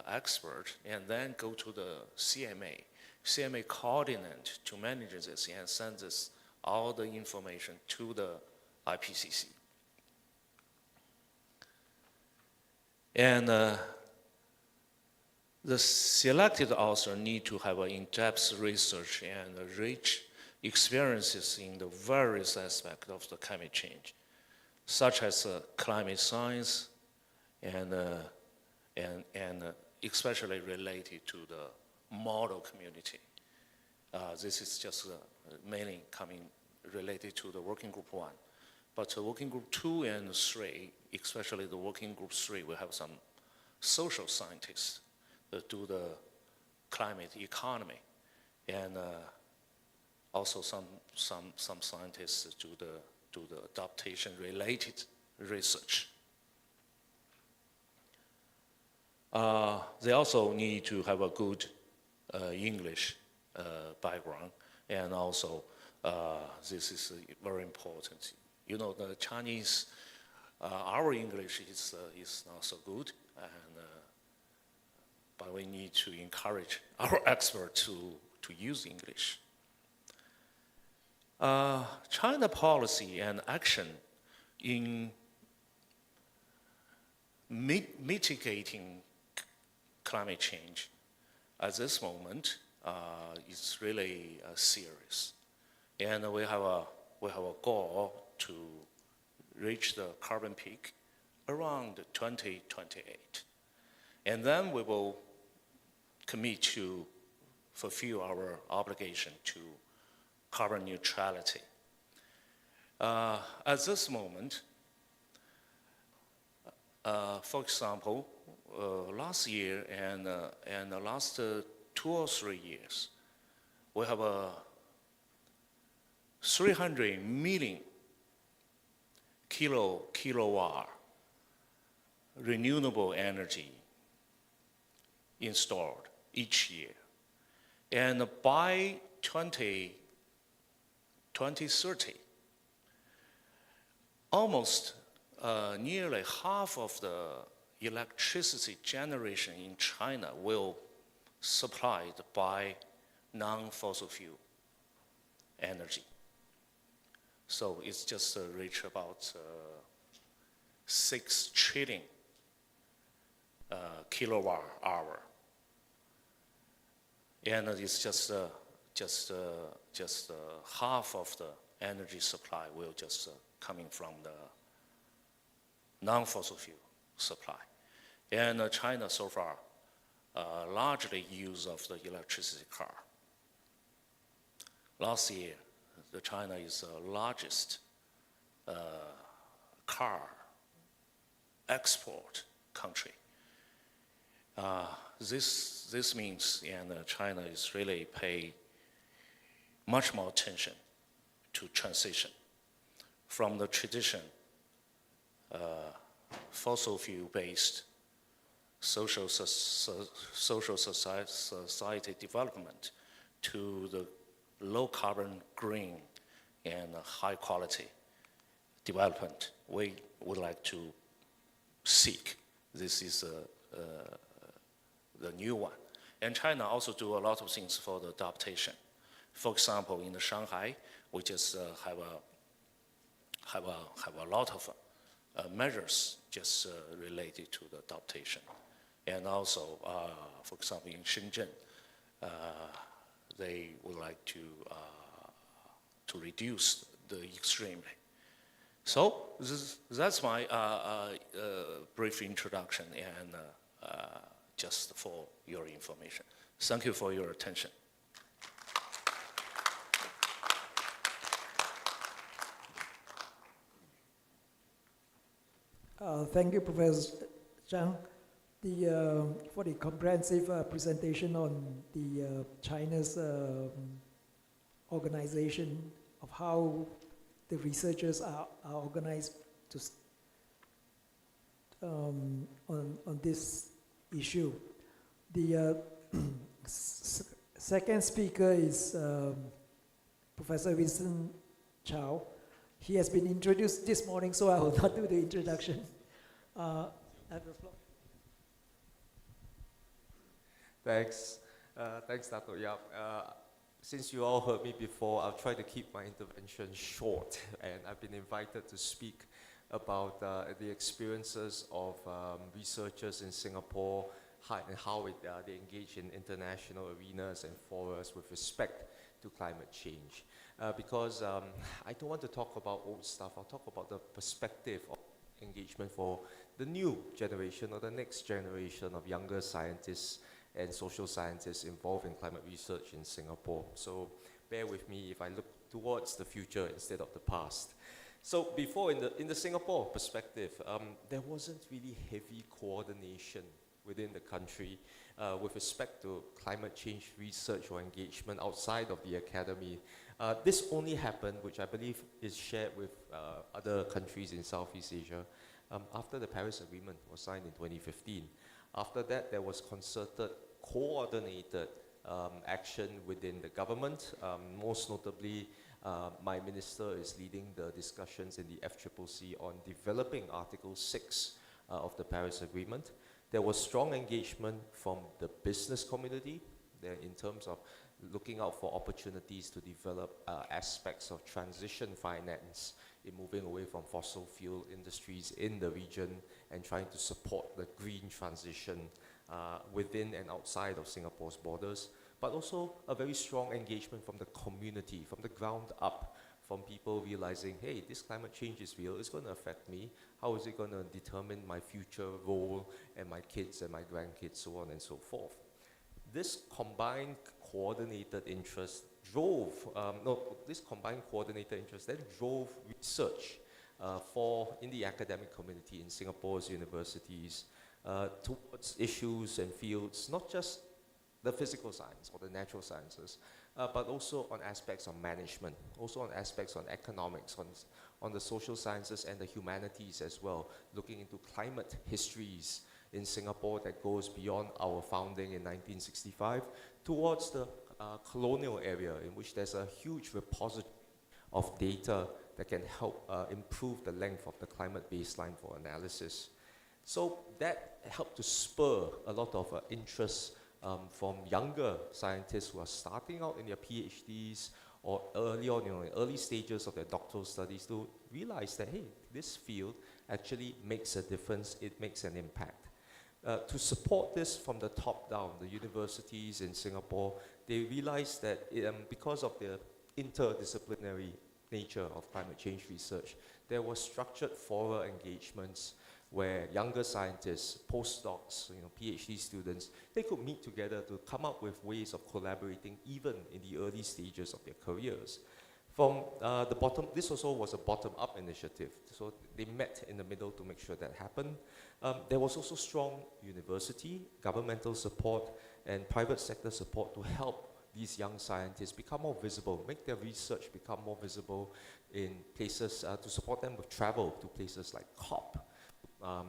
expert, and then go to the CMA. CMA coordinate to manage this and send this all the information to the IPCC. And the selected author need to have an in-depth research and rich experiences in the various aspects of the climate change, such as climate science and especially related to the model community. This is just mainly coming related to the working group 1. But working group 2 and 3, especially the working group 3, we have some social scientists that do the climate economy, and also some scientists do the adaptation related research. They also need to have a good English background, and also this is very important. You know, the Chinese, our English is not so good, and but we need to encourage our experts to use English. China policy and action in mitigating climate change at this moment is really serious, and we have a goal to reach the carbon peak around 2028, and then we will commit to fulfill our obligation to carbon neutrality. At this moment, for example, last year and the last 2 or 3 years, we have a 300 million kilowatt renewable energy installed each year. And by 2030, almost nearly half of the electricity generation in China will supplied by non-fossil fuel energy. So it's just reach about 6 trillion kilowatt hour, and it's just half of the energy supply will just coming from the non-fossil fuel supply. And China so far largely use of the electricity car. Last year, China is the largest car export country. This means, and China is really pay much more attention to transition from the tradition fossil fuel-based social society development to the low carbon, green, and high quality development we would like to seek. This is the new one. And China also do a lot of things for the adaptation. For example, in Shanghai, we just have a lot of measures just related to the adaptation. And also, for example, in Shenzhen, they would like to reduce the extreme. So that's my brief introduction, and just for your information. Thank you for your attention. Thank you, Professor Zhang, for the comprehensive presentation on the China's organization of how the researchers are organized to on this issue. The second speaker is Professor Vincent Chow. He has been introduced this morning, so I will not do the introduction. I have the floor. Thanks. Thanks, Dato' Yap. Since you all heard me before, I'll try to keep my intervention short. And I've been invited to speak about the experiences of researchers in Singapore and how they engage in international arenas and forums with respect to climate change. Because I don't want to talk about old stuff. I'll talk about the perspective of engagement for the new generation or the next generation of younger scientists and social scientists involved in climate research in Singapore. So bear with me if I look towards the future instead of the past. So before, in the Singapore perspective, there wasn't really heavy coordination within the country with respect to climate change research or engagement outside of the academy. This only happened, which I believe is shared with other countries in Southeast Asia, after the Paris Agreement was signed in 2015. After that, there was concerted, coordinated action within the government. Most notably, my minister is leading the discussions in the FCCC on developing Article 6 of the Paris Agreement. There was strong engagement from the business community in terms of looking out for opportunities to develop aspects of transition finance in moving away from fossil fuel industries in the region and trying to support the green transition within and outside of Singapore's borders, but also a very strong engagement from the community, from the ground up, from people realizing, hey, this climate change is real, it's going to affect me, how is it going to determine my future role and my kids and my grandkids, so on and so forth. This combined coordinated interest then drove research in the academic community in Singapore's universities towards issues and fields, not just the physical science or the natural sciences, but also on aspects of management, also on aspects on economics, on the social sciences and the humanities as well, looking into climate histories in Singapore that goes beyond our founding in 1965 towards the colonial area, in which there's a huge repository of data that can help improve the length of the climate baseline for analysis. So that helped to spur a lot of interest from younger scientists who are starting out in their PhDs or early on, in early stages of their doctoral studies, to realize that, hey, this field actually makes a difference, it makes an impact. To support this from the top down, the universities in Singapore, they realized that because of the interdisciplinary nature of climate change research, there were structured fora engagements where younger scientists, postdocs, PhD students, they could meet together to come up with ways of collaborating even in the early stages of their careers. From the bottom, this also was a bottom-up initiative, so they met in the middle to make sure that happened. There was also strong university, governmental support, and private sector support to help these young scientists become more visible, make their research become more visible in places, to support them with travel to places like COP,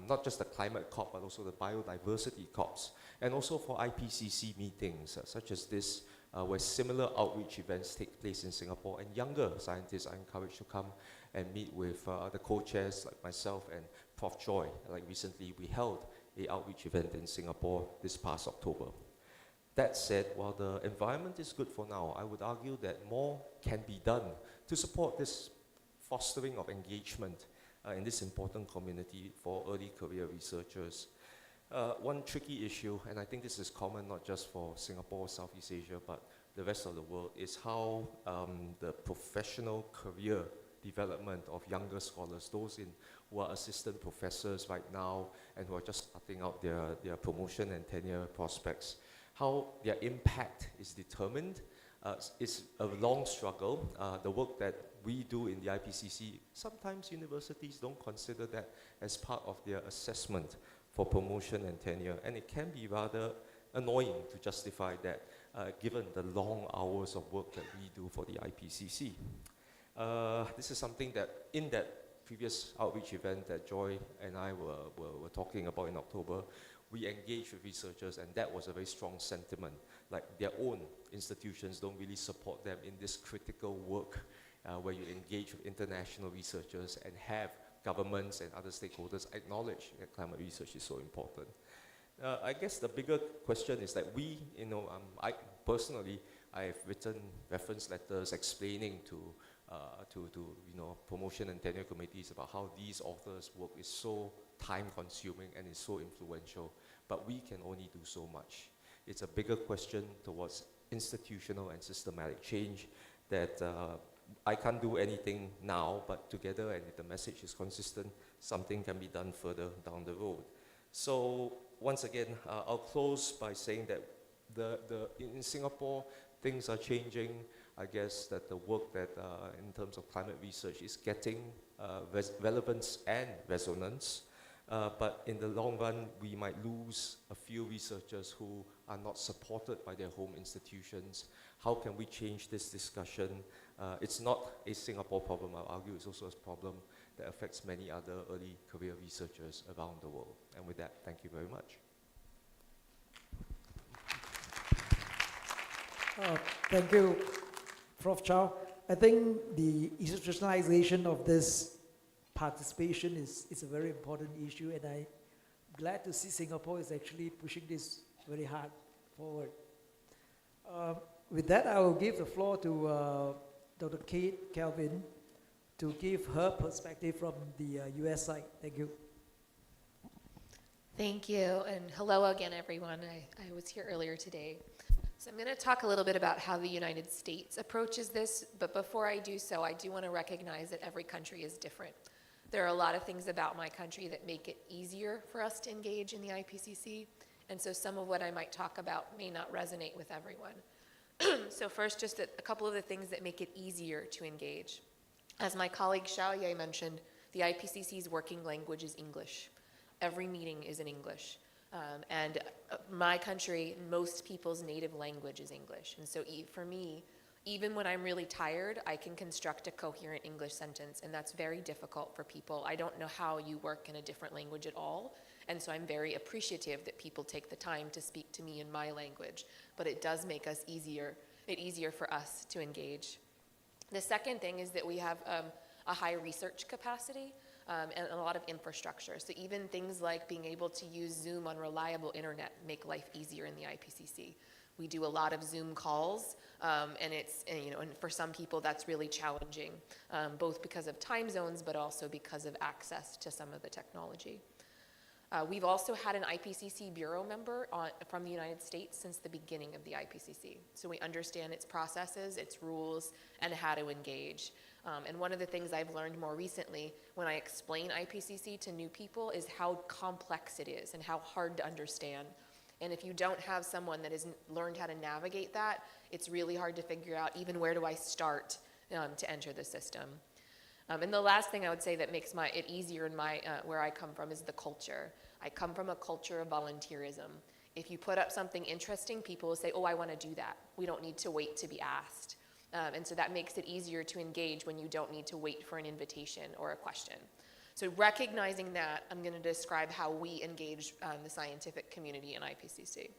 not just the climate COP, but also the biodiversity COPs, and also for IPCC meetings such as this, where similar outreach events take place in Singapore, and younger scientists are encouraged to come and meet with the co-chairs like myself and Prof. Joy. Like recently, we held an outreach event in Singapore this past October. That said, while the environment is good for now, I would argue that more can be done to support this fostering of engagement in this important community for early career researchers. One tricky issue, and I think this is common not just for Singapore, Southeast Asia, but the rest of the world, is how the professional career development of younger scholars, those who are assistant professors right now and who are just starting out their promotion and tenure prospects, how their impact is determined. It's a long struggle. The work that we do in the IPCC, sometimes universities don't consider that as part of their assessment for promotion and tenure, and it can be rather annoying to justify that given the long hours of work that we do for the IPCC. This is something that in that previous outreach event that Joy and I were talking about in October, we engaged with researchers, and that was a very strong sentiment. Like their own institutions don't really support them in this critical work where you engage with international researchers and have governments and other stakeholders acknowledge that climate research is so important. I guess the bigger question is that I personally, I've written reference letters explaining to promotion and tenure committees about how these authors' work is so time-consuming and is so influential, but we can only do so much. It's a bigger question towards institutional and systematic change that I can't do anything now, but together, and if the message is consistent, something can be done further down the road. So once again, I'll close by saying that in Singapore, things are changing. I guess that the work that in terms of climate research is getting relevance and resonance. But in the long run, we might lose a few researchers who are not supported by their home institutions. How can we change this discussion? It's not a Singapore problem, I'll argue it's also a problem that affects many other early career researchers around the world. And with that, thank you very much. Thank you, Prof. Chow. I think the institutionalization of this participation is a very important issue, and I'm glad to see Singapore is actually pushing this very hard forward. With that, I will give the floor to Dr. Kate Calvin to give her perspective from the US side. Thank you. Thank you, and hello again, everyone. I was here earlier today. So I'm going to talk a little bit about how the United States approaches this, but before I do so, I do want to recognize that every country is different. There are a lot of things about my country that make it easier for us to engage in the IPCC, and so some of what I might talk about may not resonate with everyone. So first, just a couple of the things that make it easier to engage. As my colleague Xiaoye mentioned, the IPCC's working language is English. Every meeting is in English. And my country, most people's native language is English. And so for me, even when I'm really tired, I can construct a coherent English sentence, and that's very difficult for people. I don't know how you work in a different language at all, and so I'm very appreciative that people take the time to speak to me in my language, but it does make it easier for us to engage. The second thing is that we have a high research capacity and a lot of infrastructure. So even things like being able to use Zoom on reliable internet make life easier in the IPCC. We do a lot of Zoom calls, and for some people that's really challenging, both because of time zones, but also because of access to some of the technology. We've also had an IPCC bureau member from the United States since the beginning of the IPCC. So we understand its processes, its rules, and how to engage. And one of the things I've learned more recently when I explain IPCC to new people is how complex it is and how hard to understand. And if you don't have someone that has learned how to navigate that, it's really hard to figure out even where do I start to enter the system. And the last thing I would say that makes it easier in where I come from is the culture. I come from a culture of volunteerism. If you put up something interesting, people will say, oh, I want to do that. We don't need to wait to be asked. And so that makes it easier to engage when you don't need to wait for an invitation or a question. So recognizing that, I'm going to describe how we engage the scientific community in IPCC.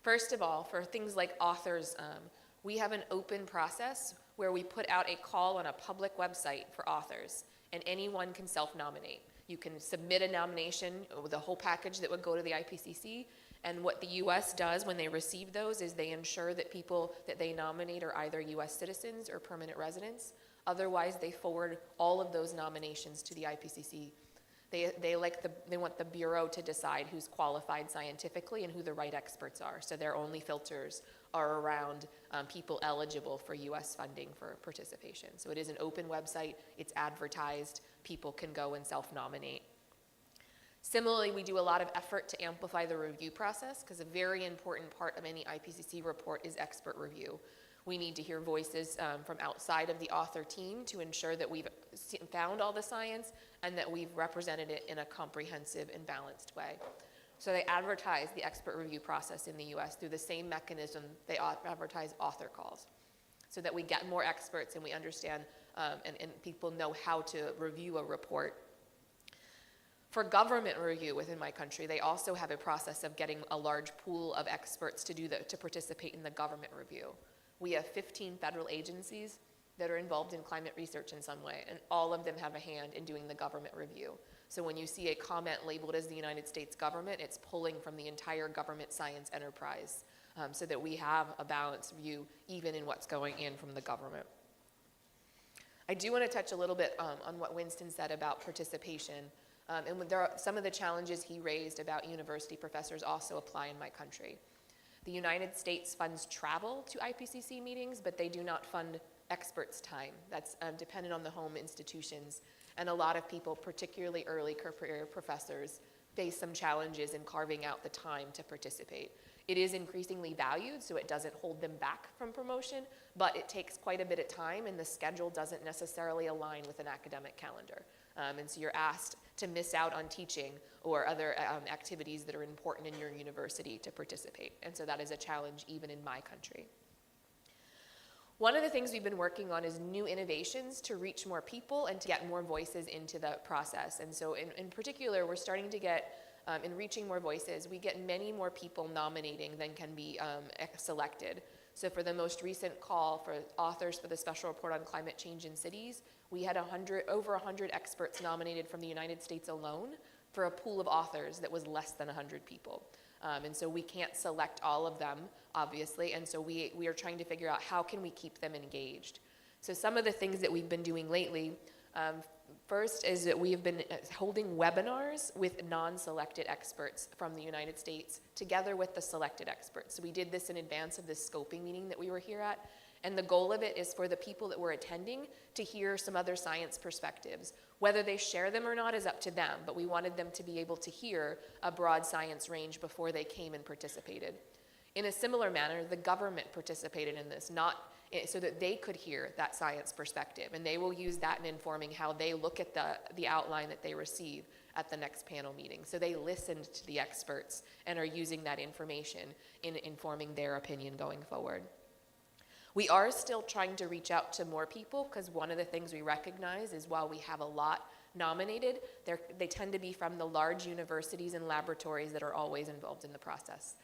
First of all, for things like authors, we have an open process where we put out a call on a public website for authors, and anyone can self-nominate. You can submit a nomination with a whole package that would go to the IPCC, and what the US does when they receive those is they ensure that people that they nominate are either US citizens or permanent residents. Otherwise, they forward all of those nominations to the IPCC. They want the Bureau to decide who's qualified scientifically and who the right experts are. So their only filters are around people eligible for US funding for participation. So it is an open website, it's advertised, people can go and self-nominate. Similarly, we do a lot of effort to amplify the review process because a very important part of any IPCC report is expert review. We need to hear voices from outside of the author team to ensure that we've found all the science and that we've represented it in a comprehensive and balanced way. So they advertise the expert review process in the US through the same mechanism they advertise author calls so that we get more experts and we understand and people know how to review a report. For government review within my country, they also have a process of getting a large pool of experts to participate in the government review. We have 15 federal agencies that are involved in climate research in some way, and all of them have a hand in doing the government review. So when you see a comment labeled as the United States government, it's pulling from the entire government science enterprise so that we have a balanced view even in what's going in from the government. I do want to touch a little bit on what Winston said about participation. And there are some of the challenges he raised about university professors also apply in my country. The United States funds travel to IPCC meetings, but they do not fund experts' time. That's dependent on the home institutions. And a lot of people, particularly early career professors, face some challenges in carving out the time to participate. It is increasingly valued, so it doesn't hold them back from promotion, but it takes quite a bit of time, and the schedule doesn't necessarily align with an academic calendar. And so you're asked to miss out on teaching or other activities that are important in your university to participate. And so that is a challenge even in my country. One of the things we've been working on is new innovations to reach more people and to get more voices into the process. And so in particular, we're starting to get, in reaching more voices, we get many more people nominating than can be selected. So for the most recent call for authors for the Special Report on Climate Change in Cities, we had over 100 experts nominated from the United States alone for a pool of authors that was less than 100 people. And so we can't select all of them, obviously, and so we are trying to figure out how can we keep them engaged. So some of the things that we've been doing lately, first is that we have been holding webinars with non-selected experts from the United States together with the selected experts. So we did this in advance of this scoping meeting that we were here at, and the goal of it is for the people that were attending to hear some other science perspectives. Whether they share them or not is up to them, but we wanted them to be able to hear a broad science range before they came and participated. In a similar manner, the government participated in this, so that they could hear that science perspective, and they will use that in informing how they look at the outline that they receive at the next panel meeting. So they listened to the experts and are using that information in informing their opinion going forward. We are still trying to reach out to more people, because one of the things we recognize is while we have a lot nominated, they tend to be from the large universities and laboratories that are always involved in the process.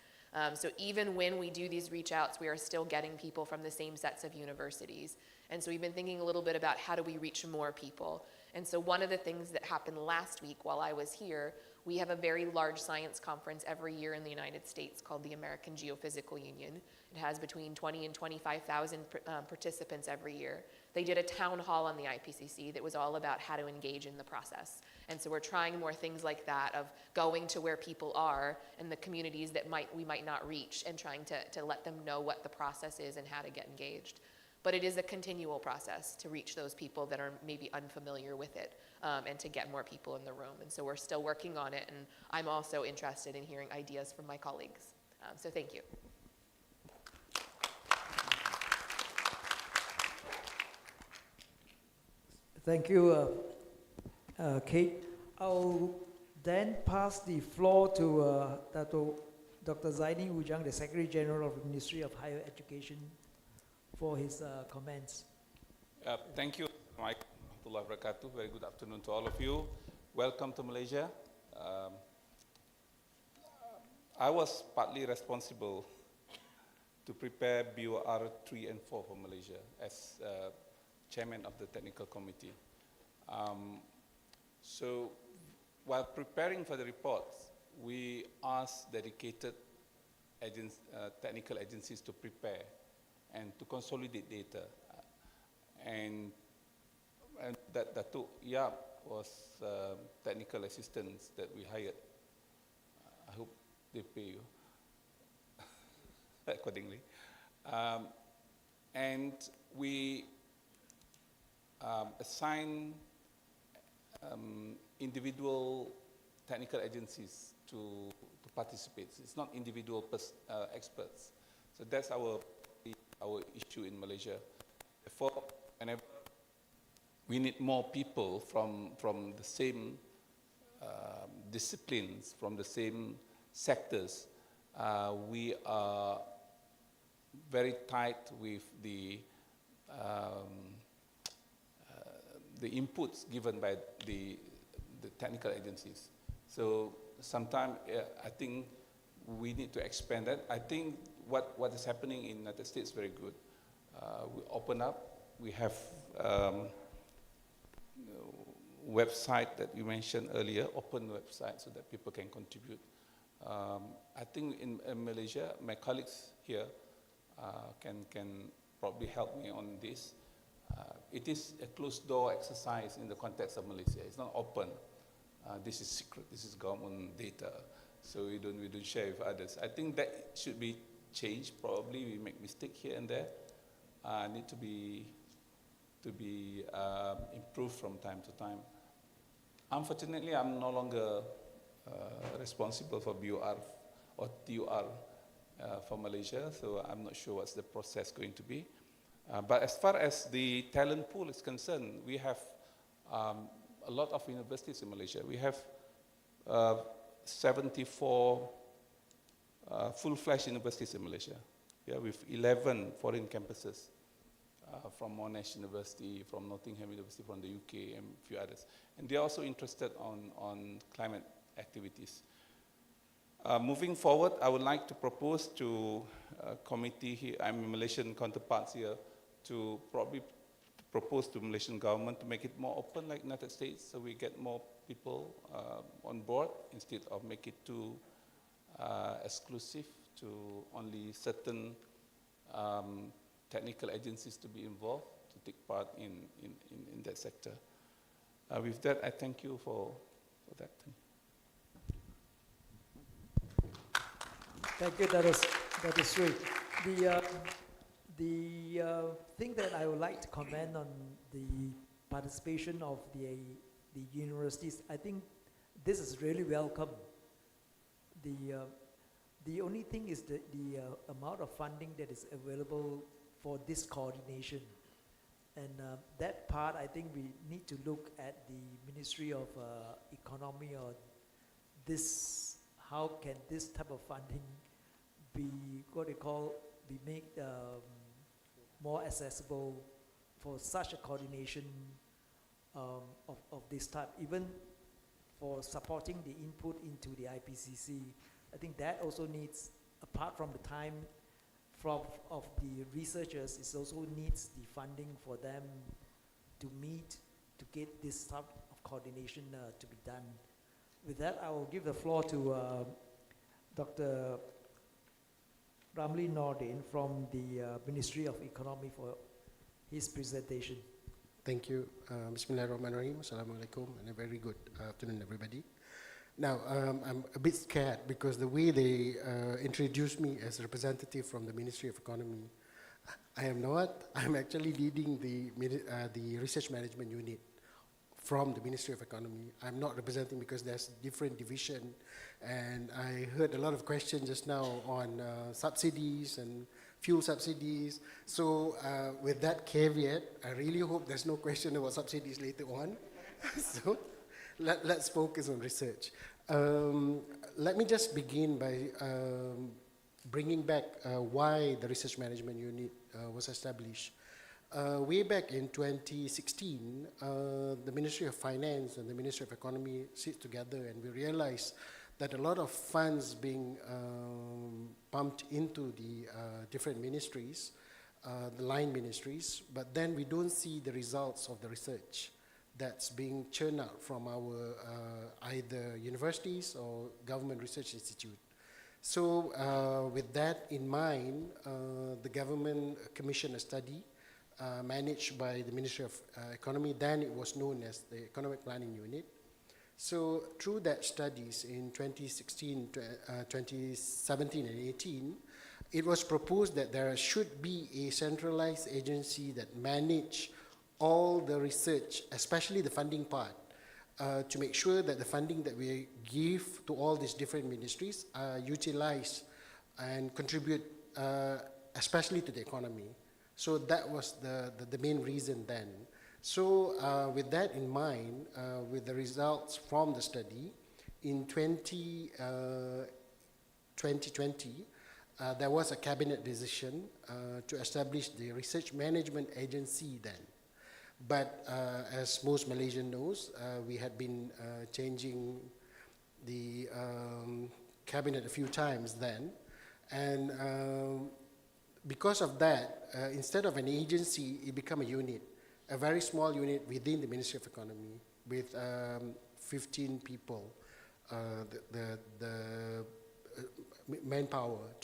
So even when we do these reach outs, we are still getting people from the same sets of universities. And so we've been thinking a little bit about how do we reach more people. And so one of the things that happened last week while I was here, we have a very large science conference every year in the United States called the American Geophysical Union. It has between 20 and 25,000 participants every year. They did a town hall on the IPCC that was all about how to engage in the process. And so we're trying more things like that, of going to where people are and the communities that we might not reach, and trying to let them know what the process is and how to get engaged. But it is a continual process to reach those people that are maybe unfamiliar with it, and to get more people in the room. And so we're still working on it, and I'm also interested in hearing ideas from my colleagues. So thank you. Thank you, Kate. I'll then pass the floor to Dr. Zaini Ujang, the Secretary General of the Ministry of Higher Education, for his comments. Thank you, Mike. Very good afternoon to all of you. Welcome to Malaysia. I was partly responsible to prepare BOR 3 and 4 for Malaysia as chairman of the technical committee. So while preparing for the reports, we asked dedicated technical agencies to prepare and to consolidate data. And Datuk Yap was technical assistants that we hired. I hope they pay you accordingly. And we assign individual technical agencies to participate. It's not individual experts. So that's our issue in Malaysia. Therefore, whenever we need more people from the same disciplines, from the same sectors, we are very tight with the inputs given by the technical agencies. So sometimes I think we need to expand that. I think what is happening in the United States is very good. We open up. We have website that you mentioned earlier, open website, so that people can contribute. I think in Malaysia, my colleagues here can probably help me on this. It is a closed-door exercise in the context of Malaysia. It's not open. This is secret. This is government data, so we don't share with others. I think that should be changed. Probably we make mistake here and there. Need to be improved from time to time. Unfortunately, I'm no longer responsible for BOR or TUR for Malaysia, so I'm not sure what's the process going to be. But as far as the talent pool is concerned, we have a lot of universities in Malaysia. We have 74 full-fledged universities in Malaysia, with 11 foreign campuses from Monash University, from Nottingham University, from the UK, and a few others. And they're also interested on climate activities. Moving forward, I would like to propose to a committee here, I'm Malaysian counterparts here, to probably propose to Malaysian government to make it more open like United States, so we get more people on board instead of make it too exclusive to only certain technical agencies to be involved, to take part in that sector. With that, I thank you for that. Thank you, that is sweet. The thing that I would like to comment on the participation of the universities, I think this is really welcome. The only thing is the amount of funding that is available for this coordination. And that part, I think we need to look at the Ministry of Economy or this, how can this type of funding be, be made more accessible for such a coordination of this type, even for supporting the input into the IPCC. I think that also needs, apart from the time of the researchers, it also needs the funding for them to meet, to get this type of coordination to be done. With that, I will give the floor to Dr. Ramli Nordin from the Ministry of Economy for his presentation. Thank you. Bismillahirrahmanirrahim. Assalamualaikum, and a very good afternoon, everybody. Now, I'm a bit scared because the way they introduced me as a representative from the Ministry of Economy, I am not. I'm actually leading the research management unit from the Ministry of Economy. I'm not representing because there's different division, and I heard a lot of questions just now on subsidies and fuel subsidies. So with that caveat, I really hope there's no question about subsidies later on. So let's focus on research. Let me just begin by bringing back why the Research Management Unit was established. Way back in 2016, the Ministry of Finance and the Ministry of Economy sit together, and we realized that a lot of funds being pumped into the different ministries, the line ministries, but then we don't see the results of the research that's being churned out from our either universities or government research institute. So with that in mind, the government commissioned a study managed by the Ministry of Economy. Then it was known as the Economic Planning Unit. So through that studies in 2016, 2017 and 18, it was proposed that there should be a centralized agency that manage all the research, especially the funding part, to make sure that the funding that we give to all these different ministries are utilized and contribute especially to the economy. So that was the main reason then. So with that in mind, with the results from the study, in 2020, there was a cabinet decision to establish the Research Management Agency then. But as most Malaysian knows, we had been changing the cabinet a few times then. And because of that, instead of an agency, it became a unit, a very small unit within the Ministry of Economy with 15 people, the manpower